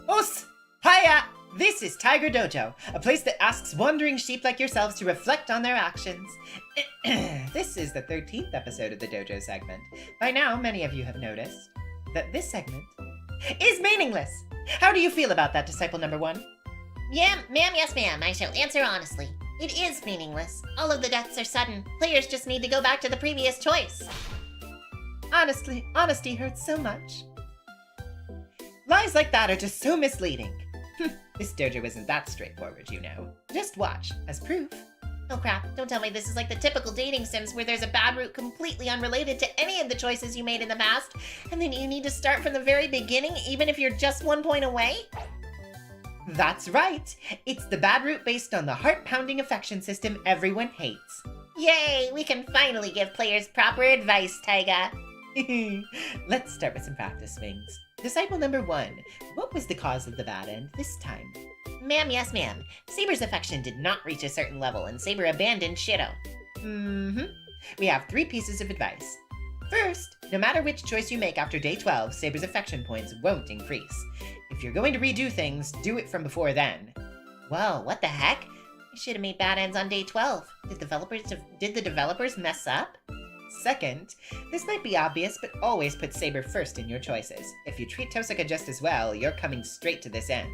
G: Os! Hiya! This is Tiger Dojo, a place that asks wandering sheep like yourselves to reflect on their actions. This is the 13th episode of the Dojo segment. By now, many of you have noticed that this segment is meaningless. How do you feel about that, Disciple Number 1?
C: Yeah, ma'am, yes, ma'am. I shall answer honestly. It is meaningless. All of the deaths are sudden. Players just need to go back to the previous choice.
G: Honestly, honesty hurts so much. Lies like that are just so misleading. This dojo isn't that straightforward, you know. Just watch, as proof.
C: Oh crap, don't tell me this is like the typical dating sims where there's a bad route completely unrelated to any of the choices you made in the past, and then you need to start from the very beginning even if you're just 1 point away?
G: That's right. It's the bad route based on the heart-pounding affection system everyone hates.
C: Yay, we can finally give players proper advice, Taiga.
G: Let's start with some practice swings. Disciple Number 1, what was the cause of the bad end this time?
C: Ma'am, yes, ma'am. Saber's affection did not reach a certain level, and Saber abandoned Shirou.
G: We have 3 pieces of advice. First, no matter which choice you make after day 12, Saber's affection points won't increase. If you're going to redo things, do it from before then.
C: Whoa, what the heck? I should have made bad ends on day 12. Did the developers mess up?
G: Second, this might be obvious, but always put Saber first in your choices. If you treat Tosaka just as well, you're coming straight to this end.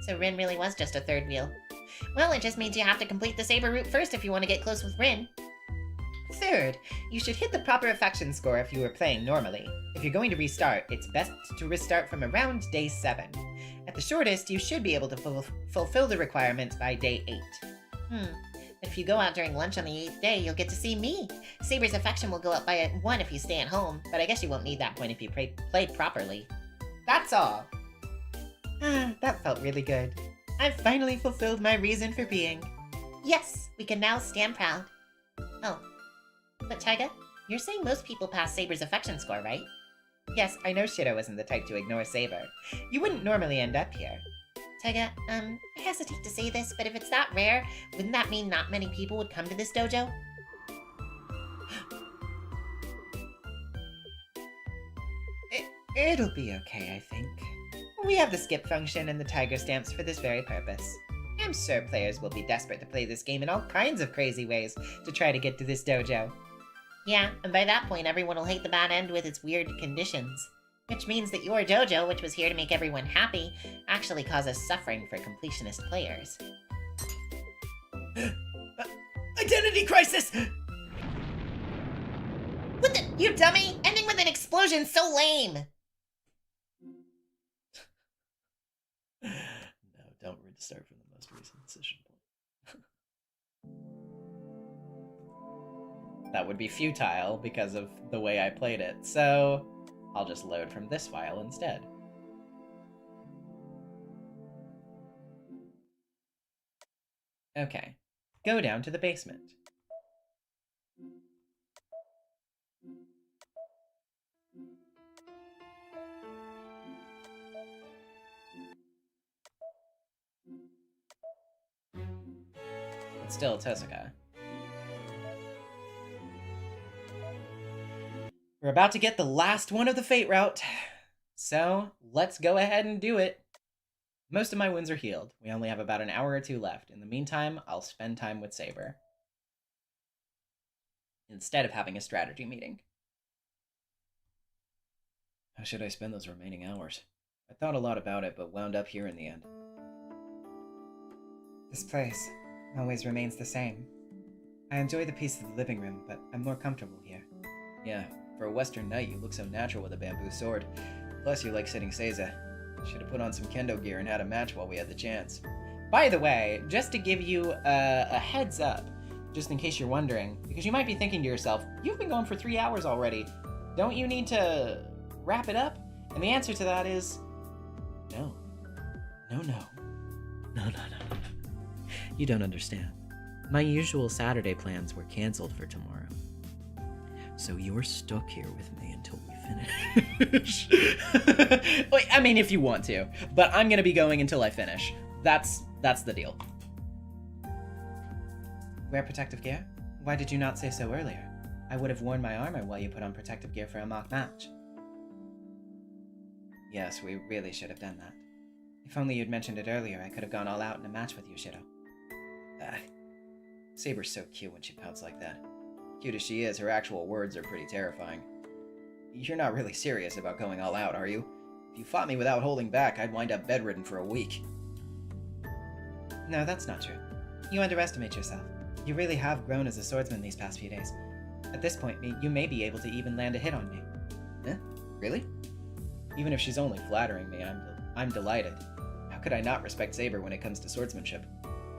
C: So Rin really was just a third wheel. Well, it just means you have to complete the Saber route first if you want to get close with Rin.
G: Third, you should hit the proper affection score if you were playing normally. If you're going to restart, it's best to restart from around day 7. At the shortest, you should be able to fulfill the requirements by day 8.
C: But if you go out during lunch on the 8th day, you'll get to see me. Saber's affection will go up by 1 if you stay at home, but I guess you won't need that point if you played properly.
G: That's all. That felt really good. I've finally fulfilled my reason for being.
C: Yes, we can now stand proud. Oh, but Taiga, you're saying most people pass Saber's affection score, right?
G: Yes, I know Shirou isn't the type to ignore Saber. You wouldn't normally end up here.
C: Taiga, I hesitate to say this, but if it's that rare, wouldn't that mean not many people would come to this dojo?
G: It'll be okay, I think. We have the skip function and the tiger stamps for this very purpose. I'm sure players will be desperate to play this game in all kinds of crazy ways to try to get to this dojo.
C: Yeah, and by that point everyone will hate the bad end with its weird conditions. Which means that your dojo, which was here to make everyone happy, actually causes suffering for completionist players.
G: Identity crisis!
C: What the? You dummy! Ending with an explosion, so lame!
D: No, don't start from the most recent decision point.
A: That would be futile because of the way I played it, so I'll just load from this file instead. Okay, go down to the basement. But still, Tezuka. We're about to get the last one of the Fate route, so let's go ahead and do it. Most of my wounds are healed. We only have about an hour or two left. In the meantime, I'll spend time with Saber instead of having a strategy meeting.
D: How should I spend those remaining hours? I thought a lot about it, but wound up here in the end.
F: This place always remains the same. I enjoy the peace of the living room, but I'm more comfortable here.
D: Yeah, for a Western knight, you look so natural with a bamboo sword. Plus, you like sitting Seiza. Should have put on some kendo gear and had a match while we had the chance.
A: By the way, just to give you a heads up, just in case you're wondering, because you might be thinking to yourself, you've been going for 3 hours already. Don't you need to wrap it up? And the answer to that is no. No.
D: You don't understand. My usual Saturday plans were canceled for tomorrow. So you're stuck here with me until we finish.
A: Wait, I mean, if you want to, but I'm gonna be going until I finish. That's the deal.
F: Wear protective gear? Why did you not say so earlier? I would have worn my armor while you put on protective gear for a mock match. Yes, we really should have done that. If only you'd mentioned it earlier, I could have gone all out in a match with you, Shirou.
D: Saber's so cute when she pouts like that. Cute as she is, her actual words are pretty terrifying. You're not really serious about going all out, are you? If you fought me without holding back, I'd wind up bedridden for a week.
F: No, that's not true. You underestimate yourself. You really have grown as a swordsman these past few days. At this point, you may be able to even land a hit on me.
D: Eh? Really? Even if she's only flattering me, I'm delighted. How could I not respect Saber when it comes to swordsmanship?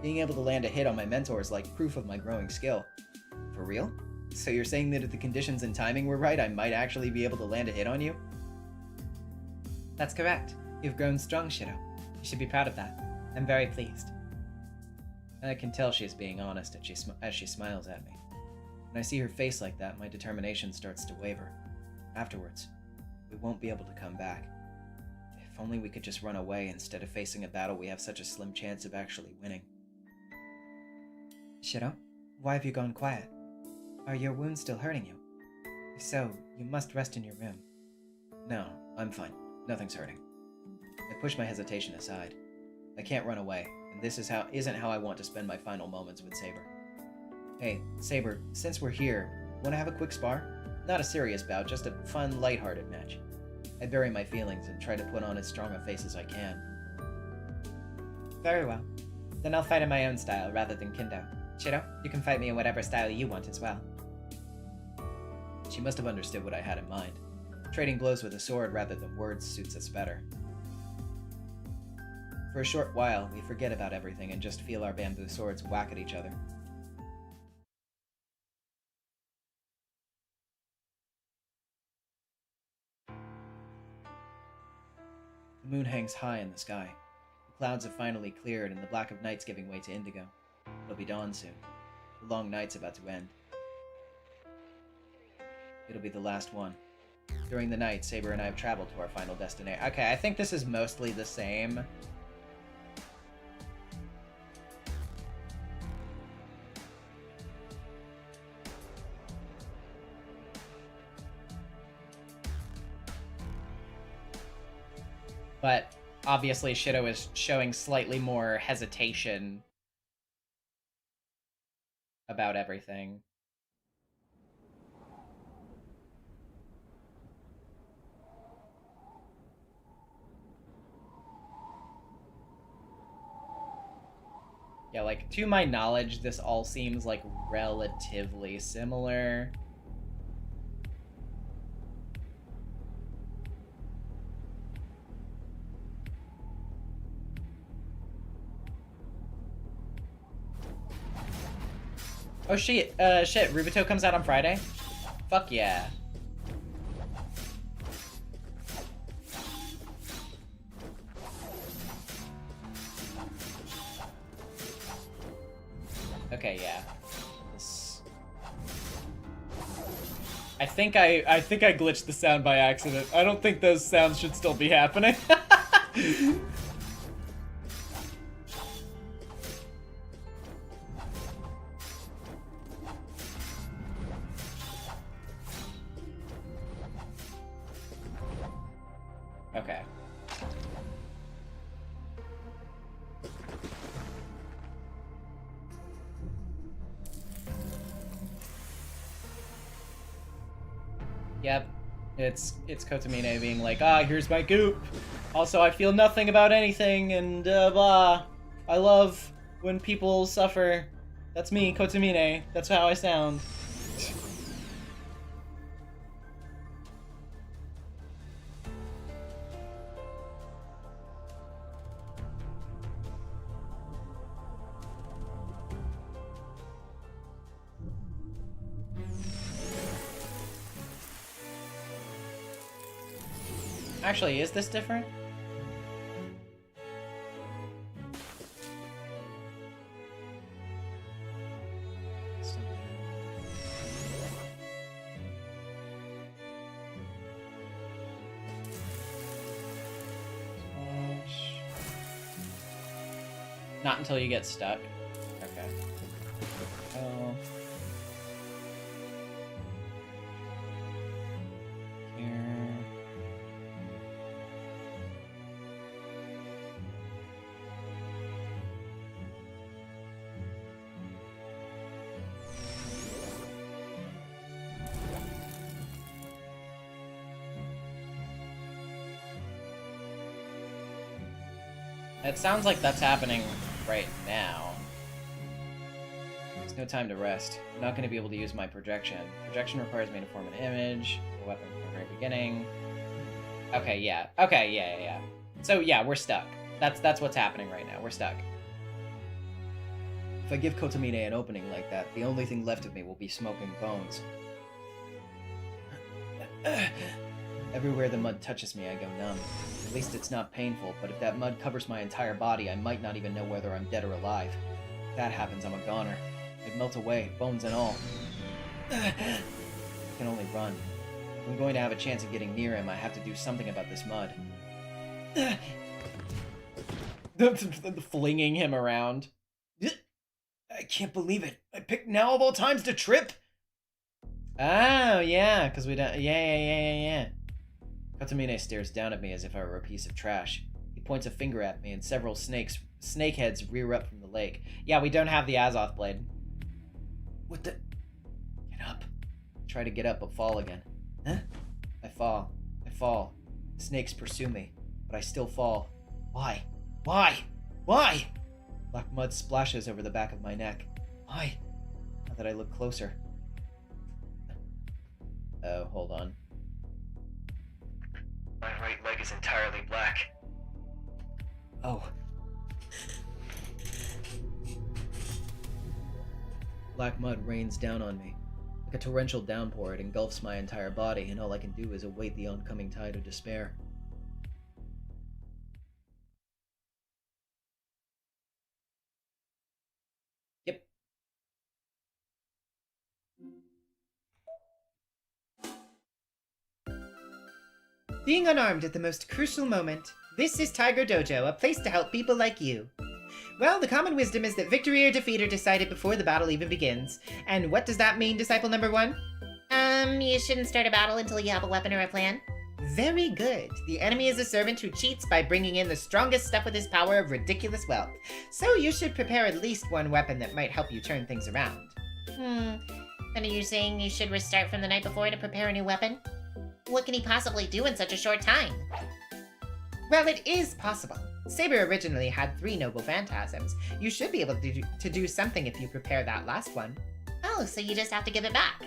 D: Being able to land a hit on my mentor is like proof of my growing skill. For real? So you're saying that if the conditions and timing were right, I might actually be able to land a hit on you?
F: That's correct. You've grown strong, Shirou. You should be proud of that. I'm very pleased.
D: I can tell she's being honest as she smiles at me. When I see her face like that, my determination starts to waver. Afterwards, we won't be able to come back. If only we could just run away instead of facing a battle we have such a slim chance of actually winning.
F: Shirou, why have you gone quiet? Are your wounds still hurting you? If so, you must rest in your room.
D: No, I'm fine. Nothing's hurting. I push my hesitation aside. I can't run away, and this isn't how I want to spend my final moments with Saber. Hey, Saber, since we're here, wanna have a quick spar? Not a serious bout, just a fun, lighthearted match. I bury my feelings and try to put on as strong a face as I can.
F: Very well. Then I'll fight in my own style rather than kendo. Shirou, you can fight me in whatever style you want as well.
D: She must have understood what I had in mind. Trading blows with a sword rather than words suits us better. For a short while, we forget about everything and just feel our bamboo swords whack at each other. The moon hangs high in the sky. The clouds have finally cleared and the black of night's giving way to indigo. It'll be dawn soon. The long night's about to end. It'll be the last one. During the night, Saber and I have traveled to our final destination.
A: Okay, I think this is mostly the same. But obviously Shirou is showing slightly more hesitation about everything. Yeah, like, to my knowledge, this all seems, like, relatively similar. Oh shit, Rubuto comes out on Friday? Fuck yeah. Okay, yeah. I think I glitched the sound by accident. I don't think those sounds should still be happening. Okay. Yep. It's Kotomine being like, here's my goop. Also, I feel nothing about anything, and blah. I love when people suffer. That's me, Kotomine. That's how I sound. Actually, is this different? Not until you get stuck. Okay. Oh. It sounds like that's happening right now. There's no time to rest. I'm not going to be able to use my projection. Projection requires me to form an image, a weapon from the very beginning. Okay, yeah. Okay, yeah. So yeah, we're stuck. That's what's happening right now. We're stuck.
B: If I give Kotomine an opening like that, the only thing left of me will be smoking bones. Everywhere the mud touches me, I go numb. At least it's not painful, but if that mud covers my entire body, I might not even know whether I'm dead or alive. If that happens, I'm a goner. I'd melt away, bones and all. I can only run. If I'm going to have a chance of getting near him, I have to do something about this mud.
A: Flinging him around.
B: I can't believe it. I picked now of all times to trip!
A: Oh, yeah, because we don't... Yeah. Kotomine stares down at me as if I were a piece of trash. He points a finger at me, and several snake heads rear up from the lake. Yeah, we don't have the Azoth blade.
B: What the... Get up.
A: I try to get up, but fall again.
B: Huh?
A: I fall. Snakes pursue me, but I still fall. Why? Black mud splashes over the back of my neck. Why? Now that I look closer. Oh, hold on.
B: My right leg is entirely black.
A: Oh. Black mud rains down on me. Like a torrential downpour, it engulfs my entire body, and all I can do is await the oncoming tide of despair. Yep.
G: Being unarmed at the most crucial moment. This is Tiger Dojo, a place to help people like you. Well, the common wisdom is that victory or defeat are decided before the battle even begins. And what does that mean, Disciple number 1?
C: You shouldn't start a battle until you have a weapon or a plan.
G: Very good. The enemy is a servant who cheats by bringing in the strongest stuff with his power of ridiculous wealth. So you should prepare at least one weapon that might help you turn things around.
C: Then are you saying you should restart from the night before to prepare a new weapon? What can he possibly do in such a short time?
G: Well, it is possible. Saber originally had 3 noble phantasms. You should be able to do something if you prepare that last one.
C: Oh, so you just have to give it back.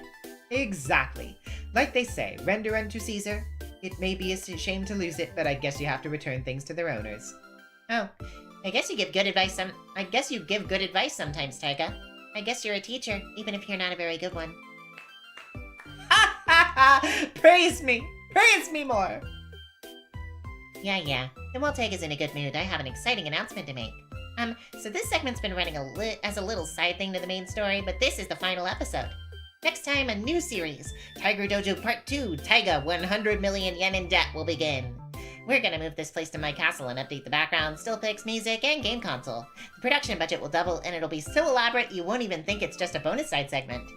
G: Exactly. Like they say, render unto Caesar. It may be a shame to lose it, but I guess you have to return things to their owners.
C: Oh, I guess you give good advice sometimes, Taiga. I guess you're a teacher, even if you're not a very good one.
G: Ha ha ha! Praise me! Praise me more!
C: Yeah. The Walteg is in a good mood. I have an exciting announcement to make. So this segment's been running as a little side thing to the main story, but this is the final episode. Next time, a new series, Tiger Dojo Part 2, Taiga 100 million yen in debt will begin. We're gonna move this place to my castle and update the background, still pics, music, and game console. The production budget will double, and it'll be so elaborate you won't even think it's just a bonus side segment.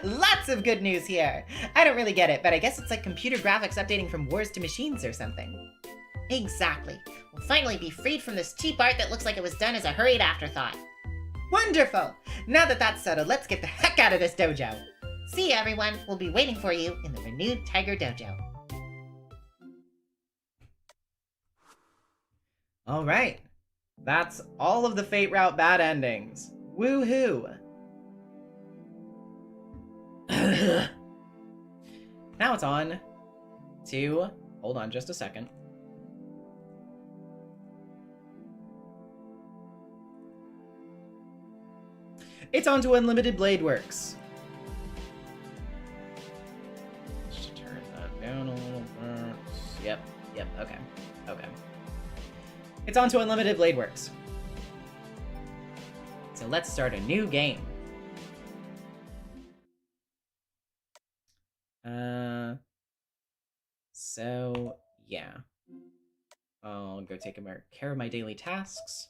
G: Lots of good news here! I don't really get it, but I guess it's like computer graphics updating from wars to machines or something.
C: Exactly. We'll finally be freed from this cheap art that looks like it was done as a hurried afterthought.
G: Wonderful! Now that that's settled, let's get the heck out of this dojo!
C: See you, everyone. We'll be waiting for you in the renewed Tiger Dojo.
G: Alright. That's all of the Fate Route bad endings. Woohoo! Now it's on to... Hold on just a second. It's on to Unlimited Blade Works. Let's turn that down a little bit. Yep, okay. It's on to Unlimited Blade Works. So let's start a new game. So, yeah. I'll go take care of my daily tasks.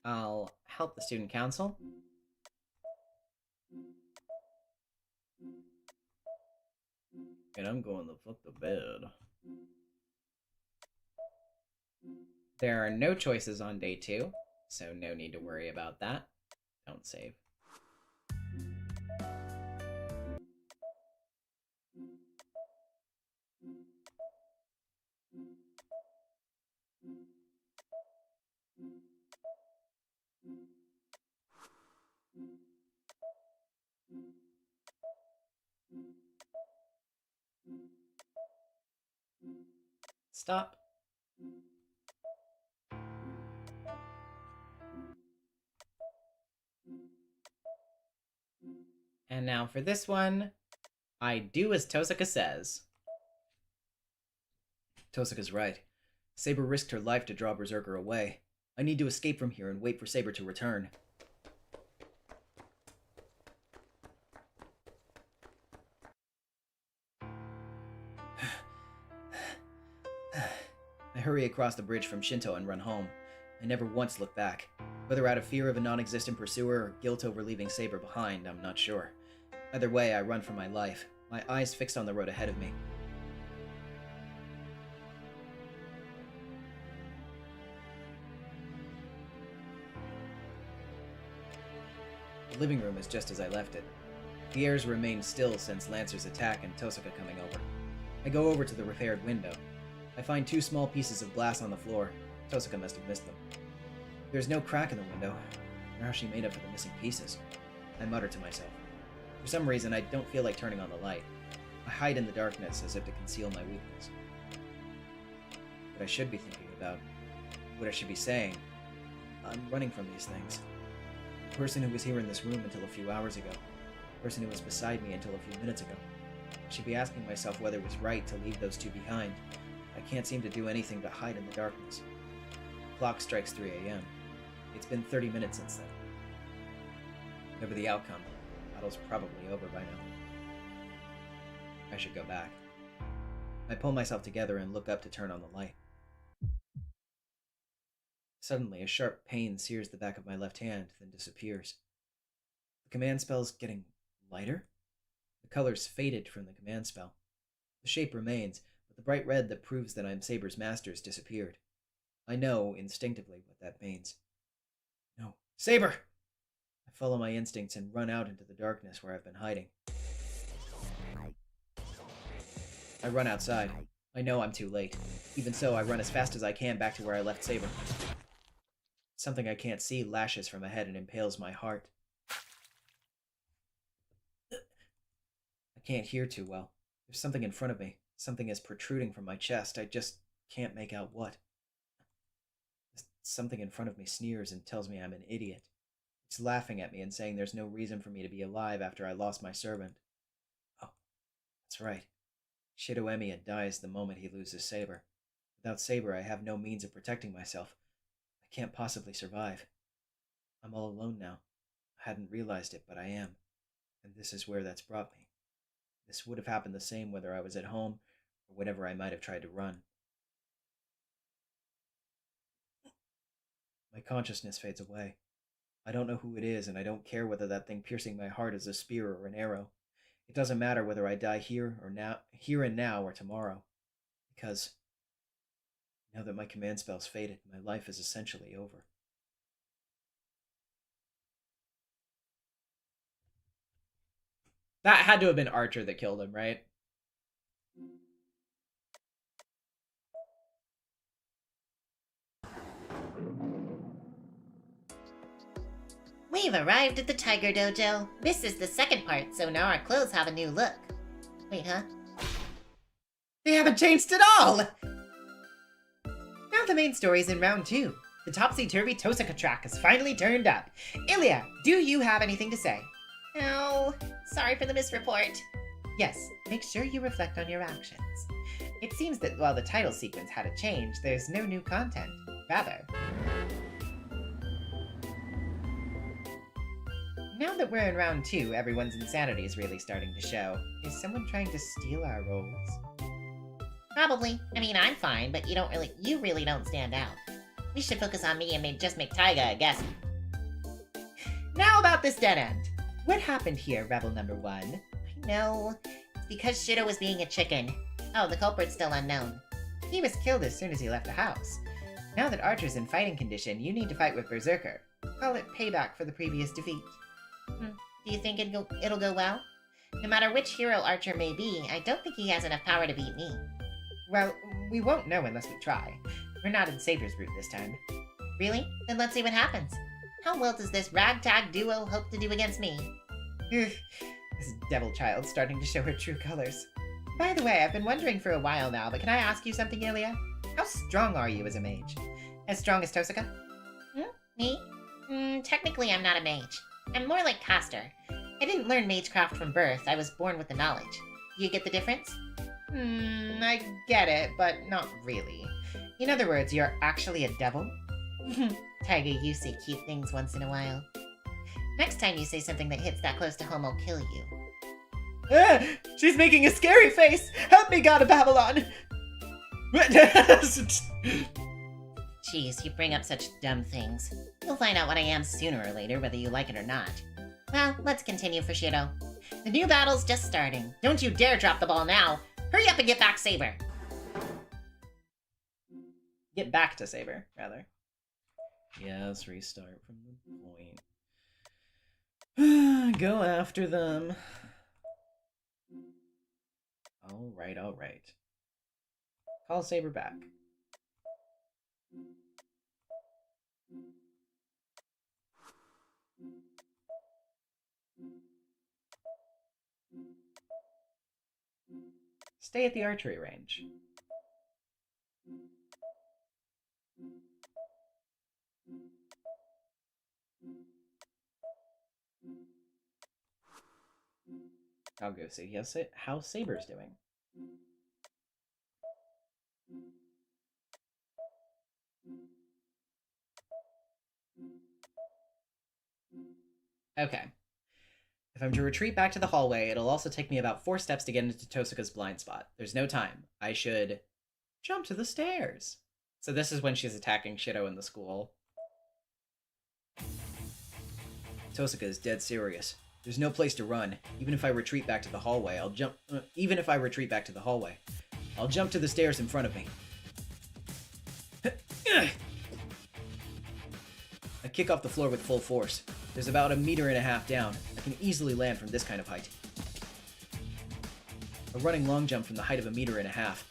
G: I'll help the student council. And I'm going the fuck to bed. There are no choices on day 2, so no need to worry about that. Don't save. Stop. And now for this one, I do as Tosaka says.
B: Tosaka's right. Saber risked her life to draw Berserker away. I need to escape from here and wait for Saber to return. I hurry across the bridge from Shinto and run home. I never once look back. Whether out of fear of a non-existent pursuer or guilt over leaving Saber behind, I'm not sure. Either way, I run for my life, my eyes fixed on the road ahead of me. The living room is just as I left it. The airs remain still since Lancer's attack and Tosaka coming over. I go over to the repaired window. I find 2 small pieces of glass on the floor. Tosaka must have missed them. There's no crack in the window. How she made up for the missing pieces? I mutter to myself. For some reason, I don't feel like turning on the light. I hide in the darkness as if to conceal my weakness. What I should be thinking about, what I should be saying, I'm running from these things. The person who was here in this room until a few hours ago. The person who was beside me until a few minutes ago. I should be asking myself whether it was right to leave those 2 behind. I can't seem to do anything but hide in the darkness. The clock strikes 3 a.m. It's been 30 minutes since then. Whatever the outcome, the battle's probably over by now. I should go back. I pull myself together and look up to turn on the light. Suddenly, a sharp pain sears the back of my left hand, then disappears. The command spell's getting lighter? The color's faded from the command spell. The shape remains, but the bright red that proves that I'm Saber's master's disappeared. I know, instinctively, what that means. No. Saber! I follow my instincts and run out into the darkness where I've been hiding. I run outside. I know I'm too late. Even so, I run as fast as I can back to where I left Saber. Something I can't see lashes from ahead and impales my heart. I can't hear too well. There's something in front of me. Something is protruding from my chest. I just can't make out what.
D: Something in front of me sneers and tells me I'm an idiot. It's laughing at me and saying there's no reason for me to be alive after I lost my servant. Oh, that's right. Shirou Emiya dies the moment he loses Saber. Without Saber, I have no means of protecting myself. I can't possibly survive. I'm all alone now. I hadn't realized it, but I am. And this is where that's brought me. This would have happened the same whether I was at home or whenever I might have tried to run. My consciousness fades away. I don't know who it is, and I don't care whether that thing piercing my heart is a spear or an arrow. It doesn't matter whether I die here and now, or tomorrow. Because now that my command spell's faded, my life is essentially over.
F: That had to have been Archer that killed him, right?
C: We've arrived at the Tiger Dojo. This is the second part, so now our clothes have a new look. Wait, huh?
F: They haven't changed at all! Now the main story's in round 2. The topsy-turvy Tosaka track has finally turned up. Ilya, do you have anything to say?
H: Oh, sorry for the misreport.
F: Yes, make sure you reflect on your actions. It seems that while the title sequence had a change, there's no new content. Rather, now that we're in round 2, everyone's insanity is really starting to show. Is someone trying to steal our roles?
C: Probably. I mean, I'm fine, but you really don't stand out. We should focus on me and just make Taiga a guest.
F: Now about this dead end. What happened here, Rebel number 1?
C: No, it's because Shirou was being a chicken. Oh, the culprit's still unknown.
F: He was killed as soon as he left the house. Now that Archer's in fighting condition, you need to fight with Berserker. Call it payback for the previous defeat.
C: Do you think it'll go well? No matter which hero Archer may be, I don't think he has enough power to beat me.
F: Well, we won't know unless we try. We're not in Saber's route this time.
C: Really? Then let's see what happens. How well does this ragtag duo hope to do against me?
F: This devil child's starting to show her true colors. By the way, I've been wondering for a while now, but can I ask you something, Ilya? How strong are you as a mage? As strong as Tosaka?
C: Me? Technically I'm not a mage. I'm more like Caster. I didn't learn magecraft from birth, I was born with the knowledge. You get the difference?
F: I get it, but not really. In other words, you're actually a devil?
C: Tiger, you say cute things once in a while. Next time you say something that hits that close to home, I'll kill you.
F: She's making a scary face! Help me, God of Babylon!
C: Jeez, you bring up such dumb things. You'll find out what I am sooner or later, whether you like it or not. Well, let's continue for Shirou. The new battle's just starting. Don't you dare drop the ball now! Hurry up and get back Saber!
F: Get back to Saber, rather.
D: Yes, restart from the point. Go after them. Alright, alright.
F: Call Saber back. Stay at the archery range. I'll go see how Saber's doing. Okay. If I'm to retreat back to the hallway, it'll also take me about 4 steps to get into Tosaka's blind spot. There's no time. I should jump to the stairs. So this is when she's attacking Shirou in the school.
D: Tosaka is dead serious. There's no place to run. Even if I retreat back to the hallway, I'll jump to the stairs in front of me. I kick off the floor with full force. There's about 1.5 meters down. I can easily land from this kind of height. A running long jump from the height of 1.5 meters,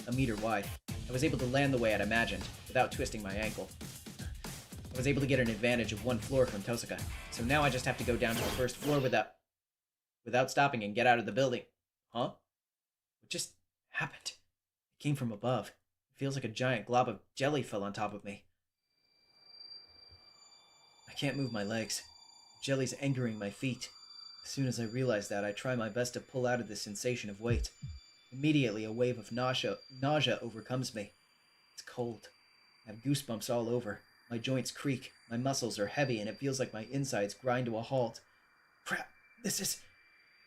D: 1 meter wide. I was able to land the way I'd imagined, without twisting my ankle. I was able to get an advantage of 1 floor from Tosaka, so now I just have to go down to the first floor without stopping and get out of the building. Huh? What just happened? It came from above. It feels like a giant glob of jelly fell on top of me. I can't move my legs. Jelly's angering my feet. As soon as I realize that, I try my best to pull out of this sensation of weight. Immediately, a wave of nausea overcomes me. It's cold. I have goosebumps all over. My joints creak, my muscles are heavy, and it feels like my insides grind to a halt. Crap, this is...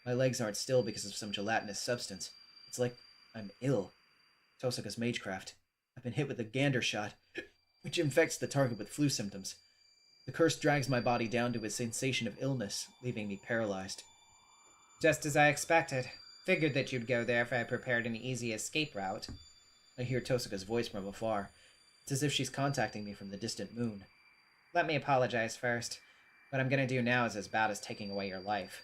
D: My legs aren't still because of some gelatinous substance. It's like I'm ill. Tosuka's magecraft. I've been hit with a gander shot, which infects the target with flu symptoms. The curse drags my body down to a sensation of illness, leaving me paralyzed.
F: Just as I expected. Figured that you'd go there if I prepared an easy escape route.
D: I hear Tosuka's voice from afar. It's as if she's contacting me from the distant moon.
F: Let me apologize first. What I'm gonna do now is as bad as taking away your life.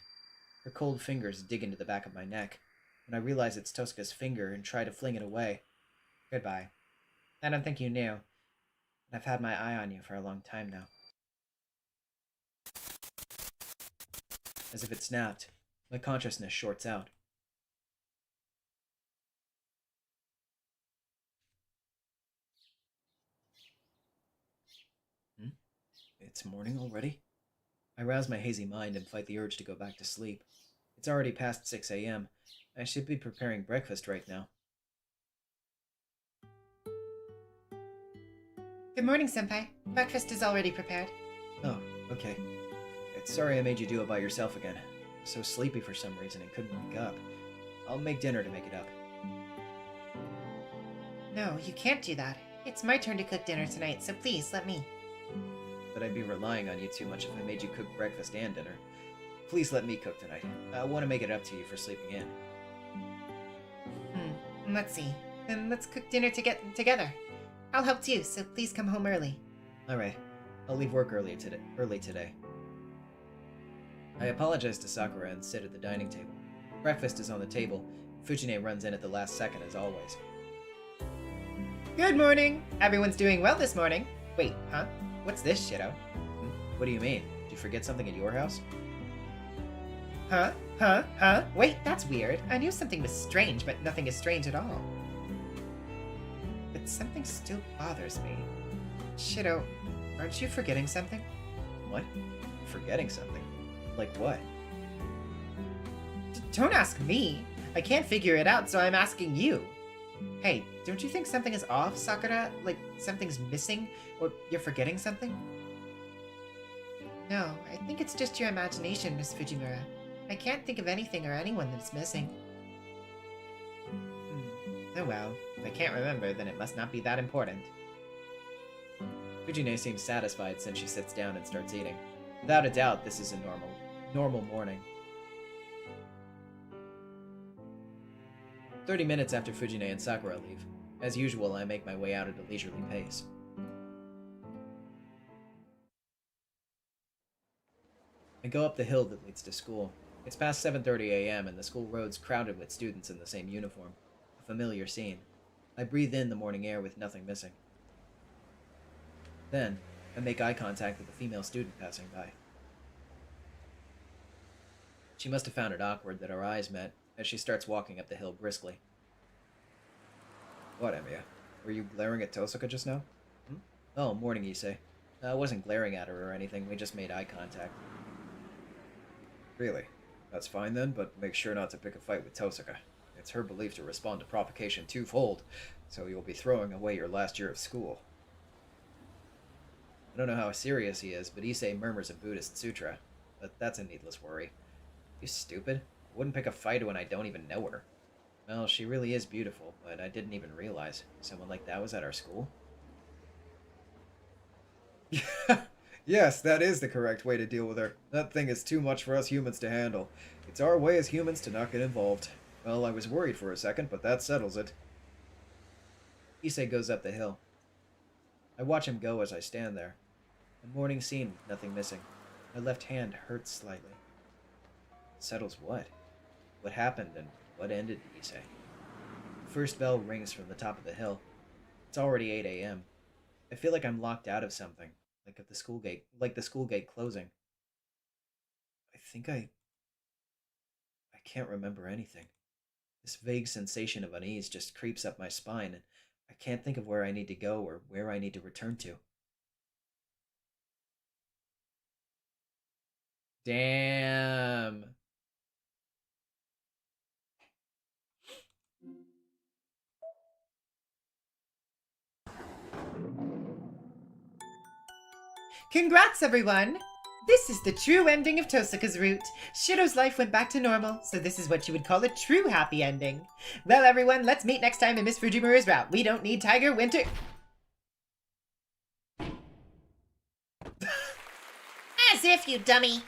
D: Her cold fingers dig into the back of my neck. When I realize it's Tosuka's finger and try to fling it away.
F: Goodbye. I don't think you knew, but I've had my eye on you for a long time now.
D: As if it snapped, my consciousness shorts out. It's morning already? I rouse my hazy mind and fight the urge to go back to sleep. It's already past 6 a.m. I should be preparing breakfast right now.
F: Good morning, Senpai. Breakfast is already prepared.
D: Oh, okay. Sorry I made you do it by yourself again. I was so sleepy for some reason and couldn't wake up. I'll make dinner to make it up.
F: No, you can't do that. It's my turn to cook dinner tonight, so please, let me.
D: But I'd be relying on you too much if I made you cook breakfast and dinner. Please let me cook tonight. I want to make it up to you for sleeping in.
F: Let's see. Then let's cook dinner together. I'll help too, so please come home early.
D: Alright. I'll leave work early today. I apologize to Sakura and sit at the dining table. Breakfast is on the table. Fujine runs in at the last second as always.
F: Good morning! Everyone's doing well this morning. Wait, huh? What's this, Shirou?
D: What do you mean? Did you forget something at your house?
F: Huh? Wait, that's weird. I knew something was strange, but nothing is strange at all. But something still bothers me. Shirou, aren't you forgetting something?
D: What? Forgetting something? Like what?
F: Don't ask me. I can't figure it out, so I'm asking you. Hey, don't you think something is off, Sakura? Like something's missing? Or you're forgetting something? No, I think it's just your imagination, Miss Fujimura. I can't think of anything or anyone that's missing. Oh well, if I can't remember, then it must not be that important.
D: Fujine seems satisfied since she sits down and starts eating. Without a doubt, this is a normal morning. 30 minutes after Fujine and Sakura leave. As usual, I make my way out at a leisurely pace. I go up the hill that leads to school. It's past 7:30 a.m. and the school road's crowded with students in the same uniform. A familiar scene. I breathe in the morning air with nothing missing. Then, I make eye contact with a female student passing by. She must have found it awkward that our eyes met, as she starts walking up the hill briskly. What, Emiya? Were you glaring at Tosuka just now? Oh, morning, Issei. I wasn't glaring at her or anything, we just made eye contact. Really? That's fine then, but make sure not to pick a fight with Tosuka. It's her belief to respond to provocation twofold, so you'll be throwing away your last year of school. I don't know how serious he is, but Issei murmurs a Buddhist sutra. But that's a needless worry. You stupid? I wouldn't pick a fight when I don't even know her. Well, she really is beautiful, but I didn't even realize someone like that was at our school. Yes, that is the correct way to deal with her. That thing is too much for us humans to handle. It's our way as humans to not get involved. Well, I was worried for a second, but that settles it. Issei goes up the hill. I watch him go as I stand there. A morning scene with nothing missing. My left hand hurts slightly. Settles what? What happened and what ended, Issei? The first bell rings from the top of the hill. It's already 8 a.m. I feel like I'm locked out of something, like the school gate closing. I can't remember anything. This vague sensation of unease just creeps up my spine, and I can't think of where I need to go or where I need to return to. Damn.
G: Congrats, everyone! This is the true ending of Tosuka's route. Shirou's life went back to normal, so this is what you would call a true happy ending. Well, everyone, let's meet next time in Miss Fujimuru's route. We don't need Tiger Winter...
C: As if, you dummy!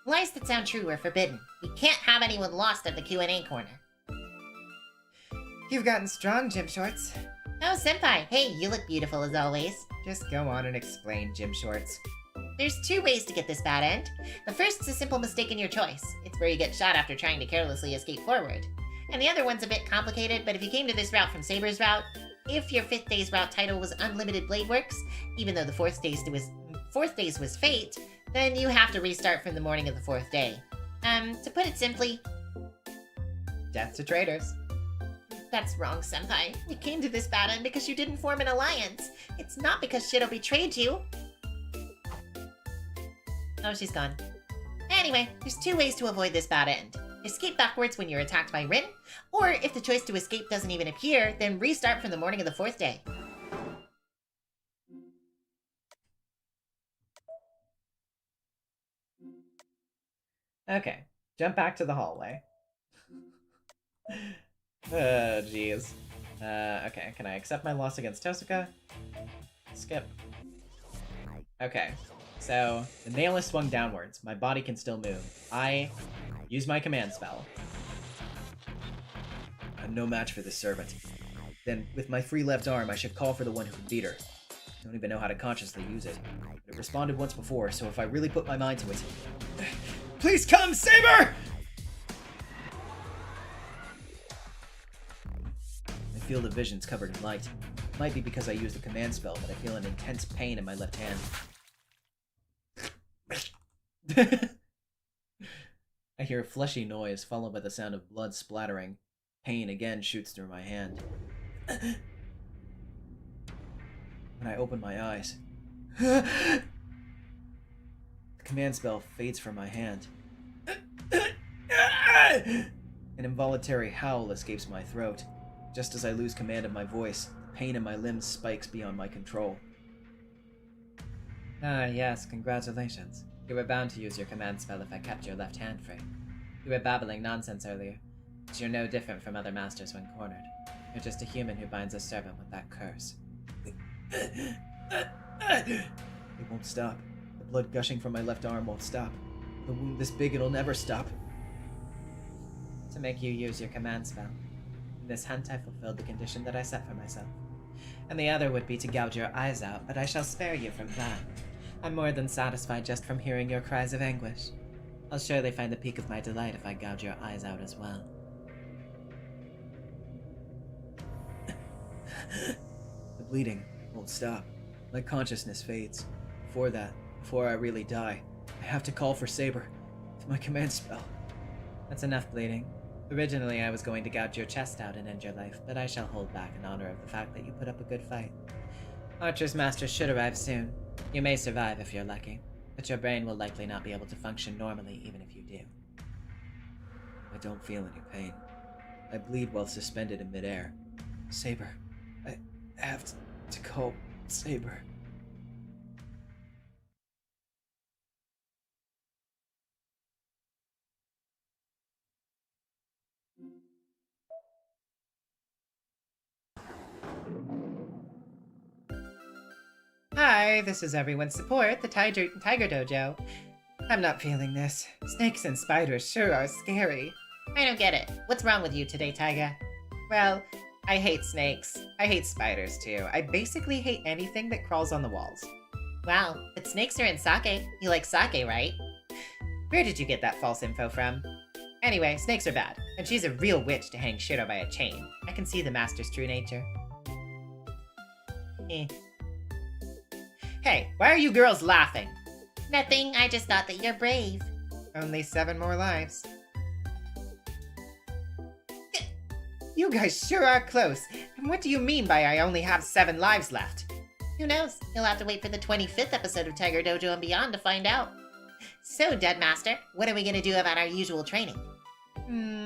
C: Lies that sound true are forbidden. We can't have anyone lost at the Q&A corner.
G: You've gotten strong, Gym Shorts.
C: Oh, Senpai, hey, you look beautiful as always.
G: Just go on and explain, Gym Shorts.
C: There's two ways to get this bad end. The first is a simple mistake in your choice. It's where you get shot after trying to carelessly escape forward. And the other one's a bit complicated, but if you came to this route from Saber's route, if your 5th day's route title was Unlimited Blade Works, even though the 4th day's was Fate, then you have to restart from the morning of the 4th day. To put it simply...
G: Death to traitors.
C: That's wrong, Senpai. You came to this bad end because you didn't form an alliance. It's not because Shirou betrayed you. Oh, she's gone. Anyway, there's two ways to avoid this bad end. Escape backwards when you're attacked by Rin, or if the choice to escape doesn't even appear, then restart from the morning of the 4th day.
F: Okay, jump back to the hallway. Oh, jeez. Okay, can I accept my loss against Tosuka? Skip. Okay, so the nail is swung downwards. My body can still move. I use my command spell.
B: I'm no match for this servant. Then, with my free left arm, I should call for the one who can beat her. I don't even know how to consciously use it. But it responded once before, so if I really put my mind to it... Please come, Saber! My field of vision's covered in light. It might be because I used the command spell, but I feel an intense pain in my left hand. I hear a fleshy noise, followed by the sound of blood splattering. Pain again shoots through my hand. When I open my eyes, the command spell fades from my hand. An involuntary howl escapes my throat. Just as I lose command of my voice, the pain in my limbs spikes beyond my control.
F: Ah, yes, congratulations. You were bound to use your command spell if I kept your left hand free. You were babbling nonsense earlier, but you're no different from other masters when cornered. You're just a human who binds a servant with that curse.
B: It won't stop. The blood gushing from my left arm won't stop. A wound this big, it'll never stop.
F: To make you use your command spell. In this hunt, I fulfilled the condition that I set for myself. And the other would be to gouge your eyes out, but I shall spare you from that. I'm more than satisfied just from hearing your cries of anguish. I'll surely find the peak of my delight if I gouge your eyes out as well.
B: The bleeding won't stop. My consciousness fades. Before I really die, I have to call for Saber with my command spell.
F: That's enough bleeding. Originally, I was going to gouge your chest out and end your life, but I shall hold back in honor of the fact that you put up a good fight. Archer's master should arrive soon. You may survive if you're lucky, but your brain will likely not be able to function normally even if you do.
B: I don't feel any pain. I bleed while suspended in midair. Saber. I have to call Saber.
G: Hi, this is everyone's support, the Tiger Dojo. I'm not feeling this. Snakes and spiders sure are scary.
C: I don't get it. What's wrong with you today, Taiga?
G: Well, I hate snakes. I hate spiders too. I basically hate anything that crawls on the walls.
C: Wow, but snakes are in sake. You like sake, right?
G: Where did you get that false info from? Anyway, snakes are bad, and she's a real witch to hang Shirou by a chain. I can see the master's true nature. Hey, why are you girls laughing?
C: Nothing, I just thought that you're brave.
G: Only 7 more lives. You guys sure are close. And what do you mean by I only have 7 lives left?
C: Who knows? You'll have to wait for the 25th episode of Tiger Dojo and Beyond to find out. So, Dead Master, what are we gonna do about our usual training?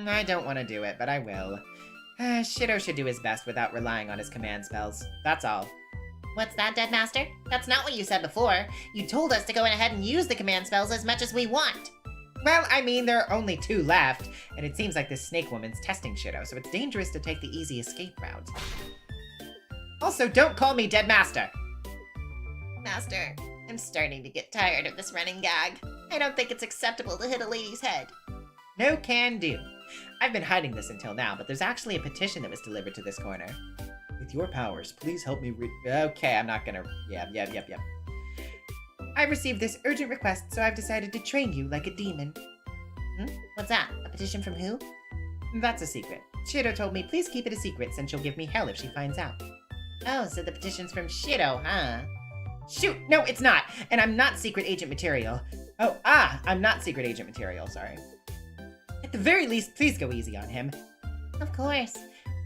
G: I don't want to do it, but I will. Shirou should do his best without relying on his command spells. That's all.
C: What's that, Dead Master? That's not what you said before. You told us to go ahead and use the command spells as much as we want.
G: Well, I mean, there are only 2 left, and it seems like this snake woman's testing Shirou, so it's dangerous to take the easy escape route. Also, don't call me Dead Master!
C: Master, I'm starting to get tired of this running gag. I don't think it's acceptable to hit a lady's head.
G: No can do. I've been hiding this until now, but there's actually a petition that was delivered to this corner. With your powers, please help me Okay, I'm not gonna... Yep. I received this urgent request, so I've decided to train you like a demon.
C: What's that? A petition from who?
G: That's a secret. Shirou told me please keep it a secret since she'll give me hell if she finds out.
C: Oh, so the petition's from Shirou, huh?
G: Shoot! No, it's not! And I'm not secret agent material. I'm not secret agent material, sorry. At the very least, please go easy on him.
C: Of course.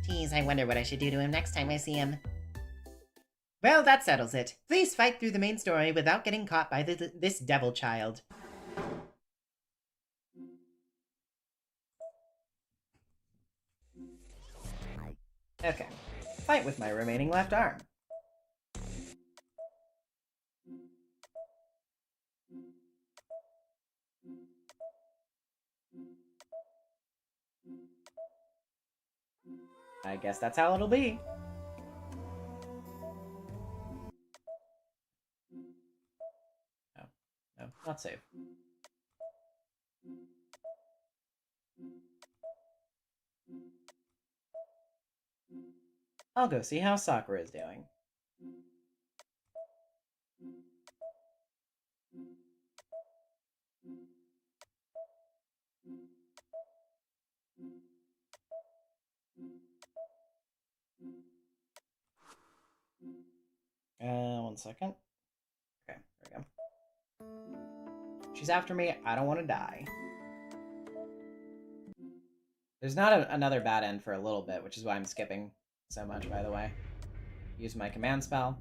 C: Geez, I wonder what I should do to him next time I see him.
G: Well, that settles it. Please fight through the main story without getting caught by this devil child. Okay. Fight with my remaining left arm. I guess that's how it'll be. No, not safe. I'll go see how Sakura is doing. One second. Okay, there we go. She's after me. I don't want to die. There's not another bad end for a little bit, which is why I'm skipping so much, by the way. Use my command spell.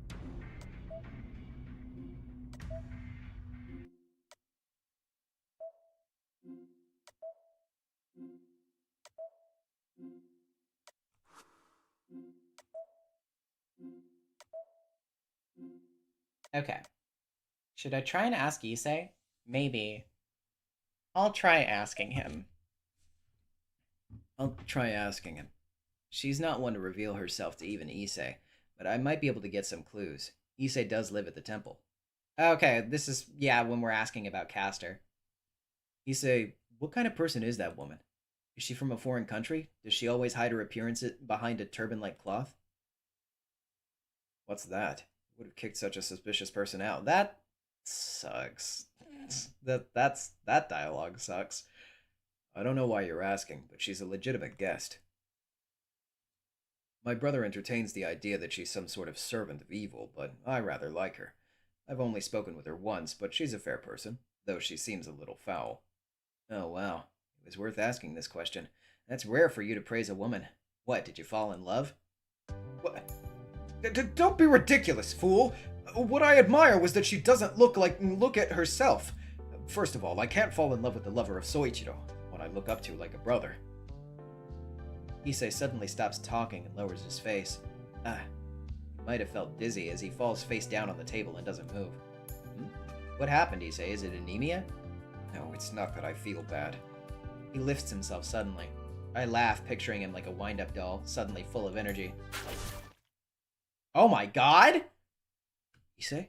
G: Okay. Should I try and ask Issei? Maybe. I'll try asking him.
B: I'll try asking him. She's not one to reveal herself to even Issei, but I might be able to get some clues. Issei does live at the temple.
G: Okay, this is, when we're asking about Caster.
B: Issei, what kind of person is that woman? Is she from a foreign country? Does she always hide her appearance behind a turban-like cloth? What's that? Would have kicked such a suspicious person out. That sucks. That dialogue sucks. I don't know why you're asking, but she's a legitimate guest. My brother entertains the idea that she's some sort of servant of evil, but I rather like her. I've only spoken with her once, but she's a fair person, though she seems a little foul. Oh, wow. It was worth asking this question. That's rare for you to praise a woman. What, did you fall in love? What? Don't be ridiculous, fool! What I admire was that she doesn't look at herself. First of all, I can't fall in love with the lover of Soichiro, one I look up to like a brother. Issei suddenly stops talking and lowers his face. He might have felt dizzy as he falls face down on the table and doesn't move. What happened, Issei? Is it anemia? No, it's not that I feel bad. He lifts himself suddenly. I laugh, picturing him like a wind-up doll, suddenly full of energy. Oh my god! Issei?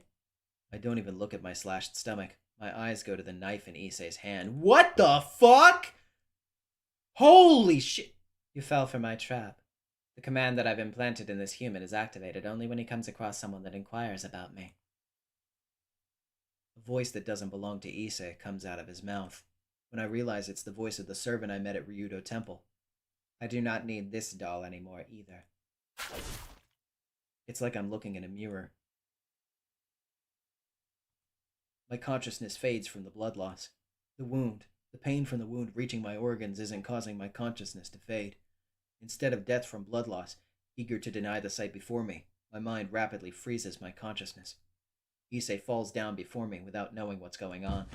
B: I don't even look at my slashed stomach. My eyes go to the knife in Issei's hand. What the fuck?! Holy shit!
G: You fell for my trap. The command that I've implanted in this human is activated only when he comes across someone that inquires about me.
B: A voice that doesn't belong to Issei comes out of his mouth. When I realize it's the voice of the servant I met at Ryudo Temple.
G: I do not need this doll anymore either.
B: It's like I'm looking in a mirror. My consciousness fades from the blood loss. The wound, the pain from the wound reaching my organs isn't causing my consciousness to fade. Instead of death from blood loss, eager to deny the sight before me,
D: My mind rapidly freezes my consciousness. Issei falls down before me without knowing what's going on.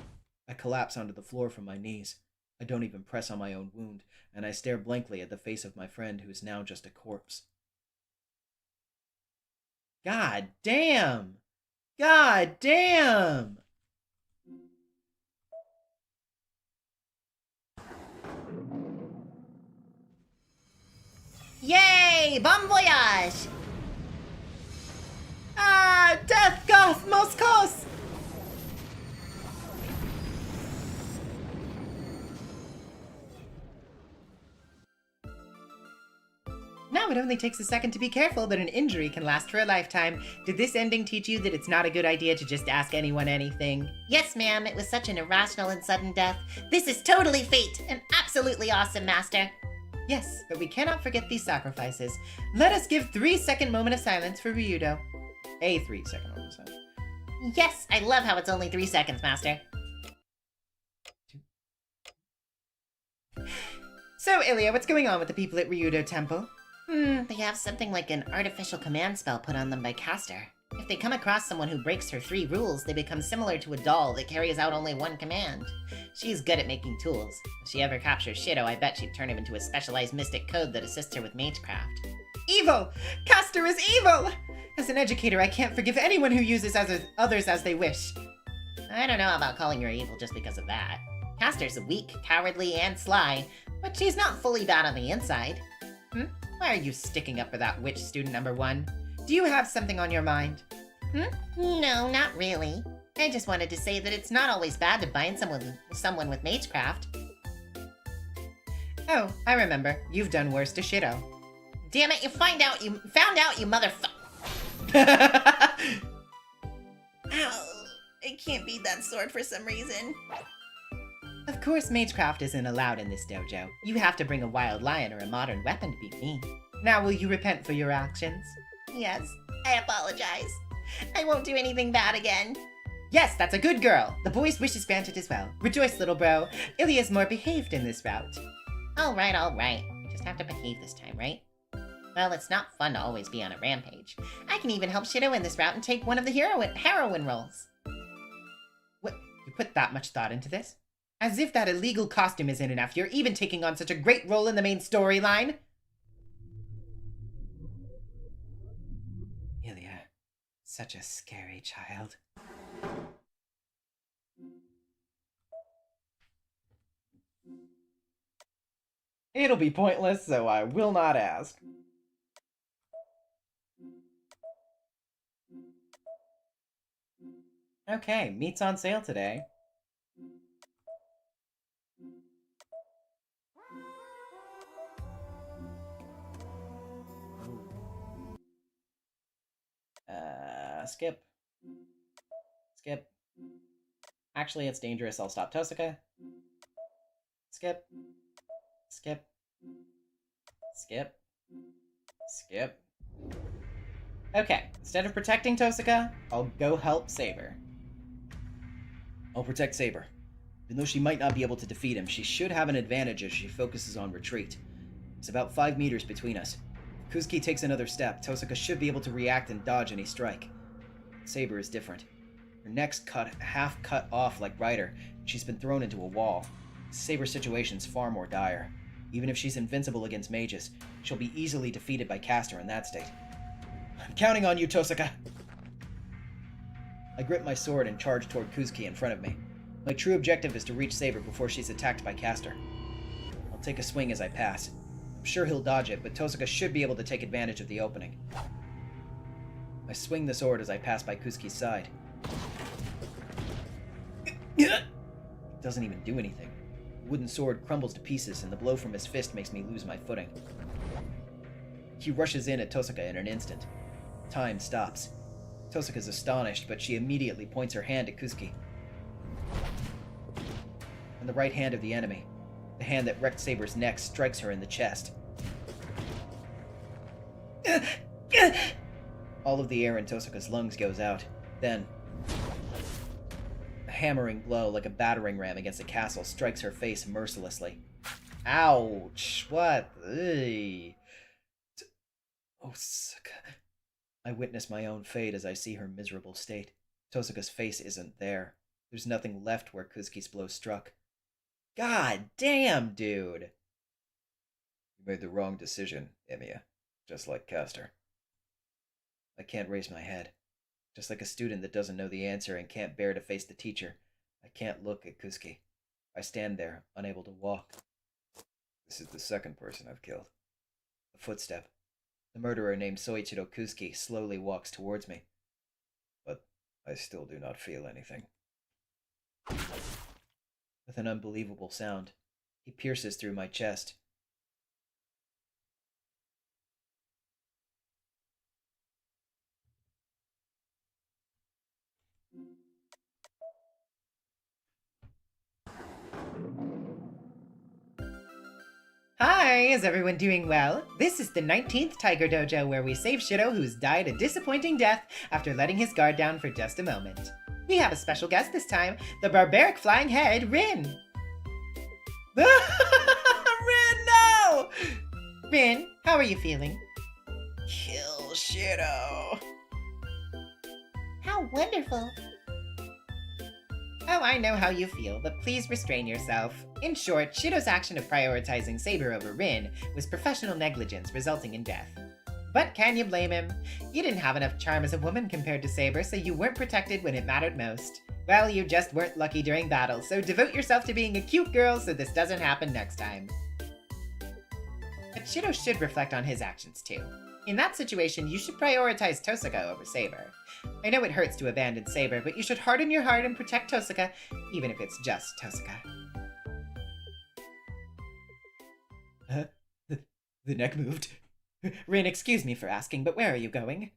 D: I collapse onto the floor from my knees. I don't even press on my own wound, and I stare blankly at the face of my friend who is now just a corpse. God damn! God damn!
C: Yay! Bon voyage!
G: Ah, death goth Moskos! Now it only takes a second to be careful, but an injury can last for a lifetime. Did this ending teach you that it's not a good idea to just ask anyone anything?
C: Yes, ma'am, it was such an irrational and sudden death. This is totally fate, and absolutely awesome, Master.
G: Yes, but we cannot forget these sacrifices. Let us give 3-second moment of silence for Ryudo. A 3-second moment of silence.
C: Yes, I love how it's only 3 seconds, Master.
G: So, Ilya, what's going on with the people at Ryudo Temple?
C: They have something like an artificial command spell put on them by Caster. If they come across someone who breaks her 3 rules, they become similar to a doll that carries out only one command. She's good at making tools. If she ever captures Shirou, I bet she'd turn him into a specialized mystic code that assists her with magecraft.
G: Evil! Caster is evil! As an educator, I can't forgive anyone who uses others as they wish.
C: I don't know about calling her evil just because of that. Caster's weak, cowardly, and sly, but she's not fully bad on the inside.
G: Why are you sticking up for that witch student number 1? Do you have something on your mind?
C: No, not really. I just wanted to say that it's not always bad to bind someone with magecraft.
G: Oh, I remember. You've done worse to Shirou.
C: Damn it, you found out, you motherfucker. Ow, I can't beat that sword for some reason.
G: Of course, magecraft isn't allowed in this dojo. You have to bring a wild lion or a modern weapon to beat me. Now will you repent for your actions?
C: Yes, I apologize. I won't do anything bad again.
G: Yes, that's a good girl. The boy's wish is granted as well. Rejoice, little bro. Ilya's more behaved in this route.
C: All right. We just have to behave this time, right? Well, it's not fun to always be on a rampage. I can even help Shirou in this route and take one of the heroine roles.
G: What? You put that much thought into this? As if that illegal costume isn't enough, you're even taking on such a great role in the main storyline. Ilya, such a scary child.
A: It'll be pointless, so I will not ask. Okay, meat's on sale today. Skip. Skip. Actually, it's dangerous. I'll stop Tosuka. Skip. Skip. Skip. Skip. Okay, instead of protecting Tosuka, I'll go help Saber.
D: I'll protect Saber. Even though she might not be able to defeat him, she should have an advantage as she focuses on retreat. It's about 5 meters between us. If Kuzuki takes another step, Tosuka should be able to react and dodge any strike. Saber is different. Her neck's half cut off like Ryder, and she's been thrown into a wall. Saber's situation's far more dire. Even if she's invincible against mages, she'll be easily defeated by Caster in that state. I'm counting on you, Tosuka! I grip my sword and charge toward Kuzuki in front of me. My true objective is to reach Saber before she's attacked by Caster. I'll take a swing as I pass. I'm sure he'll dodge it, but Tosuka should be able to take advantage of the opening. I swing the sword as I pass by Kuzuki's side. It doesn't even do anything. The wooden sword crumbles to pieces, and the blow from his fist makes me lose my footing. He rushes in at Tosuka in an instant. Time stops. Tosuka's astonished, but she immediately points her hand at Kuzuki. And the right hand of the enemy, the hand that wrecked Saber's neck, strikes her in the chest. All of the air in Tosuka's lungs goes out. Then, a hammering blow like a battering ram against a castle strikes her face mercilessly. Ouch! What? Ugh. Tosuka.
B: I witness my own fate as I see her miserable state. Tosuka's face isn't there. There's nothing left where Kuzuki's blow struck.
F: God damn, dude!
B: You made the wrong decision, Emiya. Just like Castor. I can't raise my head. Just like a student that doesn't know the answer and can't bear to face the teacher, I can't look at Kuzuki. I stand there, unable to walk. This is the second person I've killed. A footstep. The murderer named Soichiro Kuzuki slowly walks towards me. But I still do not feel anything. With an unbelievable sound, he pierces through my chest.
F: Hi, is everyone doing well? This is the 19th Tiger Dojo where we save Shirou, who's died a disappointing death after letting his guard down for just a moment. We have a special guest this time, the barbaric flying head, Rin. Rin, no! Rin, how are you feeling?
B: Kill Shirou.
C: How wonderful.
F: Oh, I know how you feel, but please restrain yourself. In short, Shirou's action of prioritizing Saber over Rin was professional negligence resulting in death. But can you blame him? You didn't have enough charm as a woman compared to Saber, so you weren't protected when it mattered most. Well, you just weren't lucky during battle, so devote yourself to being a cute girl so this doesn't happen next time. But Shirou should reflect on his actions too. In that situation, you should prioritize Tosuka over Saber. I know it hurts to abandon Saber, but you should harden your heart and protect Tosuka, even if it's just Tosuka. The neck moved. Rin, excuse me for asking, but where are you going?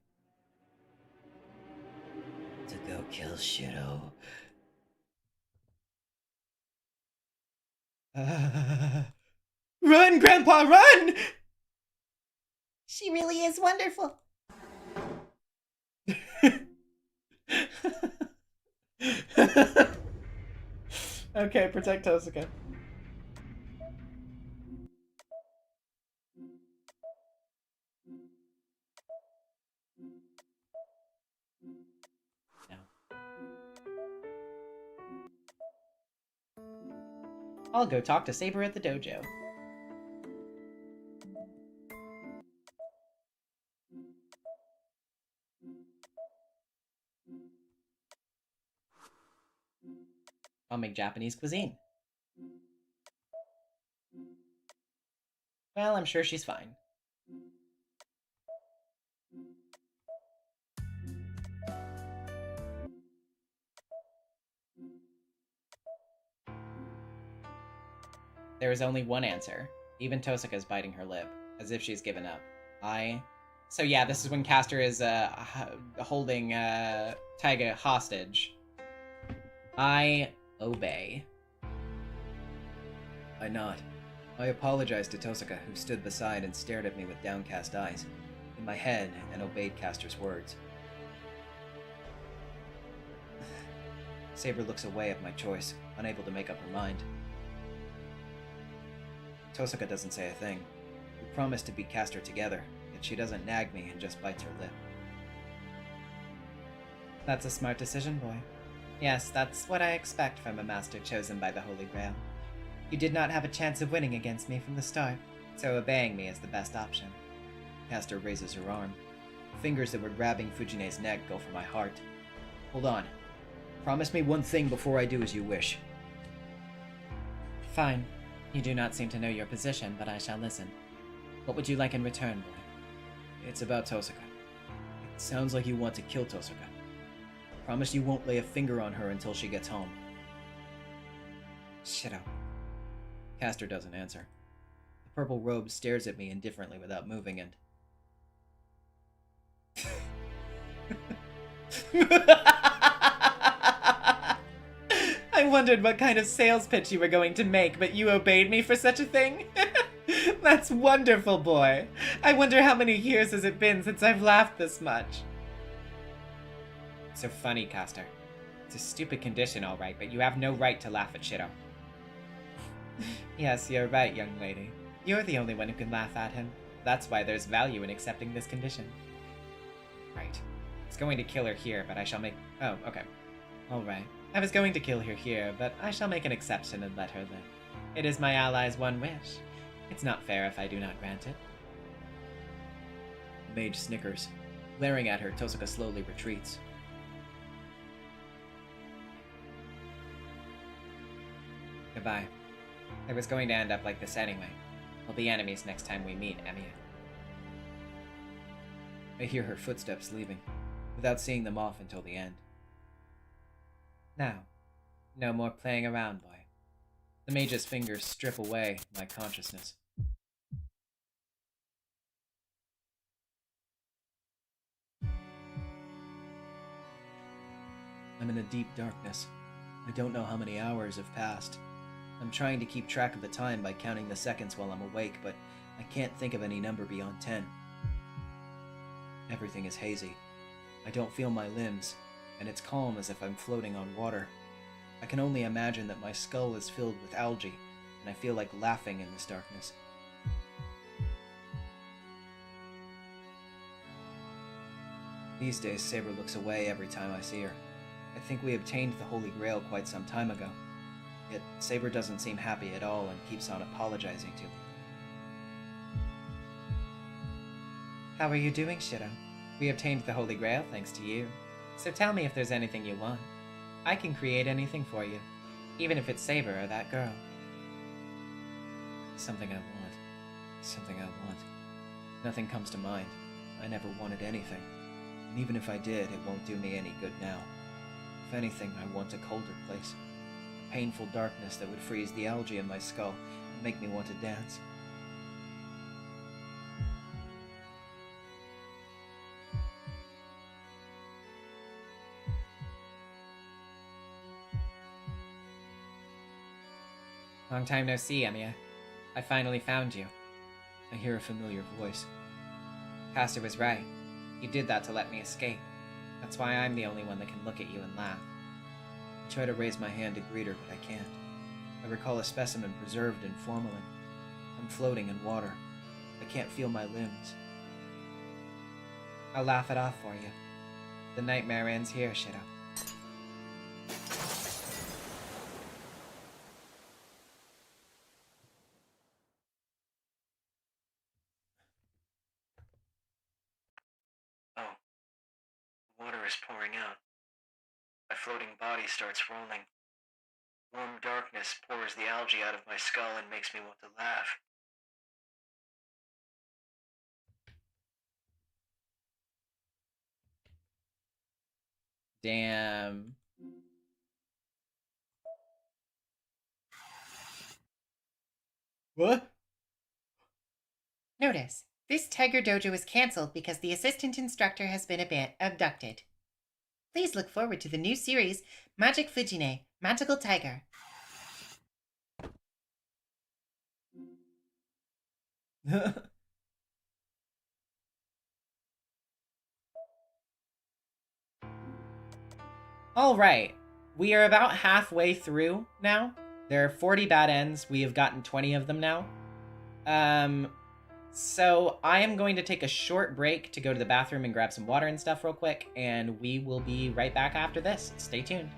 B: To go kill Shirou.
F: Run, Grandpa, run!
C: She really is wonderful.
F: Okay, protect Tosuka. No. I'll go talk to Saber at the dojo. I'll make Japanese cuisine. Well, I'm sure she's fine. There is only one answer. Even Tosuka's biting her lip, as if she's given up. So yeah, this is when Castor is holding Taiga hostage. I obey.
B: I nod. I apologized to Tosuka, who stood beside and stared at me with downcast eyes, in my head, and obeyed Castor's words. Saber looks away at my choice, unable to make up her mind. Tosuka doesn't say a thing. We promised to beat Castor together, yet she doesn't nag me and just bites her lip.
F: That's a smart decision, boy. Yes, that's what I expect from a master chosen by the Holy Grail. You did not have a chance of winning against me from the start, so obeying me is the best option.
B: Castor raises her arm. The fingers that were grabbing Fujine's neck go for my heart. Hold on. Promise me one thing before I do as you wish.
F: Fine. You do not seem to know your position, but I shall listen. What would you like in return, boy?
B: It's about Tosuka. It sounds like you want to kill Tosuka. Promise you won't lay a finger on her until she gets home.
F: Shirou.
B: Castor doesn't answer. The purple robe stares at me indifferently without moving and...
F: I wondered what kind of sales pitch you were going to make, but you obeyed me for such a thing? That's wonderful, boy. I wonder how many years has it been since I've laughed this much. So funny, Castor. It's a stupid condition, all right, but you have no right to laugh at Shirou. Yes, you're right, young lady. You're the only one who can laugh at him. That's why there's value in accepting this condition. Right. I was going to kill her here, but I shall make... Oh, okay. Alright. I was going to kill her here, but I shall make an exception and let her live. It is my ally's one wish. It's not fair if I do not grant it.
D: The mage snickers. Glaring at her, Tosuka slowly retreats.
F: Goodbye. I was going to end up like this anyway. We'll be enemies next time we meet, Emiya.
D: I hear her footsteps leaving, without seeing them off until the end.
F: Now, no more playing around, boy.
D: The mage's fingers strip away my consciousness. I'm in a deep darkness. I don't know how many hours have passed. I'm trying to keep track of the time by counting the seconds while I'm awake, but I can't think of any number beyond 10. Everything is hazy. I don't feel my limbs, and it's calm as if I'm floating on water. I can only imagine that my skull is filled with algae, and I feel like laughing in this darkness. These days, Saber looks away every time I see her. I think we obtained the Holy Grail quite some time ago. Yet, Saber doesn't seem happy at all and keeps on apologizing to me.
F: How are you doing, Shirou? We obtained the Holy Grail thanks to you. So tell me if there's anything you want. I can create anything for you, even if it's Saber or that girl.
D: Something I want. Something I want. Nothing comes to mind. I never wanted anything. And even if I did, it won't do me any good now. If anything, I want a colder place. A painful darkness that would freeze the algae in my skull and make me want to dance.
F: Long time no see, Emiya. I finally found you.
D: I hear a familiar voice.
F: Pastor was right. You did that to let me escape. That's why I'm the only one that can look at you and laugh.
D: I try to raise my hand to greet her, but I can't. I recall a specimen preserved in formalin. I'm floating in water. I can't feel my limbs.
F: I'll laugh it off for you. The nightmare ends here, Shirou.
D: Oh. Water is pouring out. My floating body starts rolling. Warm darkness pours the algae out of my skull and makes me want to laugh.
F: Damn.
D: What?
C: Notice, this Tiger Dojo is cancelled because the assistant instructor has been abducted. Please look forward to the new series, Magic Fujine, Magical Tiger.
F: Alright, we are about halfway through now. There are 40 bad ends. We have gotten 20 of them now. So I am going to take a short break to go to the bathroom and grab some water and stuff real quick, and we will be right back after this. Stay tuned.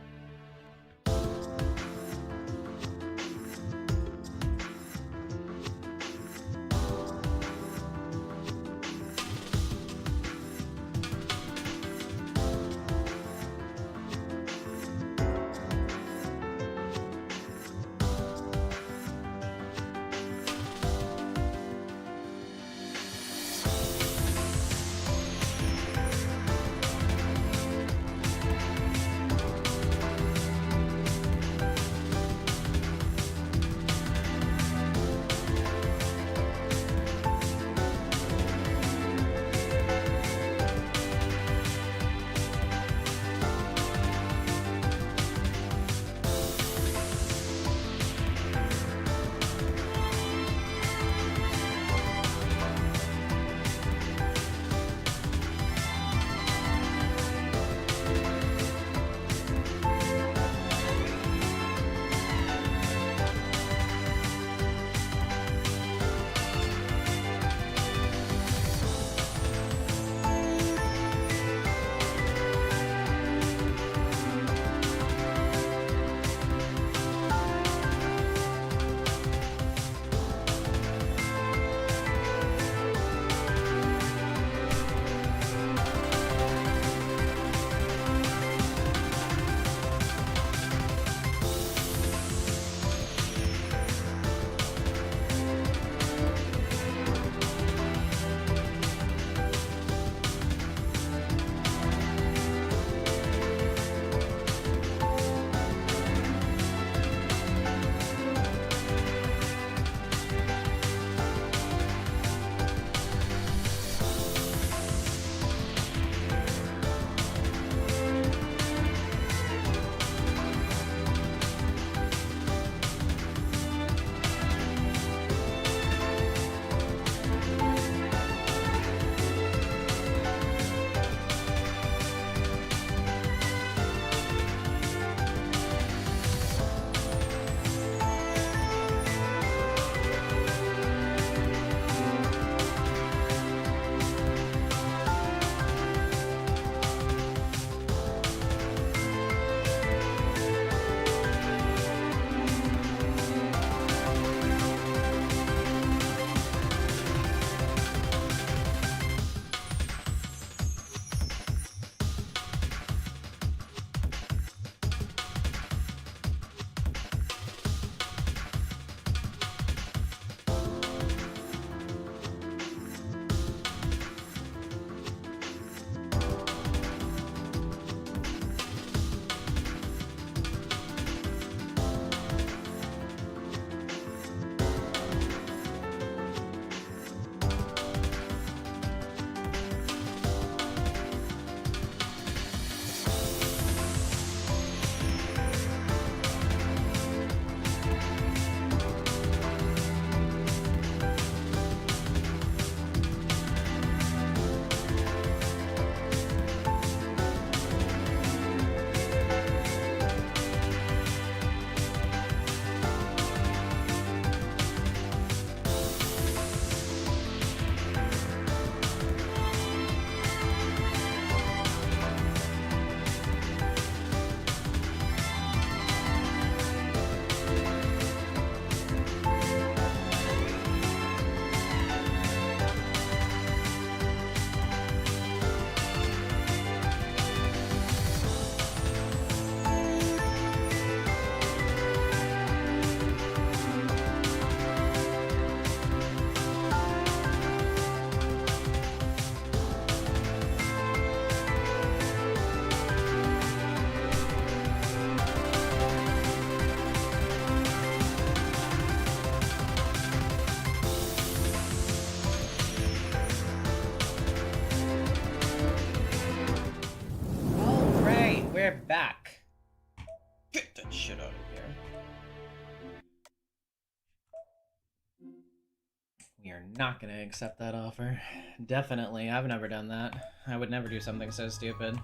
D: not gonna accept that offer. Definitely, I've never done that. I would never do something so stupid.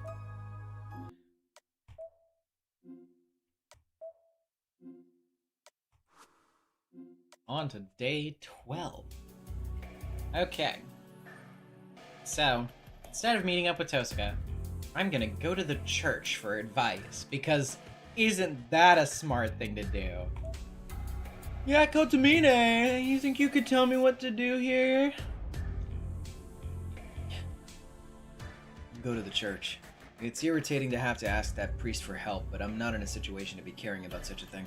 D: On to day 12. Okay. So, instead of meeting up with Tosuka, I'm gonna go to the church for advice, because isn't that a smart thing to do? Yeah, Kotomine, you think you could tell me what to do here? Go to the church. It's irritating to have to ask that priest for help, but I'm not in a situation to be caring about such a thing.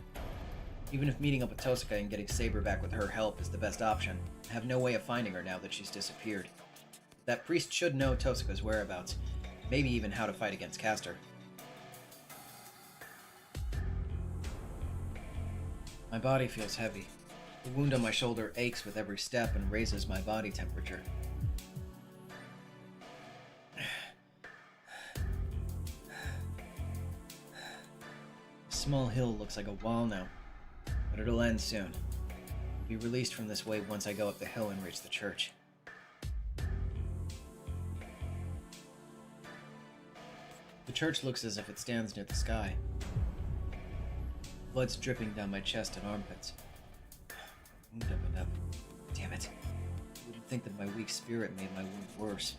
D: Even if meeting up with Tosuka and getting Saber back with her help is the best option, I have no way of finding her now that she's disappeared. That priest should know Tosuka's whereabouts, maybe even how to fight against Caster. My body feels heavy. The wound on my shoulder aches with every step and raises my body temperature. A small hill looks like a wall now, but it'll end soon. I'll be released from this wave once I go up the hill and reach the church. The church looks as if it stands near the sky. Blood's dripping down my chest and armpits. Wound up and up. Damn it. I wouldn't think that my weak spirit made my wound worse.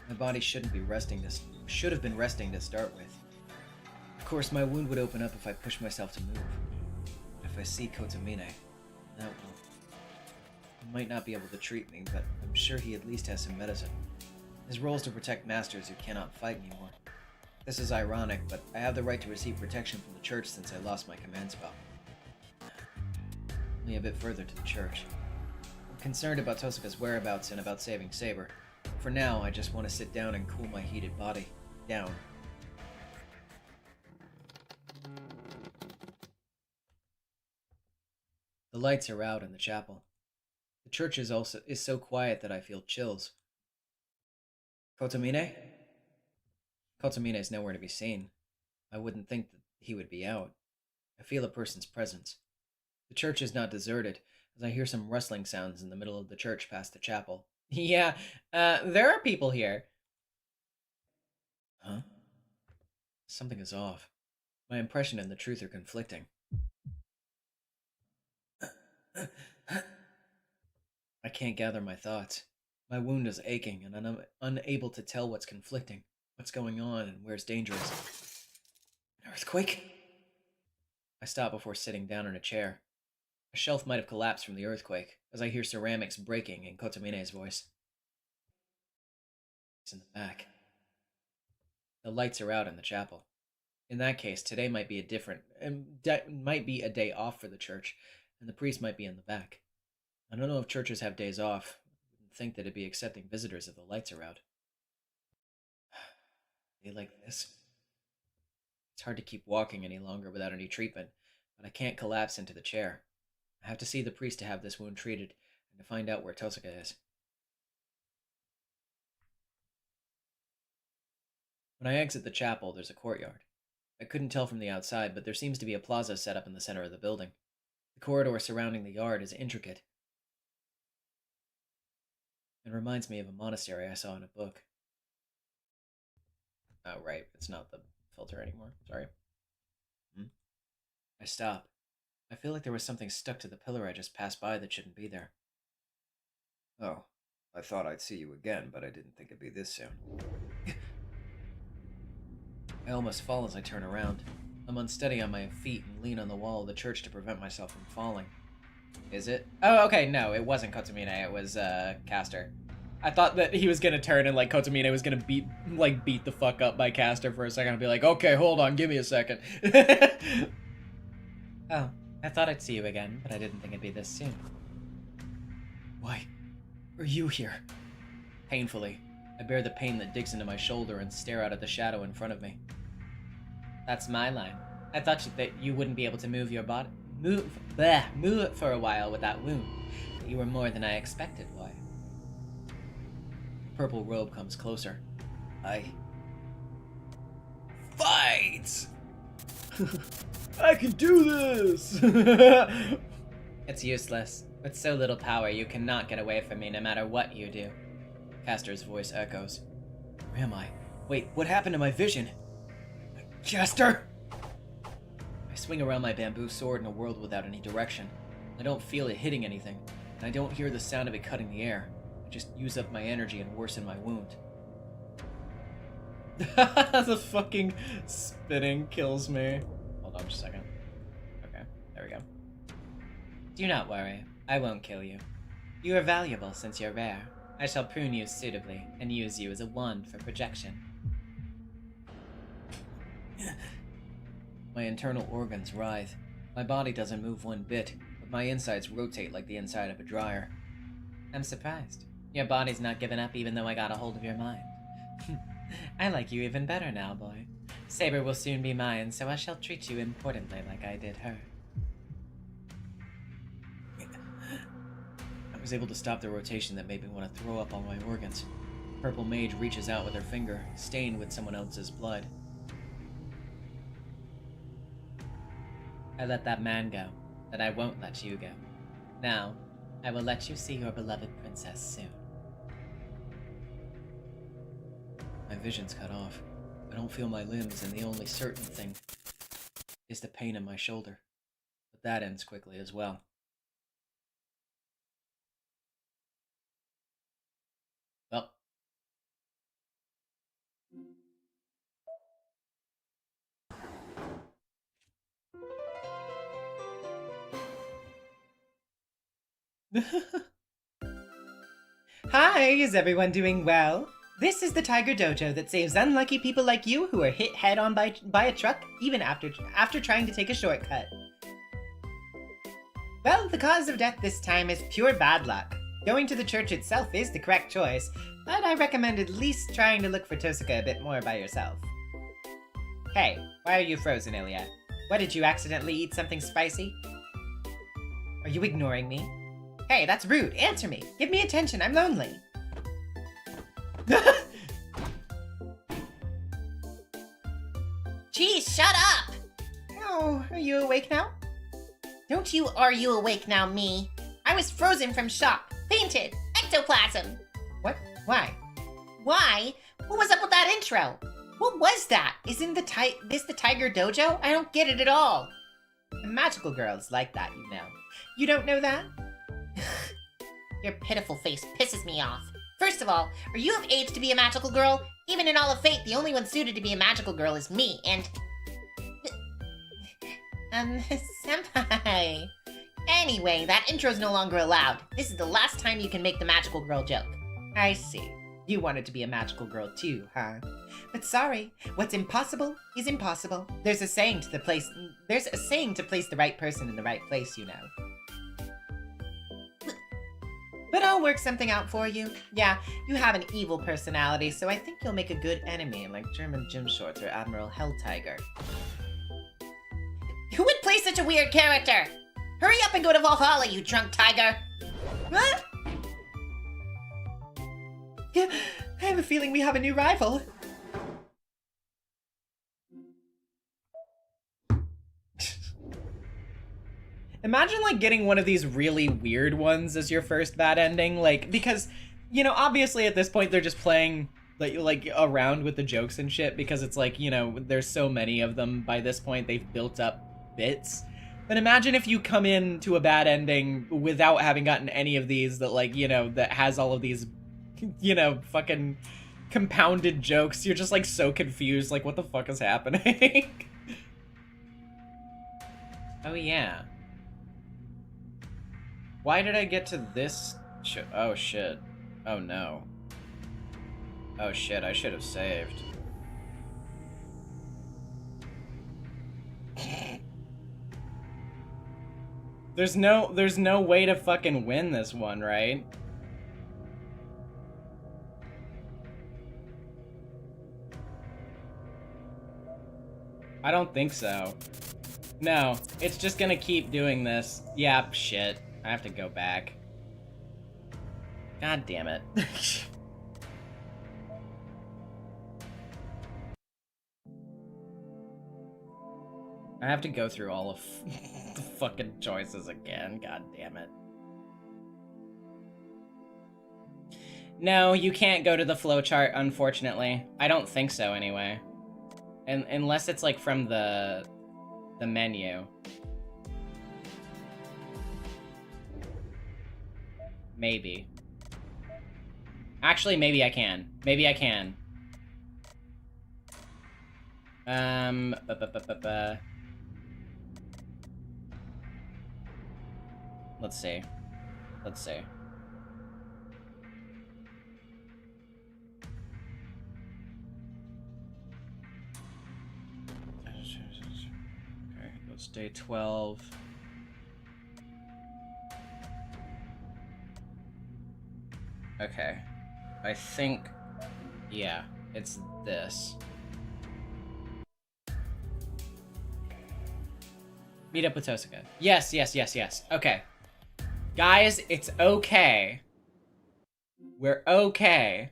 D: My body should have been resting to start with. Of course, my wound would open up if I pushed myself to move. If I see Kotomine, that will. He might not be able to treat me, but I'm sure he at least has some medicine. His role is to protect masters who cannot fight anymore. This is ironic, but I have the right to receive protection from the church since I lost my command spell. Only a bit further to the church. I'm concerned about Tosuka's whereabouts and about saving Saber. For now, I just want to sit down and cool my heated body down. The lights are out in the chapel. The church is so quiet that I feel chills. Kotomine? Kotomine is nowhere to be seen. I wouldn't think that he would be out. I feel a person's presence. The church is not deserted, as I hear some rustling sounds in the middle of the church past the chapel. Yeah, there are people here. Huh? Something is off. My impression and the truth are conflicting. I can't gather my thoughts. My wound is aching, and I'm unable to tell what's conflicting, what's going on, and where's dangerous. An earthquake? I stop before sitting down in a chair. A shelf might have collapsed from the earthquake, as I hear ceramics breaking in Kotomine's voice. It's in the back. The lights are out in the chapel. In that case, today might be might be a day off for the church, and the priest might be in the back. I don't know if churches have days off. I wouldn't think that it'd be accepting visitors if the lights are out. They like this. It's hard to keep walking any longer without any treatment, but I can't collapse into the chair. I have to see the priest to have this wound treated, and to find out where Tosuka is. When I exit the chapel, there's a courtyard. I couldn't tell from the outside, but there seems to be a plaza set up in the center of the building. The corridor surrounding the yard is intricate. It reminds me of a monastery I saw in a book. Oh, right, it's not the filter anymore. Sorry. I stop. I feel like there was something stuck to the pillar I just passed by that shouldn't be there.
B: Oh, I thought I'd see you again, but I didn't think it'd be this soon.
D: I almost fall as I turn around. I'm unsteady on my feet and lean on the wall of the church to prevent myself from falling. Is it? Oh, okay, no, it wasn't Kotomine, it was, Caster. I thought that he was gonna turn and, like, Kotomine was gonna beat the fuck up by Caster for a second and be like, okay, hold on, give me a second.
F: Oh, I thought I'd see you again, but I didn't think it'd be this soon.
D: Why are you here? Painfully, I bear the pain that digs into my shoulder and stare out at the shadow in front of me.
F: That's my line. I thought that you wouldn't be able to move your body. Move it for a while with that wound. But you were more than I expected, boy.
D: The purple robe comes closer.
E: Fight! I can do this!
F: It's useless. With so little power, you cannot get away from me no matter what you do.
D: Caster's voice echoes. Where am I? Wait, what happened to my vision? Caster! I swing around my bamboo sword in a world without any direction. I don't feel it hitting anything, and I don't hear the sound of it cutting the air. I just use up my energy and worsen my wound.
F: The fucking spinning kills me.
D: Hold on just a second. Okay, there we go.
F: Do not worry, I won't kill you. You are valuable since you're rare. I shall prune you suitably and use you as a wand for projection.
D: My internal organs writhe. My body doesn't move one bit, but my insides rotate like the inside of a dryer.
F: I'm surprised. Your body's not given up even though I got a hold of your mind. I like you even better now, boy. Saber will soon be mine, so I shall treat you importantly like I did her.
D: I was able to stop the rotation that made me want to throw up all my organs. Purple Mage reaches out with her finger, stained with someone else's blood.
F: I let that man go, but I won't let you go. Now, I will let you see your beloved princess soon.
D: My vision's cut off. I don't feel my limbs, and the only certain thing is the pain in my shoulder. But that ends quickly as well. Well.
F: Hi, is everyone doing well? This is the Tiger Dojo that saves unlucky people like you who are hit head-on by a truck even after trying to take a shortcut. Well, the cause of death this time is pure bad luck. Going to the church itself is the correct choice, but I recommend at least trying to look for Tosaka a bit more by yourself. Hey, why are you frozen, Emiya? What, did you accidentally eat something spicy? Are you ignoring me? Hey, that's rude. Answer me. Give me attention. I'm lonely.
C: Geez, shut up!
F: Oh, are you awake now?
C: Don't you are you awake now, me? I was frozen from shock, fainted, ectoplasm.
F: What? Why?
C: Why? What was up with that intro? What was that? Isn't this the Tiger Dojo? I don't get it at all.
F: The magical girls like that, you know. You don't know that?
C: Your pitiful face pisses me off. First of all, are you of age to be a magical girl? Even in all of fate, the only one suited to be a magical girl is me, and... senpai... Anyway, that intro's no longer allowed. This is the last time you can make the magical girl joke.
F: I see. You wanted to be a magical girl too, huh? But sorry, what's impossible is impossible. There's a saying to place the right person in the right place, you know. But I'll work something out for you. Yeah, you have an evil personality, so I think you'll make a good enemy, like German Gym Shorts or Admiral Helltiger.
C: Who would play such a weird character? Hurry up and go to Valhalla, you drunk tiger!
F: What? I have a feeling we have a new rival. Imagine, like, getting one of these really weird ones as your first bad ending, like, because, you know, obviously at this point they're just playing, like around with the jokes and shit, because it's like, you know, there's so many of them by this point, they've built up bits. But imagine if you come into a bad ending without having gotten any of these that, like, you know, that has all of these, you know, fucking compounded jokes. You're just, like, so confused, like, what the fuck is happening? Oh, yeah. Why did I get to this? Oh, shit. Oh, no. Oh, shit, I should have saved. There's no way to fucking win this one, right? I don't think so. No, it's just gonna keep doing this. Yeah, shit. I have to go back. God damn it. I have to go through all of the fucking choices again. God damn it.
A: No, you can't go to the flowchart, unfortunately. I don't think so, anyway. Unless it's, like, from the menu. Maybe. Actually, maybe I can. Maybe I can. Let's see. Let's see. Okay, goes day 12. Okay. I think... yeah, it's this. Meet up with Tosuka. Yes, yes, yes, yes. Okay. Guys, it's okay. We're okay.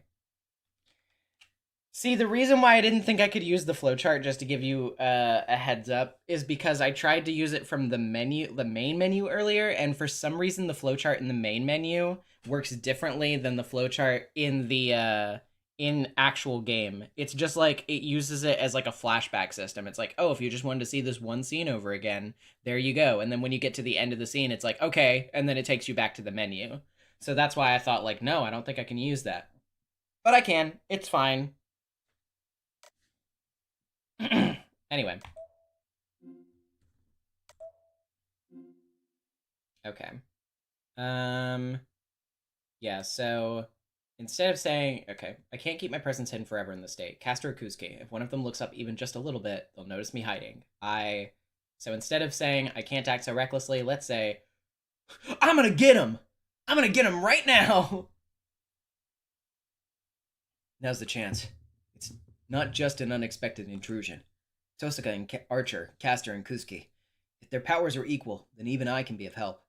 A: See, the reason why I didn't think I could use the flowchart, just to give you a heads up, is because I tried to use it from the menu, the main menu earlier, and for some reason the flowchart in the main menu works differently than the flowchart in the in actual game. It's just like it uses it as like a flashback system. It's like, oh, if you just wanted to see this one scene over again, there you go. And then when you get to the end of the scene, it's like, okay, and then it takes you back to the menu. So that's why I thought, like, no, I don't think I can use that. But I can. It's fine. Anyway. Okay. Yeah, so instead of saying, okay, I can't keep my presence hidden forever in this state. Castor or Kusuke, if one of them looks up even just a little bit, they'll notice me hiding. So instead of saying, I can't act so recklessly, let's say, I'm gonna get him! I'm gonna get him right now! Now's the chance. It's not just an unexpected intrusion. Tosuka and Archer, Castor and Kusuke. If their powers are equal, then even I can be of help.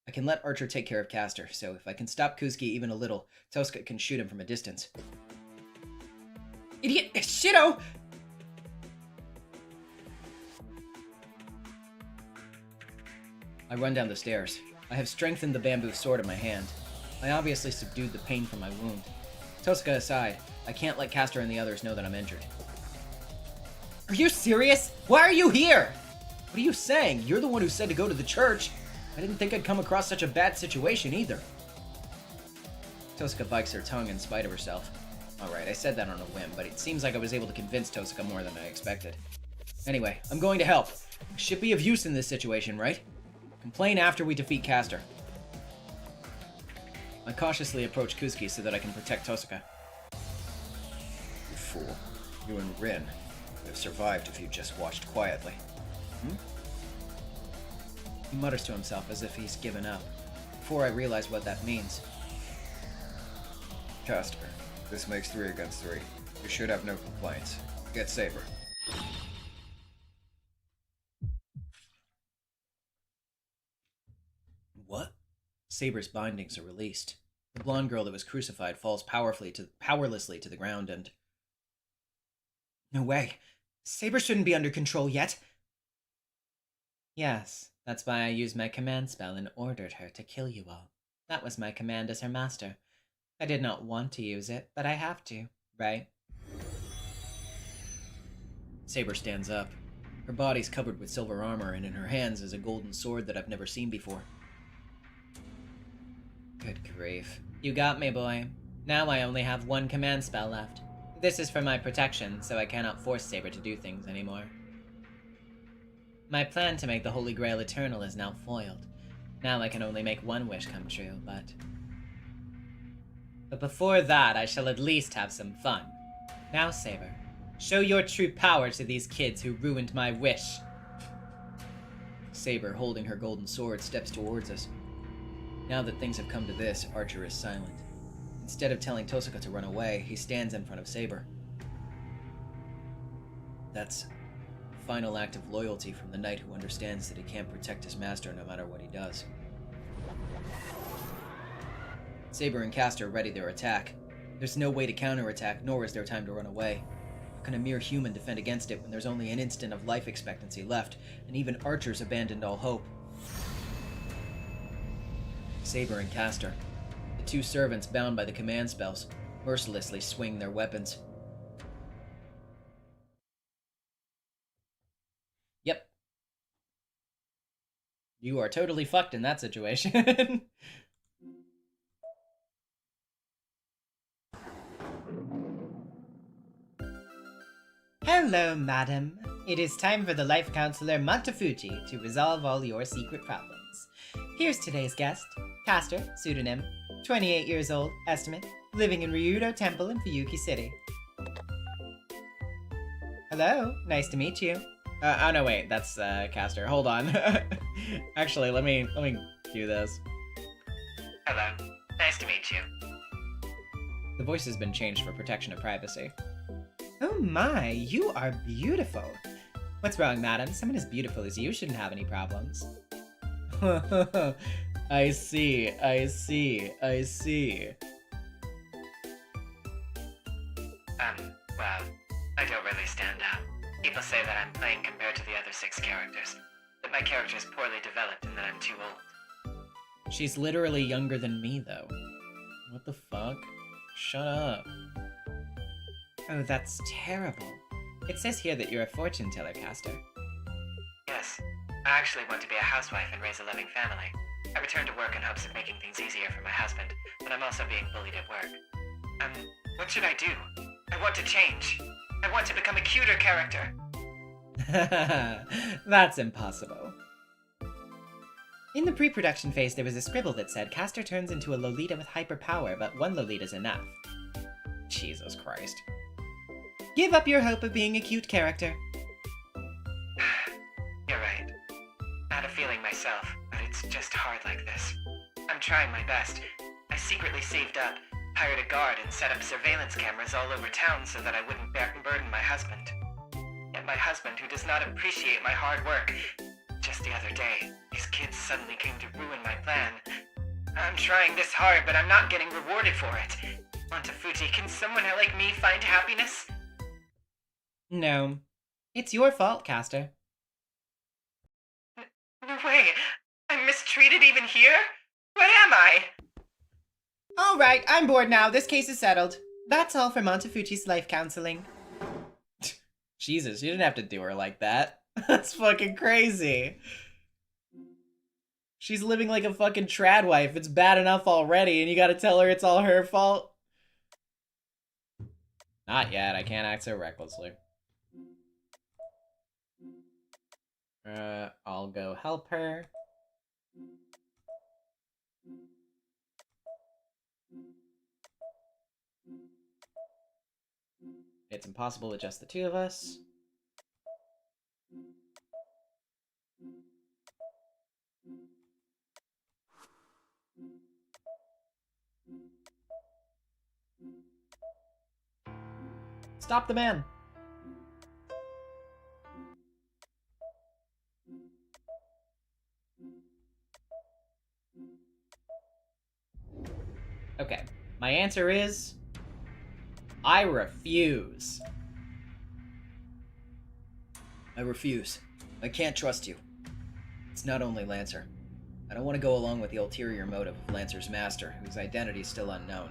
A: I can let Archer take care of Castor, so if I can stop Kusuke even a little, Tosuka can shoot him from a distance. Idiot! Shirou! I run down the stairs. I have strengthened the bamboo sword in my hand. I obviously subdued the pain from my wound. Tosuka aside, I can't let Castor and the others know that I'm injured. Are you serious? Why are you here? What are you saying? You're the one who said to go to the church. I didn't think I'd come across such a bad situation either. Tosuka bites her tongue in spite of herself. Alright, I said that on a whim, but it seems like I was able to convince Tosuka more than I expected. Anyway, I'm going to help. I should be of use in this situation, right? Complain after we defeat Castor. I cautiously approach Kusuke so that I can protect Tosuka.
B: You fool. You and Rin would have survived if you just watched quietly.
F: He mutters to himself as if he's given up, before I realize what that means.
B: Castor, this makes 3 against 3. You should have no complaints. Get Saber.
F: What? Saber's bindings are released. The blonde girl that was crucified falls powerlessly to the ground and... No way. Saber shouldn't be under control yet. Yes, that's why I used my command spell and ordered her to kill you all. That was my command as her master. I did not want to use it, but I have to, right? Saber stands up. Her body's covered with silver armor, and in her hands is a golden sword that I've never seen before. Good grief. You got me, boy. Now I only have one command spell left. This is for my protection, so I cannot force Saber to do things anymore. My plan to make the Holy Grail eternal is now foiled. Now I can only make one wish come true, but before that, I shall at least have some fun. Now, Saber, show your true power to these kids who ruined my wish. Saber, holding her golden sword, steps towards us. Now that things have come to this, Archer is silent. Instead of telling Tosuka to run away, he stands in front of Saber. That's the final act of loyalty from the knight who understands that he can't protect his master no matter what he does. Saber and Castor ready their attack. There's no way to counterattack, nor is there time to run away. How can a mere human defend against it when there's only an instant of life expectancy left, and even Archer's abandoned all hope? Saber and Castor. The
D: two servants bound by the command spells mercilessly swing their weapons. Yep. You are totally fucked in that situation.
F: Hello, madam. It is time for the life counselor Montefuji to resolve all your secret problems. Here's today's guest, Caster, pseudonym, 28 years old, estimate, living in Ryudo Temple in Fuyuki City. Hello, nice to meet you.
D: Oh no, wait, that's Caster. Hold on. Actually, let me cue this.
I: Hello, nice to meet you.
D: The voice has been changed for protection of privacy.
F: Oh my, you are beautiful. What's wrong, madam? Someone as beautiful as you shouldn't have any problems.
D: I see, I see, I see.
I: Well, I don't really stand out. People say that I'm playing compared to the other 6 characters, that my character is poorly developed and that I'm too old.
D: She's literally younger than me, though. What the fuck? Shut up.
F: Oh, that's terrible. It says here that you're a fortune teller, Caster.
I: Yes, I actually want to be a housewife and raise a loving family. I returned to work in hopes of making things easier for my husband, but I'm also being bullied at work. What should I do? I want to change. I want to become a cuter character.
F: That's impossible. In the pre-production phase, there was a scribble that said Caster turns into a Lolita with hyperpower, but one Lolita's enough.
D: Jesus Christ.
F: Give up your hope of being a cute character.
I: You're right. I had a feeling myself, but it's just hard like this. I'm trying my best. I secretly saved up, hired a guard, and set up surveillance cameras all over town so that I wouldn't burden my husband. Yet my husband, who does not appreciate my hard work, just the other day, these kids suddenly came to ruin my plan. I'm trying this hard, but I'm not getting rewarded for it. Montefuji, can someone like me find happiness?
F: No. It's your fault, Caster.
I: No way! I'm mistreated even here? What am I?
F: Alright, I'm bored now. This case is settled. That's all for Montefuji's life counseling.
D: Jesus, you didn't have to do her like that. That's fucking crazy. She's living like a fucking trad wife. It's bad enough already, and you gotta tell her it's all her fault? Not yet. I can't act so recklessly. I'll go help her. It's impossible with just the two of us. Stop the man! Okay, my answer is... I refuse.
B: I refuse. I can't trust you. It's not only Lancer. I don't want to go along with the ulterior motive of Lancer's master, whose identity is still unknown,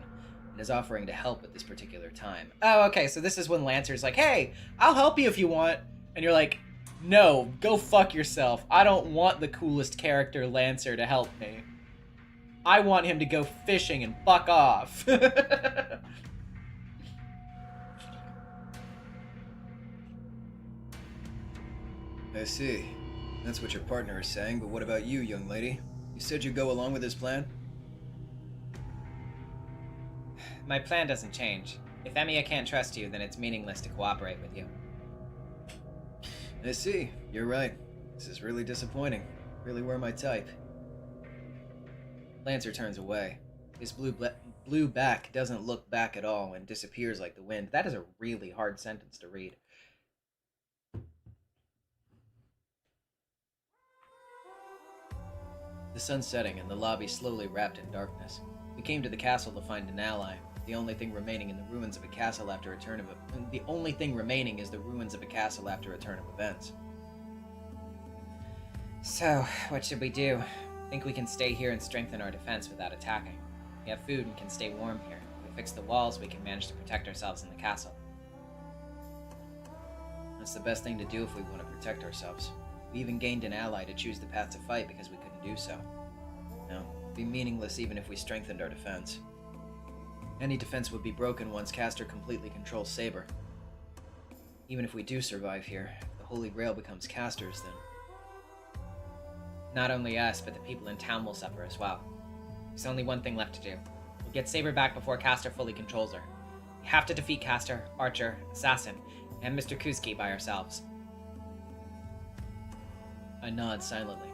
B: and is offering to help at this particular time.
D: Oh, okay, so this is when Lancer's like, hey, I'll help you if you want. And you're like, no, go fuck yourself. I don't want the coolest character, Lancer, to help me. I want him to go fishing and fuck off.
B: I see. That's what your partner is saying, but what about you, young lady? You said you'd go along with his plan?
F: My plan doesn't change. If Emiya can't trust you, then it's meaningless to cooperate with you.
B: I see. You're right. This is really disappointing. Really were my type. Lancer turns away. His blue back doesn't look back at all and disappears like the wind.
D: That is a really hard sentence to read.
B: The sun's setting and the lobby slowly wrapped in darkness. We came to the castle to find an ally. The only thing remaining in the ruins of a castle after a turn of the only thing remaining is the ruins of a castle after a turn of events.
F: So, what should we do? Think we can stay here and strengthen our defense without attacking? We have food and can stay warm here. If we fix the walls, we can manage to protect ourselves in the castle.
D: That's the best thing to do if we want to protect ourselves. We even gained an ally to choose the path to fight because we couldn't do so. No, it'd be meaningless even if we strengthened our defense. Any defense would be broken once Caster completely controls Saber. Even if we do survive here, if the Holy Grail becomes Caster's, then...
F: Not only us, but the people in town will suffer as well. There's only one thing left to do. We'll get Saber back before Caster fully controls her. We have to defeat Caster, Archer, Assassin, and Mr. Kuski by ourselves.
D: I nod silently.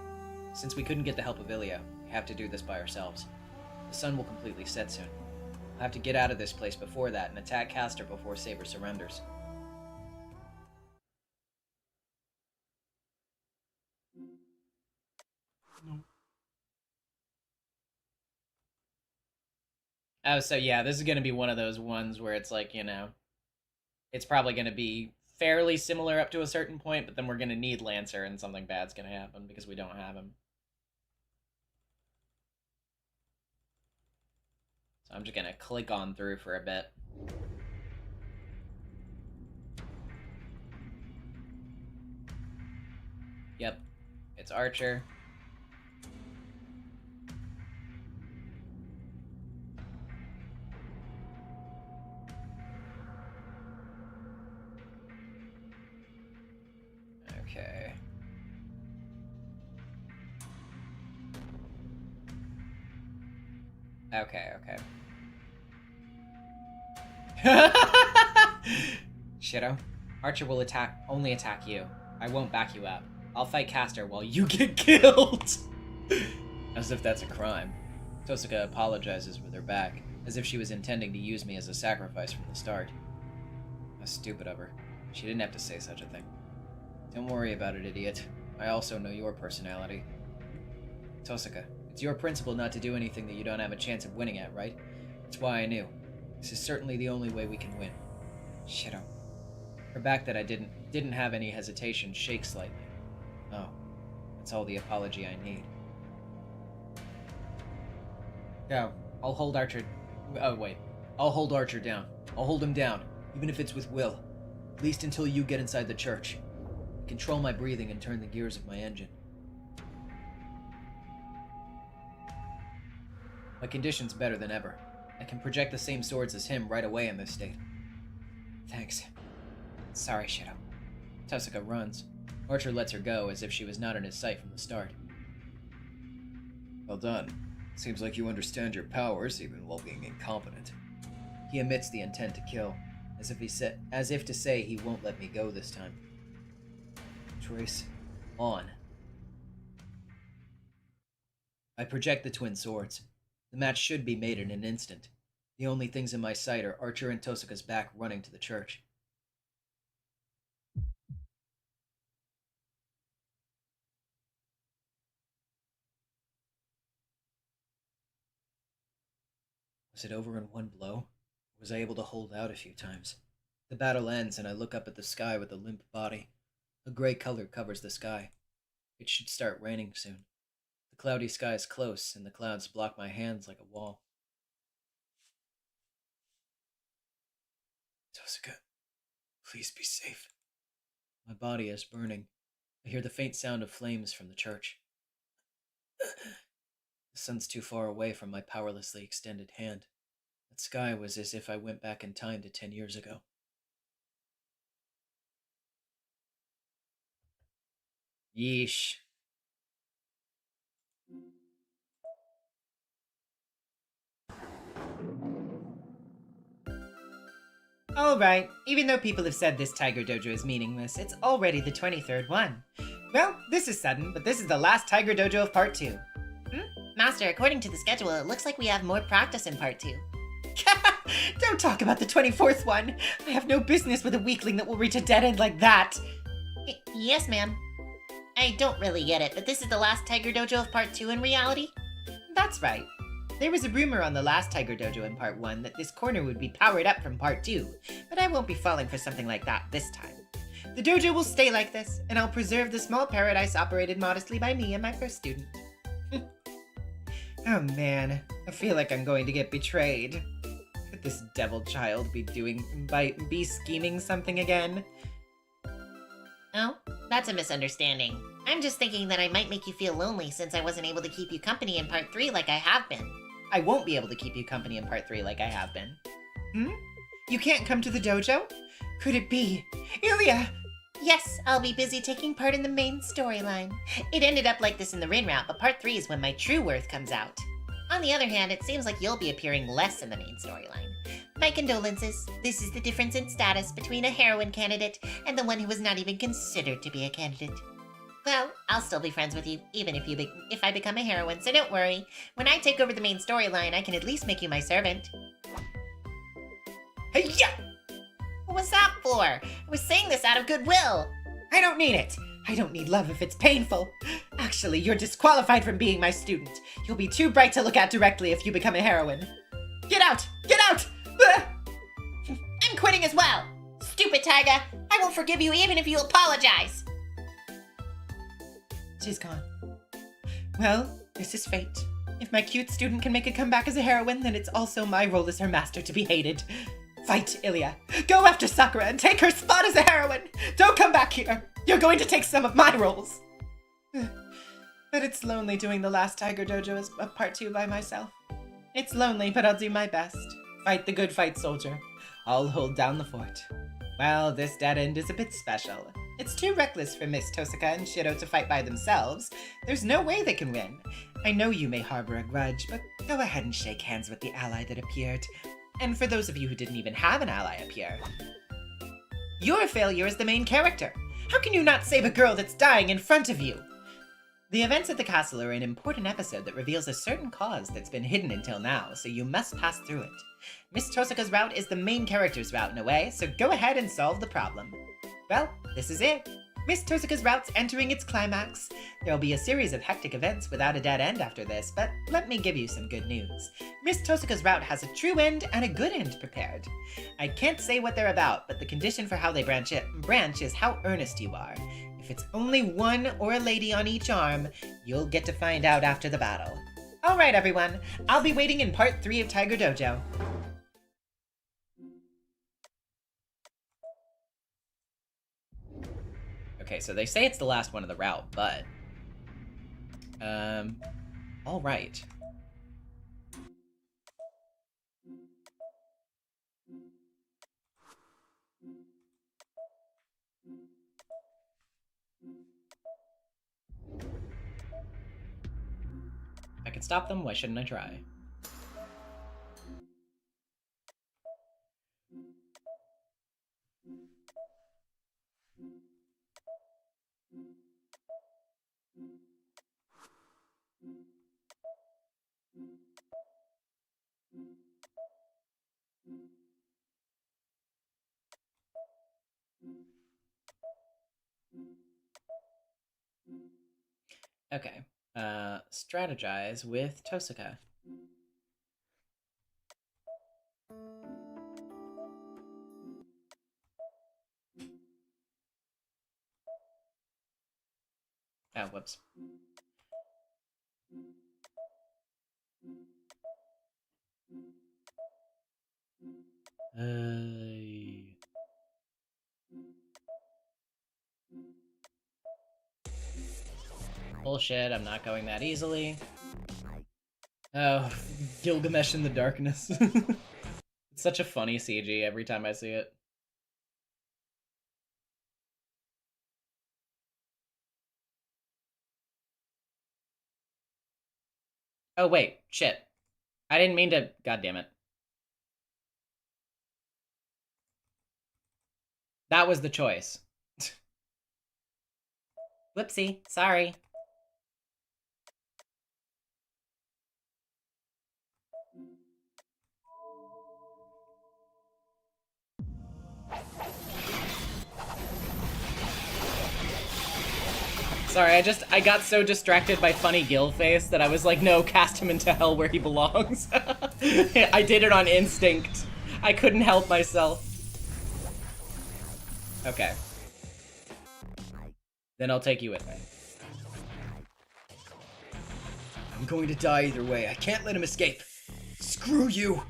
D: Since we couldn't get the help of Emiya, we have to do this by ourselves. The sun will completely set soon. We'll have to get out of this place before that and attack Caster before Saber surrenders.
F: Oh, so yeah, this is going to be one of those ones where it's like, you know, it's probably going to be fairly similar up to a certain point, but then we're going to need Lancer and something bad's going to happen because we don't have him. So I'm just going to click on through for a bit. Yep, it's Archer. Okay. Okay. Shirou, Archer will only attack you. I won't back you up. I'll fight Caster while you get killed.
D: As if that's a crime. Tosuka apologizes with her back, as if she was intending to use me as a sacrifice from the start. How stupid of her. She didn't have to say such a thing. Don't worry about it, idiot. I also know your personality. Tosuka, it's your principle not to do anything that you don't have a chance of winning at, right? That's why I knew. This is certainly the only way we can win. Shirou. Her back that I didn't have any hesitation shakes slightly. Oh, that's all the apology I need.
F: Go. I'll hold Archer. Oh, wait.
D: I'll hold Archer down. I'll hold him down, even if it's with will. At least until you get inside the church. Control my breathing and turn the gears of my engine. My condition's better than ever. I can project the same swords as him right away in this state.
F: Thanks. Sorry, Shirou.
D: Tosuka runs. Archer lets her go as if she was not in his sight from the start.
B: Well done. Seems like you understand your powers even while being incompetent.
D: He emits the intent to kill, as if to say he won't let me go this time. Trace on. I project the twin swords. The match should be made in an instant. The only things in my sight are Archer and Tosuka's back running to the church. Was it over in one blow? Or was I able to hold out a few times? The battle ends and I look up at the sky with a limp body. A gray color covers the sky. It should start raining soon. The cloudy sky is close and the clouds block my hands like a wall. Tosuka, please be safe. My body is burning. I hear the faint sound of flames from the church. The sun's too far away from my powerlessly extended hand. That sky was as if I went back in time to 10 years ago. Yeesh.
G: Alright, even though people have said this Tiger Dojo is meaningless, it's already the 23rd one. Well, this is sudden, but this is the last Tiger Dojo of Part 2.
C: Master, according to the schedule, it looks like we have more practice in Part 2.
G: Don't talk about the 24th one! I have no business with a weakling that will reach a dead end like that!
C: Yes, ma'am. I don't really get it, but this is the last Tiger Dojo of Part 2 in reality?
G: That's right. There was a rumor on the last Tiger Dojo in Part 1 that this corner would be powered up from Part 2, but I won't be falling for something like that this time. The dojo will stay like this, and I'll preserve the small paradise operated modestly by me and my first student.
F: Oh man, I feel like I'm going to get betrayed. Could this devil child be scheming something again?
C: Oh, that's a misunderstanding. I'm just thinking that I might make you feel lonely since I wasn't able to keep you company in part 3 like I have been.
F: I won't be able to keep you company in part 3 like I have been. You can't come to the dojo? Could it be Emiya?
C: Yes, I'll be busy taking part in the main storyline. It ended up like this in the Rin route, but part 3 is when my true worth comes out. On the other hand, it seems like you'll be appearing less in the main storyline. My condolences. This is the difference in status between a heroine candidate and the one who was not even considered to be a candidate. Well, I'll still be friends with you, even if I become a heroine, so don't worry. When I take over the main storyline, I can at least make you my servant.
F: Hey-ya!
C: What was that for? I was saying this out of goodwill.
F: I don't need it. I don't need love if it's painful. Actually, you're disqualified from being my student. You'll be too bright to look at directly if you become a heroine. Get out! Get out!
C: I'm quitting as well. Stupid Tiger. I won't forgive you even if you apologize.
F: She's gone. Well, this is fate. If my cute student can make a comeback as a heroine, then it's also my role as her master to be hated. Fight, Emiya. Go after Sakura and take her spot as a heroine. Don't come back here. You're going to take some of my roles. But it's lonely doing the last Tiger Dojo as a part 2 by myself. It's lonely, but I'll do my best. Fight the good fight, soldier. I'll hold down the fort. Well, this dead end is a bit special. It's too reckless for Miss Tosaka and Shirou to fight by themselves. There's no way they can win. I know you may harbor a grudge, but go ahead and shake hands with the ally that appeared. And for those of you who didn't even have an ally appear, your failure is the main character. How can you not save a girl that's dying in front of you? The events at the castle are an important episode that reveals a certain cause that's been hidden until now, so you must pass through it. Miss Tosaka's route is the main character's route in a way, so go ahead and solve the problem. Well, this is it. Miss Tosaka's route's entering its climax. There'll be a series of hectic events without a dead end after this, but let me give you some good news. Miss Tosaka's route has a true end and a good end prepared. I can't say what they're about, but the condition for how they branch is how earnest you are. If it's only one or a lady on each arm, you'll get to find out after the battle. Alright everyone, I'll be waiting in part 3 of Tiger Dojo.
A: Okay, so they say it's the last one of the route, but... alright. If I can stop them, why shouldn't I try? Okay, strategize with Tosaka. Oh, whoops. Bullshit, I'm not going that easily. Oh, Gilgamesh in the darkness. It's such a funny CG every time I see it. Oh wait, shit. I didn't mean to, god damn it. That was the choice. Whoopsie, sorry. Sorry, I got so distracted by funny Gil face that I was like, no, cast him into hell where he belongs. I did it on instinct. I couldn't help myself. Okay. Then I'll take you with me.
B: I'm going to die either way. I can't let him escape. Screw you!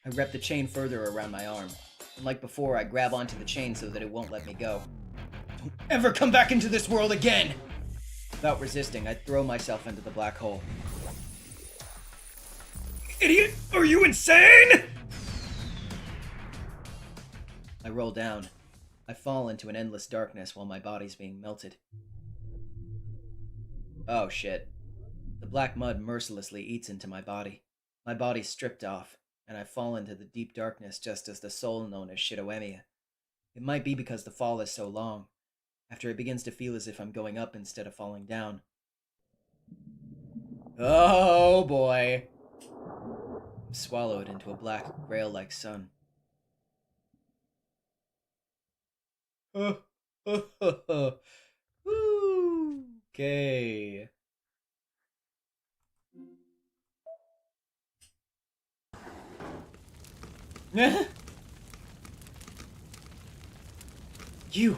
B: I wrap the chain further around my arm. And like before, I grab onto the chain so that it won't let me go. Don't ever come back into this world again! Without resisting, I throw myself into the black hole. Idiot! Are you insane?! I roll down. I fall into an endless darkness while my body's being melted. Oh shit. The black mud mercilessly eats into my body. My body's stripped off, and I fall into the deep darkness just as the soul known as Shirou Emiya. It might be because the fall is so long. After it begins to feel as if I'm going up instead of falling down. Oh boy. I'm swallowed into a black, grail-like sun. Okay. You.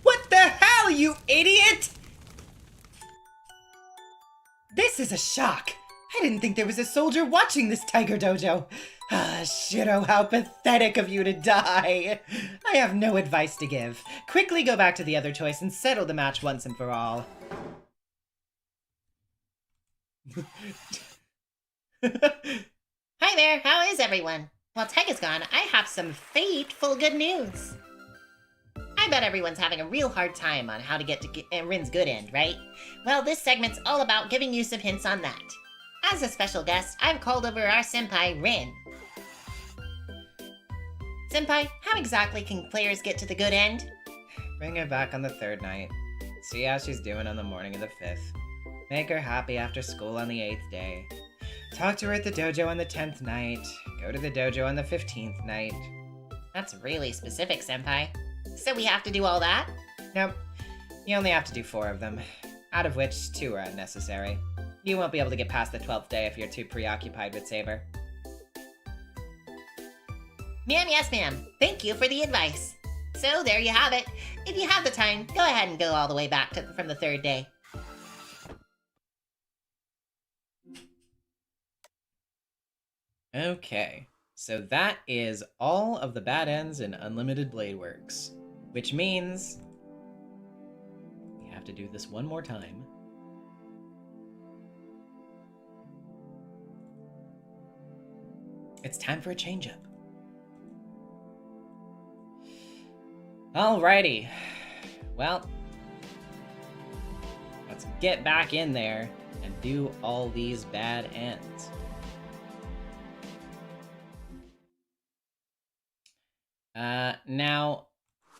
F: What the hell, you idiot! This is a shock. I didn't think there was a soldier watching this Tiger Dojo. Ah, Shirou, how pathetic of you to die. I have no advice to give. Quickly go back to the other choice and settle the match once and for all.
C: Hi there, how is everyone? While Tiger's gone, I have some fateful good news. I bet everyone's having a real hard time on how to get to Rin's good end, right? Well, this segment's all about giving you some hints on that. As a special guest, I've called over our senpai, Rin. Senpai, how exactly can players get to the good end?
F: Bring her back on the 3rd night. See how she's doing on the morning of the 5th. Make her happy after school on the 8th day. Talk to her at the dojo on the 10th night. Go to the dojo on the 15th night.
C: That's really specific, Senpai. So we have to do all that?
F: Nope. You only have to do 4 of them, out of which 2 are unnecessary. You won't be able to get past the 12th day if you're too preoccupied with Saber.
C: Ma'am, yes ma'am. Thank you for the advice. So there you have it. If you have the time, go ahead and go all the way back from the 3rd day.
F: Okay, so that is all of the bad ends in Unlimited Blade Works, which means we have to do this one more time. It's time for a change-up. Alrighty, well, let's get back in there and do all these bad ends. Now,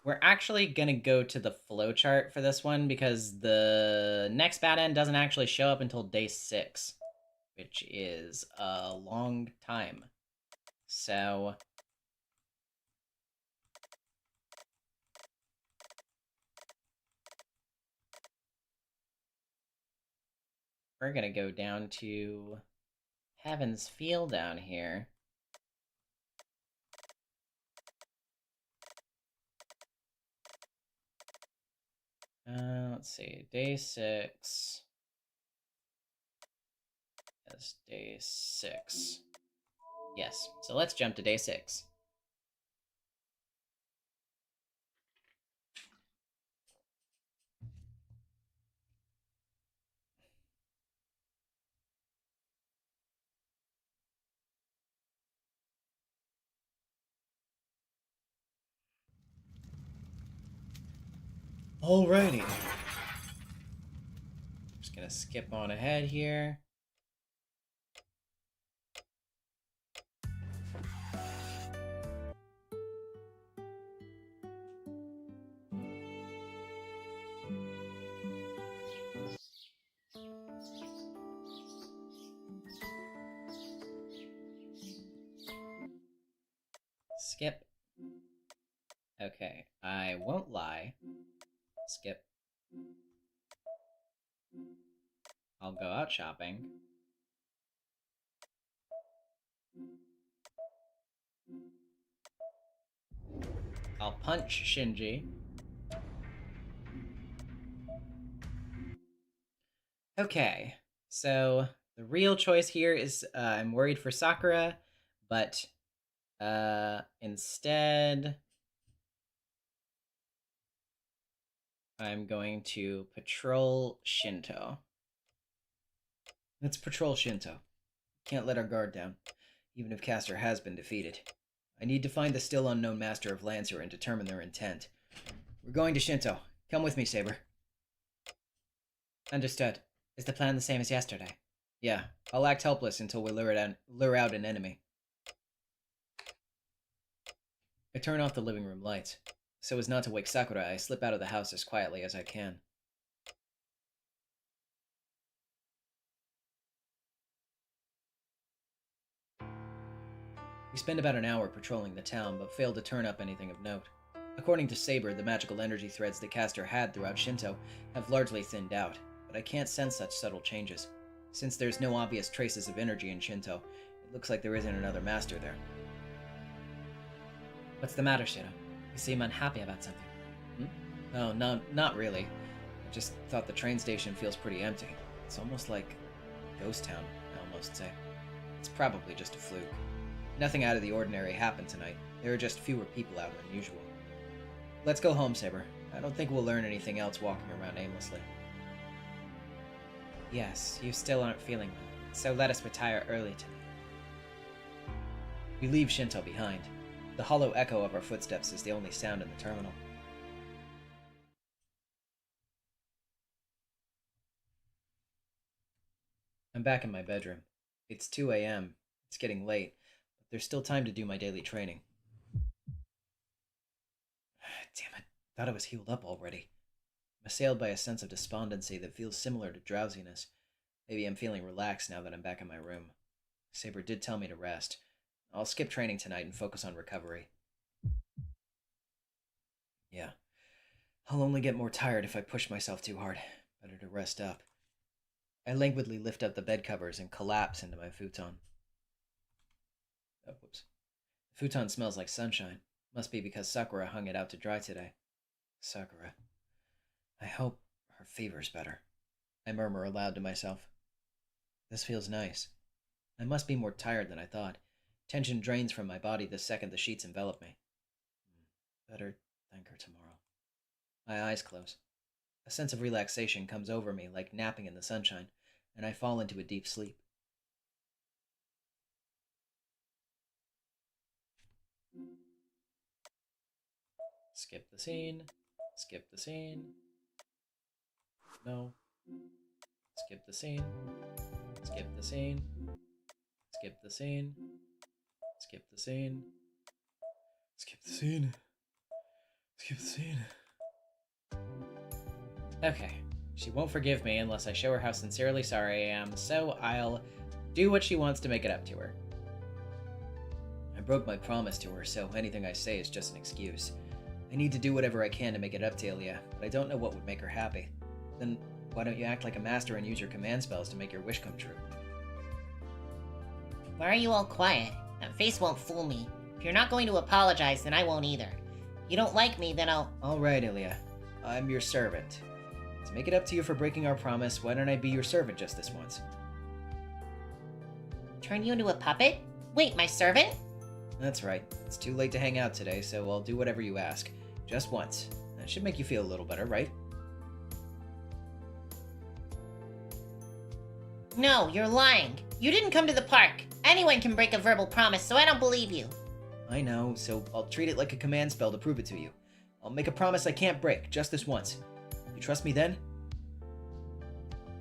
F: we're actually gonna go to the flowchart for this one because the next bad end doesn't actually show up until day 6, which is a long time. So we're gonna go down to Heaven's Feel down here. Let's see, day 6. That's day 6. Yes, so let's jump to day 6. Alrighty. Just gonna skip on ahead here. Skip. Okay, I won't lie. Skip. I'll go out shopping.
A: I'll punch Shinji. Okay, so the real choice here is I'm worried for Sakura, but instead I'm going to patrol Shinto.
D: Let's patrol Shinto. Can't let our guard down, even if Caster has been defeated. I need to find the still unknown master of Lancer and determine their intent. We're going to Shinto. Come with me, Saber.
F: Understood. Is the plan the same as yesterday?
D: Yeah, I'll act helpless until we lure out an enemy. I turn off the living room lights. So as not to wake Sakura, I slip out of the house as quietly as I can. We spend about an hour patrolling the town, but fail to turn up anything of note. According to Saber, the magical energy threads the caster had throughout Shinto have largely thinned out, but I can't sense such subtle changes. Since there's no obvious traces of energy in Shinto, it looks like there isn't another master there.
F: What's the matter, Shirou? You seem unhappy about something.
D: Oh, no, not really. I just thought the train station feels pretty empty. It's almost like a ghost town, I almost say. It's probably just a fluke. Nothing out of the ordinary happened tonight. There are just fewer people out than usual. Let's go home, Saber. I don't think we'll learn anything else walking around aimlessly.
F: Yes, you still aren't feeling well, so let us retire early tonight.
D: We leave Shinto behind. The hollow echo of our footsteps is the only sound in the terminal. I'm back in my bedroom. It's 2 a.m. It's getting late, but there's still time to do my daily training. Damn it, thought I was healed up already. I'm assailed by a sense of despondency that feels similar to drowsiness. Maybe I'm feeling relaxed now that I'm back in my room. Saber did tell me to rest. I'll skip training tonight and focus on recovery. Yeah, I'll only get more tired if I push myself too hard. Better to rest up. I languidly lift up the bed covers and collapse into my futon. Oh, whoops. The futon smells like sunshine. Must be because Sakura hung it out to dry today. Sakura. I hope her fever's better. I murmur aloud to myself. This feels nice. I must be more tired than I thought. Tension drains from my body the second the sheets envelop me. Better thank her tomorrow. My eyes close. A sense of relaxation comes over me like napping in the sunshine, and I fall into a deep sleep. Skip the scene. Skip the scene. No. Skip the scene. Skip the scene. Skip the scene. Skip the scene. Skip the scene. Skip the scene.
A: Okay, she won't forgive me unless I show her how sincerely sorry I am, so I'll do what she wants to make it up to her.
D: I broke my promise to her, so anything I say is just an excuse. I need to do whatever I can to make it up to Emiya, but I don't know what would make her happy. Then why don't you act like a master and use your command spells to make your wish come true?
C: Why are you all quiet? That face won't fool me. If you're not going to apologize, then I won't either. If you don't like me, then I'll...
D: Alright, Emiya. I'm your servant. To make it up to you for breaking our promise, why don't I be your servant just this once?
C: Turn you into a puppet? Wait, my servant?
D: That's right. It's too late to hang out today, so I'll do whatever you ask. Just once. That should make you feel a little better, right?
C: No, you're lying. You didn't come to the park. Anyone can break a verbal promise, so I don't believe you.
D: I know, so I'll treat it like a command spell to prove it to you. I'll make a promise I can't break, just this once. You trust me then?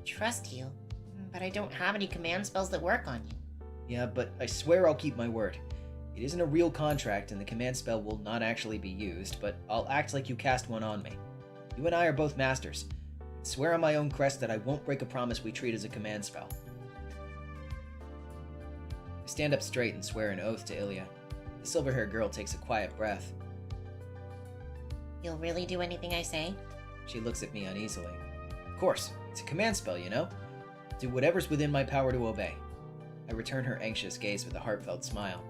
C: Trust you? But I don't have any command spells that work on you.
D: Yeah, but I swear I'll keep my word. It isn't a real contract and the command spell will not actually be used, but I'll act like you cast one on me. You and I are both masters. I swear on my own crest that I won't break a promise we treat as a command spell. I stand up straight and swear an oath to Emiya. The silver-haired girl takes a quiet breath.
C: You'll really do anything I say?
D: She looks at me uneasily. Of course, it's a command spell, you know? Do whatever's within my power to obey. I return her anxious gaze with a heartfelt smile.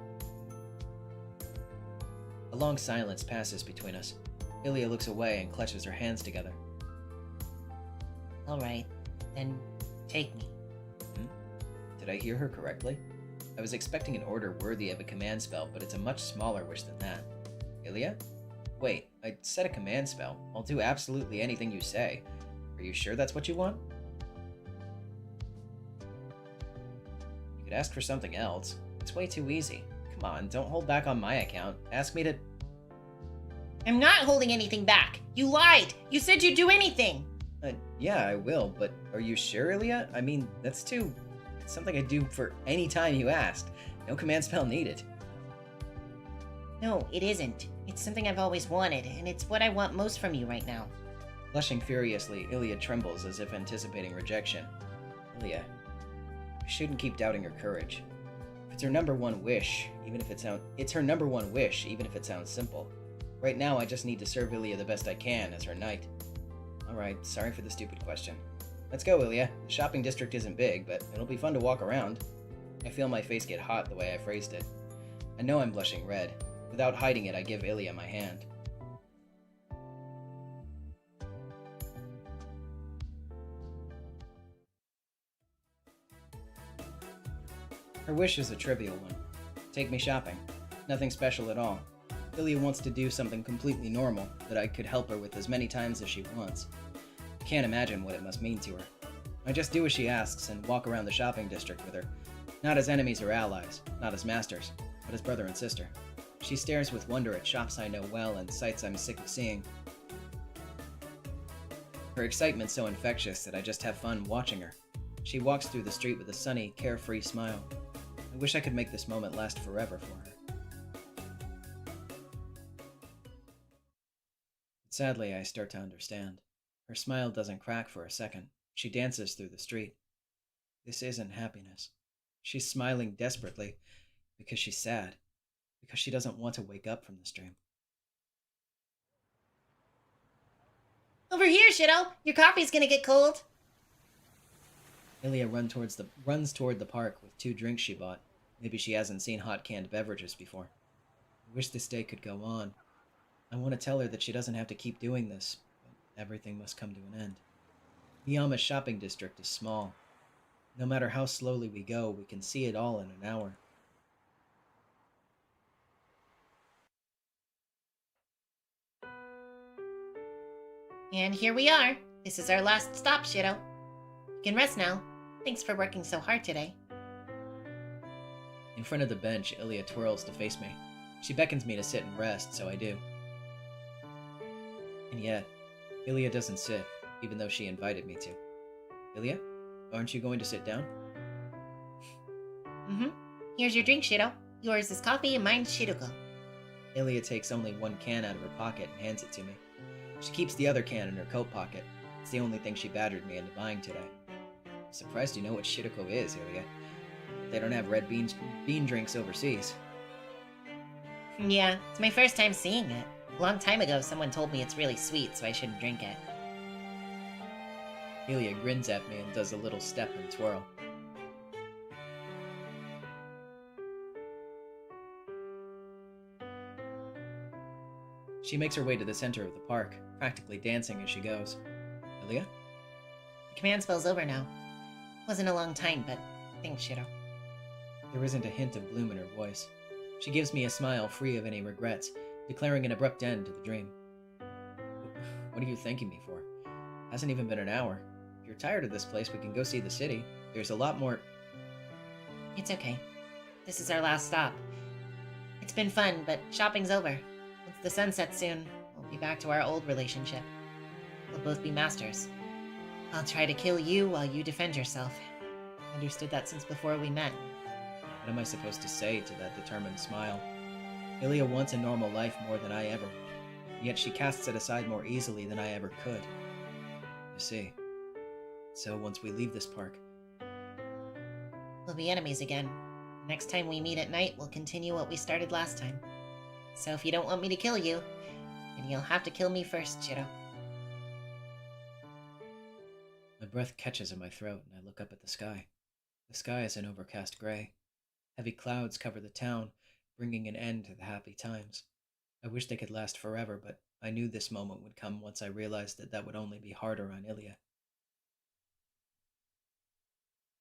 D: A long silence passes between us. Emiya looks away and clutches her hands together.
C: Alright, then take me.
D: Did I hear her correctly? I was expecting an order worthy of a command spell, but it's a much smaller wish than that. Emiya? Wait, I said a command spell. I'll do absolutely anything you say. Are you sure that's what you want? You could ask for something else. It's way too easy. Come on, don't hold back on my account. Ask me to...
C: I'm not holding anything back. You lied. You said you'd do anything.
D: Yeah, I will, but are you sure, Emiya? I mean, that's too... It's something I do for any time you asked. No command spell needed.
C: No, it isn't. It's something I've always wanted, and it's what I want most from you right now.
D: Blushing furiously, Emiya trembles as if anticipating rejection. Emiya, you shouldn't keep doubting her courage. If it's her number one wish, it's her number one wish, even if it sounds simple. Right now, I just need to serve Emiya the best I can as her knight. Alright, sorry for the stupid question. Let's go, Emiya. The shopping district isn't big, but it'll be fun to walk around. I feel my face get hot the way I phrased it. I know I'm blushing red. Without hiding it, I give Emiya my hand. Her wish is a trivial one. Take me shopping. Nothing special at all. Emiya wants to do something completely normal that I could help her with as many times as she wants. I can't imagine what it must mean to her. I just do as she asks and walk around the shopping district with her. Not as enemies or allies, not as masters, but as brother and sister. She stares with wonder at shops I know well and sights I'm sick of seeing. Her excitement's so infectious that I just have fun watching her. She walks through the street with a sunny, carefree smile. I wish I could make this moment last forever for her. Sadly, I start to understand. Her smile doesn't crack for a second. She dances through the street. This isn't happiness. She's smiling desperately because she's sad. Because she doesn't want to wake up from this dream.
C: Over here, Shirou! Your coffee's gonna get cold!
D: Emiya runs toward the park with 2 drinks she bought. Maybe she hasn't seen hot canned beverages before. I wish this day could go on. I want to tell her that she doesn't have to keep doing this, but everything must come to an end. Miyama's shopping district is small. No matter how slowly we go, we can see it all in an hour.
C: And here we are. This is our last stop, Shirou. You can rest now. Thanks for working so hard today.
D: In front of the bench, Emiya twirls to face me. She beckons me to sit and rest, so I do. And yet, Emiya doesn't sit, even though she invited me to. Emiya, aren't you going to sit down?
C: Here's your drink, Shirou. Yours is coffee and mine's Shiruko.
D: Emiya takes only 1 can out of her pocket and hands it to me. She keeps the other can in her coat pocket. It's the only thing she badgered me into buying today. I'm surprised you know what Shiruko is, Emiya. They don't have red bean drinks overseas.
C: Yeah, it's my first time seeing it. A long time ago, someone told me it's really sweet, so I shouldn't drink it.
D: Emiya grins at me and does a little step and twirl. She makes her way to the center of the park, practically dancing as she goes. Emiya?
C: The command spell's over now. Wasn't a long time, but thanks, Shirou.
D: There isn't a hint of gloom in her voice. She gives me a smile free of any regrets, declaring an abrupt end to the dream. What are you thanking me for? Hasn't even been an hour. If you're tired of this place, we can go see the city. There's a lot more...
C: It's okay. This is our last stop. It's been fun, but shopping's over. Once the sun sets soon, we'll be back to our old relationship. We'll both be masters. I'll try to kill you while you defend yourself. Understood that since before we met.
D: What am I supposed to say to that determined smile? Emiya wants a normal life more than I ever would, yet she casts it aside more easily than I ever could. You see. So once we leave this park...
C: We'll be enemies again. Next time we meet at night, we'll continue what we started last time. So if you don't want me to kill you, then you'll have to kill me first, Shirou.
D: My breath catches in my throat and I look up at the sky. The sky is an overcast gray. Heavy clouds cover the town, bringing an end to the happy times. I wish they could last forever, but I knew this moment would come once I realized that would only be harder on Ilya.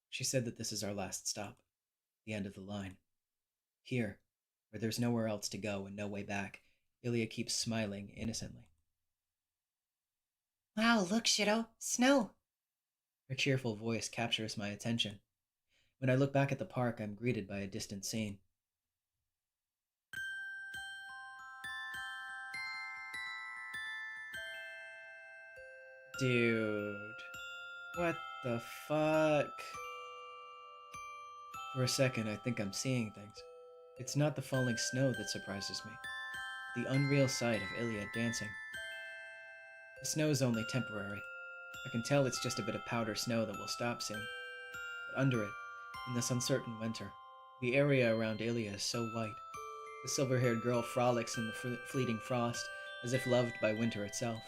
D: She said that this is our last stop, the end of the line. Here, where there's nowhere else to go and no way back, Ilya keeps smiling innocently.
C: Wow, look, Shirou, snow.
D: Her cheerful voice captures my attention. When I look back at the park, I'm greeted by a distant scene. Dude. What the fuck? For a second, I think I'm seeing things. It's not the falling snow that surprises me. The unreal sight of Ilya dancing. The snow is only temporary. I can tell it's just a bit of powder snow that will stop soon. But under it, in this uncertain winter, the area around Ilya is so white. The silver-haired girl frolics in the fleeting frost, as if loved by winter itself.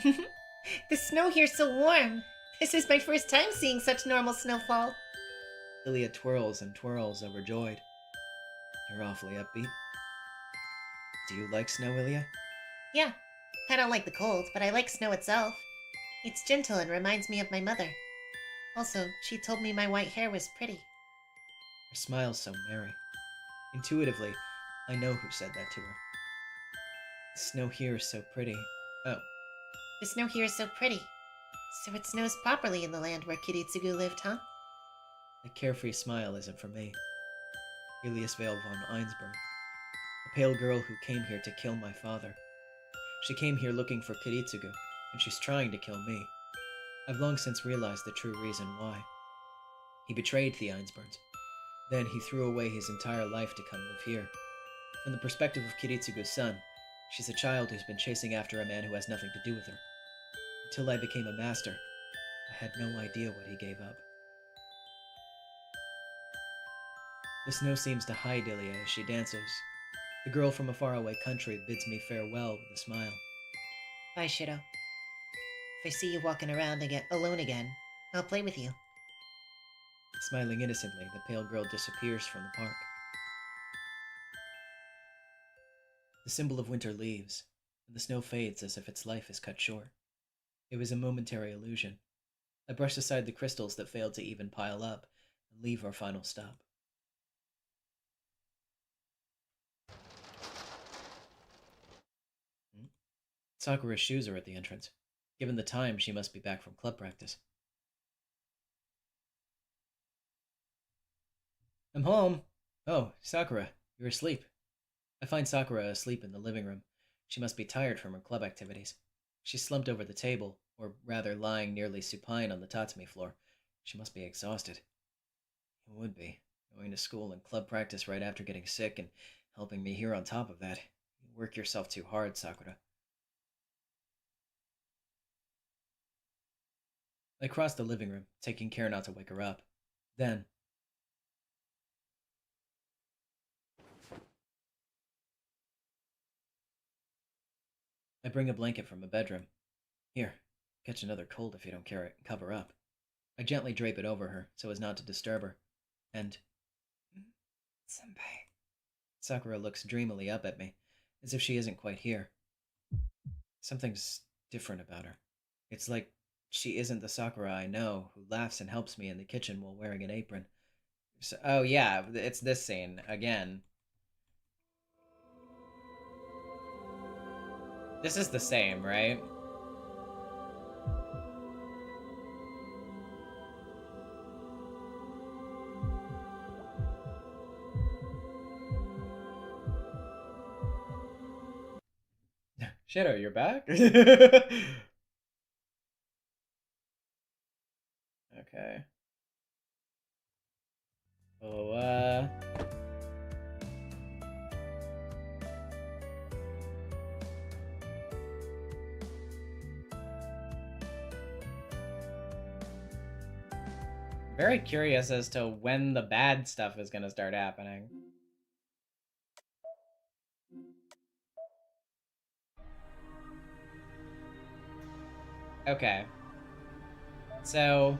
C: The snow here's so warm. This is my first time seeing such normal snowfall.
D: Ilya twirls and twirls, overjoyed. You're awfully upbeat. Do you like snow, Ilya?
C: Yeah, I don't like the cold, but I like snow itself. It's gentle and reminds me of my mother. Also, she told me my white hair was pretty.
D: Her smile's so merry. Intuitively, I know who said that to her. The snow here is so pretty. Oh.
C: The snow here is so pretty. So it snows properly in the land where Kiritsugu lived, huh?
D: The carefree smile isn't for me. Eliasvale von Einsberg. The pale girl who came here to kill my father. She came here looking for Kiritsugu, and she's trying to kill me. I've long since realized the true reason why. He betrayed the Einsbergs. Then he threw away his entire life to come live here. From the perspective of Kiritsugu's son, she's a child who's been chasing after a man who has nothing to do with her. Until I became a master, I had no idea what he gave up. The snow seems to hide Ilya as she dances. The girl from a faraway country bids me farewell with a smile.
C: Bye, Shirou. If I see you walking around alone again, I'll play with you.
D: Smiling innocently, the pale girl disappears from the park. The symbol of winter leaves, and the snow fades as if its life is cut short. It was a momentary illusion. I brush aside the crystals that failed to even pile up, and leave our final stop. Sakura's shoes are at the entrance. Given the time, she must be back from club practice. I'm home! Oh, Sakura, you're asleep. I find Sakura asleep in the living room. She must be tired from her club activities. She's slumped over the table, or rather lying nearly supine on the tatami floor. She must be exhausted. You would be, going to school and club practice right after getting sick and helping me here on top of that. You work yourself too hard, Sakura. I crossed the living room, taking care not to wake her up. Then, I bring a blanket from a bedroom. Here, catch another cold if you don't cover up. I gently drape it over her, so as not to disturb her. And... Senpai. Sakura looks dreamily up at me, as if she isn't quite here. Something's different about her. It's like she isn't the Sakura I know, who laughs and helps me in the kitchen while wearing an apron. So, oh yeah, it's this scene, again. This is the same, right? Shirou, you're back? Okay. Oh, very curious as to when the bad stuff is gonna start happening. Okay. So...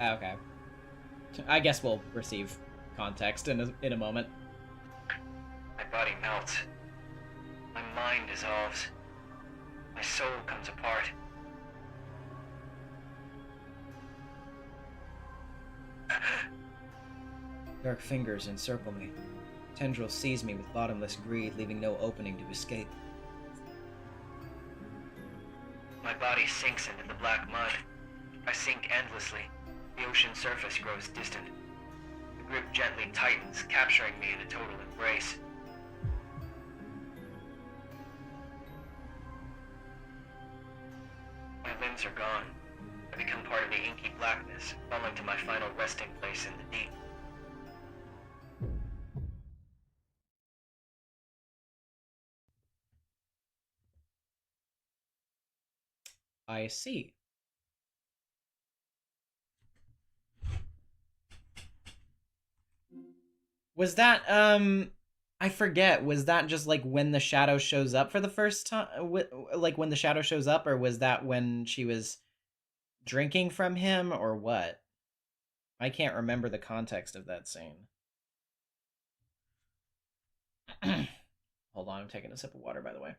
D: okay. I guess we'll receive context in a moment.
I: My body melts. My mind dissolves. My soul comes apart.
D: Dark fingers encircle me. Tendrils seize me with bottomless greed, leaving no opening to escape.
I: My body sinks into the black mud. I sink endlessly. The ocean surface grows distant. The grip gently tightens, capturing me in a total embrace. My limbs are gone. I become part of the inky blackness, falling to my final resting place in the deep.
D: I see. Was that, I forget, was that just like when the shadow shows up for the first time? Like when the shadow shows up, or was that when she was drinking from him, or what? I can't remember the context of that scene. Hold on, I'm taking a sip of water, by the way.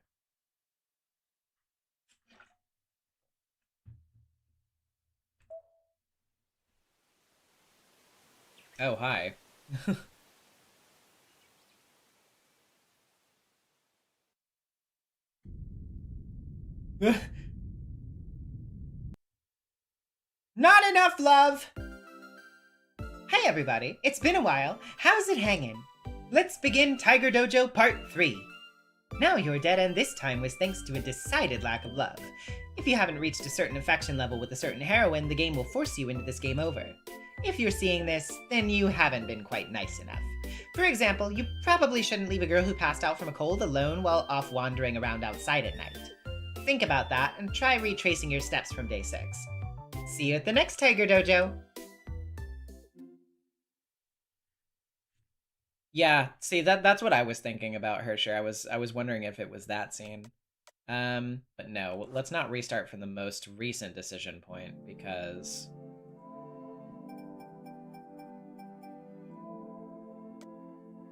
D: Oh, hi.
G: Not enough love! Hey everybody, it's been a while. How's it hanging? Let's begin Tiger Dojo Part 3. Now you're dead, and this time was thanks to a decided lack of love. If you haven't reached a certain affection level with a certain heroine, the game will force you into this game over. If you're seeing this, then you haven't been quite nice enough. For example, you probably shouldn't leave a girl who passed out from a cold alone while off wandering around outside at night. Think about that and try retracing your steps from day 6. See you at the next Tiger Dojo!
D: Yeah, see, that's what I was thinking about her, sure. I was wondering if it was that scene. But no, let's not restart from the most recent decision point, because...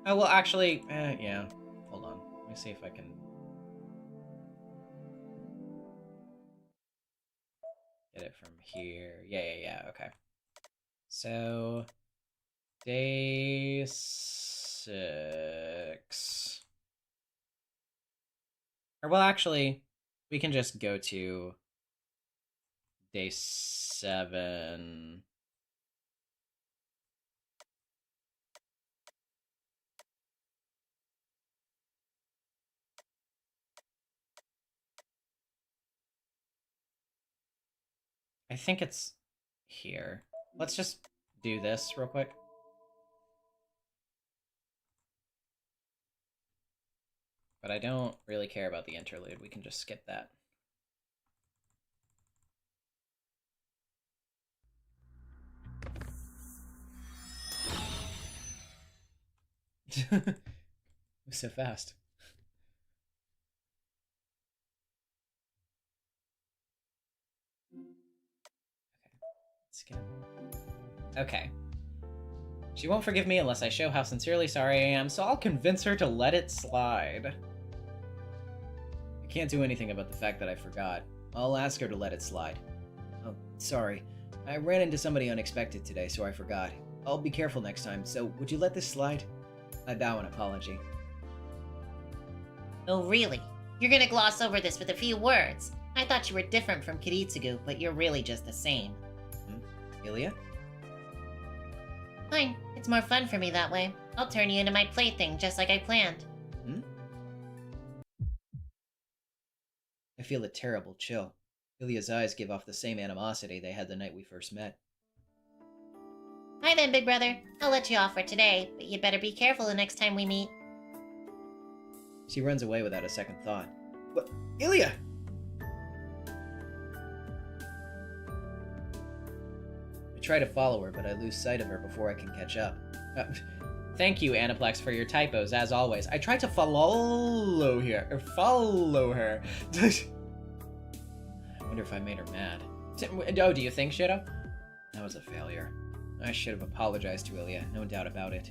D: Oh, well, actually, yeah. Hold on. Let me see if I can... get it from here. Yeah, okay. So... Day 6... Or, well, actually, we can just go to... Day 7... I think it's here. Let's just do this real quick. But I don't really care about the interlude. We can just skip that. It was so fast. Okay. She won't forgive me unless I show how sincerely sorry I am, so I'll convince her to let it slide. I can't do anything about the fact that I forgot. I'll ask her to let it slide. Oh, sorry. I ran into somebody unexpected today, so I forgot. I'll be careful next time, so would you let this slide? I bow in apology.
C: Oh, really? You're gonna gloss over this with a few words? I thought you were different from Kiritsugu, but you're really just the same.
D: Emiya?
C: Fine. It's more fun for me that way. I'll turn you into my plaything, just like I planned.
D: I feel a terrible chill. Emiya's eyes give off the same animosity they had the night we first met.
C: Hi then, big brother. I'll let you off for today, but you'd better be careful the next time we meet.
D: She runs away without a second thought. What? Emiya! I try to follow her, but I lose sight of her before I can catch up. Thank you, Aniplex, for your typos, as always. I tried to follow her. I wonder if I made her mad. Oh, do you think, Shirou? That was a failure. I should have apologized to Emiya, no doubt about it.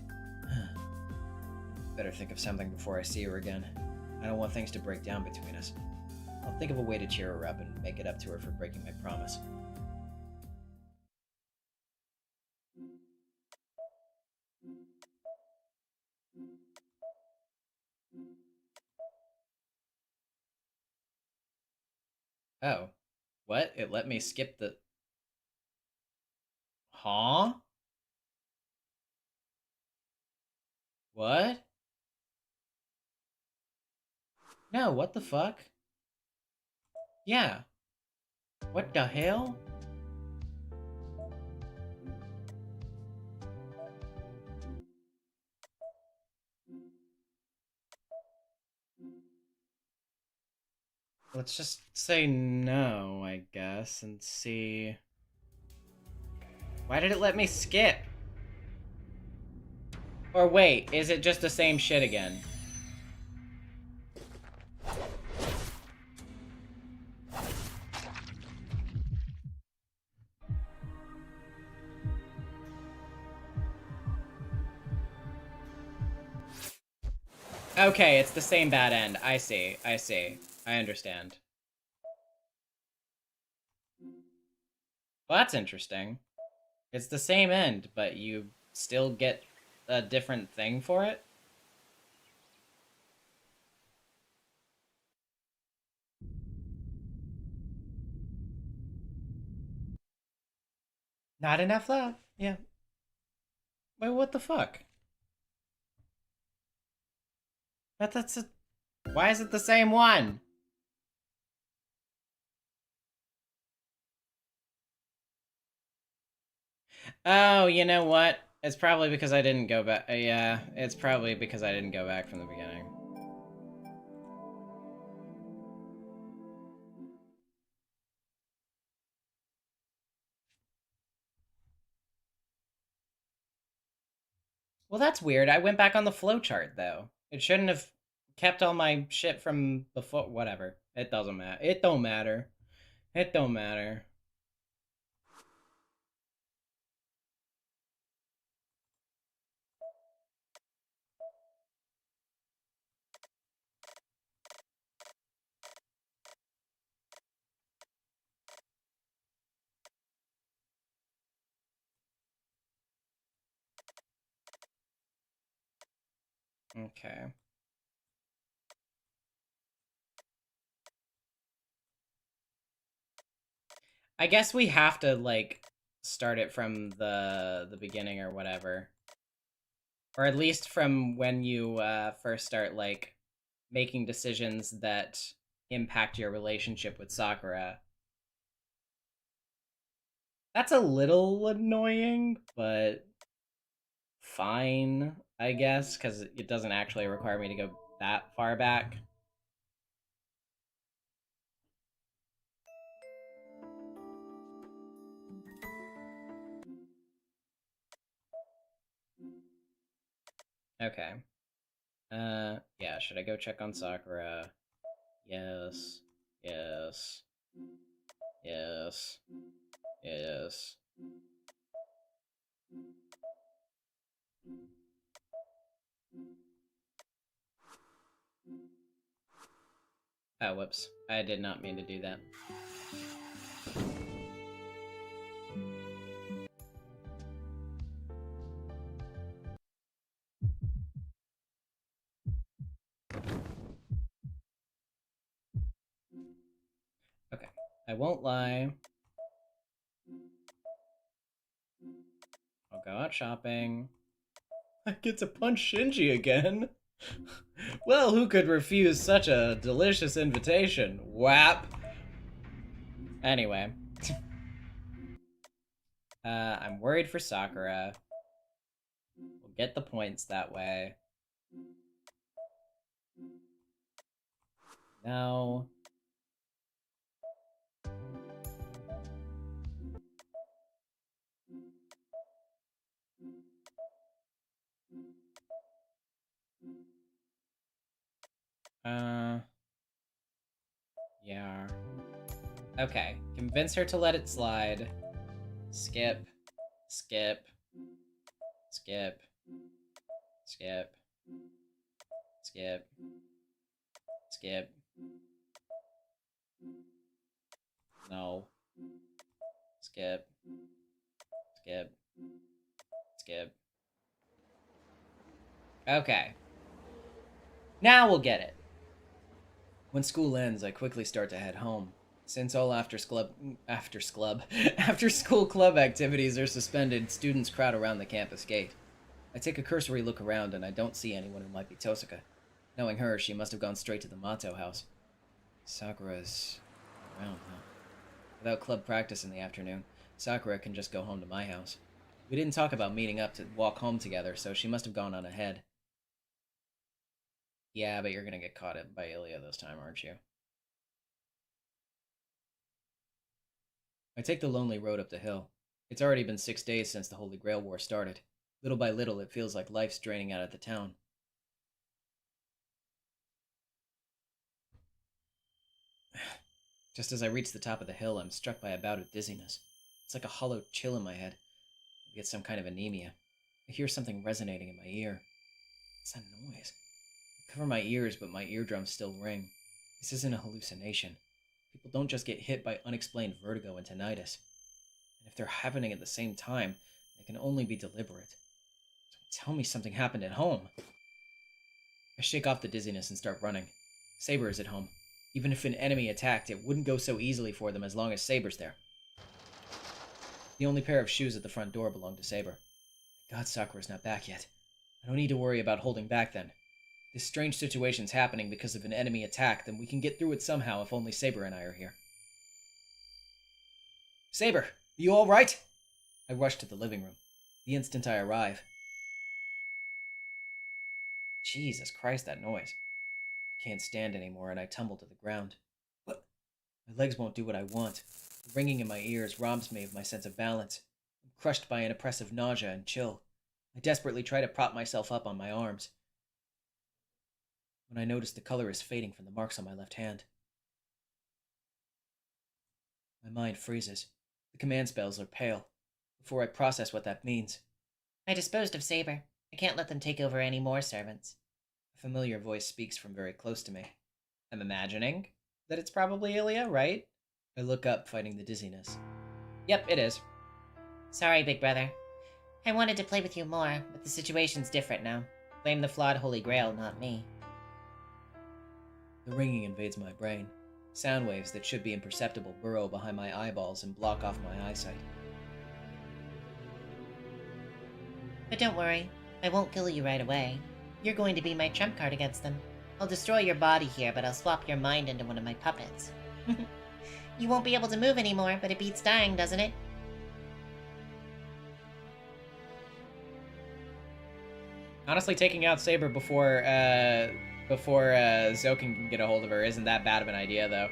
D: Better think of something before I see her again. I don't want things to break down between us. I'll think of a way to cheer her up and make it up to her for breaking my promise. Oh. What? It let me skip the... Huh? What? No, what the fuck? Yeah. What the hell? Let's just say no, I guess, and see... Why did it let me skip? Or wait, is it just the same shit again? Okay, it's the same bad end. I see. I see. I understand. Well, that's interesting. It's the same end, but you still get a different thing for it?
F: Not enough love. Yeah.
D: Wait, what the fuck?
F: That's a...
D: Why is it the same one? Oh, you know what? It's probably because I didn't go back. Yeah, it's probably because I didn't go back from the beginning.
F: Well, that's weird. I went back on the flowchart, though. It shouldn't have kept all my shit from before. Whatever.
D: It doesn't matter. It don't matter. It don't matter. Okay. I guess we have to, like, start it from the beginning or whatever. Or at least from when you first start, like, making decisions that impact your relationship with Sakura. That's a little annoying, but fine, I guess, because it doesn't actually require me to go that far back. Okay. Yeah, should I go check on Sakura? Yes. Yes. Yes. Yes. Oh, whoops. I did not mean to do that. Okay. I won't lie. I'll go out shopping. I get to punch Shinji again. Well, who could refuse such a delicious invitation? Whap! Anyway. I'm worried for Sakura. We'll get the points that way. No. Yeah. Okay. Convince her to let it slide. Skip. Skip. Skip. Skip. Skip. Skip. No. Skip. Skip. Skip. Okay. Now we'll get it. When school ends, I quickly start to head home. Since all after-school club activities are suspended, students crowd around the campus gate. I take a cursory look around and I don't see anyone who might be Tosaka. Knowing her, she must have gone straight to the Mato house. Sakura's around, huh? Without club practice in the afternoon, Sakura can just go home to my house. We didn't talk about meeting up to walk home together, so she must have gone on ahead. Yeah, but you're gonna get caught by Ilya this time, aren't you? I take the lonely road up the hill. It's already been 6 days since the Holy Grail War started. Little by little, it feels like life's draining out of the town. Just as I reach the top of the hill, I'm struck by a bout of dizziness. It's like a hollow chill in my head. Maybe it's some kind of anemia. I hear something resonating in my ear. What's that noise? I cover my ears, but my eardrums still ring. This isn't a hallucination. People don't just get hit by unexplained vertigo and tinnitus. And if they're happening at the same time, they can only be deliberate. Don't tell me something happened at home. I shake off the dizziness and start running. Saber is at home. Even if an enemy attacked, it wouldn't go so easily for them as long as Saber's there. The only pair of shoes at the front door belong to Saber. Thank God Sakura's not back yet. I don't need to worry about holding back then. If this strange situation's happening because of an enemy attack, then we can get through it somehow if only Saber and I are here. Saber, are you alright? I rush to the living room. The instant I arrive. Jesus Christ, that noise. I can't stand anymore and I tumble to the ground. What? My legs won't do what I want. The ringing in my ears robs me of my sense of balance. I'm crushed by an oppressive nausea and chill. I desperately try to prop myself up on my arms. When I notice the color is fading from the marks on my left hand. My mind freezes. The command spells are pale. Before I process what that means.
C: I disposed of Saber. I can't let them take over any more servants.
D: A familiar voice speaks from very close to me. I'm imagining that it's probably Ilya, right? I look up, fighting the dizziness. Yep, it is.
C: Sorry, big brother. I wanted to play with you more, but the situation's different now. Blame the flawed Holy Grail, not me.
D: The ringing invades my brain. Sound waves that should be imperceptible burrow behind my eyeballs and block off my eyesight.
C: But don't worry, I won't kill you right away. You're going to be my trump card against them. I'll destroy your body here, but I'll swap your mind into one of my puppets. You won't be able to move anymore, but it beats dying, doesn't it?
D: Honestly, taking out Saber before Zoe can get a hold of her isn't that bad of an idea, though.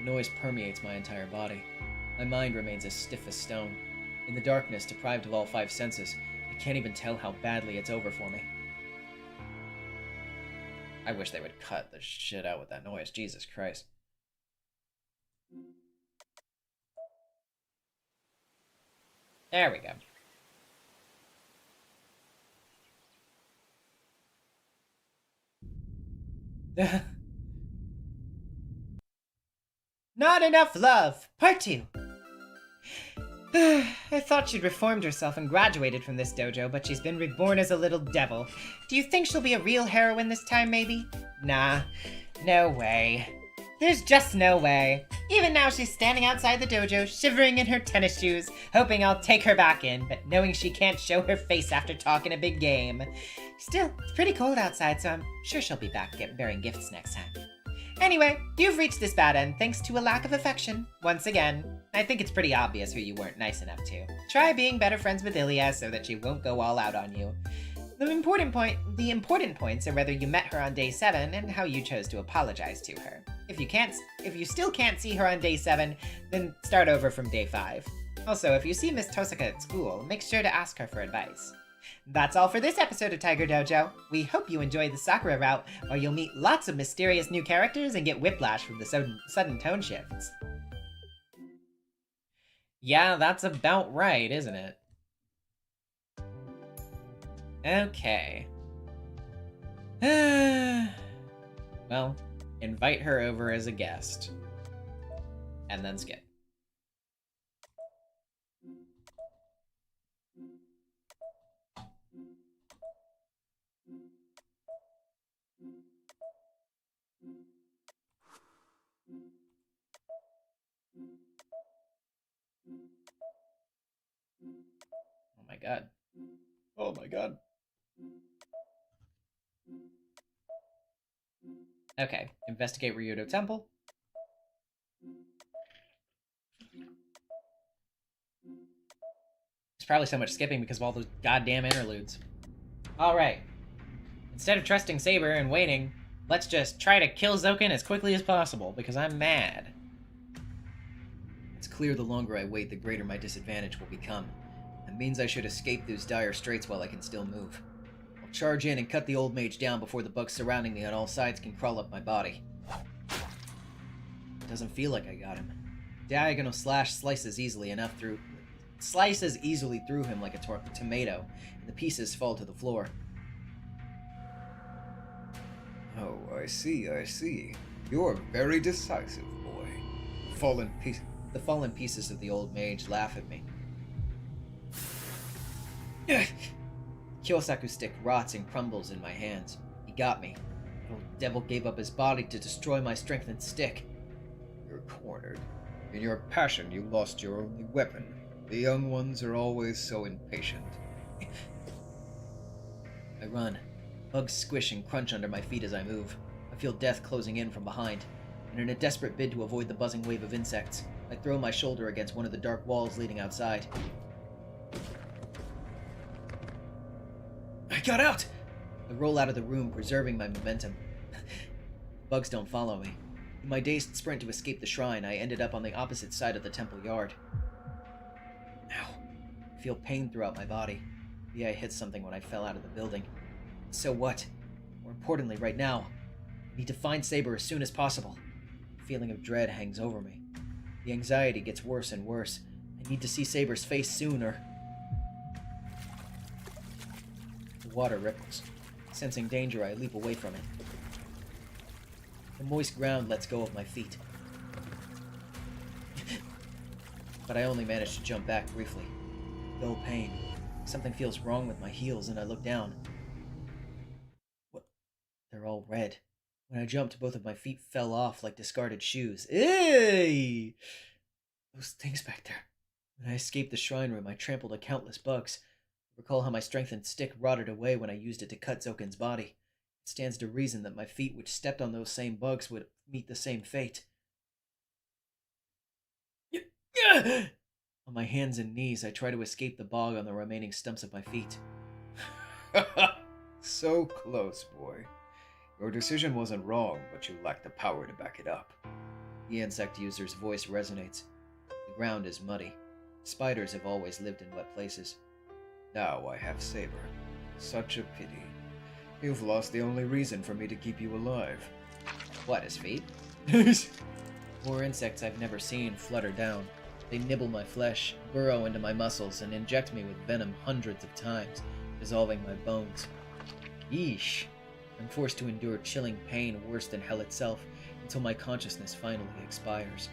D: Noise permeates my entire body. My mind remains as stiff as stone. In the darkness, deprived of all 5 senses, I can't even tell how badly it's over for me. I wish they would cut the shit out with that noise. Jesus Christ. There we go.
G: Not enough love, part 2. I thought she'd reformed herself and graduated from this dojo, but she's been reborn as a little devil. Do you think she'll be a real heroine this time, maybe? Nah, no way. There's just no way. Even now she's standing outside the dojo, shivering in her tennis shoes, hoping I'll take her back in, but knowing she can't show her face after talking a big game. Still, it's pretty cold outside, so I'm sure she'll be back bearing gifts next time. Anyway, you've reached this bad end thanks to a lack of affection. Once again, I think it's pretty obvious who you weren't nice enough to. Try being better friends with Ilya so that she won't go all out on you. The important points are whether you met her on day 7 and how you chose to apologize to her. If you still can't see her on day 7, then start over from day 5. Also, if you see Miss Tosaka at school, make sure to ask her for advice. That's all for this episode of Tiger Dojo. We hope you enjoyed the Sakura route, where you'll meet lots of mysterious new characters and get whiplash from the sudden tone shifts.
D: Yeah, that's about right, isn't it? Okay.
A: Well, invite her over as a guest. And then skip. Oh my god. Oh my god. Okay, investigate Ryudo Temple. There's probably so much skipping because of all those goddamn interludes. Alright. Instead of trusting Saber and waiting, let's just try to kill Zoken as quickly as possible, because I'm mad.
B: It's clear the longer I wait, the greater my disadvantage will become. That means I should escape those dire straits while I can still move. I'll charge in and cut the old mage down before the bugs surrounding me on all sides can crawl up my body. It doesn't feel like I got him. Diagonal slash slices easily through him like a tomato, and the pieces fall to the floor.
J: Oh, I see. You're very decisive, boy.
B: The fallen pieces of the old mage laugh at me. Kyosaku stick rots and crumbles in my hands. He got me. The old devil gave up his body to destroy my strengthened stick.
J: You're cornered. In your passion, you lost your only weapon. The young ones are always so impatient.
B: I run. Bugs squish and crunch under my feet as I move. I feel death closing in from behind. And in a desperate bid to avoid the buzzing wave of insects, I throw my shoulder against one of the dark walls leading outside. I got out! I roll out of the room, preserving my momentum. Bugs don't follow me. In my dazed sprint to escape the shrine, I ended up on the opposite side of the temple yard. Ow. I feel pain throughout my body. Maybe I hit something when I fell out of the building. So what? More importantly, right now, I need to find Saber as soon as possible. A feeling of dread hangs over me. The anxiety gets worse and worse. I need to see Saber's face soon, or... The water ripples. Sensing danger, I leap away from it. The moist ground lets go of my feet. But I only manage to jump back briefly. Dull pain. Something feels wrong with my heels, and I look down. What? They're all red. When I jumped, both of my feet fell off like discarded shoes. Eey! Those things back there. When I escaped the shrine room, I trampled a countless bugs. I recall how my strengthened stick rotted away when I used it to cut Zoken's body. It stands to reason that my feet, which stepped on those same bugs, would meet the same fate. On my hands and knees, I try to escape the bog on the remaining stumps of my feet.
J: So close, boy. Your decision wasn't wrong, but you lacked the power to back it up.
B: The insect user's voice resonates. The ground is muddy. Spiders have always lived in wet places.
J: Now I have Saber. Such a pity. You've lost the only reason for me to keep you alive.
B: What, his feet? More insects I've never seen flutter down. They nibble my flesh, burrow into my muscles, and inject me with venom hundreds of times, dissolving my bones. Yeesh. I'm forced to endure chilling pain worse than hell itself until my consciousness finally expires.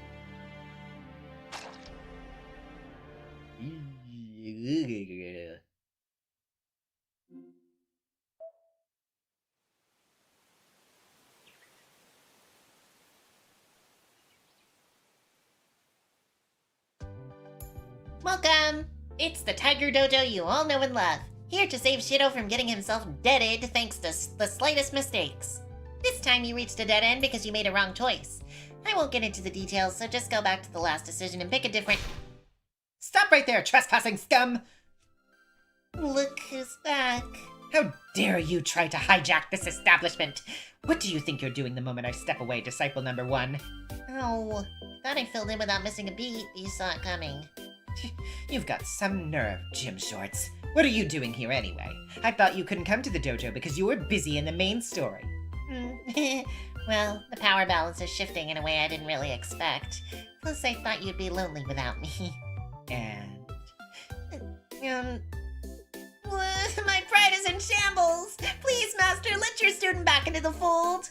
C: Welcome! It's the Tiger Dojo you all know and love. Here to save Shirou from getting himself deaded thanks to the slightest mistakes. This time you reached a dead end because you made a wrong choice. I won't get into the details, so just go back to the last decision and pick a different...
G: Stop right there, trespassing scum!
C: Look who's back.
G: How dare you try to hijack this establishment? What do you think you're doing the moment I step away, disciple number one?
C: Oh, thought I filled in without missing a beat. You saw it coming.
G: You've got some nerve, Gym Shorts. What are you doing here anyway? I thought you couldn't come to the dojo because you were busy in the main story.
C: Well, the power balance is shifting in a way I didn't really expect. Plus, I thought you'd be lonely without me.
G: And...
C: My pride is in shambles! Please, Master, let your student back into the fold!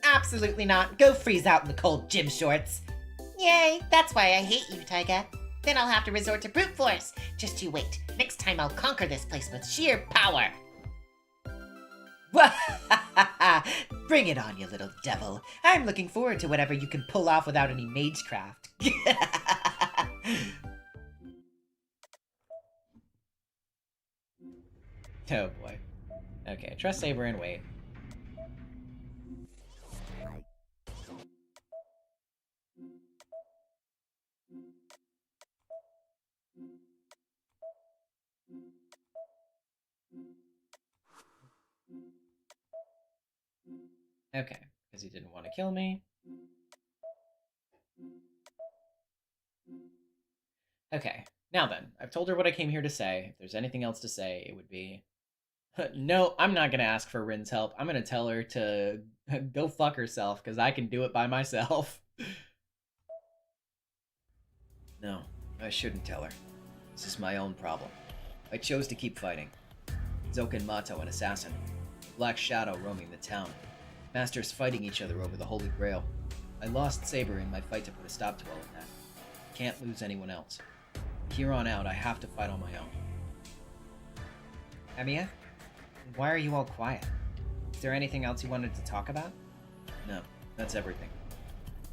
G: Absolutely not. Go freeze out in the cold gym shorts.
C: Yay, that's why I hate you, Tiger. Then I'll have to resort to brute force. Just you wait. Next time I'll conquer this place with sheer power.
G: Bring it on, you little devil. I'm looking forward to whatever you can pull off without any magecraft.
D: Oh boy. Okay, trust Saber and wait. Okay, because he didn't want to kill me. Okay, now then, I've told her what I came here to say. If there's anything else to say, it would be... No, I'm not gonna ask for Rin's help. I'm gonna tell her to go fuck herself, because I can do it by myself.
B: No, I shouldn't tell her. This is my own problem. I chose to keep fighting. Zoken Mato, an assassin. Black Shadow roaming the town. Masters fighting each other over the Holy Grail. I lost Saber in my fight to put a stop to all of that. Can't lose anyone else. Here on out, I have to fight on my own.
G: Emiya, why are you all quiet? Is there anything else you wanted to talk about?
B: No, that's everything.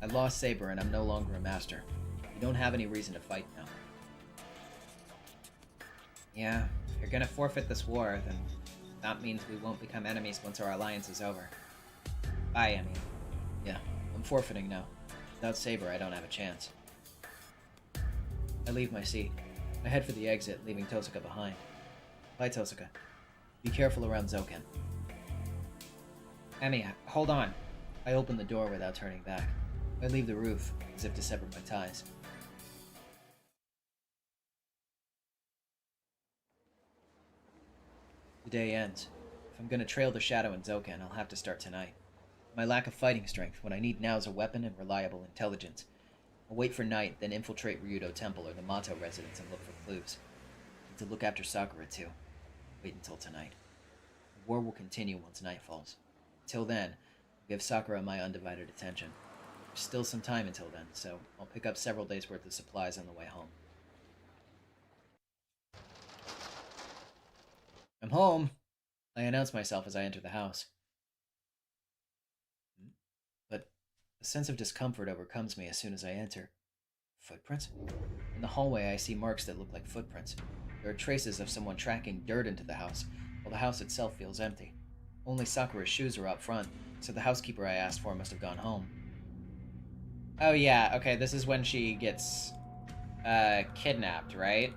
B: I lost Saber and I'm no longer a master. You don't have any reason to fight now.
G: Yeah, if you're gonna forfeit this war, then that means we won't become enemies once our alliance is over. Bye, Emiya.
B: Yeah, I'm forfeiting now. Without Saber, I don't have a chance. I leave my seat. I head for the exit, leaving Tosuka behind. Bye, Tosuka. Be careful around Zoken.
G: Emiya, hold on.
B: I open the door without turning back. I leave the roof, as if to sever my ties. The day ends. If I'm gonna trail the Shadow and Zoken, I'll have to start tonight. My lack of fighting strength, what I need now is a weapon and reliable intelligence. I'll wait for night, then infiltrate Ryudo Temple or the Mato residence and look for clues. Need to look after Sakura, too. Wait until tonight. The war will continue once night falls. Until then, I'll give Sakura my undivided attention. There's still some time until then, so I'll pick up several days' worth of supplies on the way home. I'm home! I announce myself as I enter the house. But a sense of discomfort overcomes me as soon as I enter. Footprints? In the hallway, I see marks that look like footprints. There are traces of someone tracking dirt into the house, while the house itself feels empty. Only Sakura's shoes are out front, so the housekeeper I asked for must have gone home.
D: Oh yeah, okay, this is when she gets kidnapped, right?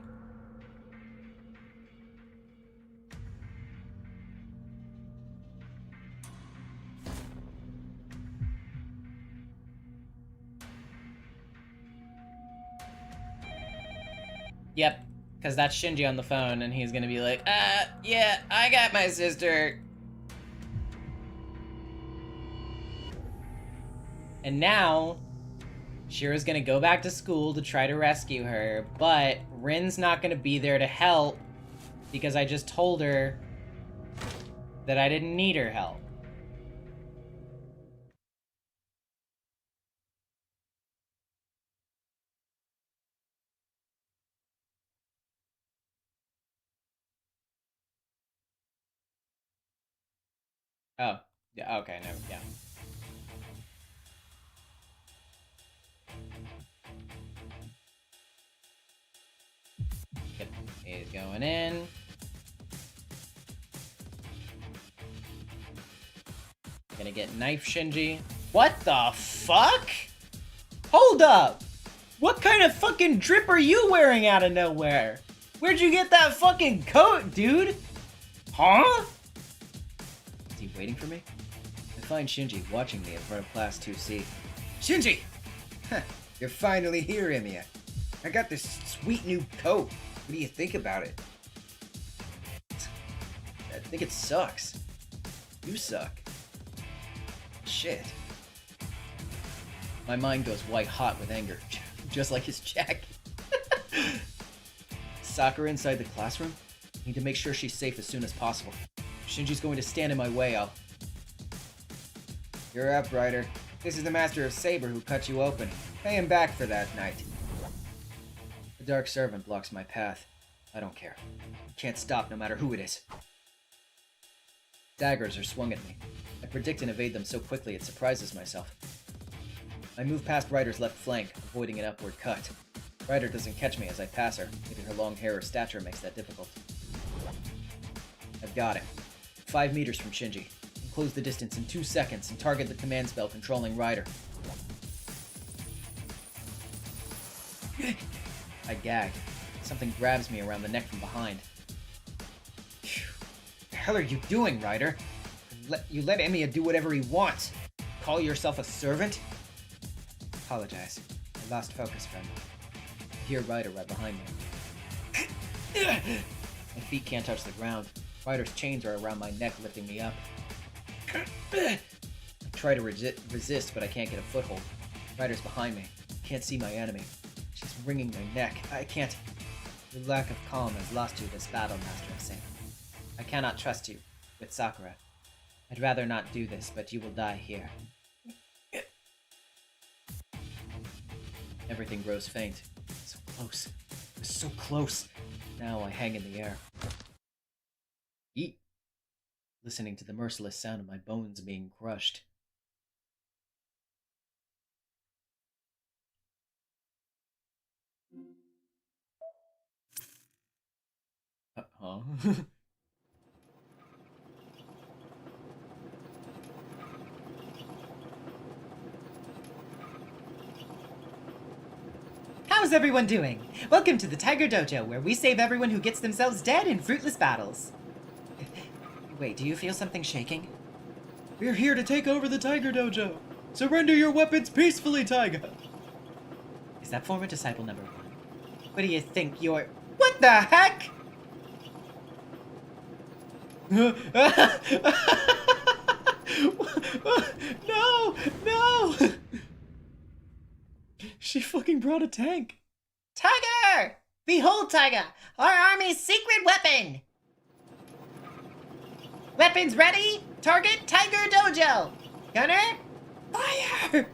D: Yep, because that's Shinji on the phone, and he's gonna be like, yeah, I got my sister. And now, Shirou's gonna go back to school to try to rescue her, but Rin's not gonna be there to help, because I just told her that I didn't need her help. Oh, yeah, okay, no, yeah. Yep, he's going in. Gonna get knife Shinji. What the fuck? Hold up! What kind of fucking drip are you wearing out of nowhere? Where'd you get that fucking coat, dude? Huh?
B: Is he waiting for me? I find Shinji watching me in front of Class 2C. Shinji! You're finally here, Emiya. I got this sweet new coat. What do you think about it? I think it sucks. You suck. Shit. My mind goes white hot with anger, just like his jacket. Sakura inside the classroom? Need to make sure she's safe as soon as possible. If Shinji's going to stand in my way, I'll...
J: You're up, Ryder. This is the Master of Saber who cut you open. Pay him back for that night. The Dark Servant blocks my path. I don't care. Can't stop no matter who it is. Daggers are swung at me. I predict and evade them so quickly it surprises myself. I move past Ryder's left flank, avoiding an upward cut. Ryder doesn't catch me as I pass her. Maybe her long hair or stature makes that difficult. I've got him. 5 meters from Shinji. Close the distance in 2 seconds and target the command spell controlling Ryder. I gag. Something grabs me around the neck from behind. What the hell are you doing, Ryder? You let Emiya do whatever he wants. Call yourself a servant? Apologize. I lost focus, friend. I hear Ryder right behind me. My feet can't touch the ground. Ryder's chains are around my neck, lifting me up. I try to resist, but I can't get a foothold. Ryder's behind me. Can't see my enemy. She's wringing my neck. I can't... Your lack of calm has lost you this battle, Master of Saber. I cannot trust you with Sakura. I'd rather not do this, but you will die here. Everything grows faint. So close. It was so close. Now I hang in the air. Eat. Listening to the merciless sound of my bones being crushed. Uh-huh.
F: How's everyone doing? Welcome to the Tiger Dojo, where we save everyone who gets themselves dead in fruitless battles. Wait, do you feel something shaking?
D: We're here to take over the Tiger Dojo. Surrender your weapons peacefully, Tiger.
F: Is that former disciple number 1? What do you think you're... What the heck?
D: No! No! She fucking brought a tank.
C: Tiger! Behold, Tiger! Our army's secret weapon! Weapons ready? Target Tiger Dojo! Gunner? Fire!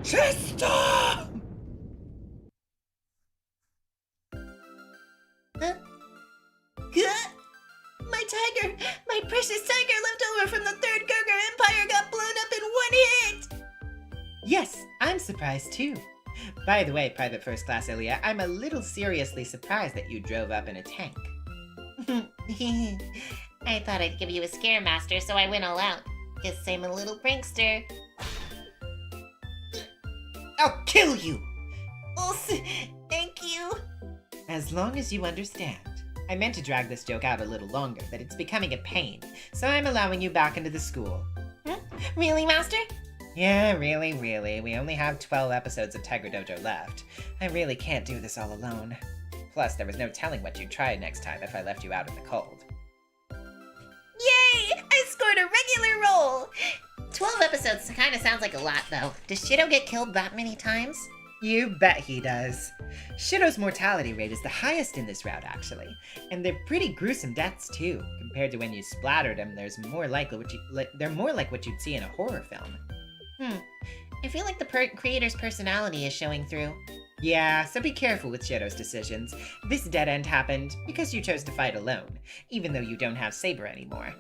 E: Sister!
C: Huh? Huh? My tiger! My precious tiger left over from the Third Gurgur Empire got blown up in 1 hit!
F: Yes, I'm surprised too. By the way, Private First Class Emiya, I'm a little seriously surprised that you drove up in a tank.
C: I thought I'd give you a scare, Master, so I went all out. Guess I'm a little prankster.
F: I'll kill you!
C: Oh, thank you.
F: As long as you understand. I meant to drag this joke out a little longer, but it's becoming a pain, so I'm allowing you back into the school.
C: Really, Master?
F: Yeah, really. We only have 12 episodes of Tiger Dojo left. I really can't do this all alone. Plus, there was no telling what you'd try next time if I left you out in the cold.
C: Yay! I scored a regular roll! 12 episodes kind of sounds like a lot, though. Does Shirou get killed that many times?
F: You bet he does. Shirou's mortality rate is the highest in this route, actually. And they're pretty gruesome deaths, too. Compared to when you splattered them, they're more like what you'd see in a horror film.
C: I feel like the creator's personality is showing through.
F: Yeah, so be careful with Shirou's decisions. This dead end happened because you chose to fight alone, even though you don't have Saber anymore.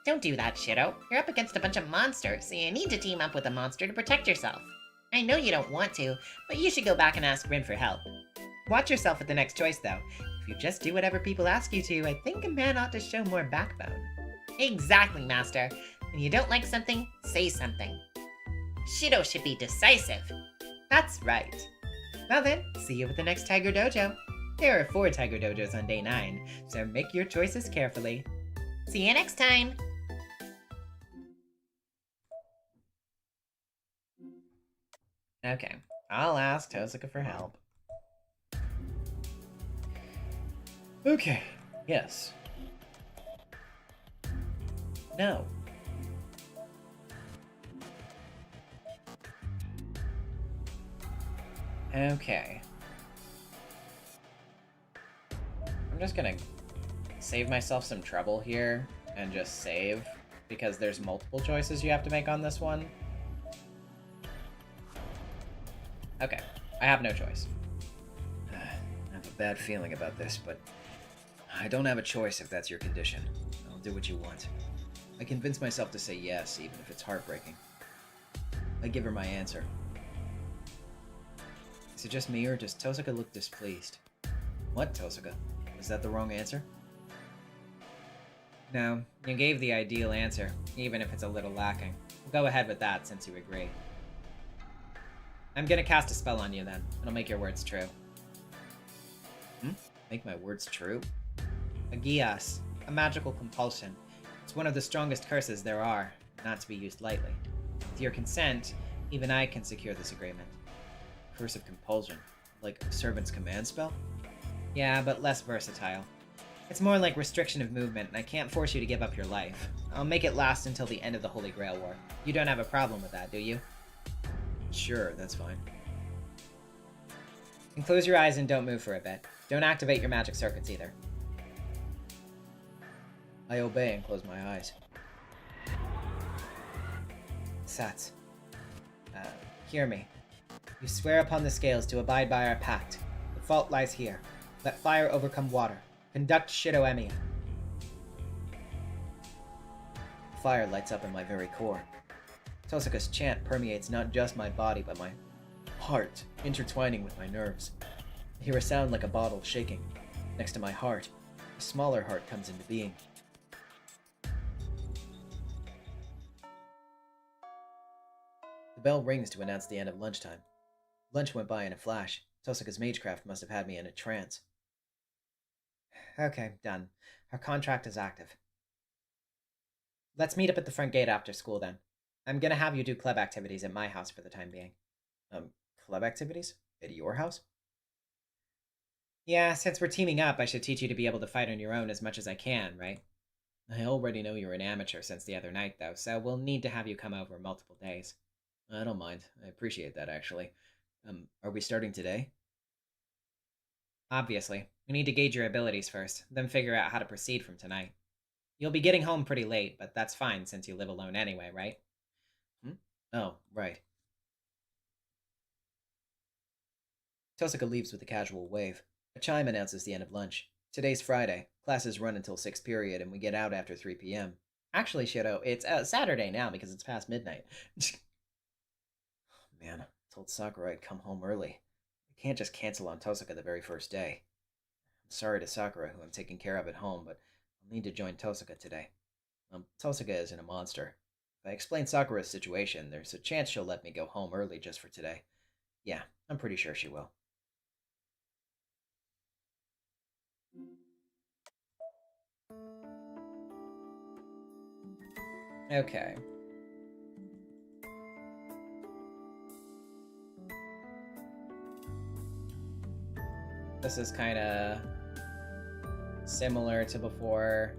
C: Don't do that, Shirou. You're up against a bunch of monsters, so you need to team up with a monster to protect yourself. I know you don't want to, but you should go back and ask Rin for help.
F: Watch yourself at the next choice, though. If you just do whatever people ask you to, I think a man ought to show more backbone.
C: Exactly, Master. When you don't like something, say something. Shirou should be decisive.
F: That's right. Well then, see you at the next Tiger Dojo. There are 4 Tiger Dojos on day 9, so make your choices carefully.
C: See you next time.
F: Okay, I'll ask Houseka for help.
D: Okay, yes.
F: No. Okay.
A: I'm just gonna save myself some trouble here and just save, because there's multiple choices you have to make on this one. Okay, I have no choice.
B: I have a bad feeling about this, but I don't have a choice if that's your condition. I'll do what you want. I convince myself to say yes, even if it's heartbreaking. I give her my answer.
F: Is it just me, or does Tosuka look displeased?
B: What, Tosuka? Is that the wrong answer?
F: No, you gave the ideal answer, even if it's a little lacking. We'll go ahead with that, since you agree. I'm gonna cast a spell on you then. It'll make your words true.
B: Make my words true?
F: A GEASS, a magical compulsion. It's one of the strongest curses there are, not to be used lightly. With your consent, even I can secure this agreement.
B: Curse of compulsion? Like a servant's command spell?
F: Yeah, but less versatile. It's more like restriction of movement, and I can't force you to give up your life. I'll make it last until the end of the Holy Grail War. You don't have a problem with that, do you?
B: Sure, that's fine.
F: And close your eyes and don't move for a bit. Don't activate your magic circuits either.
B: I obey and close my eyes.
F: Sats. Hear me. You swear upon the scales to abide by our pact. The fault lies here. Let fire overcome water. Conduct Shirou Emiya.
B: Fire lights up in my very core. Tosuka's chant permeates not just my body, but my heart, intertwining with my nerves. I hear a sound like a bottle shaking. Next to my heart, a smaller heart comes into being. The bell rings to announce the end of lunchtime. Lunch went by in a flash. Tosuka's magecraft must have had me in a trance.
F: Okay, done. Our contract is active. Let's meet up at the front gate after school then. I'm gonna have you do club activities at my house for the time being.
B: Club activities? At your house?
F: Yeah, since we're teaming up, I should teach you to be able to fight on your own as much as I can, right? I already know you're an amateur since the other night, though, so we'll need to have you come over multiple days.
B: I don't mind. I appreciate that, actually. Are we starting today?
F: Obviously. We need to gauge your abilities first, then figure out how to proceed from tonight. You'll be getting home pretty late, but that's fine since you live alone anyway, right?
B: Oh, right. Tosuka leaves with a casual wave. A chime announces the end of lunch. Today's Friday. Classes run until 6th period, and we get out after 3 p.m.
F: Actually, Shirou, it's Saturday now because it's past midnight.
B: Man, I told Sakura I'd come home early. I can't just cancel on Tosuka the very first day. I'm sorry to Sakura, who I'm taking care of at home, but I'll need to join Tosuka today. Tosuka isn't a monster. If I explain Sakura's situation, there's a chance she'll let me go home early just for today. Yeah, I'm pretty sure she will.
F: Okay. This is kind of similar to before.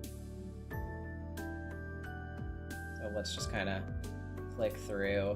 F: So let's just kind of click through.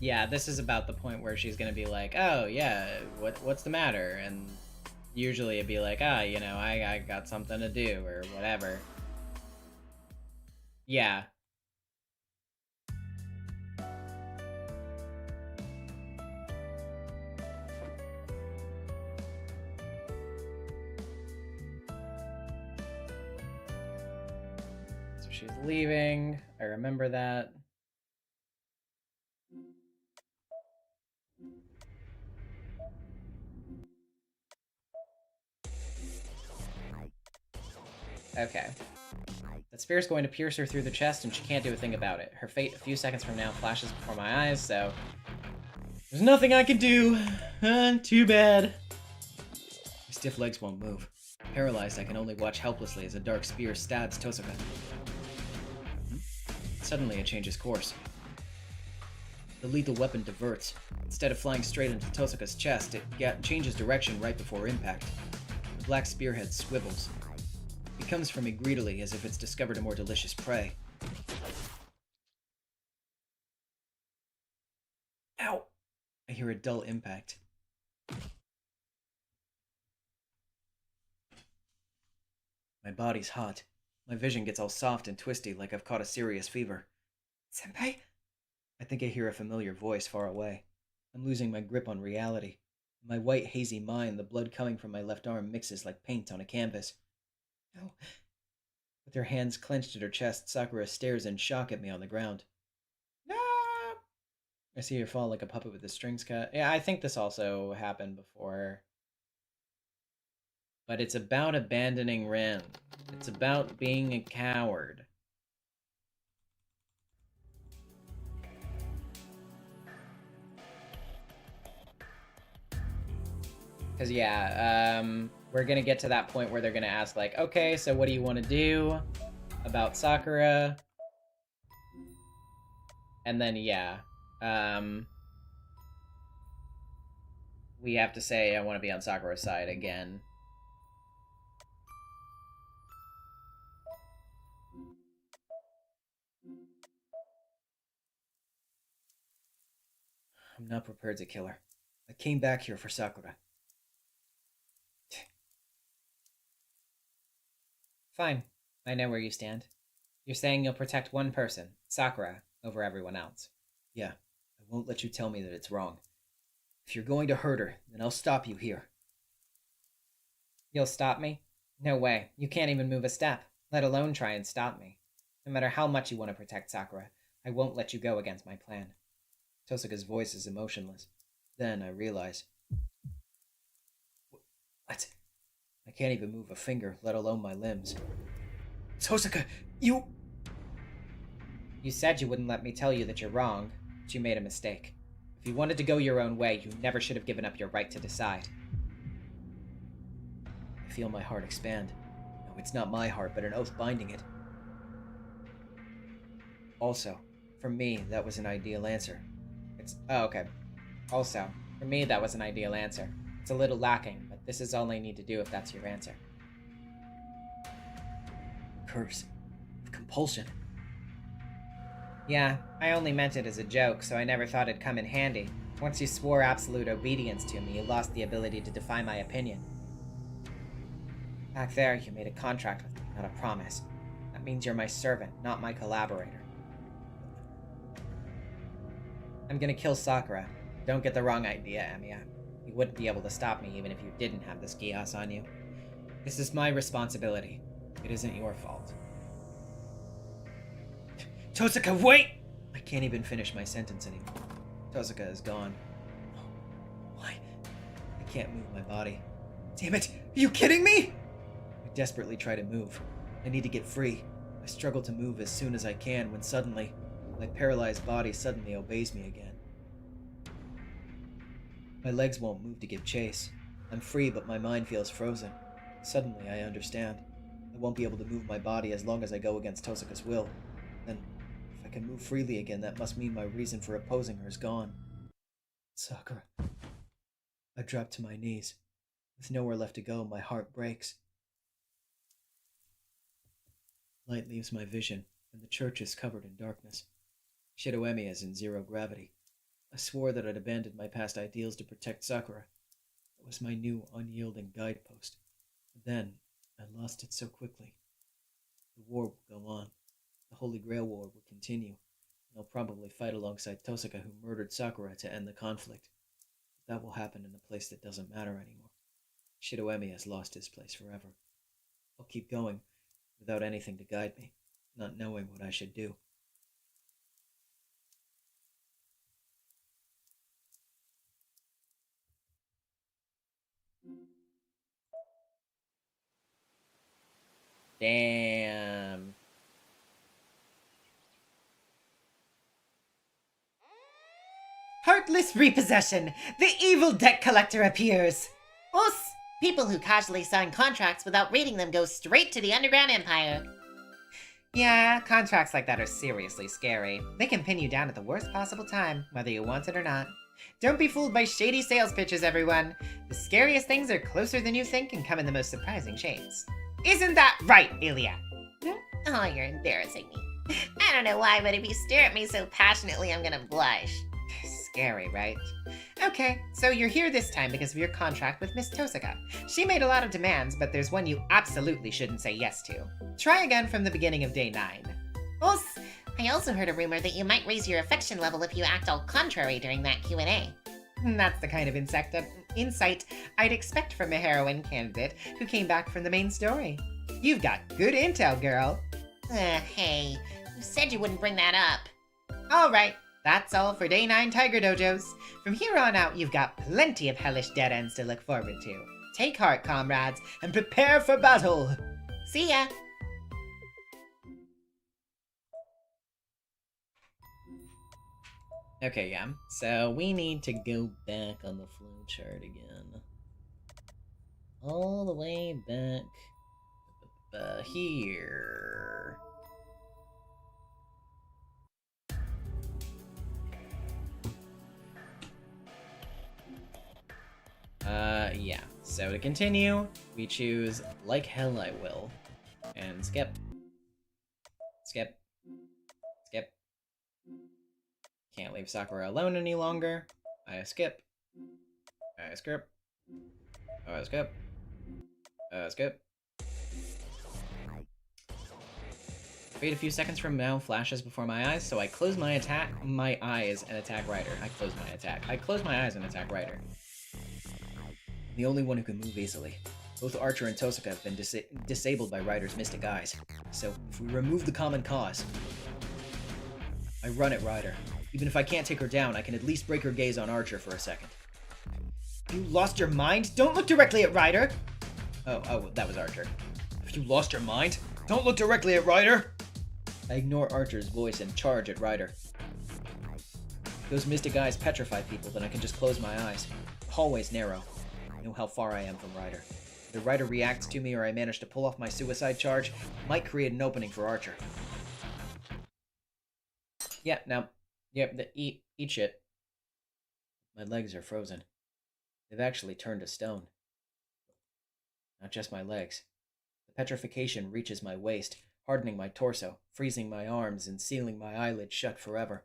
F: Yeah, this is about the point where she's gonna be like, oh yeah, what's the matter? And usually it'd be like, you know, I got something to do or whatever. Yeah. So she's leaving. I remember that. Okay. That spear's going to pierce her through the chest, and she can't do a thing about it. Her fate a few seconds from now flashes before my eyes, so... there's nothing I can do! Too bad. I
D: stiff legs won't move. Paralyzed, I can only watch helplessly as a dark spear stabs Tosuka. Suddenly, it changes course. The lethal weapon diverts. Instead of flying straight into Tosuka's chest, it changes direction right before impact. The black spearhead swivels. It comes for me greedily, as if it's discovered a more delicious prey. Ow! I hear a dull impact. My body's hot. My vision gets all soft and twisty like I've caught a serious fever. Senpai? I think I hear a familiar voice far away. I'm losing my grip on reality. In my white, hazy mind, the blood coming from my left arm mixes like paint on a canvas. No. With her hands clenched at her chest, Sakura stares in shock at me on the ground. No! I see her fall like a puppet with the strings cut. Yeah, I think this also happened before. But it's about abandoning Rin. It's about being a coward. Because, yeah, we're going to get to that point where they're going to ask, like, okay, so what do you want to do about Sakura? And then, yeah, we have to say, I want to be on Sakura's side again. I'm not prepared to kill her. I came back here for Sakura. Fine. I know where you stand. You're saying you'll protect one person, Sakura, over everyone else. Yeah, I won't let you tell me that it's wrong. If you're going to hurt her, then I'll stop you here. You'll stop me? No way. You can't even move a step, let alone try and stop me. No matter how much you want to protect Sakura, I won't let you go against my plan. Tosuka's voice is emotionless. Then I realize... What? I can't even move a finger, let alone my limbs. Tosuka, you... You said you wouldn't let me tell you that you're wrong, but you made a mistake. If you wanted to go your own way, you never should have given up your right to decide. I feel my heart expand. No, it's not my heart, but an oath binding it. Also, for me, that was an ideal answer. Oh, okay. Also, for me, that was an ideal answer. It's a little lacking, but this is all I need to do if that's your answer. Curse. Compulsion. Yeah, I only meant it as a joke, so I never thought it'd come in handy. Once you swore absolute obedience to me, you lost the ability to defy my opinion. Back there, you made a contract with me, not a promise. That means you're my servant, not my collaborator. I'm gonna kill Sakura. Don't get the wrong idea, Emiya. You wouldn't be able to stop me even if you didn't have this GEASS on you. This is my responsibility. It isn't your fault. Tosuka, wait! I can't even finish my sentence anymore. Tosuka is gone. Why? I can't move my body. Damn it! Are you kidding me? I desperately try to move. I need to get free. I struggle to move as soon as I can when suddenly, my paralyzed body suddenly obeys me again. My legs won't move to give chase. I'm free, but my mind feels frozen. Suddenly, I understand. I won't be able to move my body as long as I go against Tosuka's will. Then, if I can move freely again, that must mean my reason for opposing her is gone. Sakura. I drop to my knees. With nowhere left to go, my heart breaks. Light leaves my vision, and the church is covered in darkness. Shirou Emiya is in zero gravity. I swore that I'd abandoned my past ideals to protect Sakura. It was my new, unyielding guidepost. But then, I lost it so quickly. The war will go on. The Holy Grail War will continue, and I'll probably fight alongside Tosuka, who murdered Sakura, to end the conflict. But that will happen in a place that doesn't matter anymore. Shirou Emiya has lost his place forever. I'll keep going, without anything to guide me, not knowing what I should do. Damn.
G: Heartless repossession! The evil debt collector appears!
C: Us! People who casually sign contracts without reading them go straight to the underground empire.
G: Yeah, contracts like that are seriously scary. They can pin you down at the worst possible time, whether you want it or not. Don't be fooled by shady sales pitches, everyone. The scariest things are closer than you think and come in the most surprising shapes. Isn't that right, Ilya?
C: Oh, you're embarrassing me. I don't know why, but if you stare at me so passionately, I'm gonna blush.
G: Scary, right? Okay, so you're here this time because of your contract with Miss Tosaka. She made a lot of demands, but there's one you absolutely shouldn't say yes to. Try again from the beginning of day 9.
C: Us! I also heard a rumor that you might raise your affection level if you act all contrary during that Q&A.
G: That's the kind of insight I'd expect from a heroine candidate who came back from the main story. You've got good intel, girl.
C: Hey, you said you wouldn't bring that up.
G: Alright, that's all for day 9 Tiger Dojos. From here on out, you've got plenty of hellish dead ends to look forward to. Take heart, comrades, and prepare for battle!
C: See ya!
D: Okay, yeah. So we need to go back on the flowchart again. All the way back here. Yeah. So to continue, we choose Like Hell I Will. And skip. Skip. Skip. Can't leave Sakura alone any longer. I skip. I skip. I skip. Skip. Wait a few seconds from now flashes before my eyes, so I close my eyes and attack Ryder. I close my attack. I close my eyes and attack Ryder. I'm the only one who can move easily. Both Archer and Tosaka have been disabled by Ryder's mystic eyes. So if we remove the common cause, I run at Ryder. Even if I can't take her down, I can at least break her gaze on Archer for a second.
G: You lost your mind? Don't look directly at Ryder!
D: Oh, that was Archer.
E: Have you lost your mind? Don't look directly at Ryder!
D: I ignore Archer's voice and charge at Ryder. Those mystic eyes petrify people, then I can just close my eyes. The hallway's narrow. I know how far I am from Ryder. Either Ryder reacts to me or I manage to pull off my suicide charge, might create an opening for Archer. Yeah, now, eat shit. My legs are frozen. They've actually turned to stone. Not just my legs. The petrification reaches my waist, hardening my torso, freezing my arms, and sealing my eyelids shut forever.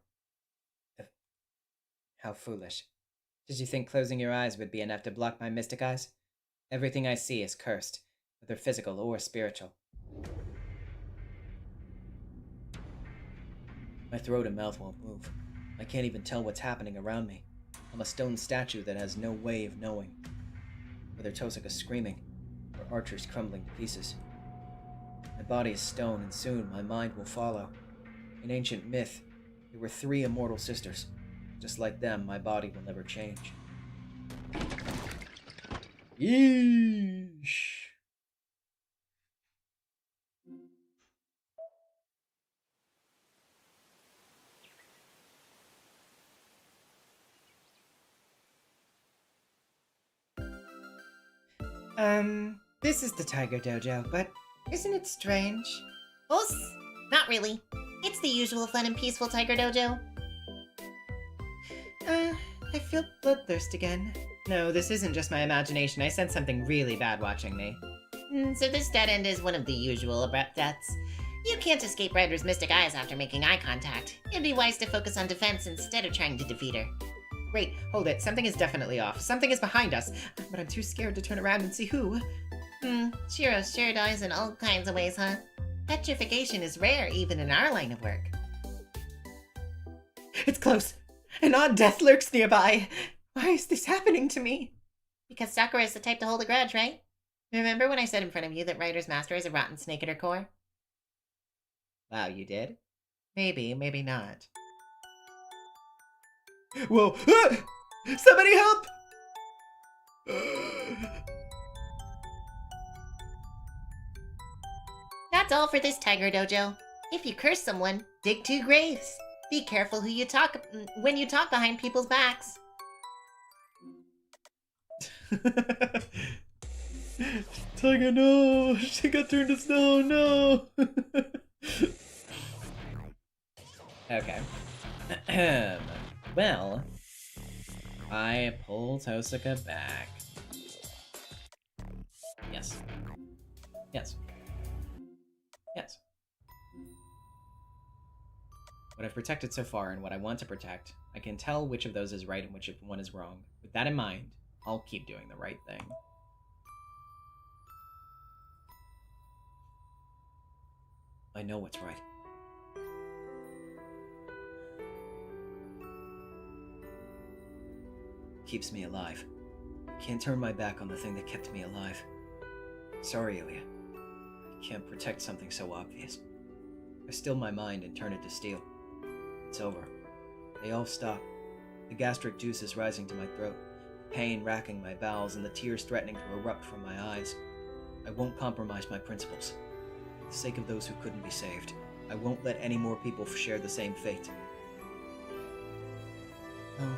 D: How foolish. Did you think closing your eyes would be enough to block my mystic eyes? Everything I see is cursed, whether physical or spiritual. My throat and mouth won't move. I can't even tell what's happening around me. I'm a stone statue that has no way of knowing whether Tosaka's screaming or Archer's crumbling to pieces. My body is stone, and soon my mind will follow. In ancient myth, there were 3 immortal sisters. Just like them, my body will never change. Yeesh.
G: This is the Tiger Dojo, but isn't it strange?
C: Us? Not really. It's the usual fun and peaceful Tiger Dojo.
G: I feel bloodthirst again. No, this isn't just my imagination. I sense something really bad watching me.
C: So this dead end is one of the usual abrupt deaths. You can't escape Ryder's mystic eyes after making eye contact. It'd be wise to focus on defense instead of trying to defeat her.
G: Wait, hold it. Something is definitely off. Something is behind us, but I'm too scared to turn around and see who.
C: Shirou sure dies in all kinds of ways, huh? Petrification is rare even in our line of work.
G: It's close. An odd death lurks nearby. Why is this happening to me?
C: Because Sakura is the type to hold a grudge, right? Remember when I said in front of you that Ryder's master is a rotten snake at her core?
G: Wow, you did? Maybe, maybe not.
E: Whoa! Ah! Somebody help!
C: That's all for this Tiger Dojo. If you curse someone, dig 2 graves. Be careful who you talk when you talk behind people's backs.
D: Tiger, no! She got turned to snow, no! Okay. Well, I pull Tosuka back. Yes. Yes. Yes. What I've protected so far and what I want to protect, I can tell which of those is right and which one is wrong. With that in mind, I'll keep doing the right thing. I know what's right. Keeps me alive. Can't turn my back on the thing that kept me alive. Sorry, Emiya. I can't protect something so obvious. I still my mind and turn it to steel. It's over. They all stop. The gastric juice is rising to my throat, pain racking my bowels and the tears threatening to erupt from my eyes. I won't compromise my principles. For the sake of those who couldn't be saved, I won't let any more people share the same fate.
C: Oh.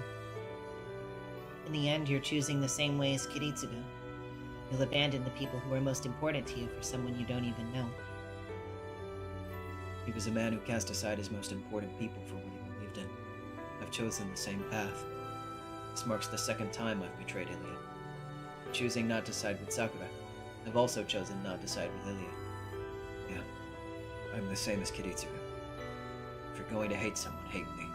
C: In the end, you're choosing the same way as Kiritsugu. You'll abandon the people who are most important to you for someone you don't even know.
D: He was a man who cast aside his most important people for what he believed in. I've chosen the same path. This marks the second time I've betrayed Emiya. Choosing not to side with Sakura, I've also chosen not to side with Emiya. Yeah, I'm the same as Kiritsugu. If you're going to hate someone, hate me.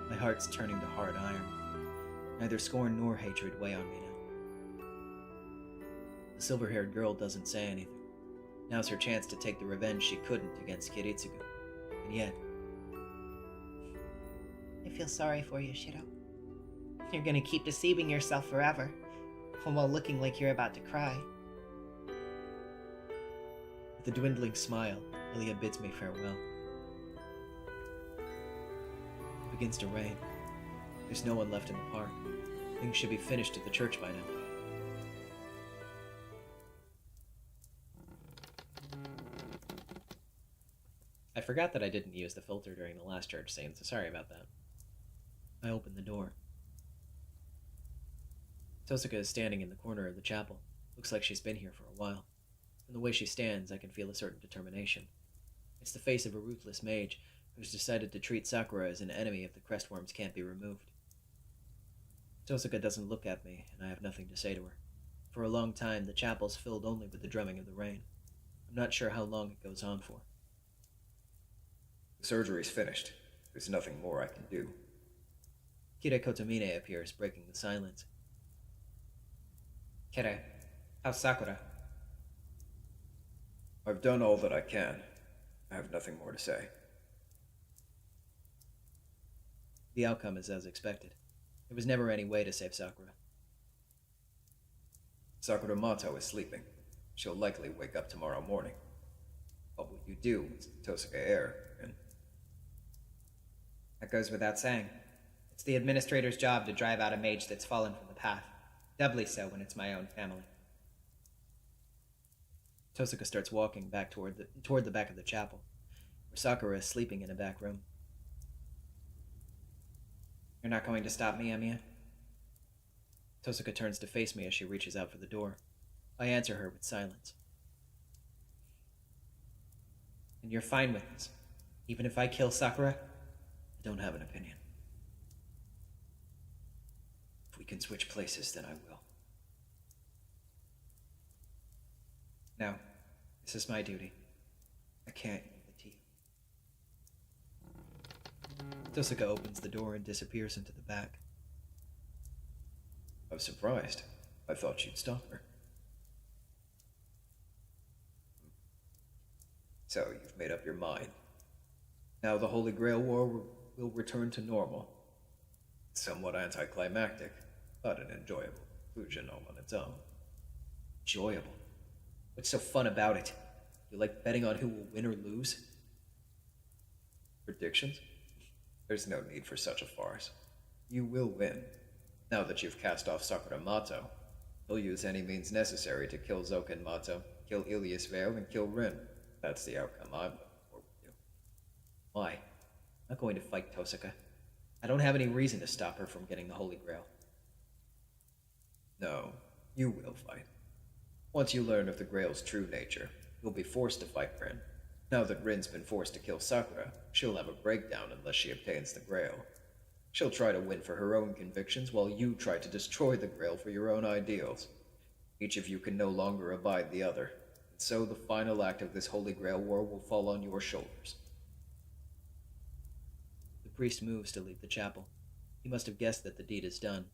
D: My heart's turning to hard iron. Neither scorn nor hatred weigh on me now. The silver-haired girl doesn't say anything. Now's her chance to take the revenge she couldn't against Kiritsugu. And yet...
C: I feel sorry for you, Shirou. You're gonna keep deceiving yourself forever, while looking like you're about to cry.
D: With a dwindling smile, Emiya bids me farewell. It begins to rain. There's no one left in the park. Things should be finished at the church by now. I forgot that I didn't use the filter during the last church scene, so sorry about that. I open the door. Tosuka is standing in the corner of the chapel. Looks like she's been here for a while. From the way she stands, I can feel a certain determination. It's the face of a ruthless mage who's decided to treat Sakura as an enemy if the crestworms can't be removed. Tosuka doesn't look at me, and I have nothing to say to her. For a long time, the chapel's filled only with the drumming of the rain. I'm not sure how long it goes on for.
B: The surgery's finished. There's nothing more I can do.
D: Kira Kotomine appears, breaking the silence.
F: Kira, how's Sakura?
B: I've done all that I can. I have nothing more to say.
D: The outcome is as expected. There was never any way to save Sakura.
B: Sakura Mato is sleeping. She'll likely wake up tomorrow morning. What will you do with Tosuka heir, and...
F: That goes without saying. It's the administrator's job to drive out a mage that's fallen from the path. Doubly so when it's my own family.
D: Tosuka starts walking back toward the back of the chapel, where Sakura is sleeping in a back room.
F: You're not going to stop me, Emiya?
D: Tosuka turns to face me as she reaches out for the door. I answer her with silence.
F: And you're fine with this? Even if I kill Sakura?
D: I don't have an opinion. If we can switch places, then I will.
F: No. This is my duty. I can't leave it to you.
D: Tosuka opens the door and disappears into the back.
B: I'm surprised. I thought you'd stop her. So, you've made up your mind. Now the Holy Grail War will return to normal. Somewhat anticlimactic, but an enjoyable conclusion all on its own.
D: Enjoyable? What's so fun about it? You like betting on who will win or lose?
B: Predictions? There's no need for such a farce. You will win. Now that you've cast off Sakura Mato, he'll use any means necessary to kill Zoken Mato, kill Ilias Vale, and kill Rin. That's the outcome I'm looking forward to.
D: Why? I'm not going to fight Tosuka. I don't have any reason to stop her from getting the Holy Grail.
B: No, you will fight. Once you learn of the Grail's true nature, you'll be forced to fight Rin. Now that Rin's been forced to kill Sakura, she'll have a breakdown unless she obtains the Grail. She'll try to win for her own convictions while you try to destroy the Grail for your own ideals. Each of you can no longer abide the other, and so the final act of this Holy Grail war will fall on your shoulders.
F: The priest moves to leave the chapel. He must have guessed that the deed is done,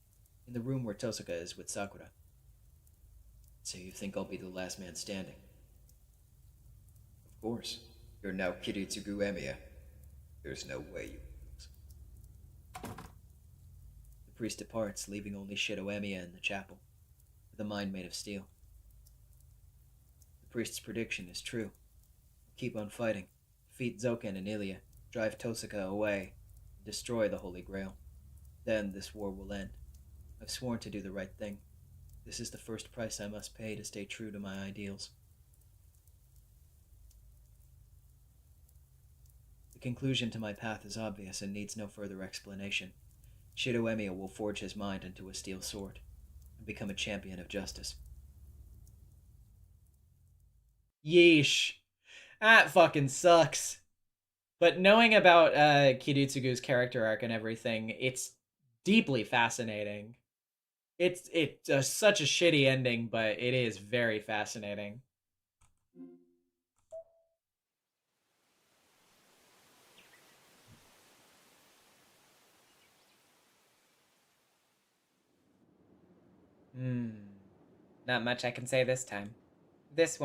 F: in the room where Tosuka is with Sakura. So you think I'll be the last man standing?
B: Of course. You're now Kiritsugu Emiya. There's no way you lose.
F: The priest departs, leaving only Shirou Emiya in the chapel, with a mind made of steel. The priest's prediction is true. Keep on fighting, defeat Zoken and Ilya, drive Tosuka away, and destroy the Holy Grail. Then this war will end. I've sworn to do the right thing. This is the first price I must pay to stay true to my ideals. The conclusion to my path is obvious and needs no further explanation. Shirou Emiya will forge his mind into a steel sword and become a champion of justice. Yeesh. That fucking sucks. But knowing about Kiritsugu's character arc and everything, it's deeply fascinating. It's such a shitty ending, but it is very fascinating. Not much I can say this time. This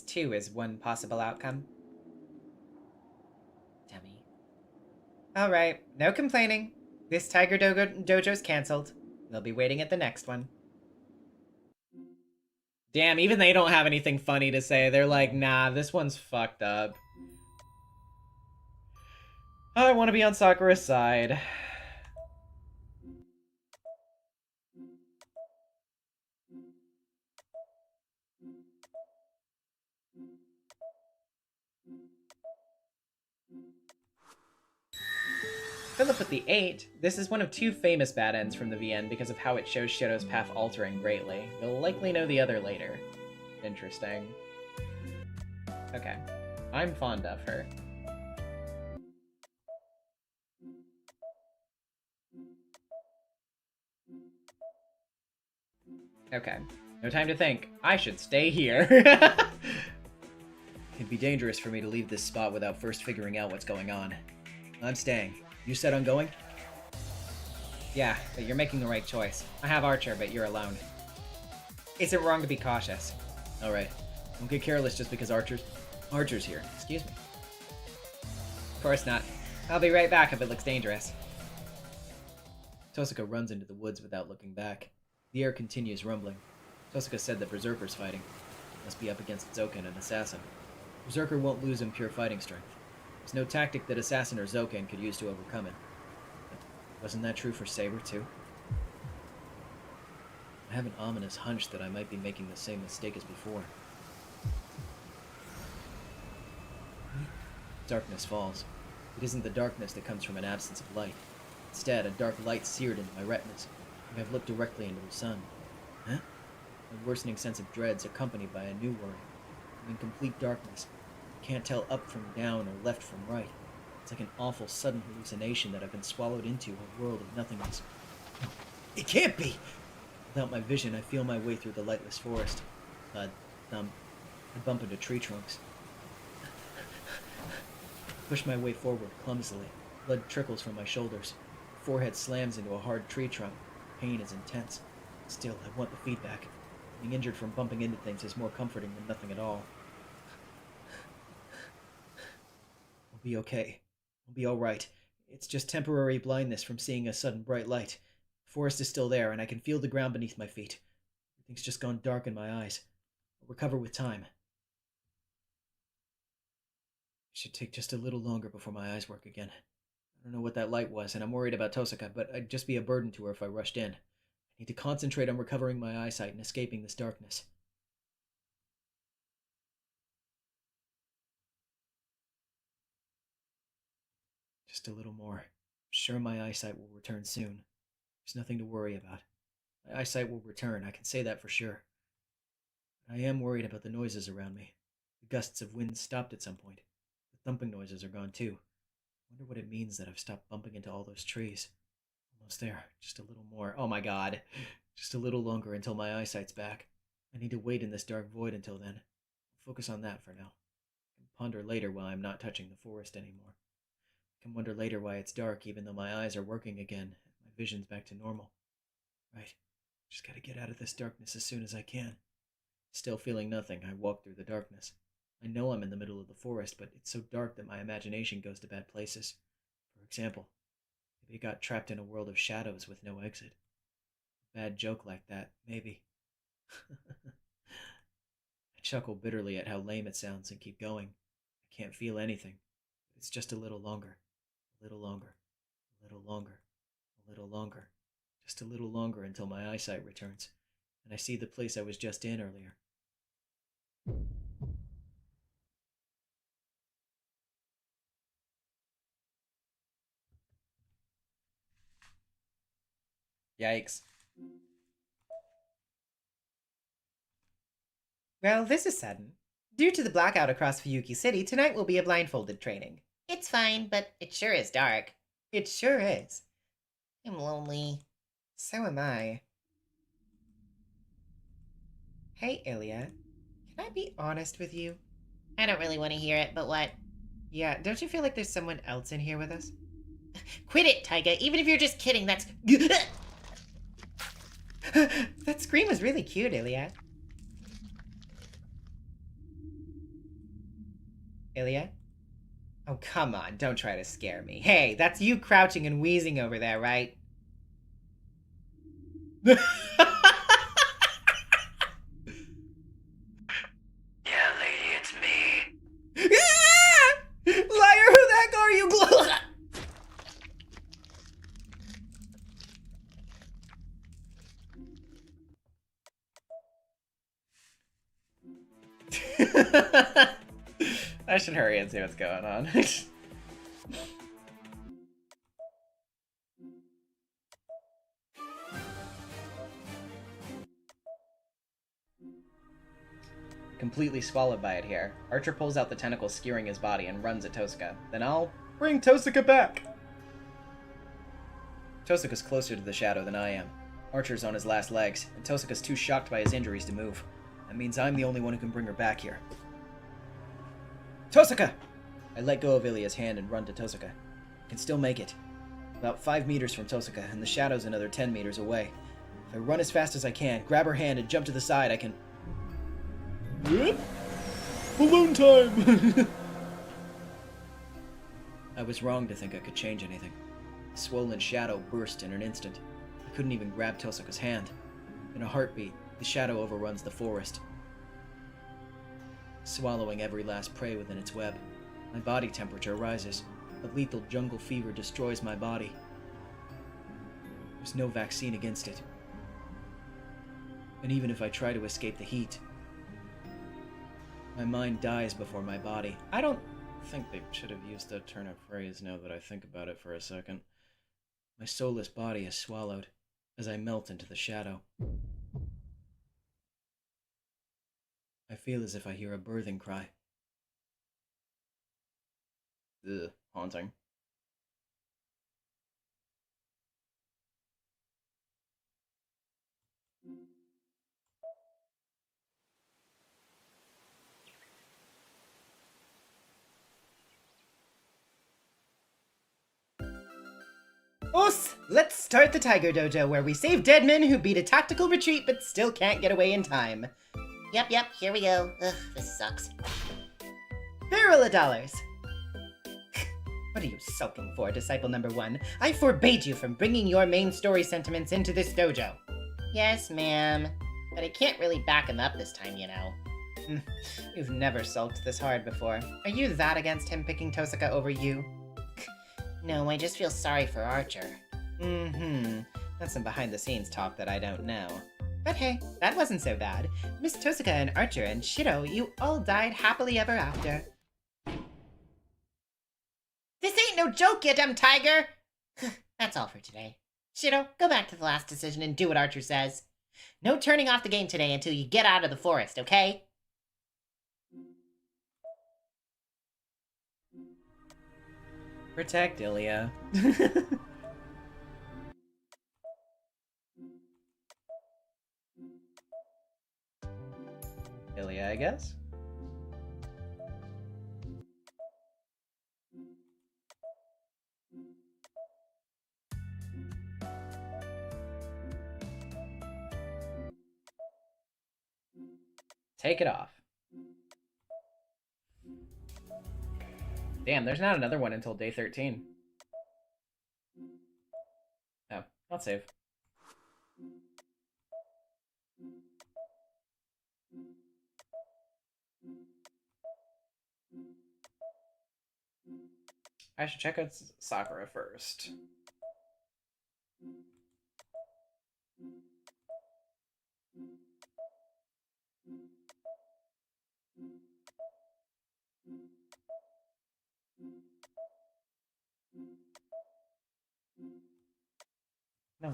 F: too is one possible outcome. Dummy. Alright, no complaining. This Tiger Dojo's cancelled. They'll be waiting at the next one. Damn, even they don't have anything funny to say. They're like, nah, this one's fucked up. I want to be on Sakura's side. Philip with the 8. This is one of 2 famous bad ends from the VN because of how it shows Shirou's path altering greatly. You'll likely know the other later. Interesting. Okay. I'm fond of her. Okay. No time to think. I should stay here. It'd be dangerous for me to leave this spot without first figuring out what's going on. I'm staying. You said on going? Yeah, but you're making the right choice. I have Archer, but you're alone. Is it wrong to be cautious? Alright. Don't get careless just because Archer's here. Excuse me. Of course not. I'll be right back if it looks dangerous. Tosuka runs into the woods without looking back. The air continues rumbling. Tosuka said that Berserker's fighting. Must be up against Zoken, an assassin. Berserker won't lose in pure fighting strength. There's no tactic that Assassin or Zoken could use to overcome it. But wasn't that true for Saber, too? I have an ominous hunch that I might be making the same mistake as before. Darkness falls. It isn't the darkness that comes from an absence of light. Instead, a dark light seared into my retinas, and I've looked directly into the sun. Huh? A worsening sense of dread's accompanied by a new worry. I'm in complete darkness. Can't tell up from down or left from right. It's like an awful sudden hallucination that I've been swallowed into a world of nothingness. It can't be! Without my vision, I feel my way through the lightless forest. Thud, thump. I bump into tree trunks. Push my way forward clumsily. Blood trickles from my shoulders. Forehead slams into a hard tree trunk. Pain is intense. Still, I want the feedback. Being injured from bumping into things is more comforting than nothing at all. I'll be okay. I'll be alright. It's just temporary blindness from seeing a sudden bright light. The forest is still there, and I can feel the ground beneath my feet. Everything's just gone dark in my eyes. I'll recover with time. It should take just a little longer before my eyes work again. I don't know what that light was, and I'm worried about Tosuka, but I'd just be a burden to her if I rushed in. I need to concentrate on recovering my eyesight and escaping this darkness. Just a little more. I'm sure my eyesight will return soon. There's nothing to worry about. My eyesight will return, I can say that for sure.
D: I am worried about the noises around me. The gusts of wind stopped at some point. The thumping noises are gone too. I wonder what it means that I've stopped bumping into all those trees. Almost there. Just a little more. Oh my god. Just a little longer until my eyesight's back. I need to wait in this dark void until then. I'll focus on that for now. I can ponder later why I'm not touching the forest anymore. I can wonder later why it's dark even though my eyes are working again. My vision's back to normal. Right. Just gotta get out of this darkness as soon as I can. Still feeling nothing, I walk through the darkness. I know I'm in the middle of the forest, but it's so dark that my imagination goes to bad places. For example, maybe I got trapped in a world of shadows with no exit. A bad joke like that, maybe. I chuckle bitterly at how lame it sounds and keep going. I can't feel anything. It's just a little longer. A little longer. A little longer. A little longer. Just a little longer until my eyesight returns, and I see the place I was just in earlier.
A: Yikes.
G: Well, this is sudden. Due to the blackout across Fuyuki City, tonight will be a blindfolded training.
C: It's fine, but it sure is dark.
G: It sure is.
C: I'm lonely.
G: So am I. Hey, Emiya. Can I be honest with you?
C: I don't really want to hear it, but what?
G: Yeah, don't you feel like there's someone else in here with us?
C: Quit it, Tiger. Even if you're just kidding, that's...
G: That scream was really cute, Emiya. Emiya? Oh, come on, don't try to scare me. Hey, that's you crouching and wheezing over there, right?
I: Yeah, lady, it's me.
G: Liar, who the heck are you?
A: I should hurry and see what's going on. Completely swallowed by it here, Archer pulls out the tentacle skewering his body and runs at Tosuka. Then I'll bring Tosuka back! Tosuka's closer to the shadow than I am. Archer's on his last legs, and Tosuka's too shocked by his injuries to move. That means I'm the only one who can bring her back here. Tosuka! I let go of Ilia's hand and run to Tosuka. I can still make it. About 5 meters from Tosuka, and the shadow's another 10 meters away. If I run as fast as I can, grab her hand, and jump to the side, I can... Balloon time! I was wrong to think I could change anything. The swollen shadow burst in an instant. I couldn't even grab Tosuka's hand. In a heartbeat, the shadow overruns the forest, swallowing every last prey within its web. My body temperature rises. A lethal jungle fever destroys my body. There's no vaccine against it. And even if I try to escape the heat, my mind dies before my body. I don't think they should have used that turn of phrase now that I think about it for a second. My soulless body is swallowed as I melt into the shadow. I feel as if I hear a birthing cry. Ugh, haunting.
G: Os, let's start the Tiger Dojo, where we save dead men who beat a tactical retreat but still can't get away in time.
C: Yep, here we go. Ugh, this sucks.
G: Barrel of dollars. What are you sulking for, Disciple Number 1? I forbade you from bringing your main story sentiments into this dojo.
C: Yes, ma'am. But I can't really back him up this time, you know.
G: You've never sulked this hard before. Are you that against him picking Tosuka over you?
C: No, I just feel sorry for Archer.
G: That's some behind-the-scenes talk that I don't know. But hey, that wasn't so bad. Miss Tosuka and Archer and Shirou, you all died happily ever after.
C: This ain't no joke, you dumb tiger! That's all for today. Shirou, go back to the last decision and do what Archer says. No turning off the game today until you get out of the forest, okay?
F: Protect Ilya. Ilya, I guess? Take it off. Damn, there's not another one until day 13. Oh, I'll save. I should check out Sakura first. No.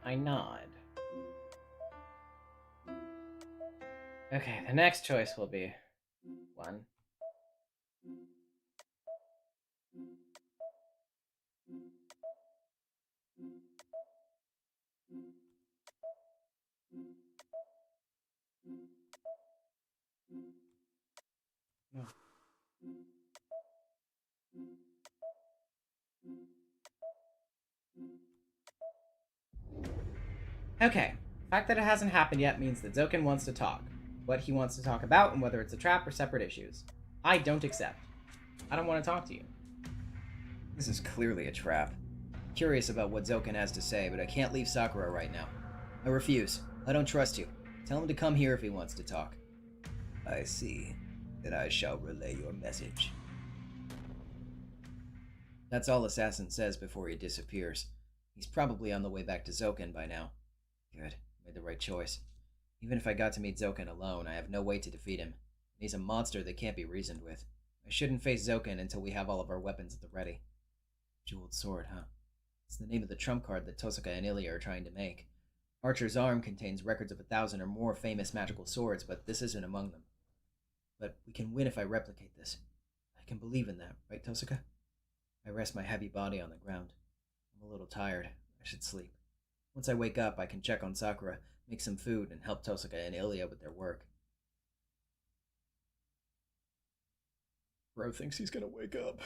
F: I nod. Okay, the next choice will be 1. No. Okay, the fact that it hasn't happened yet means that Zoken wants to talk. What he wants to talk about and whether it's a trap or separate issues. I don't accept. I don't want to talk to you.
B: This is clearly a trap. Curious about what Zoken has to say, but I can't leave Sakura right now. I refuse. I don't trust you. Tell him to come here if he wants to talk. I see. Then I shall relay your message. That's all Assassin says before he disappears. He's probably on the way back to Zoken by now. Good. Made the right choice. Even if I got to meet Zoken alone, I have no way to defeat him. He's a monster that can't be reasoned with. I shouldn't face Zoken until we have all of our weapons at the ready. Jeweled sword, huh? It's the name of the trump card that Tosuka and Ilya are trying to make. Archer's Arm contains records of 1,000 or more famous magical swords, but this isn't among them. But we can win if I replicate this. I can believe in that, right, Tosuka? I rest my heavy body on the ground. I'm a little tired. I should sleep. Once I wake up, I can check on Sakura, make some food, and help Tosuka and Ilya with their work. Bro thinks he's gonna wake up.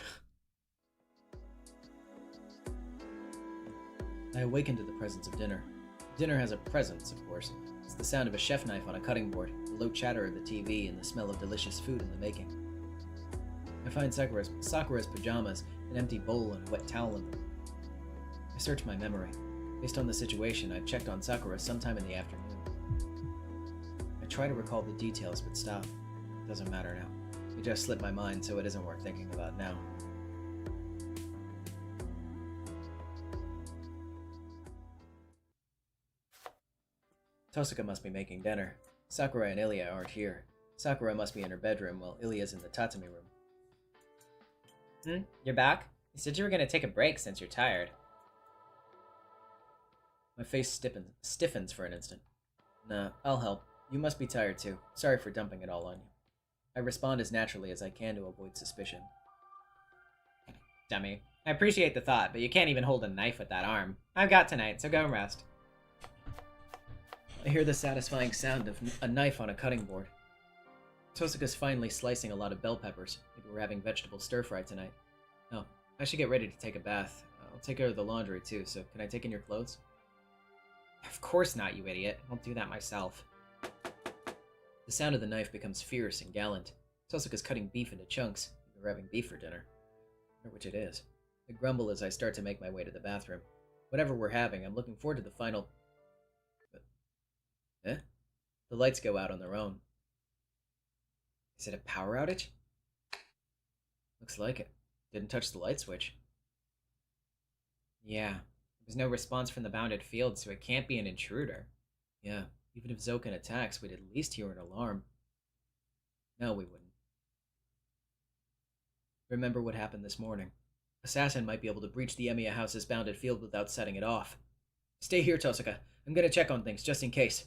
B: I awaken to the presence of dinner. Dinner has a presence, of course. It's the sound of a chef knife on a cutting board, the low chatter of the TV, and the smell of delicious food in the making. I find Sakura's pajamas, an empty bowl, and a wet towel in them. I search my memory. Based on the situation, I checked on Sakura sometime in the afternoon. I try to recall the details, but stop. It doesn't matter now. It just slipped my mind, so it isn't worth thinking about now. Tosuka must be making dinner. Sakura and Ilya aren't here. Sakura must be in her bedroom while Ilya's in the tatami room.
F: You're back? You said you were gonna take a break since you're tired.
B: My face stiffens for an instant. Nah, I'll help. You must be tired too. Sorry for dumping it all on you. I respond as naturally as I can to avoid suspicion.
F: Dummy. I appreciate the thought, but you can't even hold a knife with that arm. I've got tonight, so go and rest.
B: I hear the satisfying sound of a knife on a cutting board. Tosuka's finally slicing a lot of bell peppers. Maybe we're having vegetable stir-fry tonight. No, I should get ready to take a bath. I'll take care of the laundry too, so can I take in your clothes?
F: Of course not, you idiot. I'll do that myself.
B: The sound of the knife becomes fierce and gallant. Tosuka's cutting beef into chunks. We're having beef for dinner. Or which it is. I grumble as I start to make my way to the bathroom. Whatever we're having, I'm looking forward to the final... But... The lights go out on their own. Is it a power outage? Looks like it. Didn't touch the light switch.
F: Yeah. There's no response from the bounded field, so it can't be an intruder.
B: Yeah, even if Zoken attacks, we'd at least hear an alarm. No, we wouldn't. Remember what happened this morning.
D: Assassin might be able to breach the Emiya house's bounded field without setting it off. Stay here, Tosuka. I'm gonna check on things, just in case.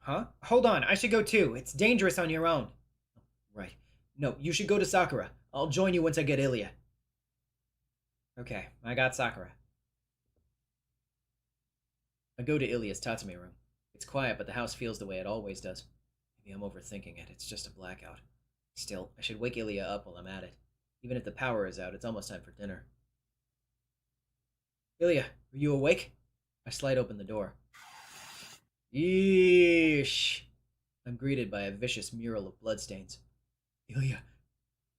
J: Huh? Hold on, I should go too. It's dangerous on your own.
D: Right. No, you should go to Sakura. I'll join you once I get Ilya.
J: Okay, I got Sakura.
D: I go to Ilya's Tatsumi room. It's quiet, but the house feels the way it always does. Maybe I'm overthinking it. It's just a blackout. Still, I should wake Ilya up while I'm at it. Even if the power is out, it's almost time for dinner. Ilya, are you awake? I slide open the door. Yeesh! I'm greeted by a vicious mural of bloodstains. Ilya!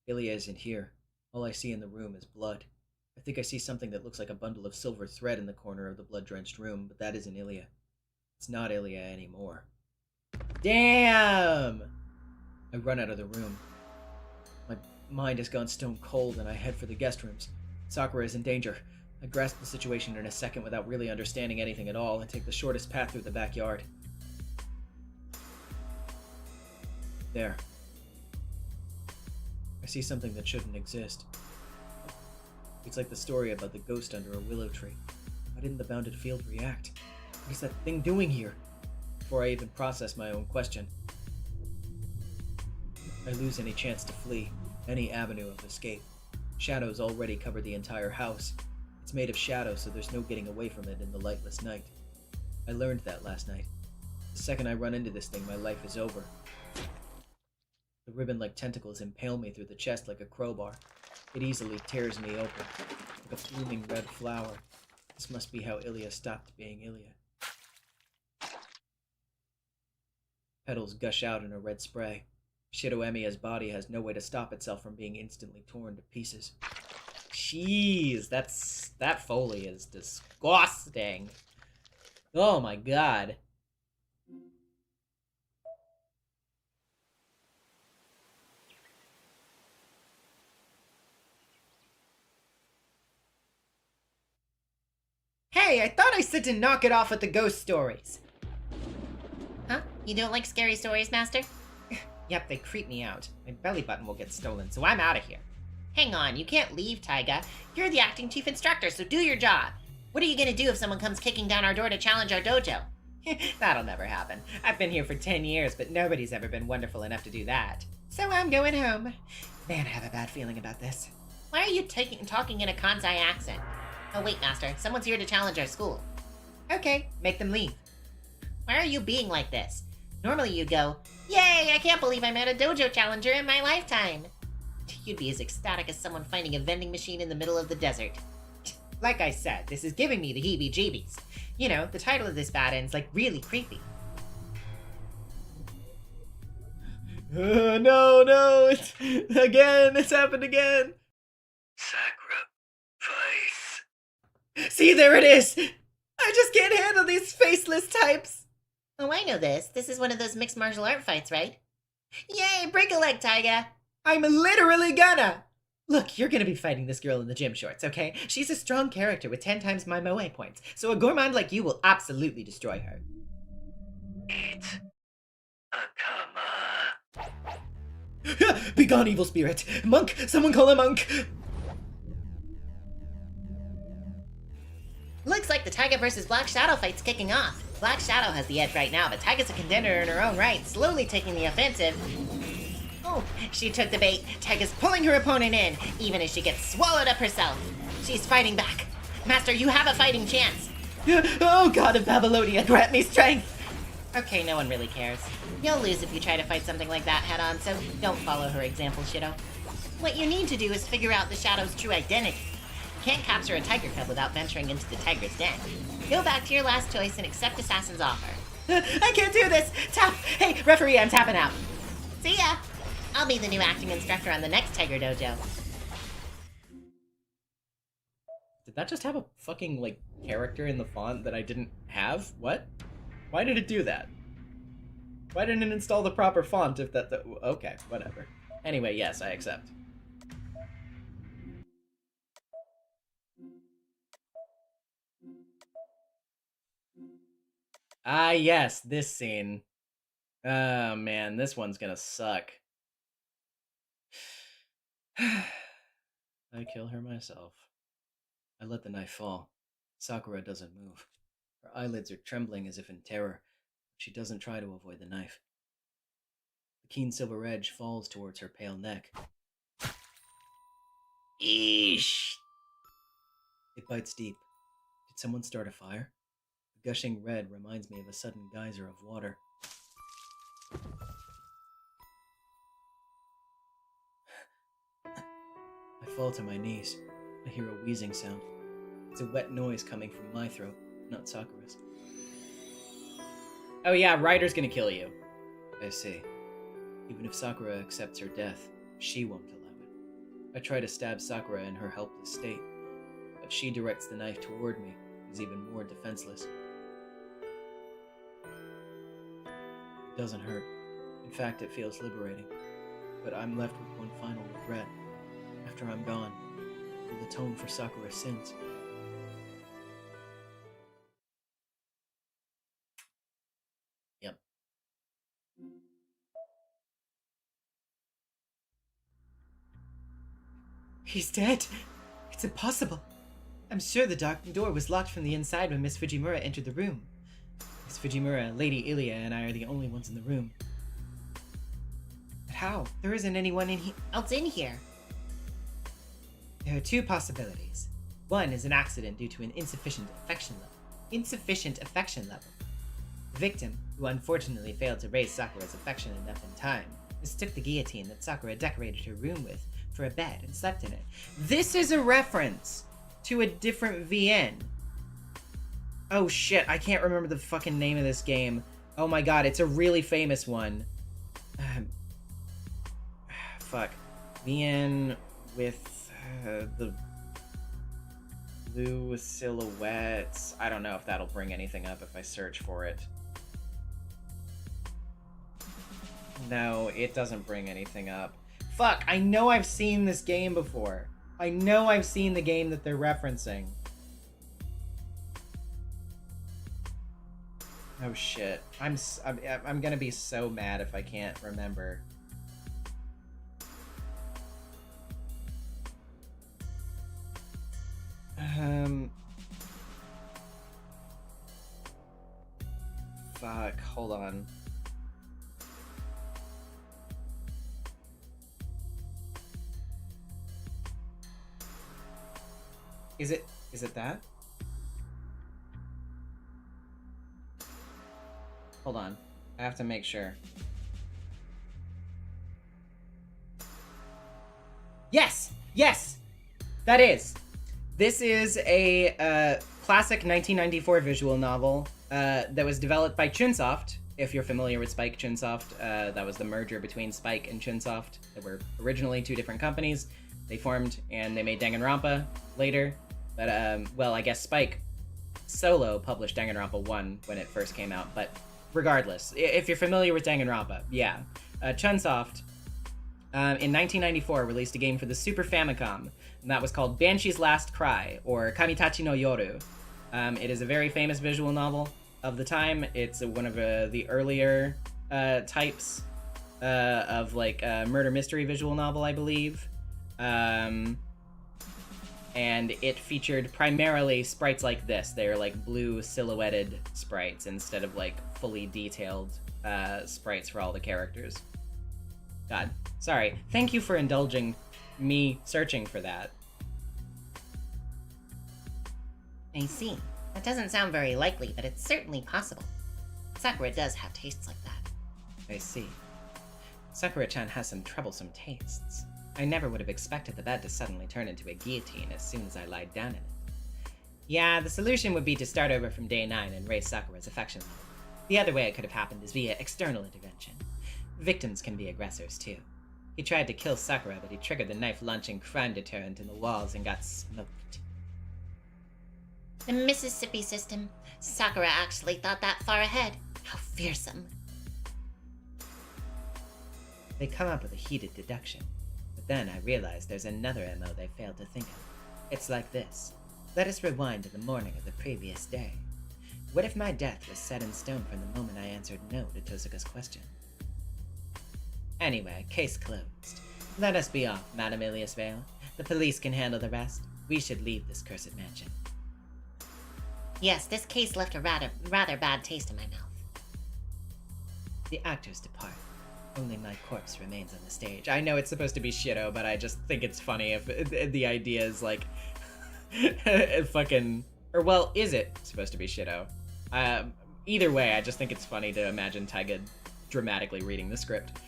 D: Ilya isn't here. All I see in the room is blood. I think I see something that looks like a bundle of silver thread in the corner of the blood-drenched room, but that isn't Ilya. It's not Ilya anymore. Damn! I run out of the room. My mind has gone stone cold, and I head for the guest rooms. Sakura is in danger. I grasp the situation in a second without really understanding anything at all and take the shortest path through the backyard. There. I see something that shouldn't exist. It's like the story about the ghost under a willow tree. Why didn't the bounded field react? What is that thing doing here? Before I even process my own question, I lose any chance to flee, any avenue of escape. Shadows already cover the entire house. It's made of shadow, so there's no getting away from it in the lightless night. I learned that last night. The second I run into this thing, my life is over. The ribbon-like tentacles impale me through the chest like a crowbar. It easily tears me open, like a blooming red flower. This must be how Ilya stopped being Ilya. Petals gush out in a red spray. Shirou Emiya's body has no way to stop itself from being instantly torn to pieces. Jeez, that Foley is disgusting. Oh my god.
J: Hey, I thought I said to knock it off with the ghost stories.
C: Huh? You don't like scary stories, Master?
J: Yep, they creep me out. My belly button will get stolen, so I'm out of here.
C: Hang on, you can't leave, Taiga. You're the acting chief instructor, so do your job. What are you gonna do if someone comes kicking down our door to challenge our dojo?
J: That'll never happen. I've been here for 10 years, but nobody's ever been wonderful enough to do that. So I'm going home. Man, I have a bad feeling about this.
C: Why are you talking in a Kansai accent? Oh wait, Master, someone's here to challenge our school.
J: Okay, make them leave.
C: Why are you being like this? Normally you'd go, yay, I can't believe I met a dojo challenger in my lifetime. You'd be as ecstatic as someone finding a vending machine in the middle of the desert.
J: Like I said, this is giving me the heebie-jeebies. You know, the title of this bad end's like really creepy.
D: No, it's happened again.
I: Sacrifice.
J: See, there it is! I just can't handle these faceless types.
C: Oh, I know this. This is one of those mixed martial art fights, right? Yay, break a leg, Taiga.
J: I'm literally gonna! Look, you're gonna be fighting this girl in the gym shorts, okay? She's a strong character with 10 times my moe points, so a gourmand like you will absolutely destroy her.
I: It's a kama.
D: Begone, evil spirit! Monk! Someone call a monk!
C: Looks like the Taiga versus Black Shadow fight's kicking off. Black Shadow has the edge right now, but Taiga's a contender in her own right, slowly taking the offensive. Oh, she took the bait. Taiga's pulling her opponent in, even as she gets swallowed up herself. She's fighting back. Master, you have a fighting chance.
J: Oh, God of Babylonia, grant me strength!
C: Okay, no one really cares. You'll lose if you try to fight something like that head on, so don't follow her example, Shirou. What you need to do is figure out the Shadow's true identity. You can't capture a tiger cub without venturing into the tiger's den. Go back to your last choice and accept Assassin's offer.
J: I can't do this! Tap! Hey, referee, I'm tapping out.
C: See ya! I'll be the new acting instructor on the next Tiger Dojo.
D: Did that just have a fucking, like, character in the font that I didn't have? What? Why did it do that? Why didn't it install the proper font if that... Okay, whatever. Anyway, yes, I accept. Ah, yes, this scene. Oh, man, this one's gonna suck. I kill her myself. I let the knife fall. Sakura doesn't move. Her eyelids are trembling as if in terror. She doesn't try to avoid the knife. The keen silver edge falls towards her pale neck. Eesh! It bites deep. Did someone start a fire? The gushing red reminds me of a sudden geyser of water. I fall to my knees. I hear a wheezing sound. It's a wet noise coming from my throat, not Sakura's.
F: Oh yeah, Ryder's gonna kill you.
D: I see. Even if Sakura accepts her death, she won't allow it. I try to stab Sakura in her helpless state, but she directs the knife toward me, who's even more defenseless. It doesn't hurt. In fact, it feels liberating. But I'm left with one final regret. After I'm gone, I will atone for Sakura's sins. Yep.
F: He's dead. It's impossible. I'm sure the darkened door was locked from the inside when Miss Fujimura entered the room. Miss Fujimura, Lady Ilya, and I are the only ones in the room. But how? There isn't anyone
C: else in here.
F: There are two possibilities. One is an accident due to an insufficient affection level. The victim, who unfortunately failed to raise Sakura's affection enough in time, mistook the guillotine that Sakura decorated her room with for a bed and slept in it. This is a reference to a different VN. Oh shit, I can't remember the fucking name of this game. Oh my god, it's a really famous one. Fuck. VN with the blue silhouettes. I don't know if that'll bring anything up if I search for it. No, it doesn't bring anything up. Fuck, I know I've seen this game before. I know I've seen the game that they're referencing. Oh shit. I'm gonna be so mad if I can't remember. Fuck, hold on. Is it that? Hold on. I have to make sure. Yes! Yes! That is! This is a classic 1994 visual novel that was developed by Chunsoft. If you're familiar with Spike Chunsoft, that was the merger between Spike and Chunsoft. They were originally two different companies. They formed and they made Danganronpa later. But, well, I guess Spike solo published Danganronpa 1 when it first came out. But regardless, if you're familiar with Danganronpa, yeah. Chunsoft, in 1994, released a game for the Super Famicom, and that was called Banshee's Last Cry, or Kamitachi no Yoru. It is a very famous visual novel of the time. It's one of the earlier types of, like, murder mystery visual novel, I believe. And it featured primarily sprites like this. They're like blue silhouetted sprites instead of like fully detailed sprites for all the characters. God, sorry. Thank you for indulging me searching for that.
C: I see. That doesn't sound very likely, but it's certainly possible. Sakura does have tastes like that.
F: I see. Sakura-chan has some troublesome tastes. I never would have expected the bed to suddenly turn into a guillotine as soon as I lied down in it. Yeah, the solution would be to start over from day 9 and raise Sakura's affection level. The other way it could have happened is via external intervention. Victims can be aggressors too. He tried to kill Sakura, but he triggered the knife-launching crime deterrent in the walls and got smoked.
C: The Mississippi system. Sakura actually thought that far ahead. How fearsome.
F: They come up with a heated deduction. But then I realized there's another MO they failed to think of. It's like this. Let us rewind to the morning of the previous day. What if my death was set in stone from the moment I answered no to Tosuka's question? Anyway, case closed. Let us be off, Madame Ilias Vale.
G: The police can handle the rest. We should leave this cursed mansion.
C: Yes, this case left a rather bad taste in my mouth.
G: The actors depart. Only my corpse remains on the stage. I know it's supposed to be Shirou, but I just think it's funny if the idea is like fucking, or well, is it supposed to be Shirou? Either way, I just think it's funny to imagine Taiga dramatically reading the script.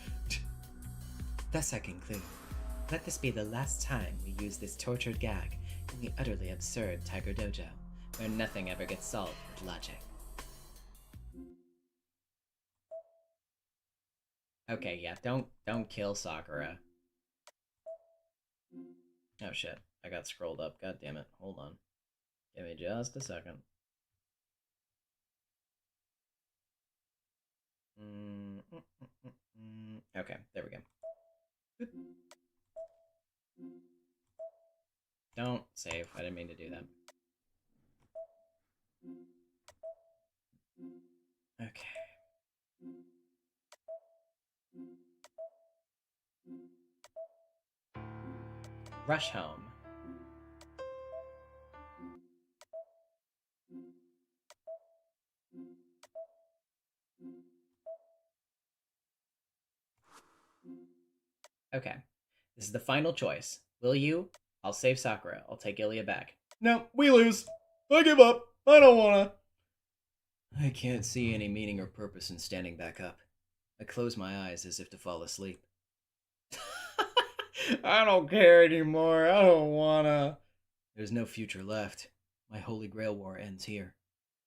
G: Thus I conclude. Let this be the last time we use this tortured gag in the utterly absurd Tiger Dojo, where nothing ever gets solved with logic. Okay, yeah, don't kill Sakura. Oh shit, I got scrolled up. God damn it. Hold on. Give me just a second. Okay, there we go. Boop. Don't save. I didn't mean to do that. Okay. Rush home. Okay. This is the final choice. Will you? I'll save Sakura. I'll take Emiya back.
E: No, we lose. I give up. I don't wanna.
B: I can't see any meaning or purpose in standing back up. I close my eyes as if to fall asleep.
E: I don't care anymore. I don't wanna.
B: There's no future left. My Holy Grail War ends here.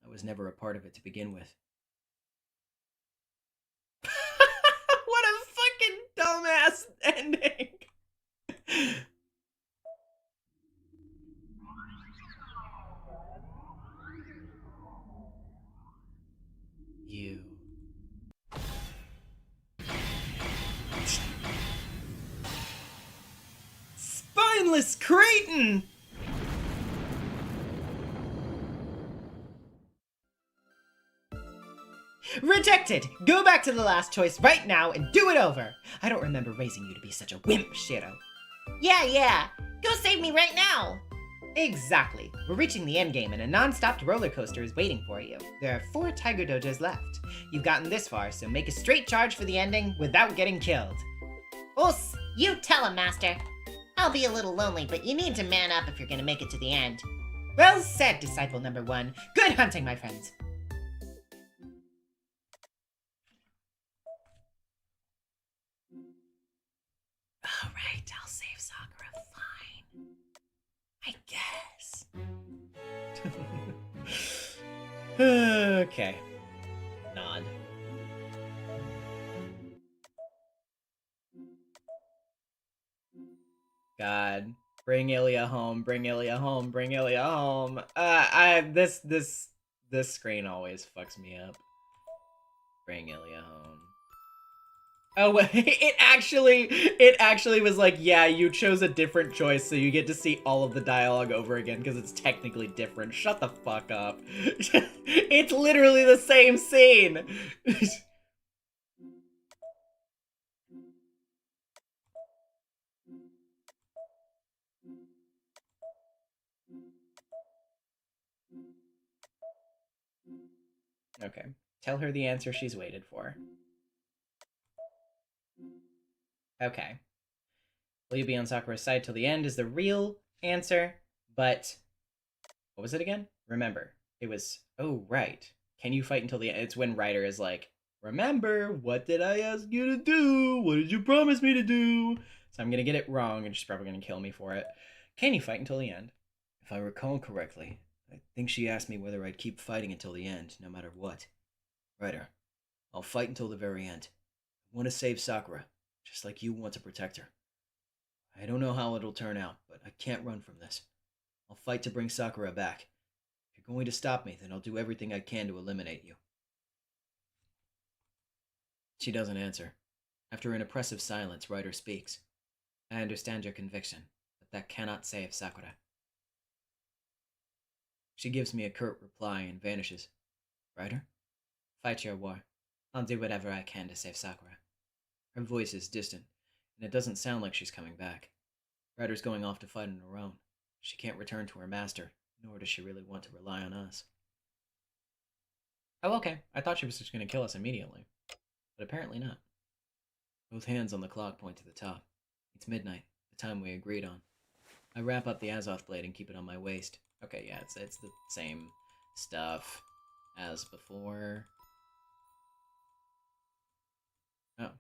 B: I was never a part of it to begin with.
G: What a fucking dumbass ending!
B: You.
G: Spineless Creighton! Rejected! Go back to the last choice right now and do it over! I don't remember raising you to be such a wimp, Shirou.
C: Yeah. Go save me right now.
G: Exactly. We're reaching the endgame and a non-stopped roller coaster is waiting for you. There are 4 Tiger Dojos left. You've gotten this far, so make a straight charge for the ending without getting killed.
C: Us, you tell him, Master. I'll be a little lonely, but you need to man up if you're gonna make it to the end.
G: Well said, Disciple number 1. Good hunting, my friends. Alright, I'll save Sakura. Fine. I guess.
D: Okay. Nod. God. Bring Emiya home, bring Emiya home, bring Emiya home. This screen always fucks me up. Bring Emiya home. Oh wait, it actually was like, yeah, you chose a different choice, so you get to see all of the dialogue over again because it's technically different. Shut the fuck up. It's literally the same scene. Okay, tell her the answer she's waited for. Okay. Will you be on Sakura's side till the end is the real answer, but what was it again? Remember, it was, oh, right. Can you fight until the end? It's when Ryder is like, remember, what did I ask you to do? What did you promise me to do? So I'm gonna get it wrong, and she's probably gonna kill me for it. Can you fight until the end?
B: If I recall correctly, I think she asked me whether I'd keep fighting until the end, no matter what. Ryder, I'll fight until the very end. I want to save Sakura, just like you want to protect her. I don't know how it'll turn out, but I can't run from this. I'll fight to bring Sakura back. If you're going to stop me, then I'll do everything I can to eliminate you. She doesn't answer. After an oppressive silence, Ryder speaks.
G: I understand your conviction, but that cannot save Sakura.
B: She gives me a curt reply and vanishes. Ryder?
G: Fight your war. I'll do whatever I can to save Sakura.
B: Her voice is distant, and it doesn't sound like she's coming back.
D: Ryder's going off to fight on her own. She can't return to her master, nor does she really want to rely on us. Oh, okay. I thought she was just going to kill us immediately. But apparently not. Both hands on the clock point to the top. It's midnight, the time we agreed on. I wrap up the Azoth blade and keep it on my waist. Okay, yeah, it's the same stuff as before. Oh.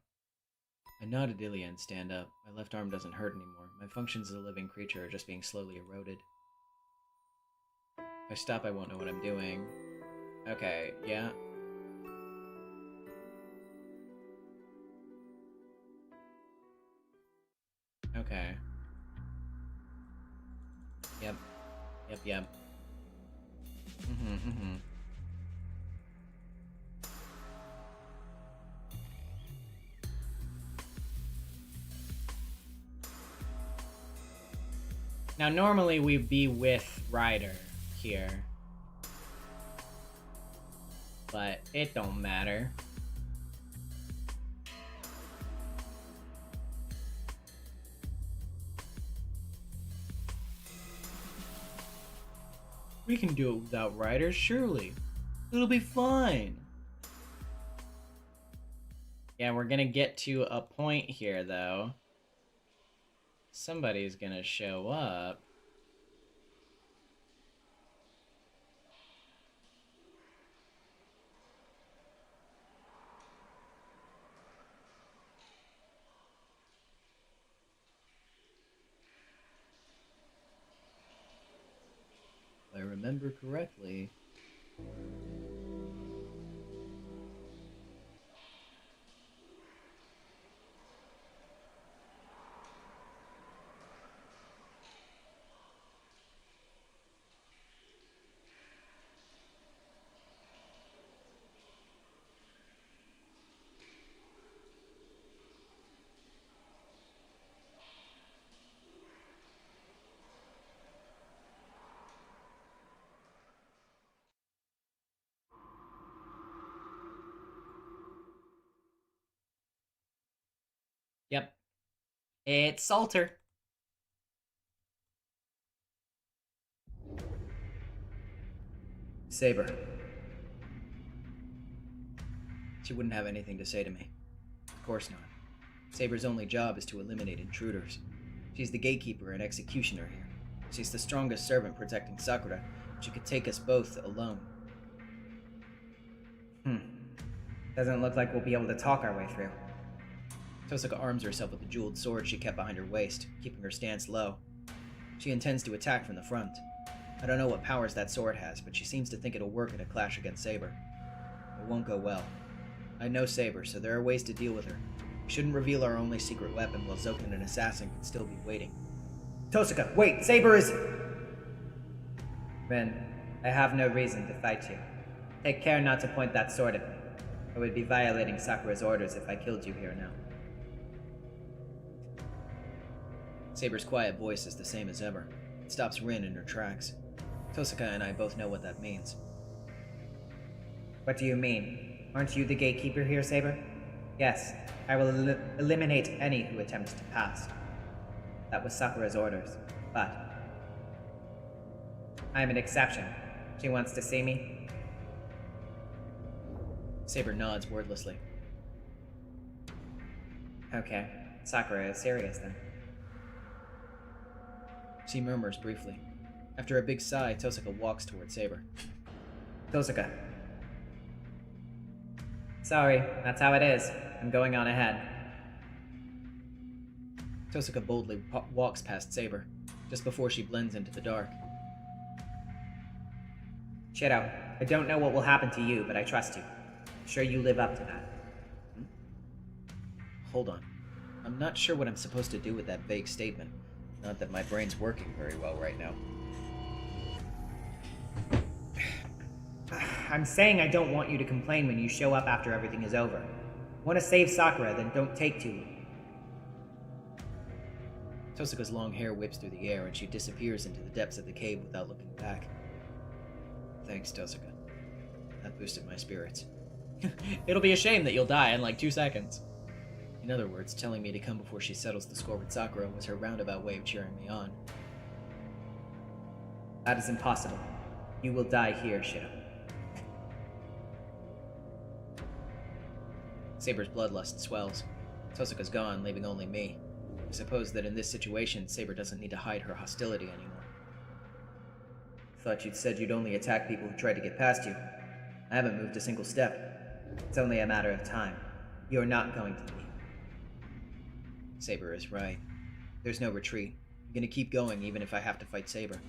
D: I nod at Ilya and stand up. My left arm doesn't hurt anymore. My functions as a living creature are just being slowly eroded. If I stop, I won't know what I'm doing. Okay, yeah. Okay. Yep. Yep. Mm-hmm.
F: Now, normally we'd be with Ryder here. But it don't matter. We can do it without Ryder, surely. It'll be fine. Yeah, we're gonna get to a point here, though. Somebody's gonna show up.
D: If I remember correctly.
F: Yep. It's Salter.
D: Saber. She wouldn't have anything to say to me. Of course not. Saber's only job is to eliminate intruders. She's the gatekeeper and executioner here. She's the strongest servant protecting Sakura. She could take us both alone.
F: Doesn't look like we'll be able to talk our way through.
D: Tosaka arms herself with the jeweled sword she kept behind her waist, keeping her stance low. She intends to attack from the front. I don't know what powers that sword has, but she seems to think it'll work in a clash against Saber. It won't go well. I know Saber, so there are ways to deal with her. We shouldn't reveal our only secret weapon while Zoka and an assassin can still be waiting.
F: Tosaka, wait! Saber is... Ren, I have no reason to fight you. Take care not to point that sword at me. I would be violating Sakura's orders if I killed you here now.
D: Saber's quiet voice is the same as ever. It stops Rin in her tracks. Tosaka and I both know what that means.
F: What do you mean? Aren't you the gatekeeper here, Saber? Yes, I will eliminate any who attempt to pass. That was Sakura's orders, but... I'm an exception. She wants to see me?
D: Saber nods wordlessly.
F: Okay, Sakura is serious then.
D: She murmurs briefly. After a big sigh, Tosaka walks toward Saber.
F: Tosaka. Sorry, that's how it is. I'm going on ahead.
D: Tosaka boldly walks past Saber, just before she blends into the dark.
F: Shirou, I don't know what will happen to you, but I trust you. I'm sure you live up to that.
D: Hold on. I'm not sure what I'm supposed to do with that vague statement. Not that my brain's working very well right now.
F: I'm saying I don't want you to complain when you show up after everything is over. Want to save Sakura, then don't take too long.
D: Tosaka's long hair whips through the air and she disappears into the depths of the cave without looking back. Thanks, Tosaka. That boosted my spirits.
F: It'll be a shame that you'll die in like 2 seconds.
D: In other words, telling me to come before she settles the score with Sakura was her roundabout way of cheering me on.
F: That is impossible. You will die here, Shirou.
D: Saber's bloodlust swells. Tosuka's gone, leaving only me. I suppose that in this situation, Saber doesn't need to hide her hostility anymore.
F: Thought you'd said you'd only attack people who tried to get past you. I haven't moved a single step. It's only a matter of time. You're not going to leave.
D: Saber is right. There's no retreat. I'm gonna keep going even if I have to fight Saber.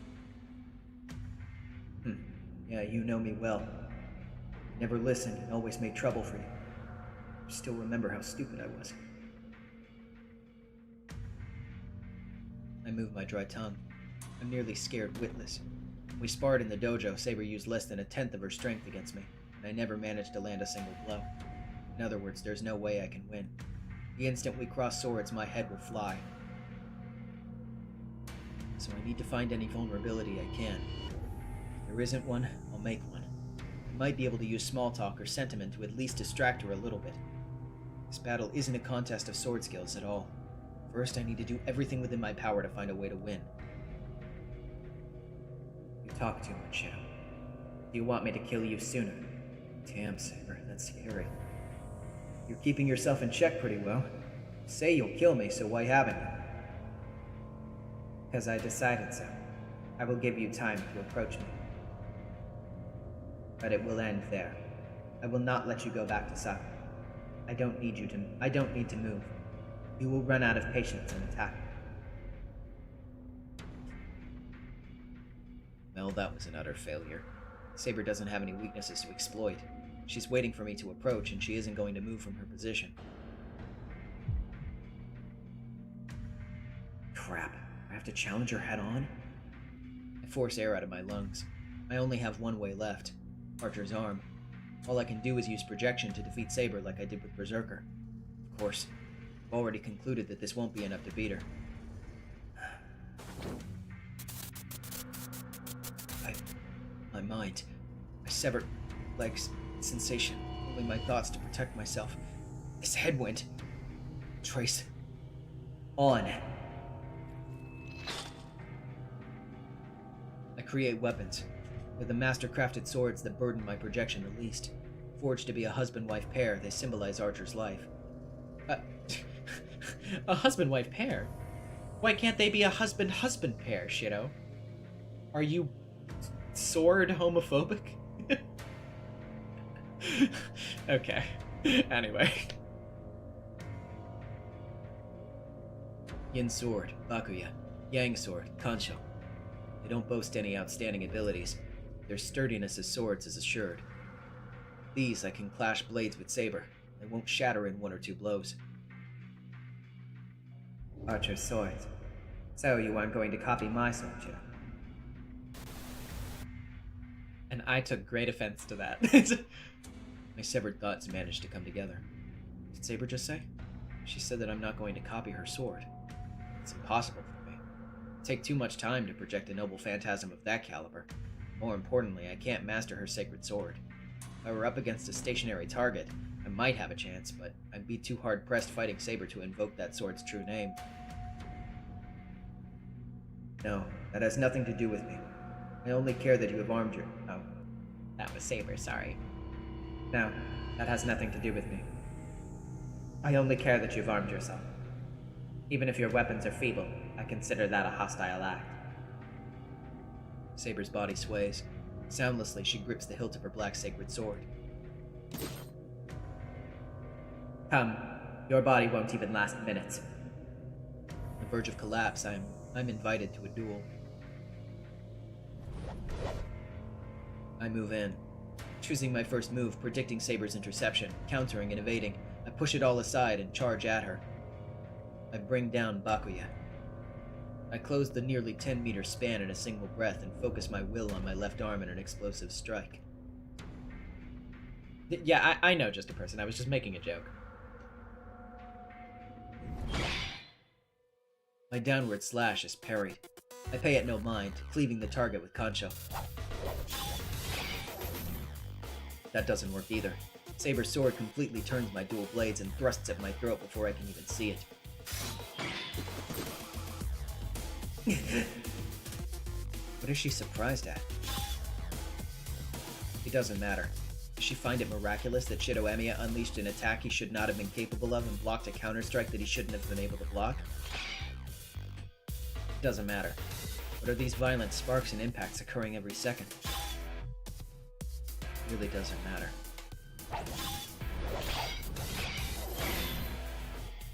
F: Yeah, you know me well. Never listened and always made trouble for you. Still remember how stupid I was.
D: I move my dry tongue. I'm nearly scared witless. When we sparred in the dojo, Saber used less than 1/10 of her strength against me, and I never managed to land a single blow. In other words, there's no way I can win. The instant we cross swords, my head will fly. So I need to find any vulnerability I can. If there isn't one, I'll make one. I might be able to use small talk or sentiment to at least distract her a little bit. This battle isn't a contest of sword skills at all. First, I need to do everything within my power to find a way to win.
F: You talk too much, Shirou. Do you want me to kill you sooner? Damn, Saber, that's scary. You're keeping yourself in check pretty well. You say you'll kill me, so why haven't you? Because I decided so. I will give you time to approach me. But it will end there. I will not let you go back to Sakura. I don't need to move. You will run out of patience and attack me.
D: Well, that was an utter failure. Saber doesn't have any weaknesses to exploit. She's waiting for me to approach, and she isn't going to move from her position.
F: Crap. I have to challenge her head-on?
D: I force air out of my lungs. I only have one way left. Archer's arm. All I can do is use projection to defeat Saber like I did with Berserker. Of course, I've already concluded that this won't be enough to beat her. My mind. I severed legs, sensation, pulling my thoughts to protect myself. This headwind. Trace. On. I create weapons. With the master-crafted swords that burden my projection the least. Forged to be a husband-wife pair, they symbolize Archer's life.
F: A husband-wife pair? Why can't they be a husband-husband pair, Shirou? Are you sword homophobic? Okay. Anyway.
D: Yin sword, Bakuya. Yang sword, Kansho. They don't boast any outstanding abilities. Their sturdiness as swords is assured. These I can clash blades with Saber. They won't shatter in 1 or 2 blows.
F: Archer's swords. So you aren't going to copy my sword, Shirou?
A: And I took great offense to that.
D: My severed thoughts managed to come together. Did Saber just say? She said that I'm not going to copy her sword. It's impossible for me. It'd take too much time to project a noble phantasm of that caliber. More importantly, I can't master her sacred sword. If I were up against a stationary target, I might have a chance, but I'd be too hard-pressed fighting Saber to invoke that sword's true name.
F: No, that has nothing to do with me. I only care that you have armed your... Oh.
A: That was Saber, sorry.
F: No, that has nothing to do with me. I only care that you've armed yourself. Even if your weapons are feeble, I consider that a hostile act.
D: Saber's body sways. Soundlessly, she grips the hilt of her black sacred sword.
F: Come, your body won't even last minutes.
D: On the verge of collapse, I'm invited to a duel. I move in. Choosing my first move, predicting Saber's interception, countering and evading, I push it all aside and charge at her. I bring down Bakuya. I close the nearly 10-meter span in a single breath and focus my will on my left arm in an explosive strike.
A: Yeah, I know just a person. I was just making a joke.
D: My downward slash is parried. I pay it no mind, cleaving the target with Kansho. That doesn't work either. Saber's sword completely turns my dual blades and thrusts at my throat before I can even see it. What is she surprised at? It doesn't matter. Does she find it miraculous that Emiya unleashed an attack he should not have been capable of and blocked a counterstrike that he shouldn't have been able to block? It doesn't matter. What are these violent sparks and impacts occurring every second? It really doesn't matter.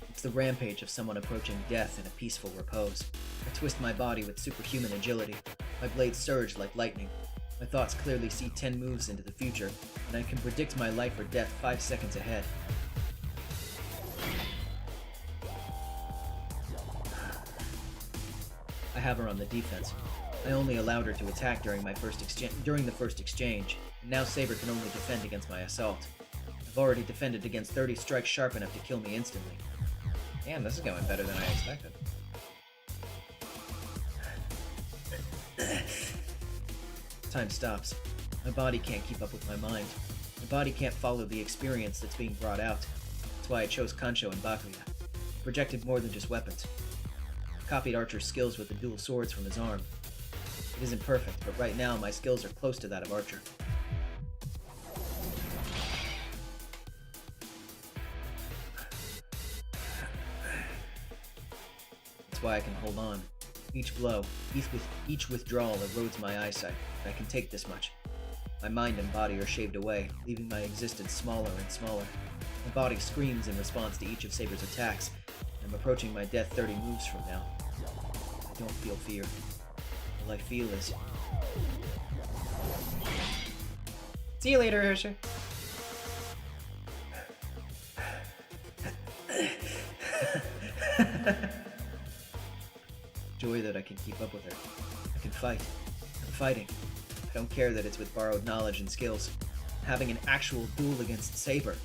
D: It's the rampage of someone approaching death in a peaceful repose. I twist my body with superhuman agility. My blades surge like lightning. My thoughts clearly see 10 moves into the future, and I can predict my life or death 5 seconds ahead. I have her on the defense. I only allowed her to attack during the first exchange, and now Saber can only defend against my assault. I've already defended against 30 strikes sharp enough to kill me instantly. Damn, this is going better than I expected. Time stops. My body can't keep up with my mind. My body can't follow the experience that's being brought out. That's why I chose Kancho and Bakuya. I projected more than just weapons. I copied Archer's skills with the dual swords from his arm. It isn't perfect, but right now my skills are close to that of Archer. That's why I can hold on. Each blow, each withdrawal erodes my eyesight, but I can take this much. My mind and body are shaved away, leaving my existence smaller and smaller. My body screams in response to each of Saber's attacks. I'm approaching my death 30 moves from now. I don't feel fear. All I feel is...
F: See you later, Ursher.
D: Joy that I can keep up with her. I can fight. I'm fighting. I don't care that it's with borrowed knowledge and skills. I'm having an actual duel against Saber.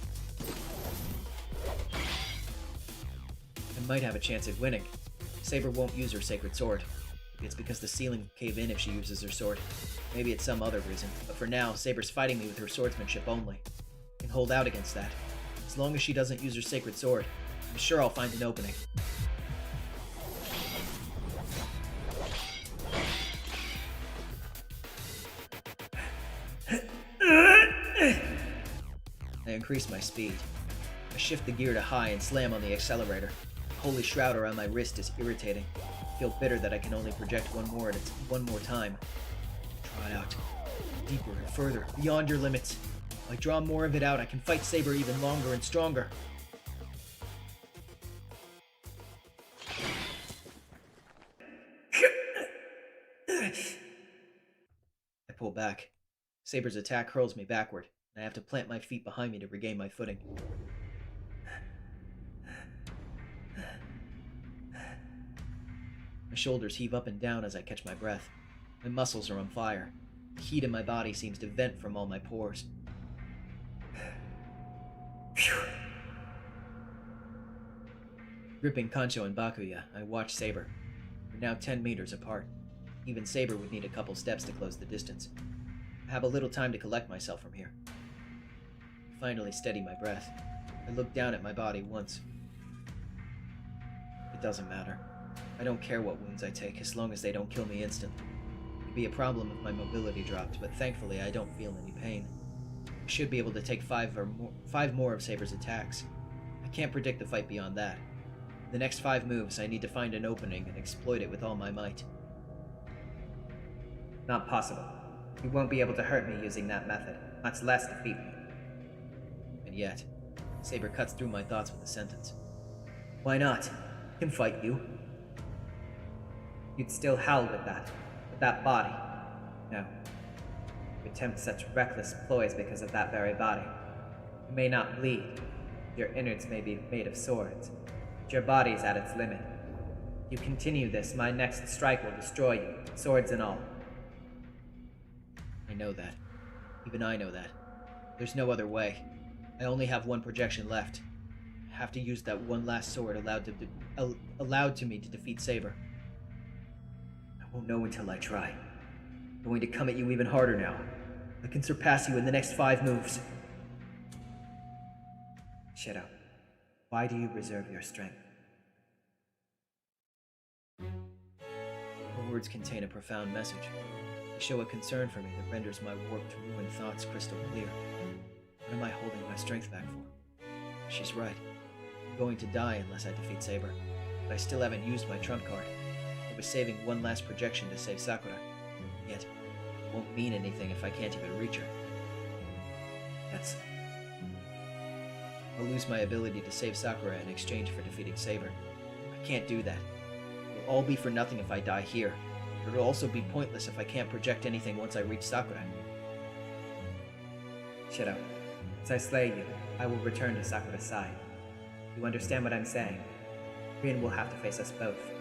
D: I might have a chance at winning. Saber won't use her sacred sword. It's because the ceiling will cave in if she uses her sword. Maybe it's some other reason, but for now, Saber's fighting me with her swordsmanship only. I can hold out against that. As long as she doesn't use her sacred sword, I'm sure I'll find an opening. I increase my speed. I shift the gear to high and slam on the accelerator. The holy shroud around my wrist is irritating. I feel bitter that I can only project one more time. Draw it out. Deeper and further, beyond your limits. If I draw more of it out, I can fight Saber even longer and stronger. I pull back. Saber's attack hurls me backward, and I have to plant my feet behind me to regain my footing. My shoulders heave up and down as I catch my breath. My muscles are on fire. The heat in my body seems to vent from all my pores. Gripping Kancho and Bakuya, I watch Saber. We're now 10 meters apart. Even Saber would need a couple steps to close the distance. I have a little time to collect myself from here. I finally steady my breath. I look down at my body once. It doesn't matter. I don't care what wounds I take, as long as they don't kill me instantly. It'd be a problem if my mobility dropped, but thankfully I don't feel any pain. I should be able to take five more of Saber's attacks. I can't predict the fight beyond that. The next 5 moves, I need to find an opening and exploit it with all my might.
F: Not possible. You won't be able to hurt me using that method, much less defeat me.
D: And yet, Saber cuts through my thoughts with a sentence. Why not? I can fight you.
F: You'd still howl with that body. No. You attempt such reckless ploys because of that very body. You may not bleed. Your innards may be made of swords. But your body's at its limit. If you continue this, my next strike will destroy you, swords and all.
D: I know that. Even I know that. There's no other way. I only have one projection left. I have to use that one last sword allowed to me to defeat Saber. I won't know until I try. I'm going to come at you even harder now. I can surpass you in the next 5 moves.
F: Shirou, why do you reserve your strength?
D: Her words contain a profound message. They show a concern for me that renders my warped, ruined thoughts crystal clear. What am I holding my strength back for? She's right. I'm going to die unless I defeat Saber. But I still haven't used my trump card. I was saving one last projection to save Sakura. Yet, it won't mean anything if I can't even reach her. I'll lose my ability to save Sakura in exchange for defeating Saber. I can't do that. It'll all be for nothing if I die here. But it'll also be pointless if I can't project anything once I reach Sakura.
F: Shirou, as I slay you, I will return to Sakura's side. You understand what I'm saying? Rin will have to face us both.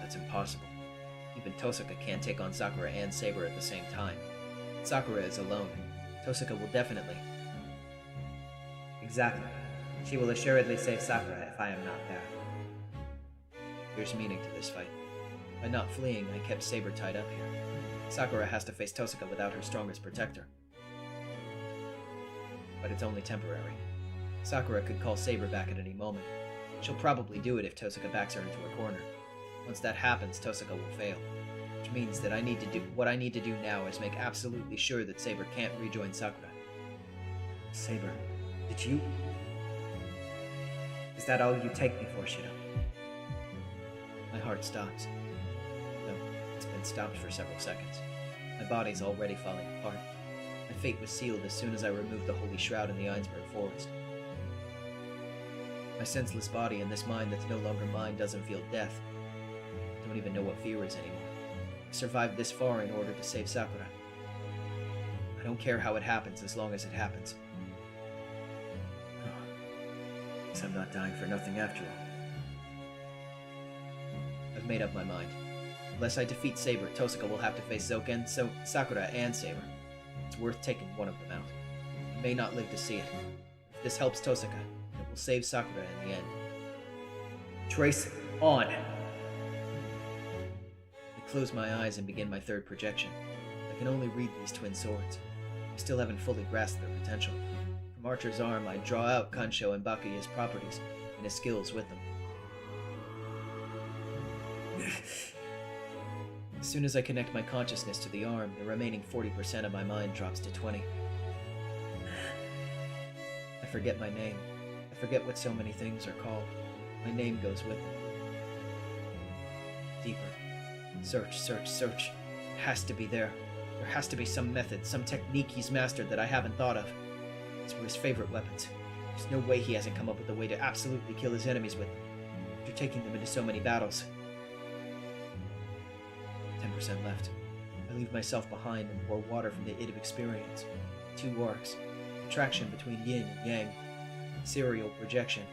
D: That's impossible. Even Tosuka can't take on Sakura and Saber at the same time. Sakura is alone. Tosuka will definitely.
F: Exactly. She will assuredly save Sakura if I am not there.
D: There's meaning to this fight. By not fleeing, I kept Saber tied up here. Sakura has to face Tosuka without her strongest protector. But it's only temporary. Sakura could call Saber back at any moment. She'll probably do it if Tosuka backs her into a corner. Once that happens, Tosuka will fail. Which means that what I need to do now is make absolutely sure that Saber can't rejoin Sakura.
F: Saber, did you... Is that all you take me for, Shirou?
D: My heart stops. No, it's been stopped for several seconds. My body's already falling apart. My fate was sealed as soon as I removed the holy shroud in the Einsberg forest. My senseless body and this mind that's no longer mine doesn't feel death. I don't even know what fear is anymore. I survived this far in order to save Sakura. I don't care how it happens as long as it happens. Guess I'm not dying for nothing after all. I've made up my mind. Unless I defeat Saber, Tosuka will have to face Zoken, Sakura, and Saber. It's worth taking one of them out. I may not live to see it. If this helps Tosuka, it will save Sakura in the end.
F: Trace on!
D: I close my eyes and begin my third projection. I can only read these twin swords. I still haven't fully grasped their potential. From Archer's arm, I draw out Kansho and Bakuya's properties, and his skills with them. As soon as I connect my consciousness to the arm, the remaining 40% of my mind drops to 20. I forget my name. I forget what so many things are called. My name goes with it. Deeper. Search, search, search. It has to be there. There has to be some method, some technique he's mastered that I haven't thought of. These were his favorite weapons. There's no way he hasn't come up with a way to absolutely kill his enemies with them, after taking them into so many battles. 10% left. I leave myself behind and pour water from the id of experience. 2 arcs. Attraction between yin and yang. Serial projection.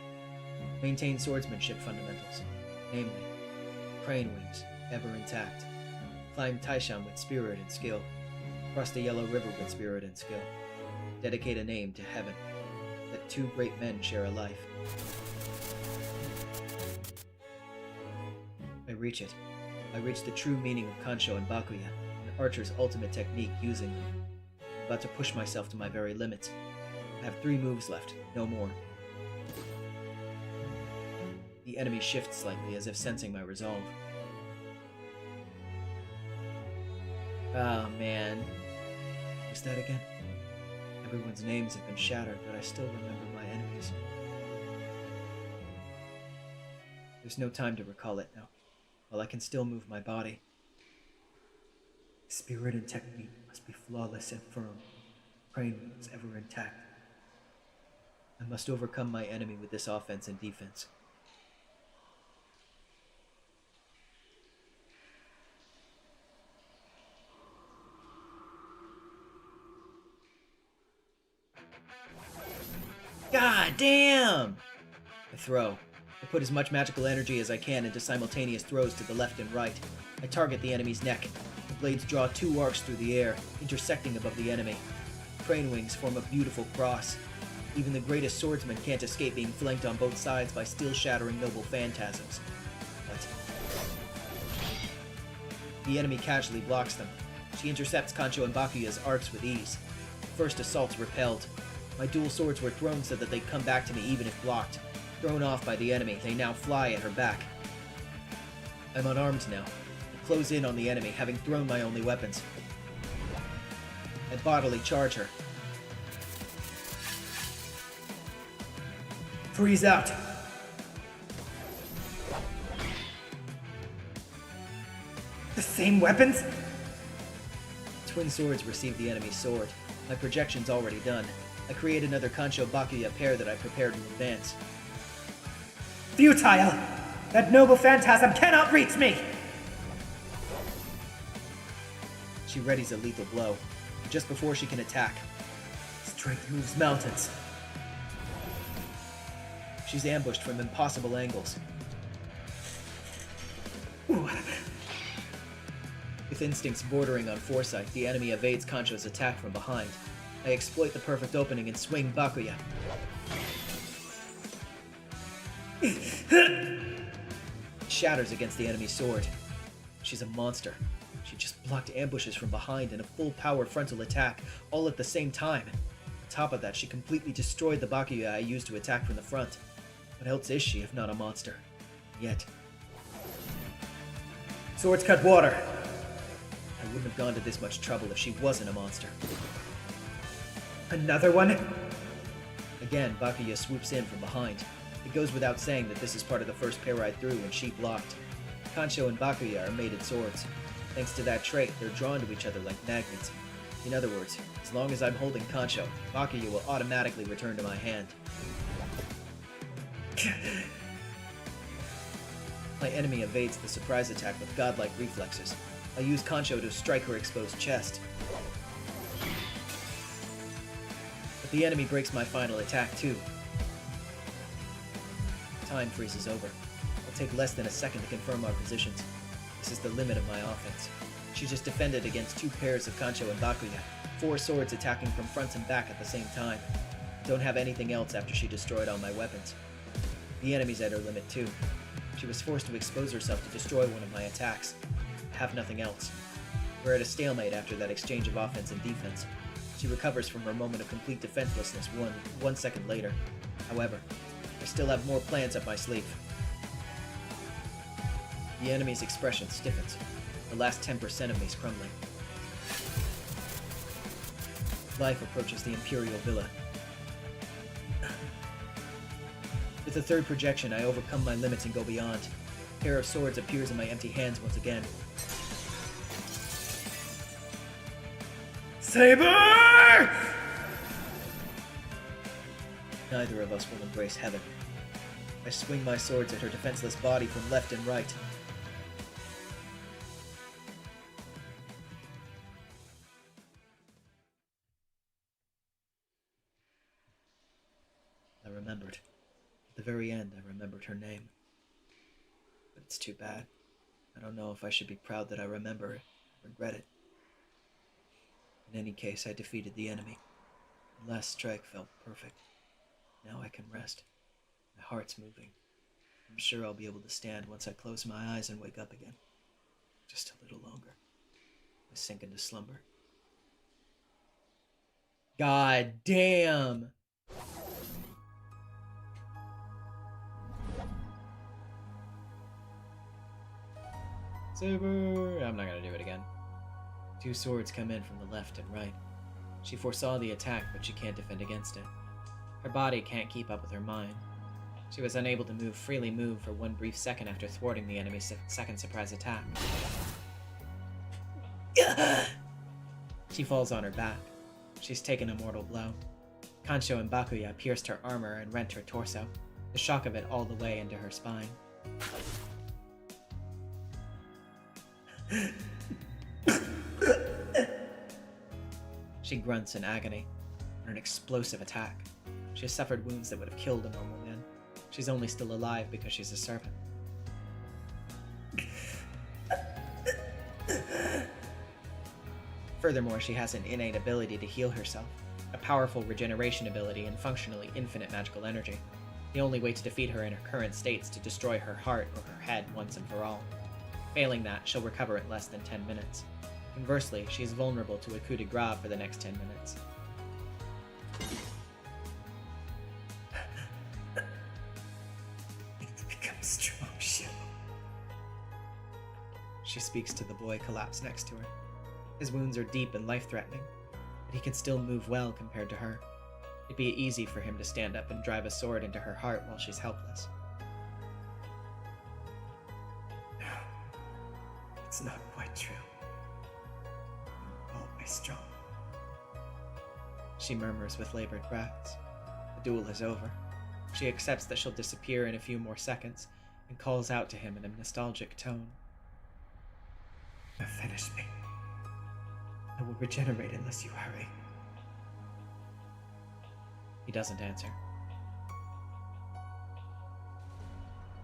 D: Maintain swordsmanship fundamentals. Namely, crane wings, ever intact. Climb Taishan with spirit and skill. Cross the Yellow River with spirit and skill. Dedicate a name to heaven. Let 2 great men share a life. I reach it. I reach the true meaning of Kansho and Bakuya, and Archer's ultimate technique using them. I'm about to push myself to my very limits. I have 3 moves left, no more. The enemy shifts slightly, as if sensing my resolve. Ah, man. What's that again? Everyone's names have been shattered, but I still remember my enemies. There's no time to recall it now, while I can still move my body. Spirit and technique must be flawless and firm, crane wings ever intact. I must overcome my enemy with this offense and defense. God damn! I throw. I put as much magical energy as I can into simultaneous throws to the left and right. I target the enemy's neck. The blades draw 2 arcs through the air, intersecting above the enemy. Crane wings form a beautiful cross. Even the greatest swordsman can't escape being flanked on both sides by steel-shattering noble phantasms. But the enemy casually blocks them. She intercepts Kansho and Bakuya's arcs with ease. First assault's repelled.
F: My dual swords were thrown so that they'd come back to me even if blocked. Thrown off by the enemy, they now fly at her back. I'm unarmed now. I close in on the enemy, having thrown my only weapons. I bodily charge her. Freeze out!
J: The same weapons?
F: Twin swords receive the enemy's sword. My projection's already done. I create another Kancho Bakuya pair that I prepared in advance.
J: Futile! That noble phantasm cannot reach me!
F: She readies a lethal blow. Just before she can attack, strength moves mountains. She's ambushed from impossible angles.
J: Ooh.
F: With instincts bordering on foresight, the enemy evades Kancho's attack from behind. I exploit the perfect opening and swing Bakuya. It shatters against the enemy's sword. She's a monster. She just blocked ambushes from behind and a full power frontal attack, all at the same time. On top of that, she completely destroyed the Bakuya I used to attack from the front. What else is she if not a monster? Yet.
J: Swords cut water.
F: I wouldn't have gone to this much trouble if she wasn't a monster.
J: Another one?
F: Again, Bakuya swoops in from behind. It goes without saying that this is part of the first pair I threw and she blocked. Kancho and Bakuya are mated swords. Thanks to that trait, they're drawn to each other like magnets. In other words, as long as I'm holding Kancho, Bakuya will automatically return to my hand. My enemy evades the surprise attack with godlike reflexes. I use Kancho to strike her exposed chest. But the enemy breaks my final attack too. Time freezes over. It'll take less than a second to confirm our positions. This is the limit of my offense. She just defended against two pairs of Kancho and Bakuya, 4 swords attacking from front and back at the same time. Don't have anything else after she destroyed all my weapons. The enemy's at her limit too. She was forced to expose herself to destroy one of my attacks. I have nothing else. We're at a stalemate after that exchange of offense and defense. She recovers from her moment of complete defenselessness one second later. However, I still have more plans up my sleeve. The enemy's expression stiffens. The last 10% of me's crumbling. Life approaches the Imperial Villa. With the third projection, I overcome my limits and go beyond. A pair of swords appears in my empty hands once again.
J: Saber!
F: Neither of us will embrace heaven. I swing my swords at her defenseless body from left and right. I remembered. At the very end, I remembered her name. But it's too bad. I don't know if I should be proud that I remember it, or regret it. In any case, I defeated the enemy. The last strike felt perfect. Now I can rest. My heart's moving. I'm sure I'll be able to stand once I close my eyes and wake up again. Just a little longer. I sink into slumber. God damn! Saber! I'm not gonna do it again. 2 swords come in from the left and right. She foresaw the attack, but she can't defend against it. Her body can't keep up with her mind. She was unable to freely move for one brief second after thwarting the enemy's second surprise attack. She falls on her back. She's taken a mortal blow. Kancho and Bakuya pierced her armor and rent her torso, the shock of it all the way into her spine. She grunts in agony, in an explosive attack. She has suffered wounds that would have killed a normal man. She's only still alive because she's a servant. Furthermore, she has an innate ability to heal herself, a powerful regeneration ability and functionally infinite magical energy. The only way to defeat her in her current state is to destroy her heart or her head once and for all. Failing that, she'll recover in less than 10 minutes. Conversely, she's vulnerable to a coup de grace for the next 10 minutes. I'm strong, Shirou. She speaks to the boy collapsed next to her. His wounds are deep and life-threatening, but he can still move well compared to her. It'd be easy for him to stand up and drive a sword into her heart while she's helpless. No, it's not quite true. I'm always strong. She murmurs with labored breaths. The duel is over. She accepts that she'll disappear in a few more seconds and calls out to him in a nostalgic tone. You've finished me. I will regenerate unless you hurry. He doesn't answer.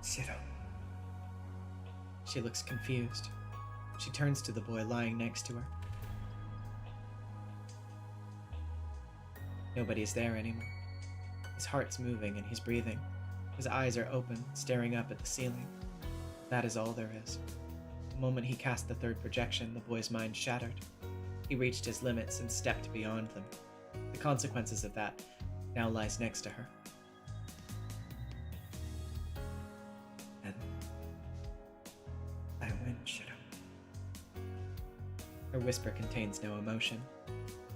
F: Shirou. She looks confused. She turns to the boy lying next to her. Nobody's there anymore. His heart's moving and he's breathing. His eyes are open, staring up at the ceiling. That is all there is. The moment he cast the third projection, the boy's mind shattered. He reached his limits and stepped beyond them. The consequences of that now lies next to her. And I win, Shirou. Her whisper contains no emotion.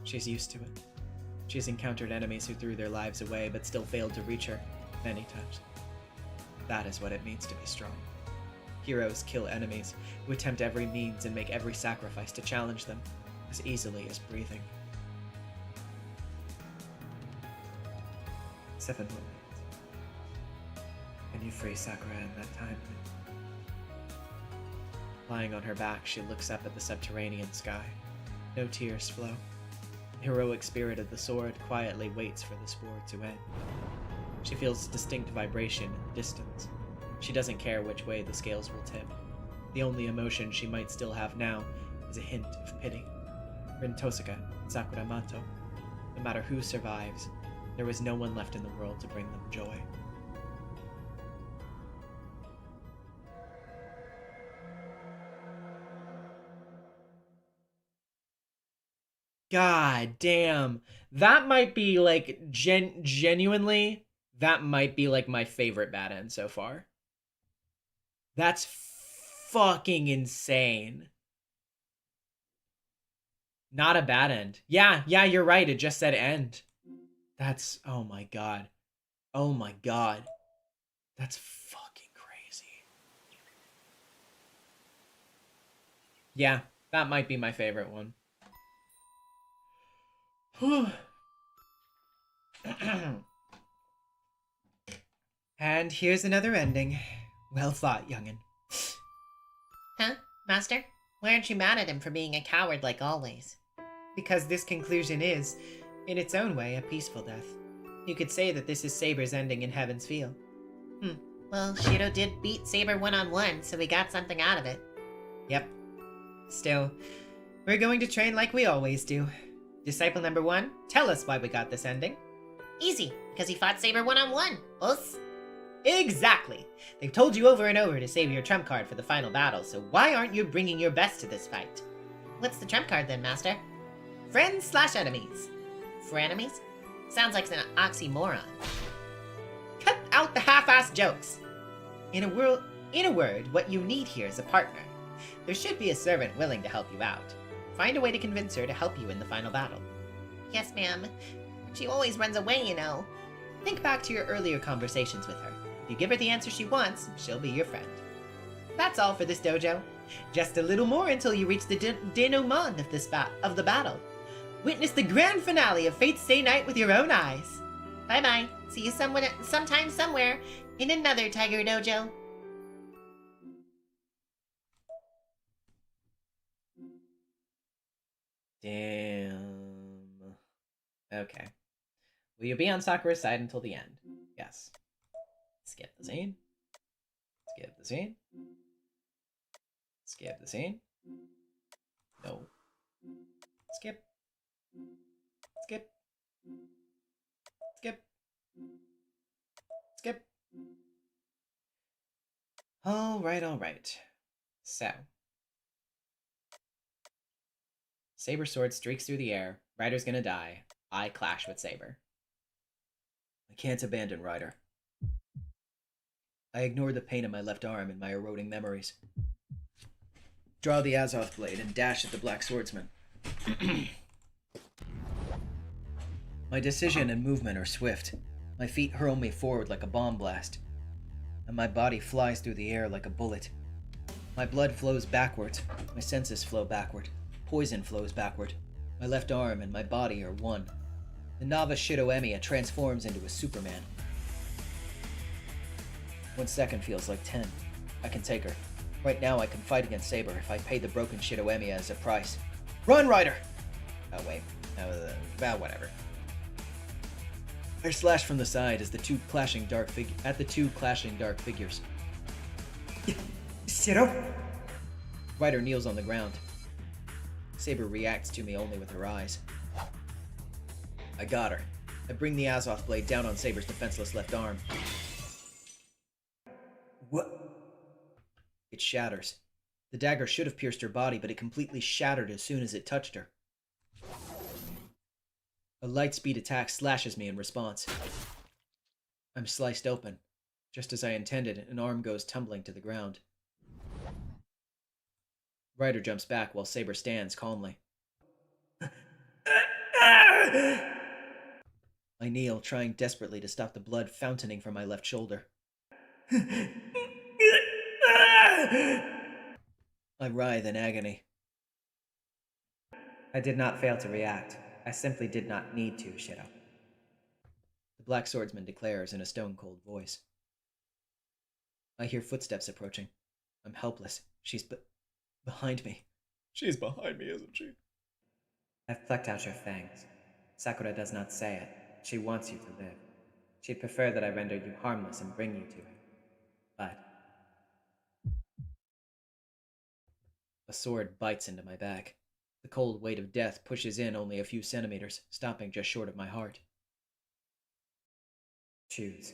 F: She's used to it. She's encountered enemies who threw their lives away but still failed to reach her many times. That is what it means to be strong. Heroes kill enemies who attempt every means and make every sacrifice to challenge them as easily as breathing. 7 more minutes. Can you free Sakura in that time? Lying on her back, she looks up at the subterranean sky. No tears flow. The heroic spirit of the sword quietly waits for this war to end. She feels distinct vibration in the distance. She doesn't care which way the scales will tip. The only emotion she might still have now is a hint of pity. Rin Tosuka and Sakuramato. No matter who survives, there was no one left in the world to bring them joy. God damn. That might be like genuinely, that might be like my favorite bad end so far. That's fucking insane. Not a bad end. Yeah, you're right. It just said end. That's, oh my god. Oh my god. That's fucking crazy. Yeah, that might be my favorite one. And here's another ending. Well thought, youngin'.
C: Huh, Master? Why aren't you mad at him for being a coward like always?
F: Because this conclusion is, in its own way, a peaceful death. You could say that this is Saber's ending in Heaven's Feel.
C: Well, Shirou did beat Saber one-on-one, so we got something out of it.
F: Yep. Still, we're going to train like we always do. Disciple number 1, tell us why we got this ending.
C: Easy, because he fought Saber one-on-one. Us.
F: Exactly! They've told you over and over to save your trump card for the final battle, so why aren't you bringing your best to this fight?
C: What's the trump card then, Master?
F: Friends/enemies.
C: Frenemies? Sounds like an oxymoron.
F: Cut out the half-assed jokes! In a word, what you need here is a partner. There should be a servant willing to help you out. Find a way to convince her to help you in the final battle.
C: Yes, ma'am. She always runs away, you know.
F: Think back to your earlier conversations with her. If you give her the answer she wants, she'll be your friend. That's all for this dojo. Just a little more until you reach the denouement of the battle. Witness the grand finale of Fate's Stay Night with your own eyes.
C: Bye-bye. See you sometime somewhere in another Tiger Dojo.
D: Damn. Okay. Will you be on Sakura's side until the end? Yes. Skip the scene. Skip the scene. Skip the scene. No. Skip. Skip. Skip. Skip. Alright. So. Saber sword streaks through the air. Ryder's gonna die. I clash with Saber.
B: I can't abandon Ryder.
D: I ignore the pain in my left arm and my eroding memories. Draw the Azoth blade and dash at the Black Swordsman. My decision and movement are swift. My feet hurl me forward like a bomb blast, and my body flies through the air like a bullet. My blood flows backwards, my senses flow backward, poison flows backward. My left arm and my body are one. The novice Shirou Emiya transforms into a Superman. 1 second feels like 10. I can take her. Right now I can fight against Saber if I pay the broken Shirou Emiya as a price. Run, Ryder! Oh wait, whatever. I slash from the side as the two clashing dark figures.
J: Shirou!
D: Ryder kneels on the ground. Saber reacts to me only with her eyes. I got her. I bring the Azoth blade down on Saber's defenseless left arm.
J: What?
D: It shatters. The dagger should have pierced her body, but it completely shattered as soon as it touched her. A light-speed attack slashes me in response. I'm sliced open. Just as I intended, an arm goes tumbling to the ground. Ryder jumps back while Saber stands calmly. I kneel, trying desperately to stop the blood fountaining from my left shoulder. I writhe in agony.
F: I did not fail to react. I simply did not need to, Shirou.
D: The Black Swordsman declares in a stone-cold voice. I hear footsteps approaching. I'm helpless. She's behind me. She's behind me, isn't she?
F: I've plucked out your fangs. Sakura does not say it. She wants you to live. She'd prefer that I render you harmless and bring you to her. But
D: a sword bites into my back. The cold weight of death pushes in only a few centimeters, stopping just short of my heart.
F: Choose.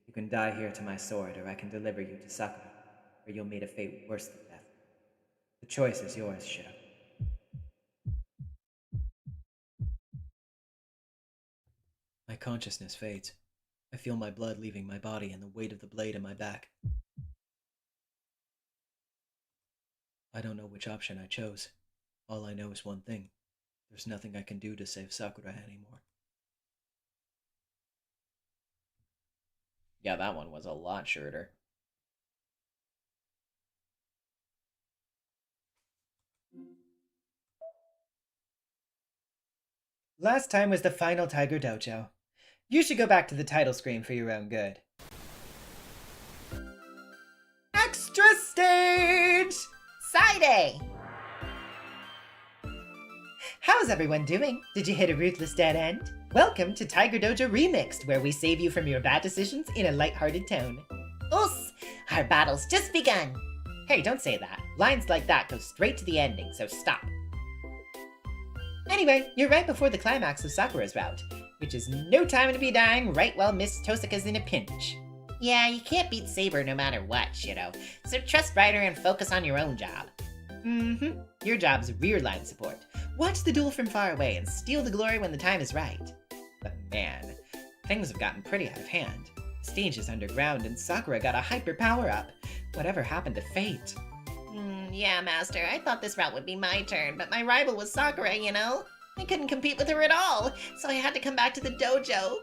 F: You can die here to my sword, or I can deliver you to Sakura, where you'll meet a fate worse than death. The choice is yours, Shirou.
D: My consciousness fades. I feel my blood leaving my body and the weight of the blade in my back. I don't know which option I chose. All I know is one thing. There's nothing I can do to save Sakura anymore.
G: Yeah, that one was a lot shorter.
F: Last time was the final Tiger Dojo. You should go back to the title screen for your own good. Extra stage!
C: Side-A!
F: How's everyone doing? Did you hit a ruthless dead end? Welcome to Tiger Dojo Remixed, where we save you from your bad decisions in a lighthearted tone.
C: Oos! Our battle's just begun!
F: Hey, don't say that. Lines like that go straight to the ending, so stop. Anyway, you're right before the climax of Sakura's route, which is no time to be dying right while Miss Tosaka's in a pinch.
C: Yeah, you can't beat Saber no matter what, Shirou, so trust Ryder and focus on your own job.
F: Mm-hmm. Your job's rear line support. Watch the duel from far away and steal the glory when the time is right. But man, things have gotten pretty out of hand. The stage is underground and Sakura got a hyper power-up. Whatever happened to fate?
C: Yeah, Master, I thought this route would be my turn, but my rival was Sakura, you know? I couldn't compete with her at all, so I had to come back to the dojo.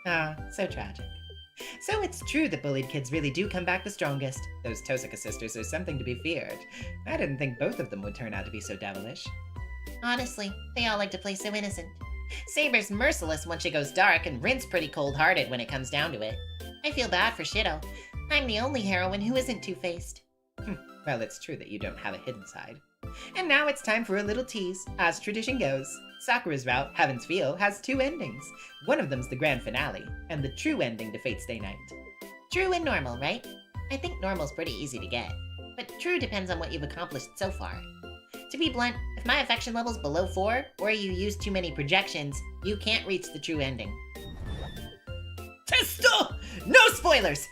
F: Ah, so tragic. So it's true that bullied kids really do come back the strongest. Those Tosaka sisters are something to be feared. I didn't think both of them would turn out to be so devilish.
C: Honestly, they all like to play so innocent. Saber's merciless once she goes dark, and Rin's pretty cold-hearted when it comes down to it. I feel bad for Shirou. I'm the only heroine who isn't two-faced.
F: Well, it's true that you don't have a hidden side. And now it's time for a little tease. As tradition goes, Sakura's route, Heaven's Feel, has two endings. One of them's the grand finale, and the true ending to Fate's Day Night.
C: True and normal, right? I think normal's pretty easy to get, but true depends on what you've accomplished so far. To be blunt, if my affection level's below 4, or you use too many projections, you can't reach the true ending.
F: Testo! No spoilers!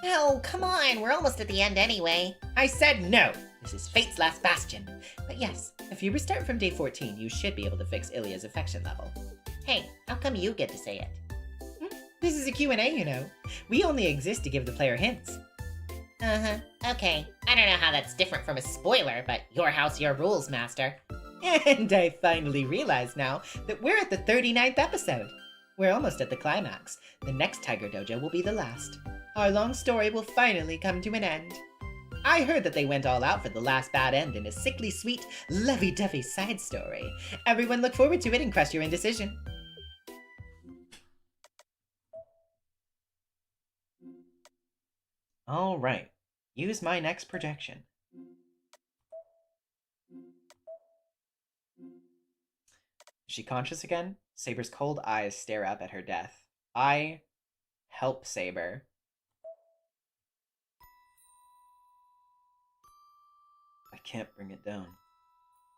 C: Oh, come on, we're almost at the end anyway.
F: I said no! This is Fate's last bastion. But yes, if you restart from day 14, you should be able to fix Ilya's affection level.
C: Hey, how come you get to say it?
G: This is a Q&A, you know. We only exist to give the player hints.
C: Uh-huh. Okay. I don't know how that's different from a spoiler, but your house, your rules, master.
G: And I finally realize now that we're at the 39th episode. We're almost at the climax. The next Tiger Dojo will be the last. Our long story will finally come to an end. I heard that they went all out for the last bad end in a sickly sweet, lovey-dovey side story. Everyone look forward to it and crush your indecision.
F: Alright, use my next projection. Is she conscious again? Saber's cold eyes stare up at her death. I help Saber. I can't bring it down.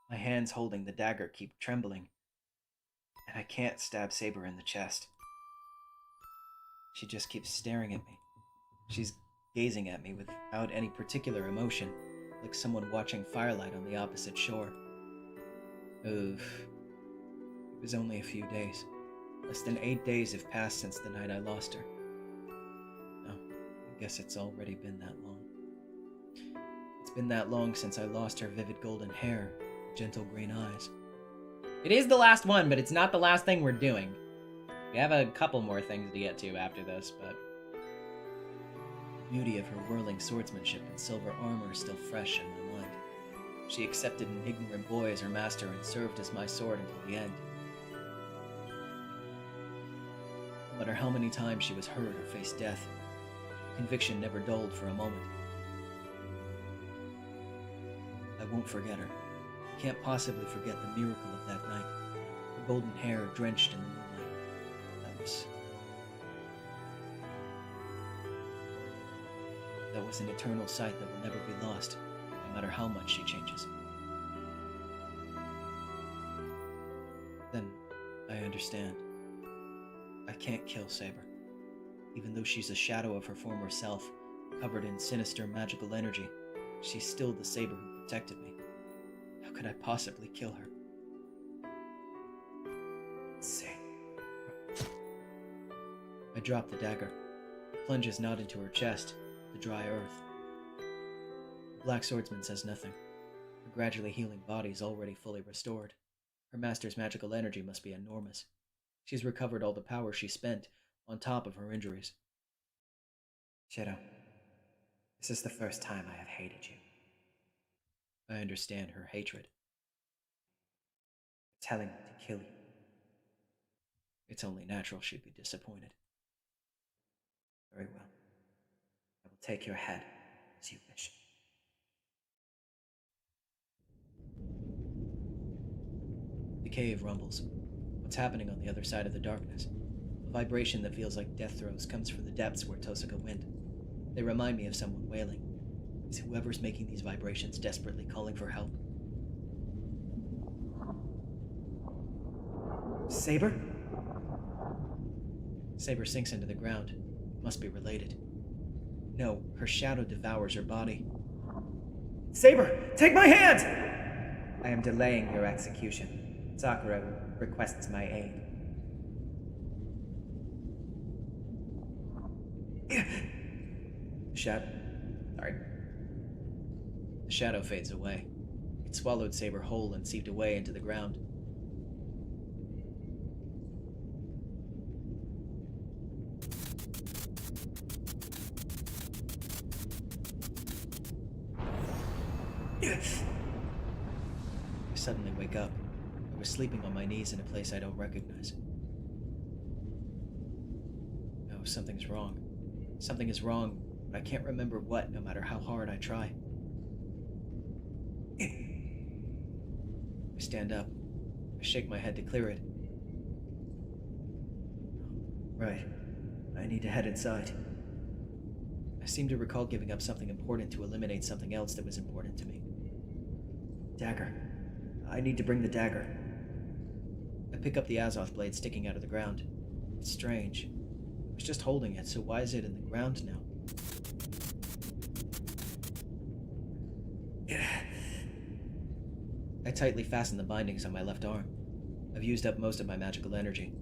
F: My hands holding the dagger keep trembling, and I can't stab Saber in the chest. She just keeps staring at me. She's gazing at me without any particular emotion, like someone watching firelight on the opposite shore. Oof. It was only a few days. Less than 8 days have passed since the night I lost her. Oh, I guess it's already been that long. It's been that long since I lost her vivid golden hair, gentle green eyes. It is the last one, but it's not the last thing we're doing. We have a couple more things to get to after this, but the beauty of her whirling swordsmanship and silver armor is still fresh in my mind. She accepted an ignorant boy as her master and served as my sword until the end. No matter how many times she was hurt or faced death, conviction never dulled for a moment. I won't forget her. Can't possibly forget the miracle of that night. Her golden hair drenched in the moonlight. That was an eternal sight that will never be lost, no matter how much she changes. Then, I understand. I can't kill Saber. Even though she's a shadow of her former self, covered in sinister magical energy, she's still the Saber who protected me. How could I possibly kill her? I drop the dagger. It plunges not into her chest, the dry earth. The Black Swordsman says nothing. Her gradually healing body is already fully restored. Her master's magical energy must be enormous. She's recovered all the power she spent, on top of her injuries. Shirou, this is the first time I have hated you. I understand her hatred. Telling me to kill you. It's only natural she'd be disappointed. Very well. I will take your head as you wish. The cave rumbles. What's happening on the other side of the darkness? A vibration that feels like death throes comes from the depths where Tosaka went. They remind me of someone wailing. Is whoever's making these vibrations desperately calling for help? Saber? Saber sinks into the ground. Must be related. No, her shadow devours her body. Saber, take my hand! I am delaying your execution. Sakura requests my aid. The shadow fades away. It swallowed Saber whole and seeped away into the ground. I suddenly wake up. I was sleeping on my knees in a place I don't recognize. No, something's wrong. Something is wrong, but I can't remember what, no matter how hard I try. I stand up. I shake my head to clear it. Right. I need to head inside. I seem to recall giving up something important to eliminate something else that was important to me. Dagger. I need to bring the dagger. I pick up the Azoth blade sticking out of the ground. It's strange. I was just holding it, so why is it in the ground now? I tightly fasten the bindings on my left arm. I've used up most of my magical energy.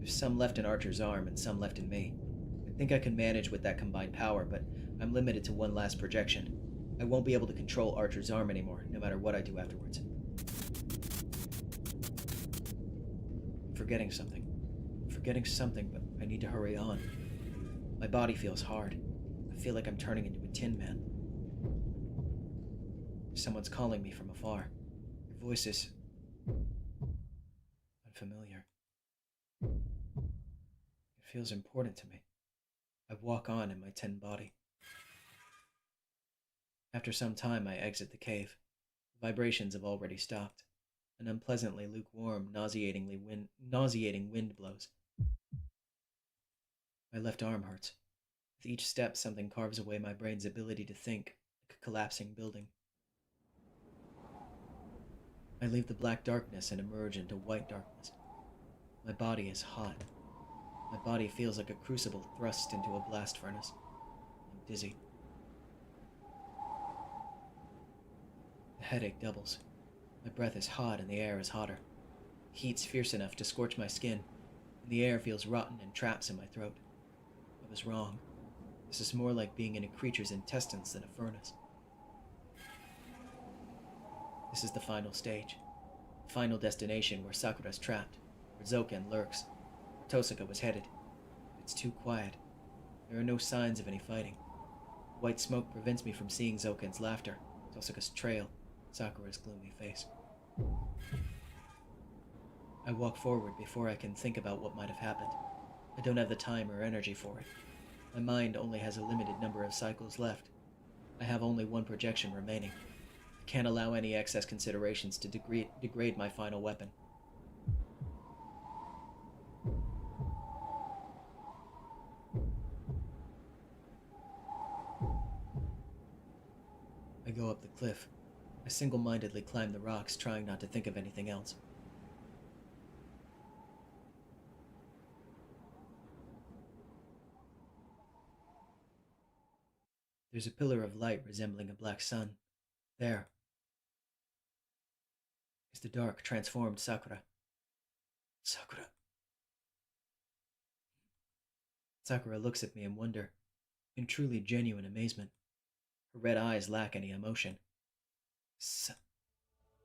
D: There's some left in Archer's arm and some left in me. I think I can manage with that combined power, but I'm limited to one last projection. I won't be able to control Archer's arm anymore, no matter what I do afterwards. I'm forgetting something. But I need to hurry on. My body feels hard. I feel like I'm turning into a Tin Man. Someone's calling me from afar. Their voice is unfamiliar. It feels important to me. I walk on in my tin body. After some time, I exit the cave. The vibrations have already stopped. An unpleasantly lukewarm, nauseating wind blows. My left arm hurts. With each step, something carves away my brain's ability to think, like a collapsing building. I leave the black darkness and emerge into white darkness. My body is hot. My body feels like a crucible thrust into a blast furnace. I'm dizzy. The headache doubles. My breath is hot and the air is hotter. The heat's fierce enough to scorch my skin, and the air feels rotten and traps in my throat. I was wrong. This is more like being in a creature's intestines than a furnace. This is the final stage. The final destination where Sakura's trapped, where Zoken lurks, where Tosaka was headed. It's too quiet. There are no signs of any fighting. White smoke prevents me from seeing Zoken's laughter, Tosaka's trail, Sakura's gloomy face. I walk forward before I can think about what might have happened. I don't have the time or energy for it. My mind only has a limited number of cycles left. I have only one projection remaining. I can't allow any excess considerations to degrade my final weapon. I go up the cliff. I single-mindedly climb the rocks, trying not to think of anything else. There's a pillar of light resembling a black sun. There is the dark, transformed Sakura. Sakura. Sakura looks at me in wonder, in truly genuine amazement. Her red eyes lack any emotion.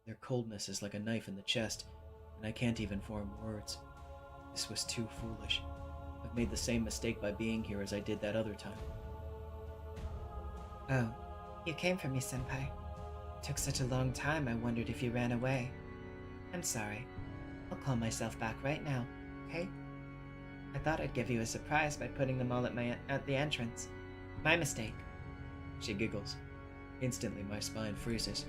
D: Their coldness is like a knife in the chest, and I can't even form words. This was too foolish. I've made the same mistake by being here as I did that other time.
G: Oh, you came for me, Senpai. Took such a long time, I wondered if you ran away. I'm sorry. I'll call myself back right now, okay? I thought I'd give you a surprise by putting them all at the entrance. My mistake.
D: She giggles. Instantly, my spine freezes.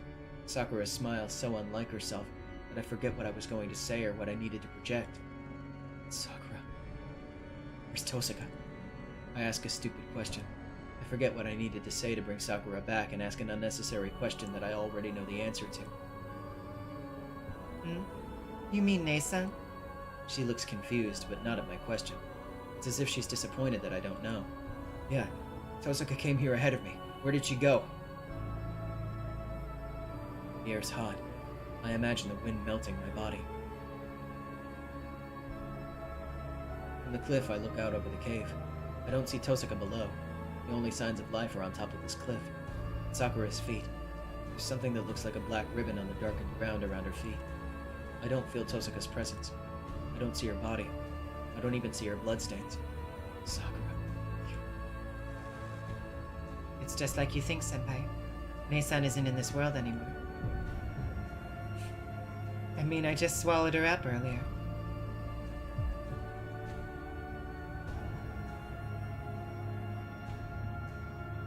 D: Sakura's smile so unlike herself that I forget what I was going to say or what I needed to project. Sakura. Where's Tosaka? I ask a stupid question. I forget what I needed to say to bring Sakura back and ask an unnecessary question that I already know the answer to.
G: You mean Nei-san?
D: She looks confused, but not at my question. It's as if she's disappointed that I don't know. Yeah, Tosaka came here ahead of me. Where did she go? The air's hot. I imagine the wind melting my body. From the cliff, I look out over the cave. I don't see Tosaka below. The only signs of life are on top of this cliff. At Sakura's feet. There's something that looks like a black ribbon on the darkened ground around her feet. I don't feel Tosaka's presence. I don't see her body. I don't even see her bloodstains. Sakura.
G: It's just like you think, Senpai. Nei-san isn't in this world anymore. I mean, I just swallowed her up earlier.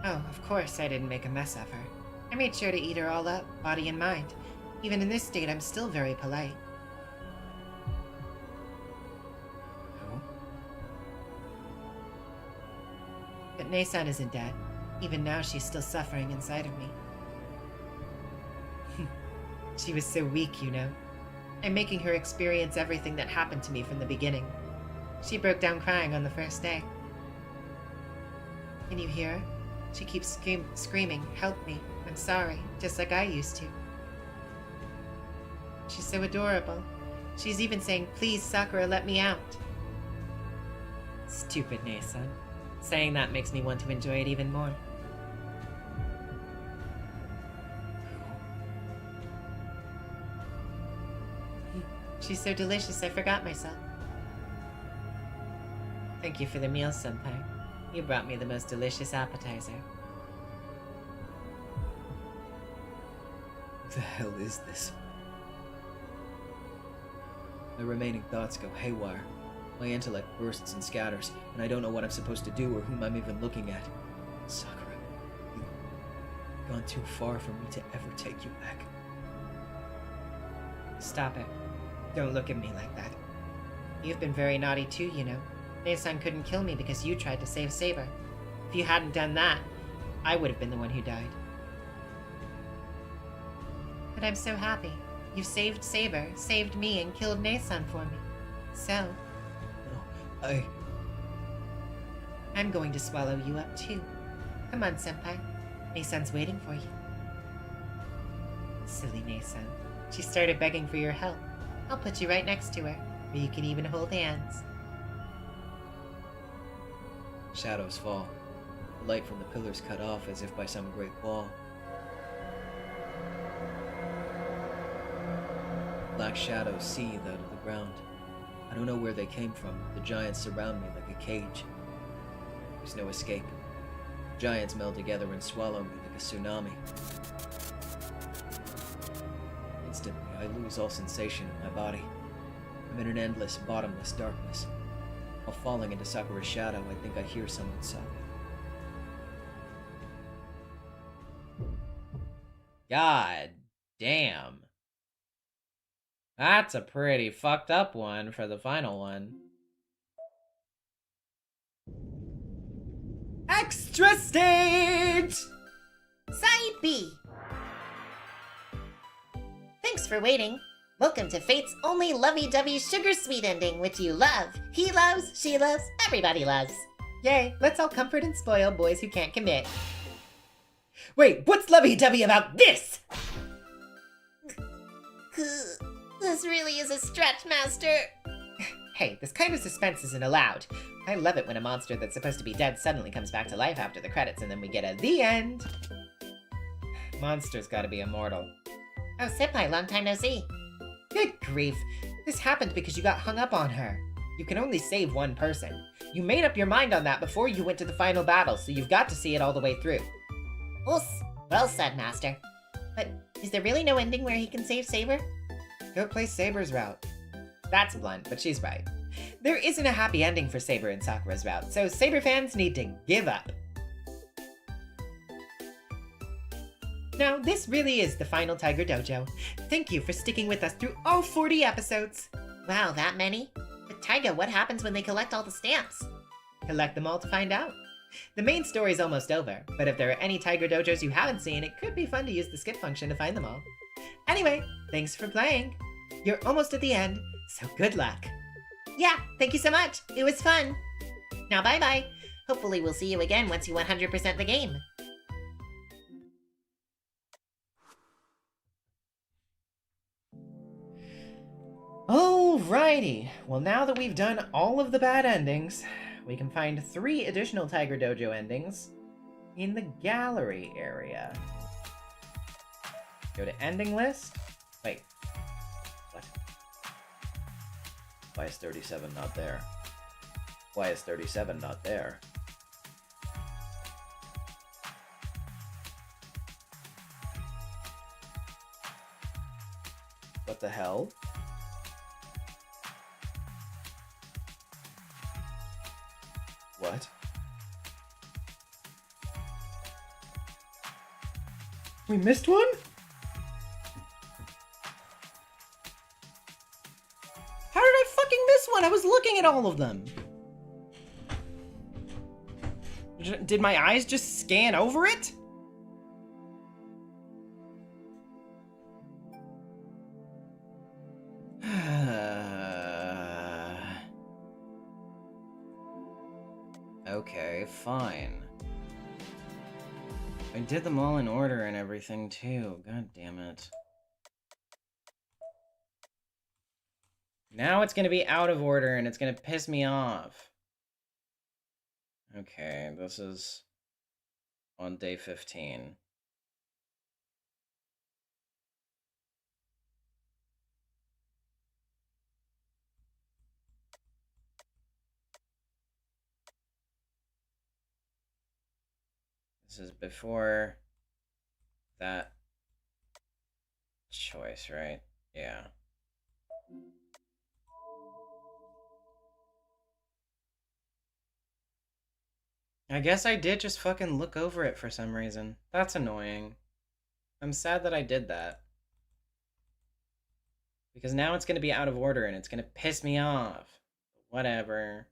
G: Oh, of course I didn't make a mess of her. I made sure to eat her all up, body and mind. Even in this state, I'm still very polite.
D: Who?
G: But Nei-san isn't dead. Even now, she's still suffering inside of me. She was so weak, you know. I'm making her experience everything that happened to me from the beginning. She broke down crying on the first day. Can you hear her? She keeps screaming, "Help me, I'm sorry," just like I used to. She's so adorable. She's even saying, "Please, Sakura, let me out." Stupid Nason. Saying that makes me want to enjoy it even more. She's so delicious, I forgot myself. Thank you for the meal, Senpai. You brought me the most delicious appetizer.
B: What the hell is this? My remaining thoughts go haywire. My intellect bursts and scatters, and I don't know what I'm supposed to do or whom I'm even looking at. Sakura, you've gone too far for me to ever take you back.
G: Stop it. Don't look at me like that. You've been very naughty too, you know. Nason couldn't kill me because you tried to save Saber. If you hadn't done that, I would have been the one who died. But I'm so happy. You saved Saber, saved me, and killed Nason for me. So...
B: No,
G: I'm going to swallow you up too. Come on, Senpai. Nason's waiting for you. Silly Nason. She started begging for your help. I'll put you right next to her, where you can even hold hands.
B: Shadows fall. The light from the pillars cut off as if by some great wall. Black shadows seethe out of the ground. I don't know where they came from. The giants surround me like a cage. There's no escape. The giants meld together and swallow me like a tsunami. Instantly, I lose all sensation in my body. I'm in an endless, bottomless darkness. While falling into Sakura's shadow, I think I hear someone sobbing.
A: God damn. That's a pretty fucked up one for the final one. Extra stage!
C: Side B. Thanks for waiting. Welcome to Fate's only lovey-dovey sugar-sweet ending, which you love. He loves, she loves, everybody loves.
G: Yay, let's all comfort and spoil boys who can't commit.
J: Wait, what's lovey-dovey about this?
C: This really is a stretch, Master.
G: Hey, this kind of suspense isn't allowed. I love it when a monster that's supposed to be dead suddenly comes back to life after the credits and then we get a the end. Monster's gotta be immortal.
C: Oh, Senpai, long time no see.
G: Good grief. This happened because you got hung up on her. You can only save one person. You made up your mind on that before you went to the final battle, so you've got to see it all the way through.
C: Well said, Master. But is there really no ending where he can save Saber?
G: Go play Saber's route. That's blunt, but she's right. There isn't a happy ending for Saber in Sakura's route, so Saber fans need to give up. Now, this really is the final Tiger Dojo. Thank you for sticking with us through all 40 episodes.
C: Wow, that many? But Taiga, what happens when they collect all the stamps?
G: Collect them all to find out. The main story's almost over, but if there are any Tiger Dojos you haven't seen, it could be fun to use the skip function to find them all. Anyway, thanks for playing. You're almost at the end, so good luck.
C: Yeah, thank you so much. It was fun. Now bye-bye. Hopefully we'll see you again once you 100% the game.
A: Alrighty, well now that we've done all of the bad endings, we can find 3 additional Tiger Dojo endings in the gallery area. Go to ending list. Wait. What?
B: Why is 37 not there? Why is 37 not there? What the hell? What?
A: We missed one? How did I fucking miss one? I was looking at all of them. Did my eyes just scan over it? Okay, fine. I did them all in order and everything too. God damn it. Now it's gonna be out of order and it's gonna piss me off.
D: Okay, this is on day 15. This is before that choice, right? Yeah. I guess I did just fucking look over it for some reason. That's annoying. I'm sad that I did that. Because now it's gonna be out of order and it's gonna piss me off. Whatever.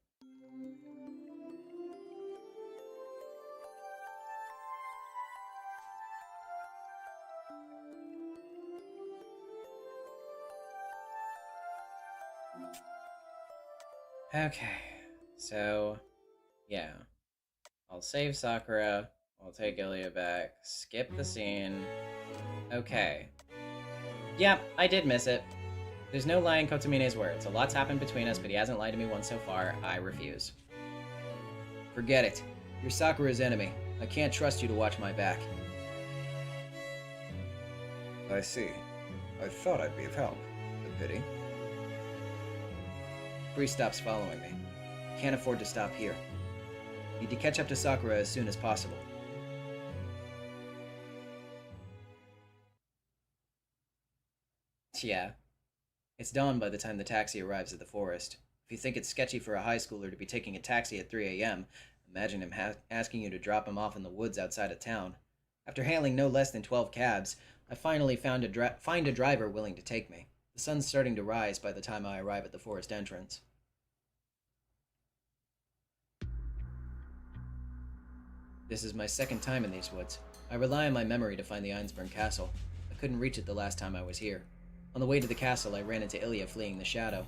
D: Okay, so, yeah. I'll save Sakura, I'll take Emiya back, skip the scene. Okay. Yeah, I did miss it. There's no lie in Kotomine's words. A lot's happened between us, but he hasn't lied to me once so far. I refuse.
B: Forget it. You're Sakura's enemy. I can't trust you to watch my back. I see. I thought I'd be of help. A pity. Bree stops following me. Can't afford to stop here. Need to catch up to Sakura as soon as possible.
D: Yeah. It's dawn by the time the taxi arrives at the forest. If you think it's sketchy for a high schooler to be taking a taxi at 3 a.m., imagine him asking you to drop him off in the woods outside of town. After hailing no less than 12 cabs, I finally find a driver willing to take me. The sun's starting to rise by the time I arrive at the forest entrance. This is my second time in these woods. I rely on my memory to find the Einsburn Castle. I couldn't reach it the last time I was here. On the way to the castle, I ran into Emiya fleeing the shadow.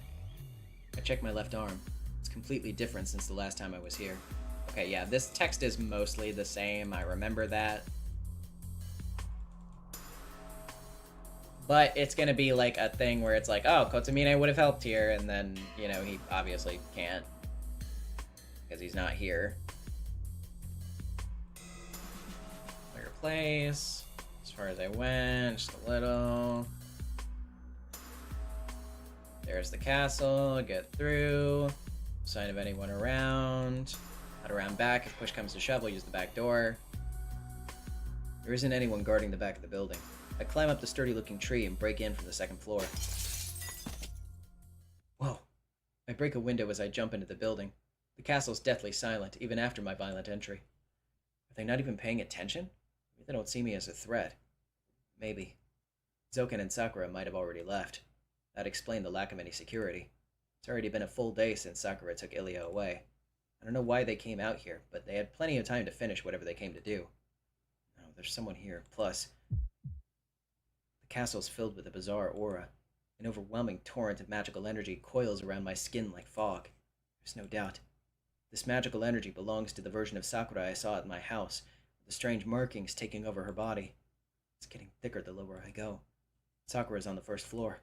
D: I checked my left arm. It's completely different since the last time I was here. Okay, yeah, this text is mostly the same. I remember that. But it's gonna be like a thing where it's like, oh, Kotomine would have helped here, and then, you know, he obviously can't. Because he's not here. Clear place. As far as I went, just a little. There's the castle, get through. Sign of anyone around. Head around back, if push comes to shove, use the back door. There isn't anyone guarding the back of the building. I climb up the sturdy-looking tree and break in from the second floor. Whoa. I break a window as I jump into the building. The castle's deathly silent, even after my violent entry. Are they not even paying attention? Maybe they don't see me as a threat. Maybe. Zoken and Sakura might have already left. That explained the lack of any security. It's already been a full day since Sakura took Emiya away. I don't know why they came out here, but they had plenty of time to finish whatever they came to do. Oh, there's someone here. Plus, the castle's filled with a bizarre aura. An overwhelming torrent of magical energy coils around my skin like fog. There's no doubt. This magical energy belongs to the version of Sakura I saw at my house, with the strange markings taking over her body. It's getting thicker the lower I go. Sakura's on the first floor.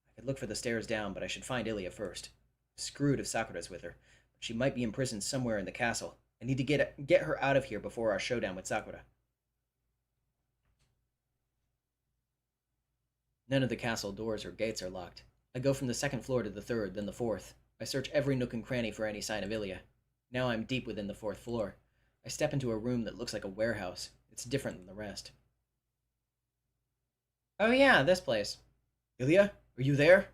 D: I could look for the stairs down, but I should find Emiya first. Screwed if Sakura's with her, but she might be imprisoned somewhere in the castle. I need to get her out of here before our showdown with Sakura. None of the castle doors or gates are locked. I go from the second floor to the third, then the fourth. I search every nook and cranny for any sign of Emiya. Now I'm deep within the fourth floor. I step into a room that looks like a warehouse. It's different than the rest. Oh yeah, this place.
B: Emiya, are you there?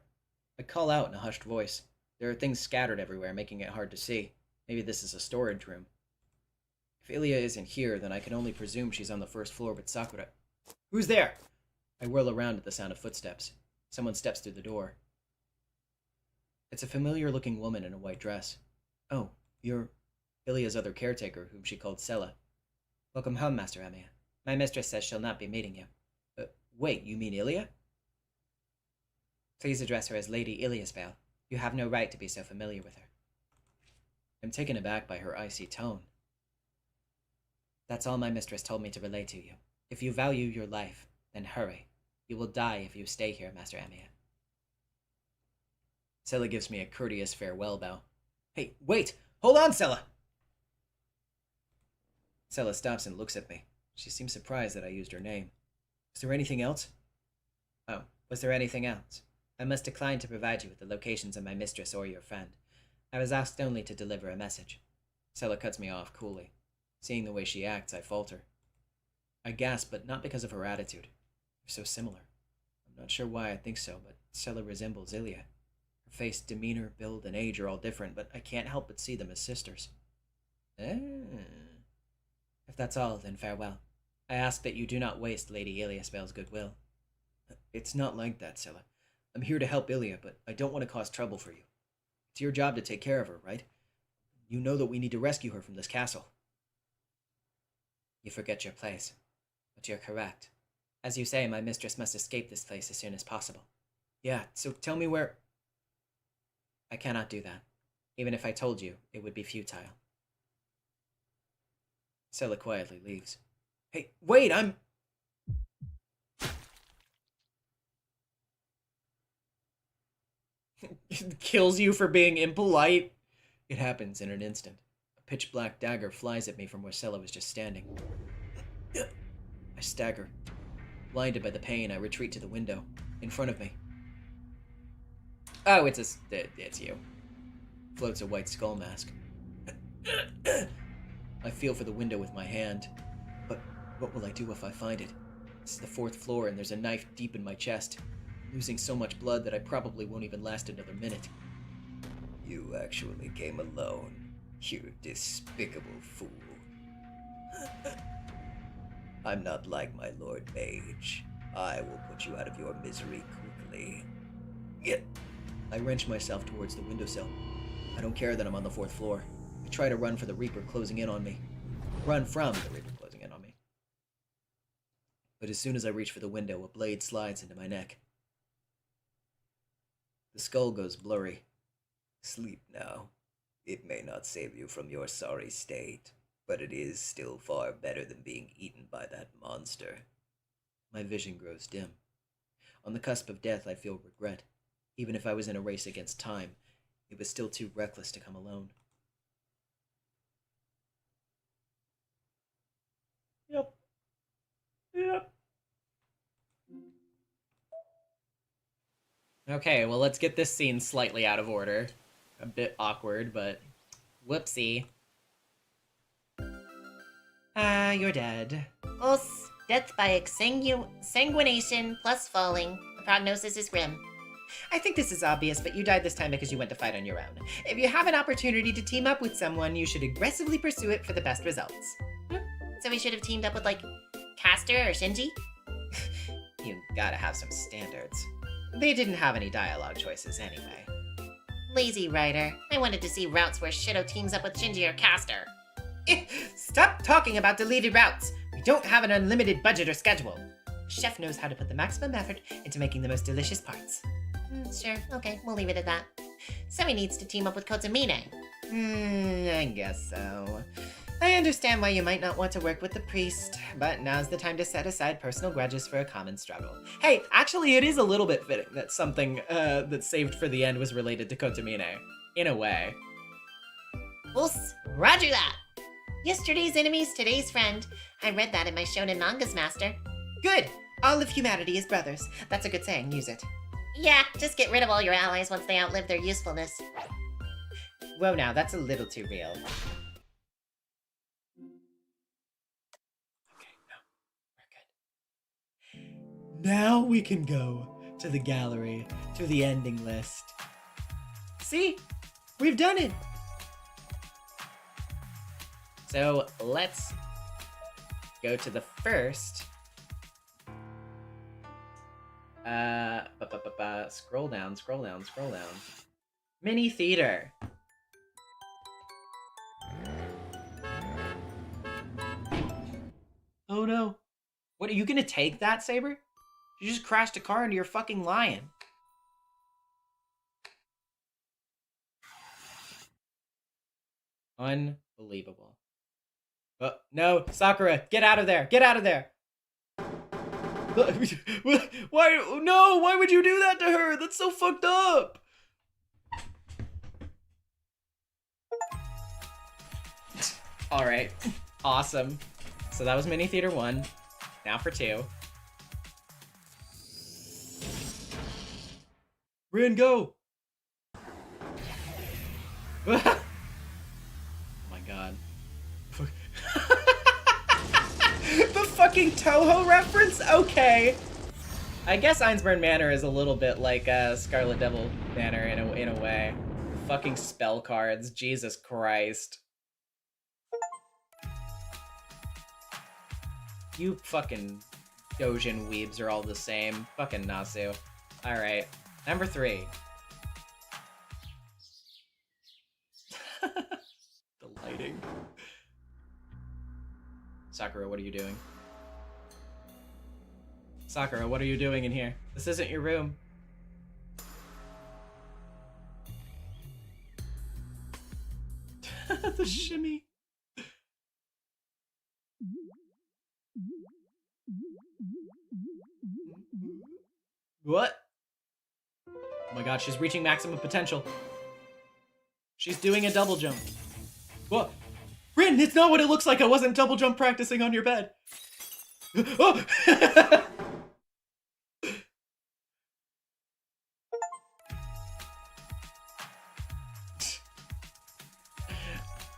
D: I call out in a hushed voice. There are things scattered everywhere, making it hard to see. Maybe this is a storage room. If Emiya isn't here, then I can only presume she's on the first floor with Sakura.
B: Who's there?
D: I whirl around at the sound of footsteps. Someone steps through the door. It's a familiar-looking woman in a white dress. Oh, you're Ilia's other caretaker, whom she called Sella.
F: Welcome home, Master Emiya. My mistress says she'll not be meeting you.
D: Wait, you mean Emiya?
F: Please address her as Lady Iliasvale. You have no right to be so familiar with her.
D: I'm taken aback by her icy tone.
F: That's all my mistress told me to relay to you. If you value your life, then hurry. You will die if you stay here, Master Emiya.
D: Sella gives me a courteous farewell bow.
B: Hey, wait! Hold on, Sella!
D: Sela stops and looks at me. She seems surprised that I used her name. Is there anything else?
F: Oh, was there anything else? I must decline to provide you with the locations of my mistress or your friend. I was asked only to deliver a message.
D: Sela cuts me off coolly. Seeing the way she acts, I falter. I gasp, but not because of her attitude. They're so similar. I'm not sure why I think so, but Sela resembles Ilya. Her face, demeanor, build, and age are all different, but I can't help but see them as sisters.
F: If that's all, then farewell. I ask that you do not waste Lady Iliasbel's goodwill.
D: It's not like that, Sela. I'm here to help Ilya, but I don't want to cause trouble for you. It's your job to take care of her, right? You know that we need to rescue her from this castle.
F: You forget your place, but you're correct. As you say, my mistress must escape this place as soon as possible.
D: Yeah, so tell me where...
F: I cannot do that. Even if I told you, it would be futile.
D: Sela quietly leaves. Hey, wait, I'm...
A: Kills you for being impolite.
D: It happens in an instant. A pitch-black dagger flies at me from where Sela was just standing. I stagger. Blinded by the pain, I retreat to the window. In front of me.
A: Oh, it's you.
D: Floats a white skull mask. I feel for the window with my hand. But what will I do if I find it? This is the 4th floor and there's a knife deep in my chest. I'm losing so much blood that I probably won't even last another minute.
B: You actually came alone, you despicable fool. I'm not like my Lord Mage. I will put you out of your misery quickly.
D: Get! I wrench myself towards the windowsill. I don't care that I'm on the 4th floor. I try to run for the Reaper closing in on me. Run from the Reaper closing in on me. But as soon as I reach for the window, a blade slides into my neck. The skull goes blurry.
B: Sleep now. It may not save you from your sorry state, but it is still far better than being eaten by that monster.
D: My vision grows dim. On the cusp of death, I feel regret. Even if I was in a race against time, it was still too reckless to come alone.
A: Yep. Okay, well, let's get this scene slightly out of order. A bit awkward, but whoopsie.
F: You're dead.
C: Os, death by sanguination plus falling. The prognosis is grim.
F: I think this is obvious, but you died this time because you went to fight on your own. If you have an opportunity to team up with someone, you should aggressively pursue it for the best results.
C: So we should have teamed up with, like, Castor or Shinji?
F: You gotta have some standards. They didn't have any dialogue choices anyway.
C: Lazy writer. I wanted to see routes where Shirou teams up with Shinji or Castor.
F: Stop talking about deleted routes! We don't have an unlimited budget or schedule. Chef knows how to put the maximum effort into making the most delicious parts.
C: Sure, okay, we'll leave it at that. So he needs to team up with Kotamine.
F: I guess so. I understand why you might not want to work with the priest, but now's the time to set aside personal grudges for a common struggle.
A: Hey, actually, it is a little bit fitting that something that's saved for the end was related to Kotamine. In a way.
C: Us, roger that! Yesterday's enemy's today's friend. I read that in my shonen mangas, master.
F: Good! All of humanity is brothers. That's a good saying, use it.
C: Yeah, just get rid of all your allies once they outlive their usefulness.
F: Whoa now, that's a little too real.
A: Okay, no, we're good. Now we can go to the gallery, to the ending list. See? We've done it! So let's go to the first. Scroll down. Mini theater. Oh no. What, are you gonna take that, Saber? You just crashed a car into your fucking lion. Unbelievable. No, Sakura, get out of there! Get out of there! Why? No, why would you do that to her? That's so fucked up! Alright. Awesome. So that was mini theater 1. Now for 2.
D: Rin, go!
A: Oh my god. The fucking Toho reference? Okay. I guess Einsburn Manor is a little bit like Scarlet Devil Manor in a way. Fucking spell cards, Jesus Christ. You fucking Dojin weebs are all the same. Fucking Nasu. Alright, number 3. The lighting. Sakura, what are you doing? Sakura, what are you doing in here? This isn't your room. The shimmy. What? Oh my god, she's reaching maximum potential. She's doing a double jump. What? Rin, it's not what it looks like. I wasn't double jump practicing on your bed. Oh!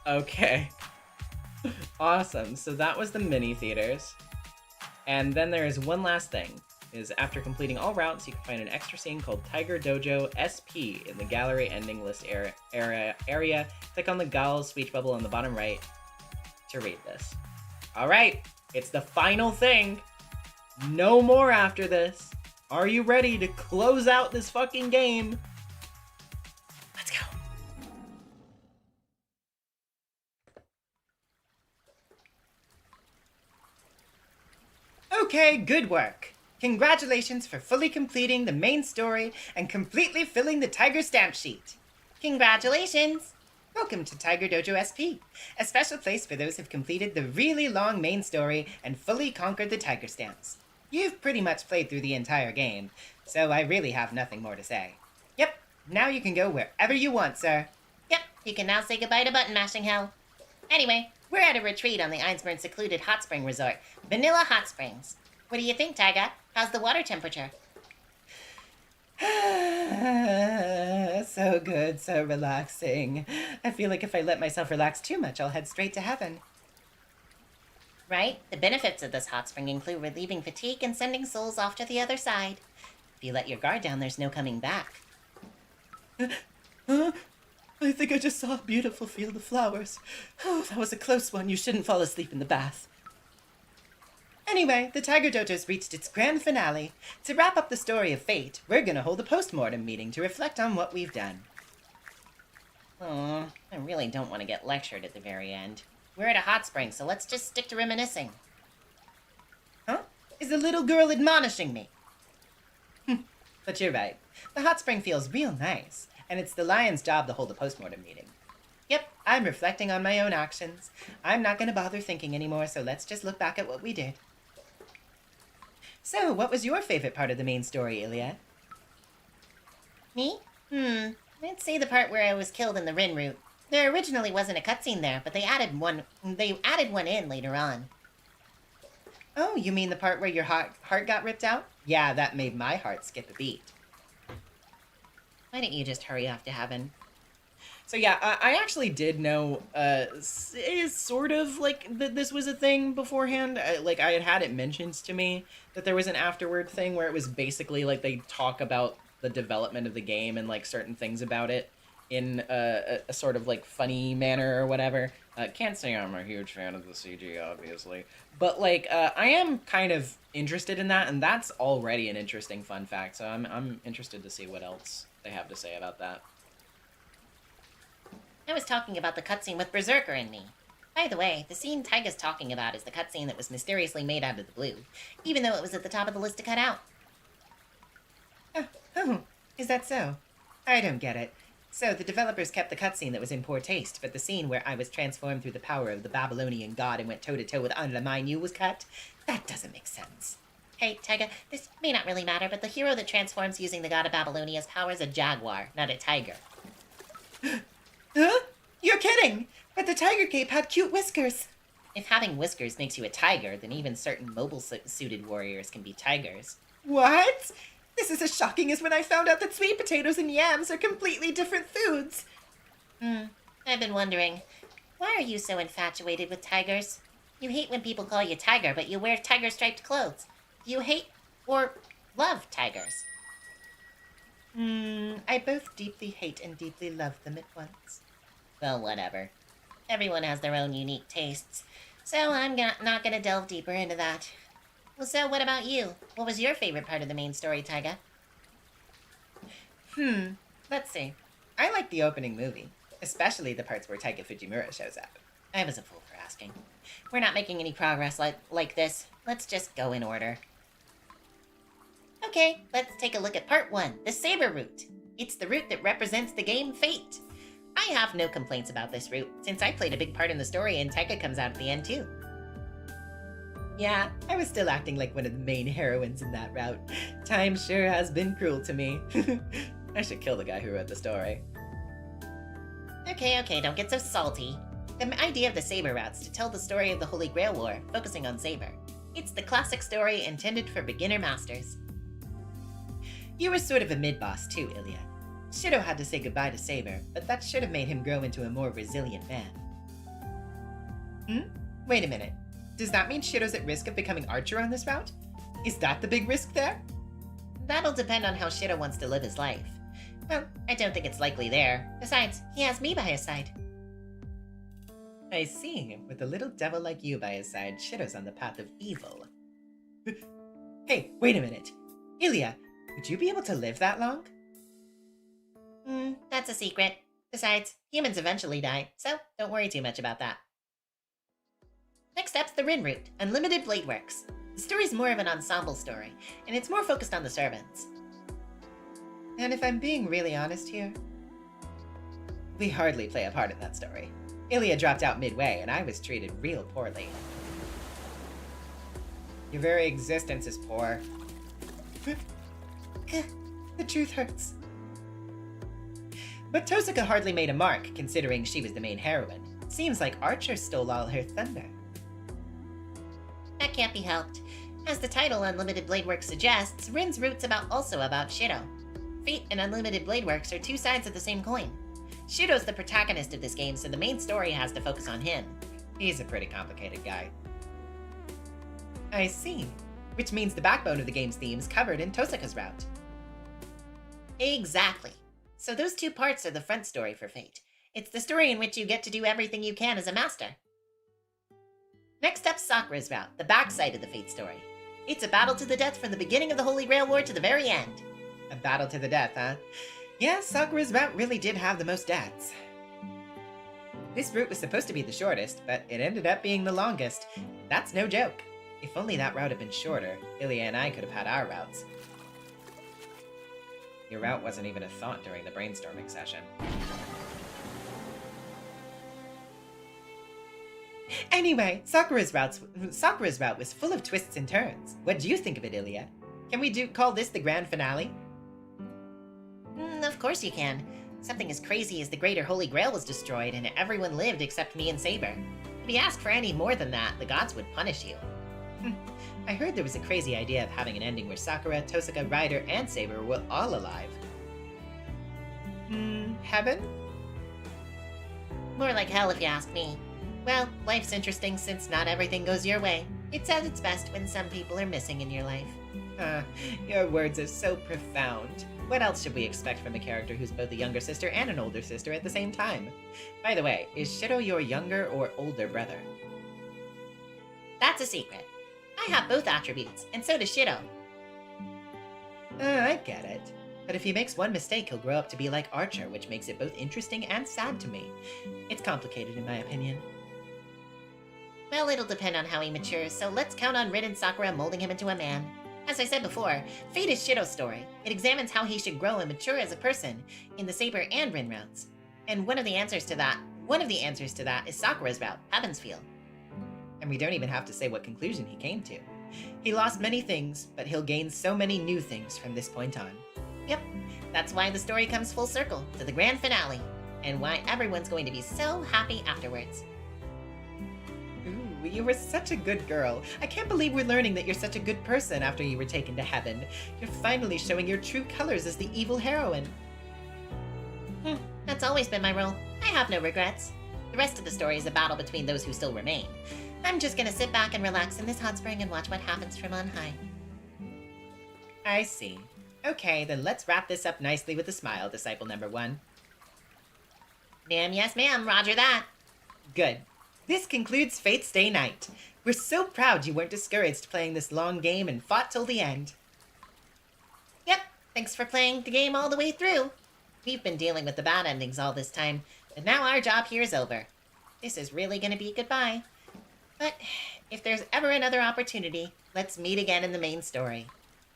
A: Okay. Awesome. So that was the mini theaters. And then there is one last thing. Is after completing all routes, you can find an extra scene called Tiger Dojo SP in the gallery ending list area. Click on the Gaal's speech bubble on the bottom right to read this. Alright, it's the final thing. No more after this. Are you ready to close out this fucking game? Let's go.
G: Okay, good work. Congratulations for fully completing the main story and completely filling the Tiger stamp sheet.
C: Congratulations!
G: Welcome to Tiger Dojo SP, a special place for those who've completed the really long main story and fully conquered the Tiger stamps. You've pretty much played through the entire game, so I really have nothing more to say. Yep, now you can go wherever you want, sir.
C: Yep, you can now say goodbye to button mashing hell. Anyway, we're at a retreat on the Einsburn secluded hot spring resort, Vanilla Hot Springs. What do you think, Tiger? How's the water temperature?
G: So good, so relaxing. I feel like if I let myself relax too much, I'll head straight to heaven.
C: Right? The benefits of this hot spring include relieving fatigue and sending souls off to the other side. If you let your guard down, there's no coming back.
G: I think I just saw a beautiful field of flowers. Oh, that was a close one. You shouldn't fall asleep in the bath. Anyway, the Tiger Dojo's reached its grand finale. To wrap up the story of fate, we're gonna hold a post-mortem meeting to reflect on what we've done.
C: Aw, I really don't want to get lectured at the very end. We're at a hot spring, so let's just stick to reminiscing.
G: Huh? Is the little girl admonishing me? But you're right. The hot spring feels real nice, and it's the lion's job to hold a post-mortem meeting. Yep, I'm reflecting on my own actions. I'm not gonna bother thinking anymore, so let's just look back at what we did. So, what was your favorite part of the main story, Ilya?
C: Me? I'd say the part where I was killed in the Rin route. There originally wasn't a cutscene there, but they added one in later on.
G: Oh, you mean the part where your heart got ripped out? Yeah, that made my heart skip a beat.
C: Why don't you just hurry off to heaven?
A: So yeah, I actually did know, sort of like that this was a thing beforehand. Like I had it mentioned to me that there was an afterward thing where it was basically like they talk about the development of the game and like certain things about it in a sort of like funny manner or whatever. Can't say I'm a huge fan of the CG, obviously, but like I am kind of interested in that, and that's already an interesting fun fact. So I'm interested to see what else they have to say about that.
C: I was talking about the cutscene with Berserker and me. By the way, the scene Taiga's talking about is the cutscene that was mysteriously made out of the blue, even though it was at the top of the list to cut out.
G: Oh, is that so? I don't get it. So the developers kept the cutscene that was in poor taste, but the scene where I was transformed through the power of the Babylonian god and went toe-to-toe with Anlamanyu was cut? That doesn't make sense.
C: Hey, Taiga, this may not really matter, but the hero that transforms using the god of Babylonia's power is a jaguar, not a tiger.
G: Huh? You're kidding! But the tiger cape had cute whiskers.
C: If having whiskers makes you a tiger, then even certain mobile-suited warriors can be tigers.
G: What? This is as shocking as when I found out that sweet potatoes and yams are completely different foods.
C: I've been wondering, why are you so infatuated with tigers? You hate when people call you Tiger, but you wear tiger-striped clothes. Do you hate or love tigers?
G: I both deeply hate and deeply love them at once.
C: Well, whatever. Everyone has their own unique tastes, so I'm not gonna delve deeper into that. Well, so what about you? What was your favorite part of the main story, Taiga?
G: Let's see. I like the opening movie, especially the parts where Taiga Fujimura shows up.
C: I was a fool for asking. We're not making any progress like this. Let's just go in order. Okay, let's take a look at part 1, the Saber route. It's the route that represents the game Fate. I have no complaints about this route, since I played a big part in the story and Taiga comes out at the end too.
G: Yeah, I was still acting like one of the main heroines in that route. Time sure has been cruel to me.
D: I should kill the guy who wrote the story.
C: Okay, don't get so salty. The idea of the Saber routes to tell the story of the Holy Grail War, focusing on Saber. It's the classic story intended for beginner masters.
G: You were sort of a mid-boss too, Emiya. Shirou had to say goodbye to Saber, but that should have made him grow into a more resilient man. Wait a minute. Does that mean Shirou's at risk of becoming Archer on this route? Is that the big risk there?
C: That'll depend on how Shirou wants to live his life. Well, I don't think it's likely there. Besides, he has me by his side.
G: I see. With a little devil like you by his side, Shirou's on the path of evil. Hey, wait a minute. Emiya, would you be able to live that long?
C: That's a secret. Besides, humans eventually die, so don't worry too much about that. Next up's the Rin route, Unlimited Blade Works. The story's more of an ensemble story, and it's more focused on the servants.
G: And if I'm being really honest here, we hardly play a part in that story. Emiya dropped out midway, and I was treated real poorly. Your very existence is poor. The truth hurts. But Tosuka hardly made a mark, considering she was the main heroine. Seems like Archer stole all her thunder.
C: That can't be helped. As the title Unlimited Blade Works suggests, Rin's route's also about Shirou. Fate and Unlimited Blade Works are two sides of the same coin. Shirou's the protagonist of this game, so the main story has to focus on him.
G: He's a pretty complicated guy. I see. Which means the backbone of the game's theme's covered in Tosuka's route.
C: Exactly. So those two parts are the front story for Fate. It's the story in which you get to do everything you can as a master. Next up, Sakura's route, the backside of the Fate story. It's a battle to the death from the beginning of the Holy Grail War to the very end.
G: A battle to the death, huh? Yeah, Sakura's route really did have the most deaths. This route was supposed to be the shortest, but it ended up being the longest. That's no joke. If only that route had been shorter, Emiya and I could have had our routes.
D: Your route wasn't even a thought during the brainstorming session.
G: Anyway, Sakura's route was full of twists and turns. What do you think of it, Emiya? Can we call this the grand finale?
C: Of course you can. Something as crazy as the Greater Holy Grail was destroyed and everyone lived except me and Saber. If you ask for any more than that, the gods would punish you.
G: I heard there was a crazy idea of having an ending where Sakura, Tosuka, Ryder, and Saber were all alive. Heaven?
C: More like hell if you ask me. Well, life's interesting since not everything goes your way. It's at its best when some people are missing in your life.
G: Your words are so profound. What else should we expect from a character who's both a younger sister and an older sister at the same time? By the way, is Shirou your younger or older brother?
C: That's a secret. I have both attributes, and so does Shirou.
G: I get it. But if he makes one mistake, he'll grow up to be like Archer, which makes it both interesting and sad to me. It's complicated in my opinion.
C: Well, it'll depend on how he matures, so let's count on Rin and Sakura molding him into a man. As I said before, Fate is Shirou's story. It examines how he should grow and mature as a person in the Saber and Rin routes. And one of the answers to that is Sakura's route, Heaven's Feel.
G: And we don't even have to say what conclusion he came to. He lost many things, but he'll gain so many new things from this point on.
C: Yep, that's why the story comes full circle to the grand finale, and why everyone's going to be so happy afterwards.
G: Ooh, You were such a good girl. I can't believe we're learning that you're such a good person after you were taken to heaven. You're finally showing your true colors as the evil heroine.
C: That's always been my role. I have no regrets. The rest of the story is a battle between those who still remain. I'm just gonna sit back and relax in this hot spring and watch what happens from on high.
G: I see. Okay, then let's wrap this up nicely with a smile, Disciple number 1.
C: Ma'am, yes ma'am, roger that.
G: Good. This concludes Fate's Day night. We're so proud you weren't discouraged playing this long game and fought till the end.
C: Yep, thanks for playing the game all the way through. We've been dealing with the bad endings all this time, but now our job here is over. This is really gonna be goodbye. But if there's ever another opportunity, let's meet again in the main story.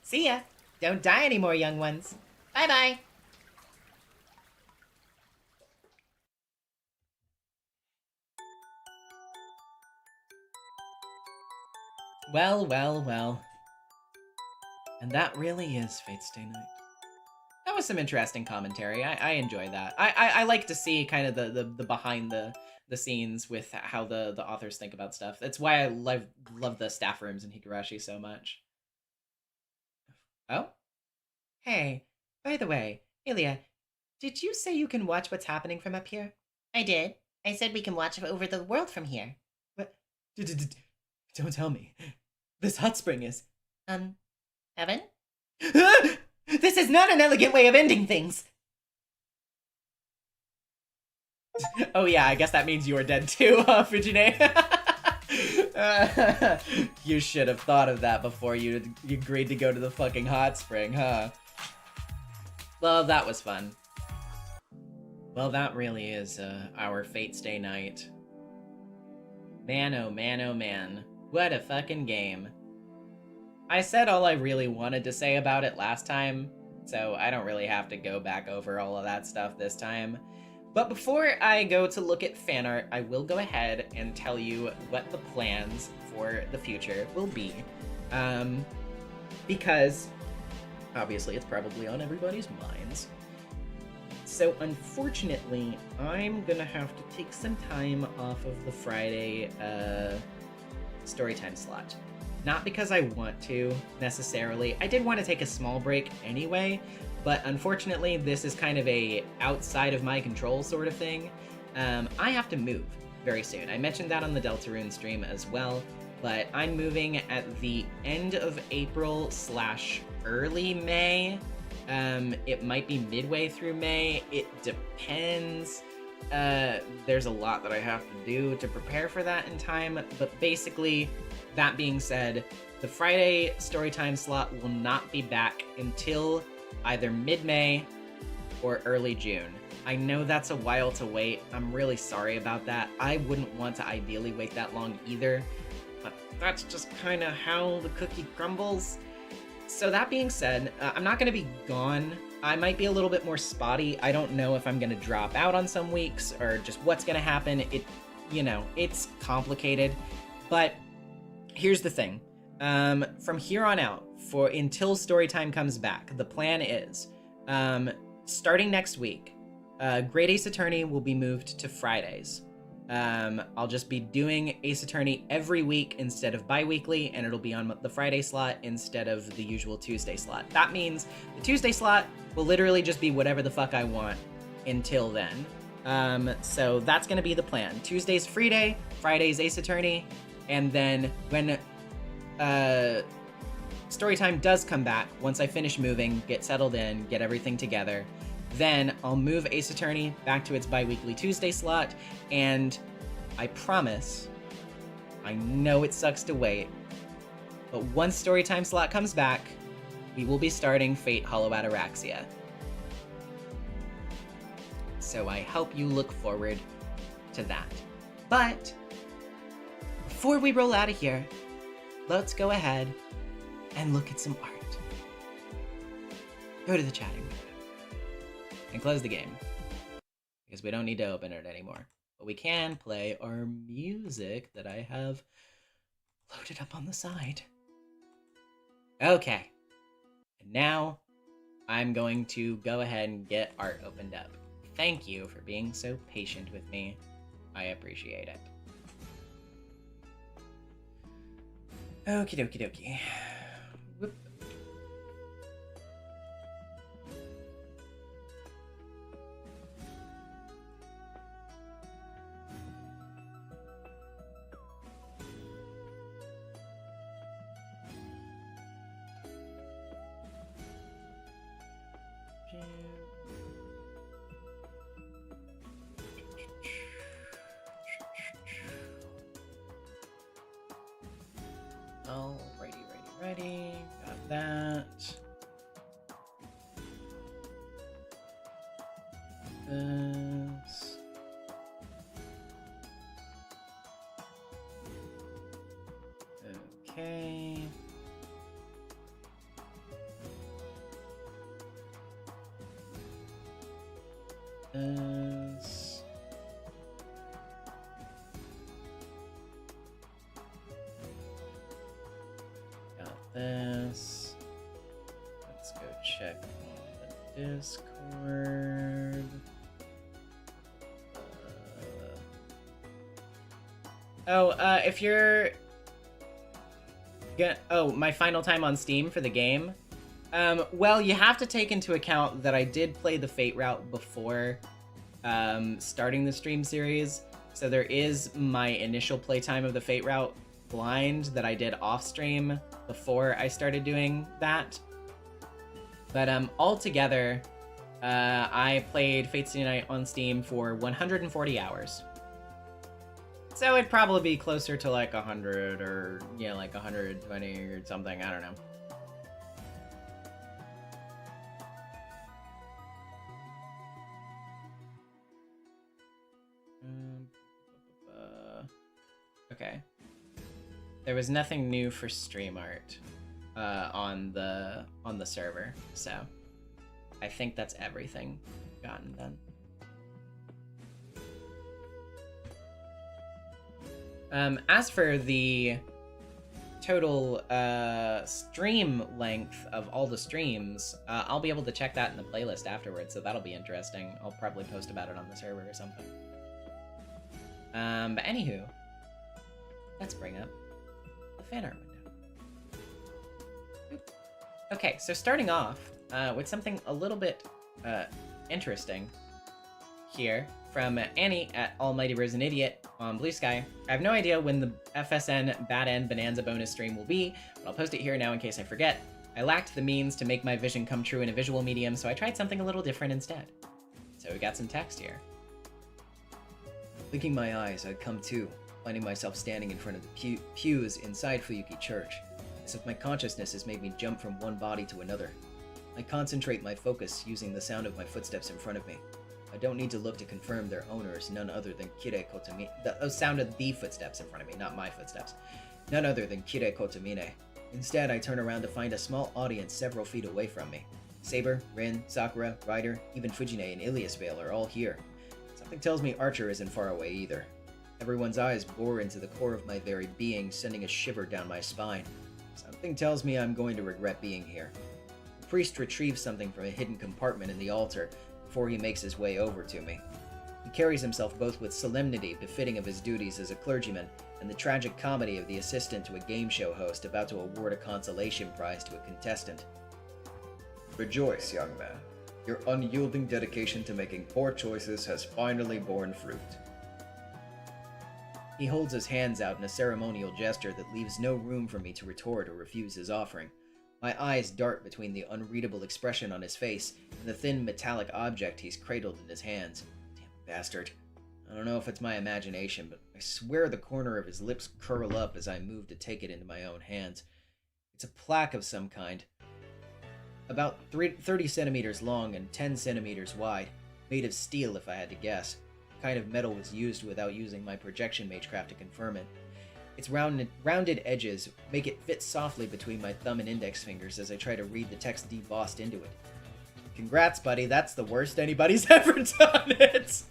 G: See ya! Don't die anymore, young ones.
C: Bye-bye.
G: Well, well, well. And that really is Fate's Day night. That was some interesting commentary. I enjoy that. I like to see kind of the behind the scenes with how the authors think about stuff. That's why I love the staff rooms in Higurashi so much. Oh? Hey, by the way, Emiya, did you say you can watch what's happening from up here?
C: I did. I said we can watch over the world from here.
G: What? Don't tell me. This hot spring is...
C: Heaven?
G: This is not an elegant way of ending things! Oh yeah, I guess that means you are dead too, Fujine. You should have thought of that before you agreed to go to the fucking hot spring, huh? Well, that was fun. Well, that really is our Fate's Day night. Man, oh man, oh man. What a fucking game. I said all I really wanted to say about it last time, so I don't really have to go back over all of that stuff this time. But before I go to look at fan art, I will go ahead and tell you what the plans for the future will be. Because, obviously, it's probably on everybody's minds. So, unfortunately, I'm gonna have to take some time off of the Friday, storytime slot. Not because I want to, necessarily. I did want to take a small break anyway, but unfortunately, this is kind of a outside of my control sort of thing. I have to move very soon. I mentioned that on the Deltarune stream as well, but I'm moving at the end of April / early May. It might be midway through May. It depends. There's a lot that I have to do to prepare for that in time, but basically, that being said, the Friday storytime slot will not be back until either mid-May or early June. I know that's a while to wait. I'm really sorry about that. I wouldn't want to ideally wait that long either, but that's just kind of how the cookie crumbles. So that being said, I'm not going to be gone. I might be a little bit more spotty. I don't know if I'm going to drop out on some weeks or just what's going to happen. It's complicated, but here's the thing. From here on out, until Storytime comes back, the plan is, starting next week, Great Ace Attorney will be moved to Fridays. I'll just be doing Ace Attorney every week instead of bi-weekly, and it'll be on the Friday slot instead of the usual Tuesday slot. That means the Tuesday slot will literally just be whatever the fuck I want until then. So that's gonna be the plan. Tuesday's free day, Friday's Ace Attorney, and then when Storytime does come back, once I finish moving, get settled in, get everything together, then I'll move Ace Attorney back to its bi-weekly Tuesday slot, and I promise, I know it sucks to wait, but once Storytime slot comes back, we will be starting Fate Hollow Ataraxia. So I hope you look forward to that. But before we roll out of here, let's go ahead and look at some art. Go to the chatting room and close the game, because we don't need to open it anymore. But we can play our music that I have loaded up on the side. Okay, and now I'm going to go ahead and get art opened up. Thank you for being so patient with me. I appreciate it.
D: Okie dokie dokie. Whoop. Alrighty. Got that. This. Okay. This. Got this. Let's go check on the Discord. If you're my final time on Steam for the game. Well, you have to take into account that I did play the Fate route before starting the stream series. So there is my initial playtime of the Fate route blind that I did off stream before I started doing that. But altogether, I played Fate Stay Night on Steam for 140 hours. So it'd probably be closer to like 100 or, yeah, like 120 or something. I don't know. Okay. There was nothing new for stream art on the server, so I think that's everything gotten done. As for the total stream length of all the streams, I'll be able to check that in the playlist afterwards, so that'll be interesting. I'll probably post about it on the server or something. But anywho, let's bring up the fan art window. Oop. Okay, so starting off with something a little bit interesting here from Annie at Almighty Rose and Idiot on Blue Sky. I have no idea when the FSN Bad End Bonanza bonus stream will be, but I'll post it here now in case I forget. I lacked the means to make my vision come true in a visual medium, so I tried something a little different instead. So we got some text here.
B: Blinking my eyes, I'd come to, finding myself standing in front of the pews inside Fuyuki Church, as if my consciousness has made me jump from one body to another. I concentrate my focus using the sound of my footsteps in front of me. I don't need to look to confirm their owner is none other than Kirei Kotomine. The sound of the footsteps in front of me, not my footsteps. None other than Kirei Kotomine. Instead, I turn around to find a small audience several feet away from me. Saber, Rin, Sakura, Ryder, even Fujine and Ilias Vale are all here. Something tells me Archer isn't far away either. Everyone's eyes bore into the core of my very being, sending a shiver down my spine. Something tells me I'm going to regret being here. The priest retrieves something from a hidden compartment in the altar before he makes his way over to me. He carries himself both with solemnity befitting of his duties as a clergyman and the tragic comedy of the assistant to a game show host about to award a consolation prize to a contestant. Rejoice, young man. Your unyielding dedication to making poor choices has finally borne fruit. He holds his hands out in a ceremonial gesture that leaves no room for me to retort or refuse his offering. My eyes dart between the unreadable expression on his face and the thin metallic object he's cradled in his hands. Damn bastard. I don't know if it's my imagination, but I swear the corner of his lips curl up as I move to take it into my own hands. It's a plaque of some kind. About 30 centimeters long and 10 centimeters wide, made of steel if I had to guess. What kind of metal was used without using my projection magecraft to confirm it. Its rounded edges make it fit softly between my thumb and index fingers as I try to read the text debossed into it. Congrats, buddy, that's the worst anybody's ever done it!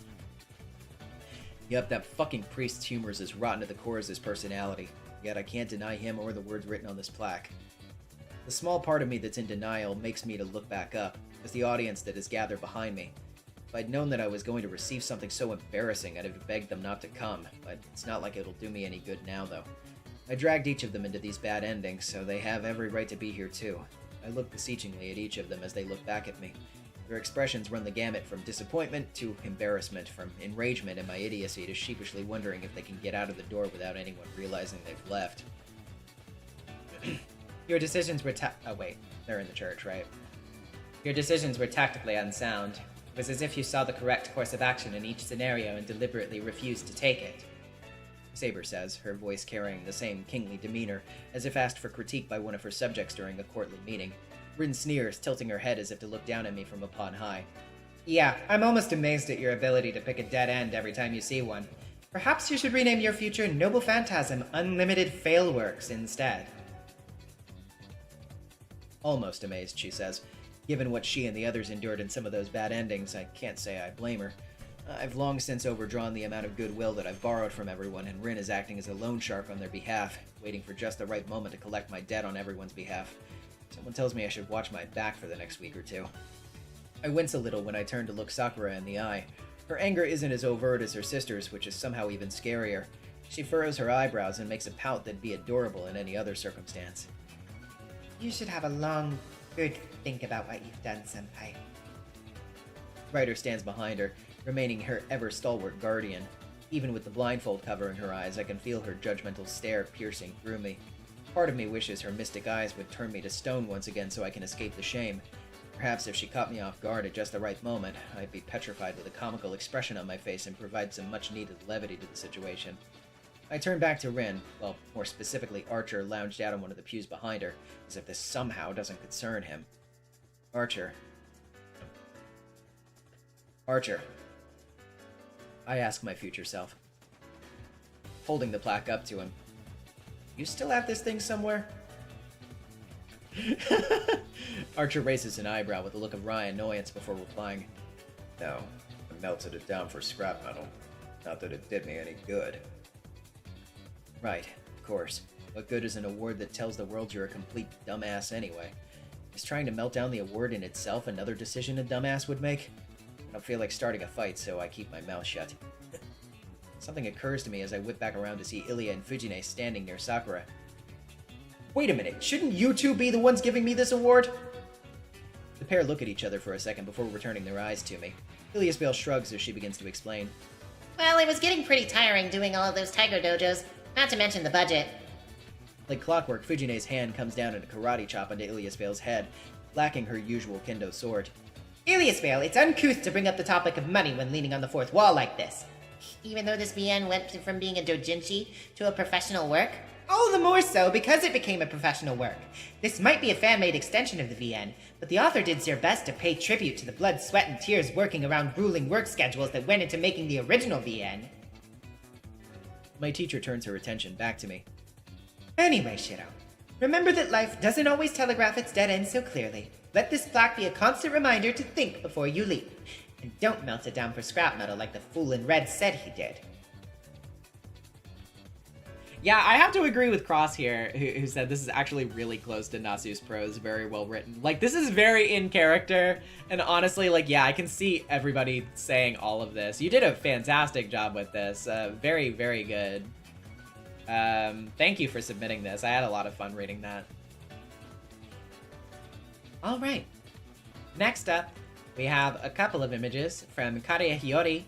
B: Yep, that fucking priest's humor is as rotten to the core as his personality, yet I can't deny him or the words written on this plaque. The small part of me that's in denial makes me to look back up, as the audience that is gathered behind me. If I'd known that I was going to receive something so embarrassing, I'd have begged them not to come, but it's not like it'll do me any good now, though.
D: I dragged each of them into these bad endings, so they have every right to be here too. I look beseechingly at each of them as they look back at me. Their expressions run the gamut from disappointment to embarrassment, from enragement at my idiocy to sheepishly wondering if they can get out of the door without anyone realizing they've left.
F: Your decisions were oh wait, they're in the church, right? Your decisions were tactically unsound. It was as if you saw the correct course of action in each scenario and deliberately refused to take it.
D: Saber says, her voice carrying the same kingly demeanor, as if asked for critique by one of her subjects during a courtly meeting. Rin sneers, tilting her head as if to look down at me from upon high.
F: Yeah, I'm almost amazed at your ability to pick a dead end every time you see one. Perhaps you should rename your future Noble Phantasm Unlimited Failworks instead.
D: Almost amazed, she says. Given what she and the others endured in some of those bad endings, I can't say I blame her. I've long since overdrawn the amount of goodwill that I've borrowed from everyone, and Rin is acting as a loan shark on their behalf, waiting for just the right moment to collect my debt on everyone's behalf. Someone tells me I should watch my back for the next week or two. I wince a little when I turn to look Sakura in the eye. Her anger isn't as overt as her sister's, which is somehow even scarier. She furrows her eyebrows and makes a pout that'd be adorable in any other circumstance.
F: You should have a long, good think about what you've done, senpai.
D: Ryder stands behind her, remaining her ever-stalwart guardian. Even with the blindfold covering her eyes, I can feel her judgmental stare piercing through me. Part of me wishes her mystic eyes would turn me to stone once again so I can escape the shame. Perhaps if she caught me off guard at just the right moment, I'd be petrified with a comical expression on my face and provide some much-needed levity to the situation. I turn back to Rin, well, more specifically Archer lounged out on one of the pews behind her, as if this somehow doesn't concern him. Archer. I ask my future self. Holding the plaque up to him. You still have this thing somewhere? Archer raises an eyebrow with a look of wry annoyance before replying. No, I melted it down for scrap metal. Not that it did me any good. Right, of course. What good is an award that tells the world you're a complete dumbass anyway? Is trying to melt down the award in itself another decision a dumbass would make? I don't feel like starting a fight, so I keep my mouth shut. Something occurs to me as I whip back around to see Ilya and Fujine standing near Sakura. Wait a minute, shouldn't you two be the ones giving me this award? The pair look at each other for a second before returning their eyes to me. Ilya's Bale shrugs as she begins to explain.
C: Well, it was getting pretty tiring doing all of those Tiger Dojos, not to mention the budget.
D: Like clockwork, Fujine's hand comes down in a karate chop onto Ilya's Bale's head, lacking her usual kendo sword.
F: Ilias Vale, it's uncouth to bring up the topic of money when leaning on the fourth wall like this.
C: Even though this VN went from being a doujinshi to a professional work?
F: All the more so because it became a professional work. This might be a fan-made extension of the VN, but the author did their best to pay tribute to the blood, sweat, and tears working around grueling work schedules that went into making the original VN.
D: My teacher turns her attention back to me.
F: Anyway, Shirou, remember that life doesn't always telegraph its dead ends so clearly. Let this plaque be a constant reminder to think before you leap. And don't melt it down for scrap metal like the fool in red said he did.
A: Yeah, I have to agree with Cross here, who said this is actually really close to Nasu's prose, very well written. Like, this is very in character, and honestly, like, yeah, I can see everybody saying all of this. You did a fantastic job with this. Very, very good. Thank you for submitting this. I had a lot of fun reading that.
F: All right. Next up, we have a couple of images from Kariya Hiyori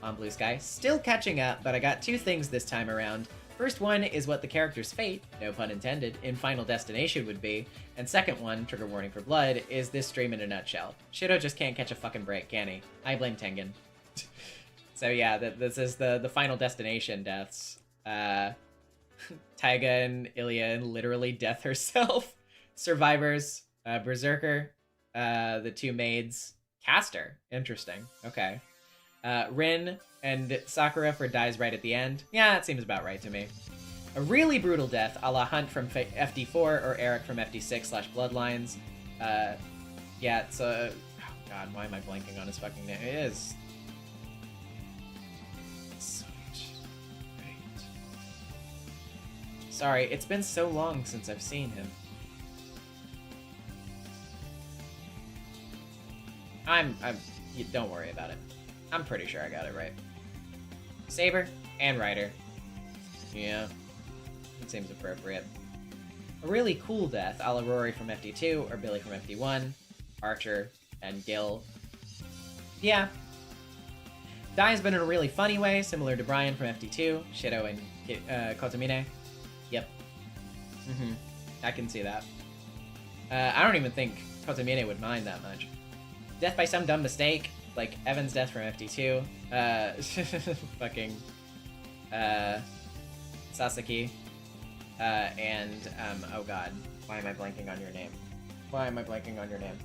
F: on Blue Sky. Still catching up, but I got two things this time around. First one is what the character's fate, no pun intended, in Final Destination would be. And second one, trigger warning for blood, is this stream in a nutshell. Shirou just can't catch a fucking break, can he? I blame Tengen. So yeah, this is the Final Destination deaths. Taiga and Ilya and literally death herself. Survivors, Berserker, the two maids, Caster. Interesting. Okay. Rin and Sakura for dies right at the end. Yeah, that seems about right to me. A really brutal death, a la Hunt from FD4 or Eric from FD6/Bloodlines. Yeah, it's a... Oh god, why am I blanking on his fucking name? It is... Sorry, it's been so long since I've seen him. Don't worry about it. I'm pretty sure I got it right. Saber and Ryder. Yeah. It seems appropriate. A really cool death, a la Rory from FD2 or Billy from FD1, Archer, and Gil. Yeah. Dies, but in a really funny way, similar to Brian from FD2, Shirou, and Kotomine. Yep. I can see that. I don't even think Kotomine would mind that much. Death by some dumb mistake, like Evan's death from FD2. Fucking Sasaki. And oh god, why am I blanking on your name? Why am I blanking on your name?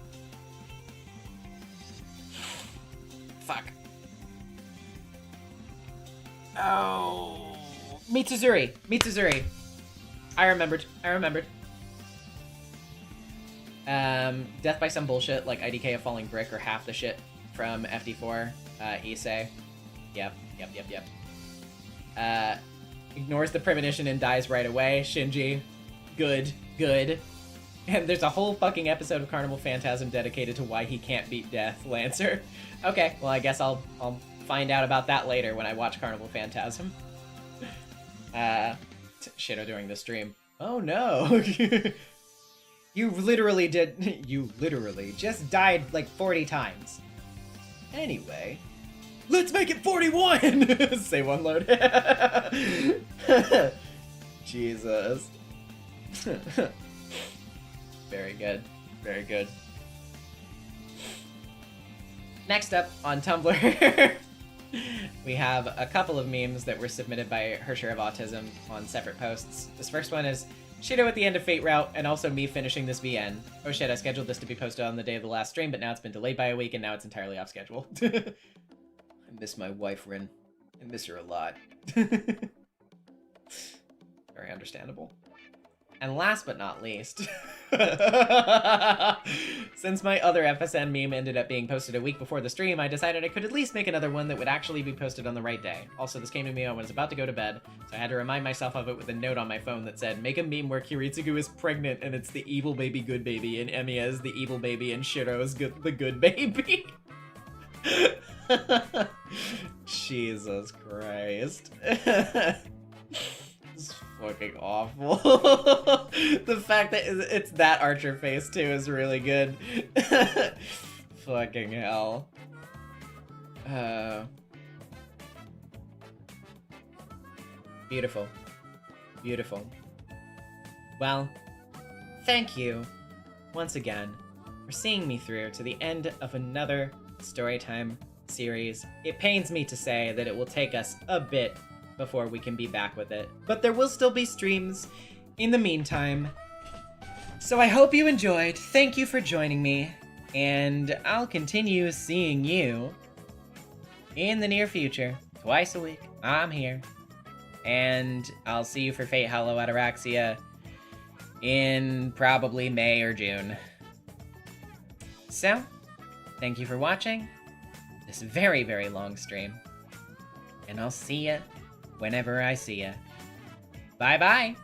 F: Fuck. Oh, Mitsuzuri. I remembered. Death by some bullshit like IDK of falling brick or half the shit from FD4. Issei. Yep. Ignores the premonition and dies right away. Shinji. Good. And there's a whole fucking episode of Carnival Phantasm dedicated to why he can't beat Death, Lancer. Okay, well I guess I'll find out about that later when I watch Carnival Phantasm. Shirou during the stream. Oh no!
J: You literally just died like 40 times.
F: Anyway, let's make it 41! Say one load. Jesus. Very good. Next up on Tumblr, we have a couple of memes that were submitted by Her Share of Autism on separate posts. This first one is Shirou at the end of Fate Route, and also me finishing this VN. Oh shit, I scheduled this to be posted on the day of the last stream, but now it's been delayed by a week, and now it's entirely off schedule. I miss my wife, Rin. I miss her a lot. Very understandable. And last but not least, since my other FSN meme ended up being posted a week before the stream, I decided I could at least make another one that would actually be posted on the right day. Also, this came to me when I was about to go to bed, so I had to remind myself of it with a note on my phone that said, make a meme where Kiritsugu is pregnant and it's the evil baby good baby, and Emiya is the evil baby and Shirou is the good baby. Jesus Christ. It's fucking awful. The fact that it's that Archer face too is really good. Fucking hell. Beautiful. Well, thank you once again for seeing me through to the end of another Storytime series. It pains me to say that it will take us a bit before we can be back with it, but there will still be streams in the meantime. So I hope you enjoyed. Thank you for joining me, and I'll continue seeing you in the near future. Twice a week, I'm here. And I'll see you for Fate Hollow Ataraxia in probably May or June. So, thank you for watching this very, very long stream, and I'll see ya whenever I see ya. Bye-bye!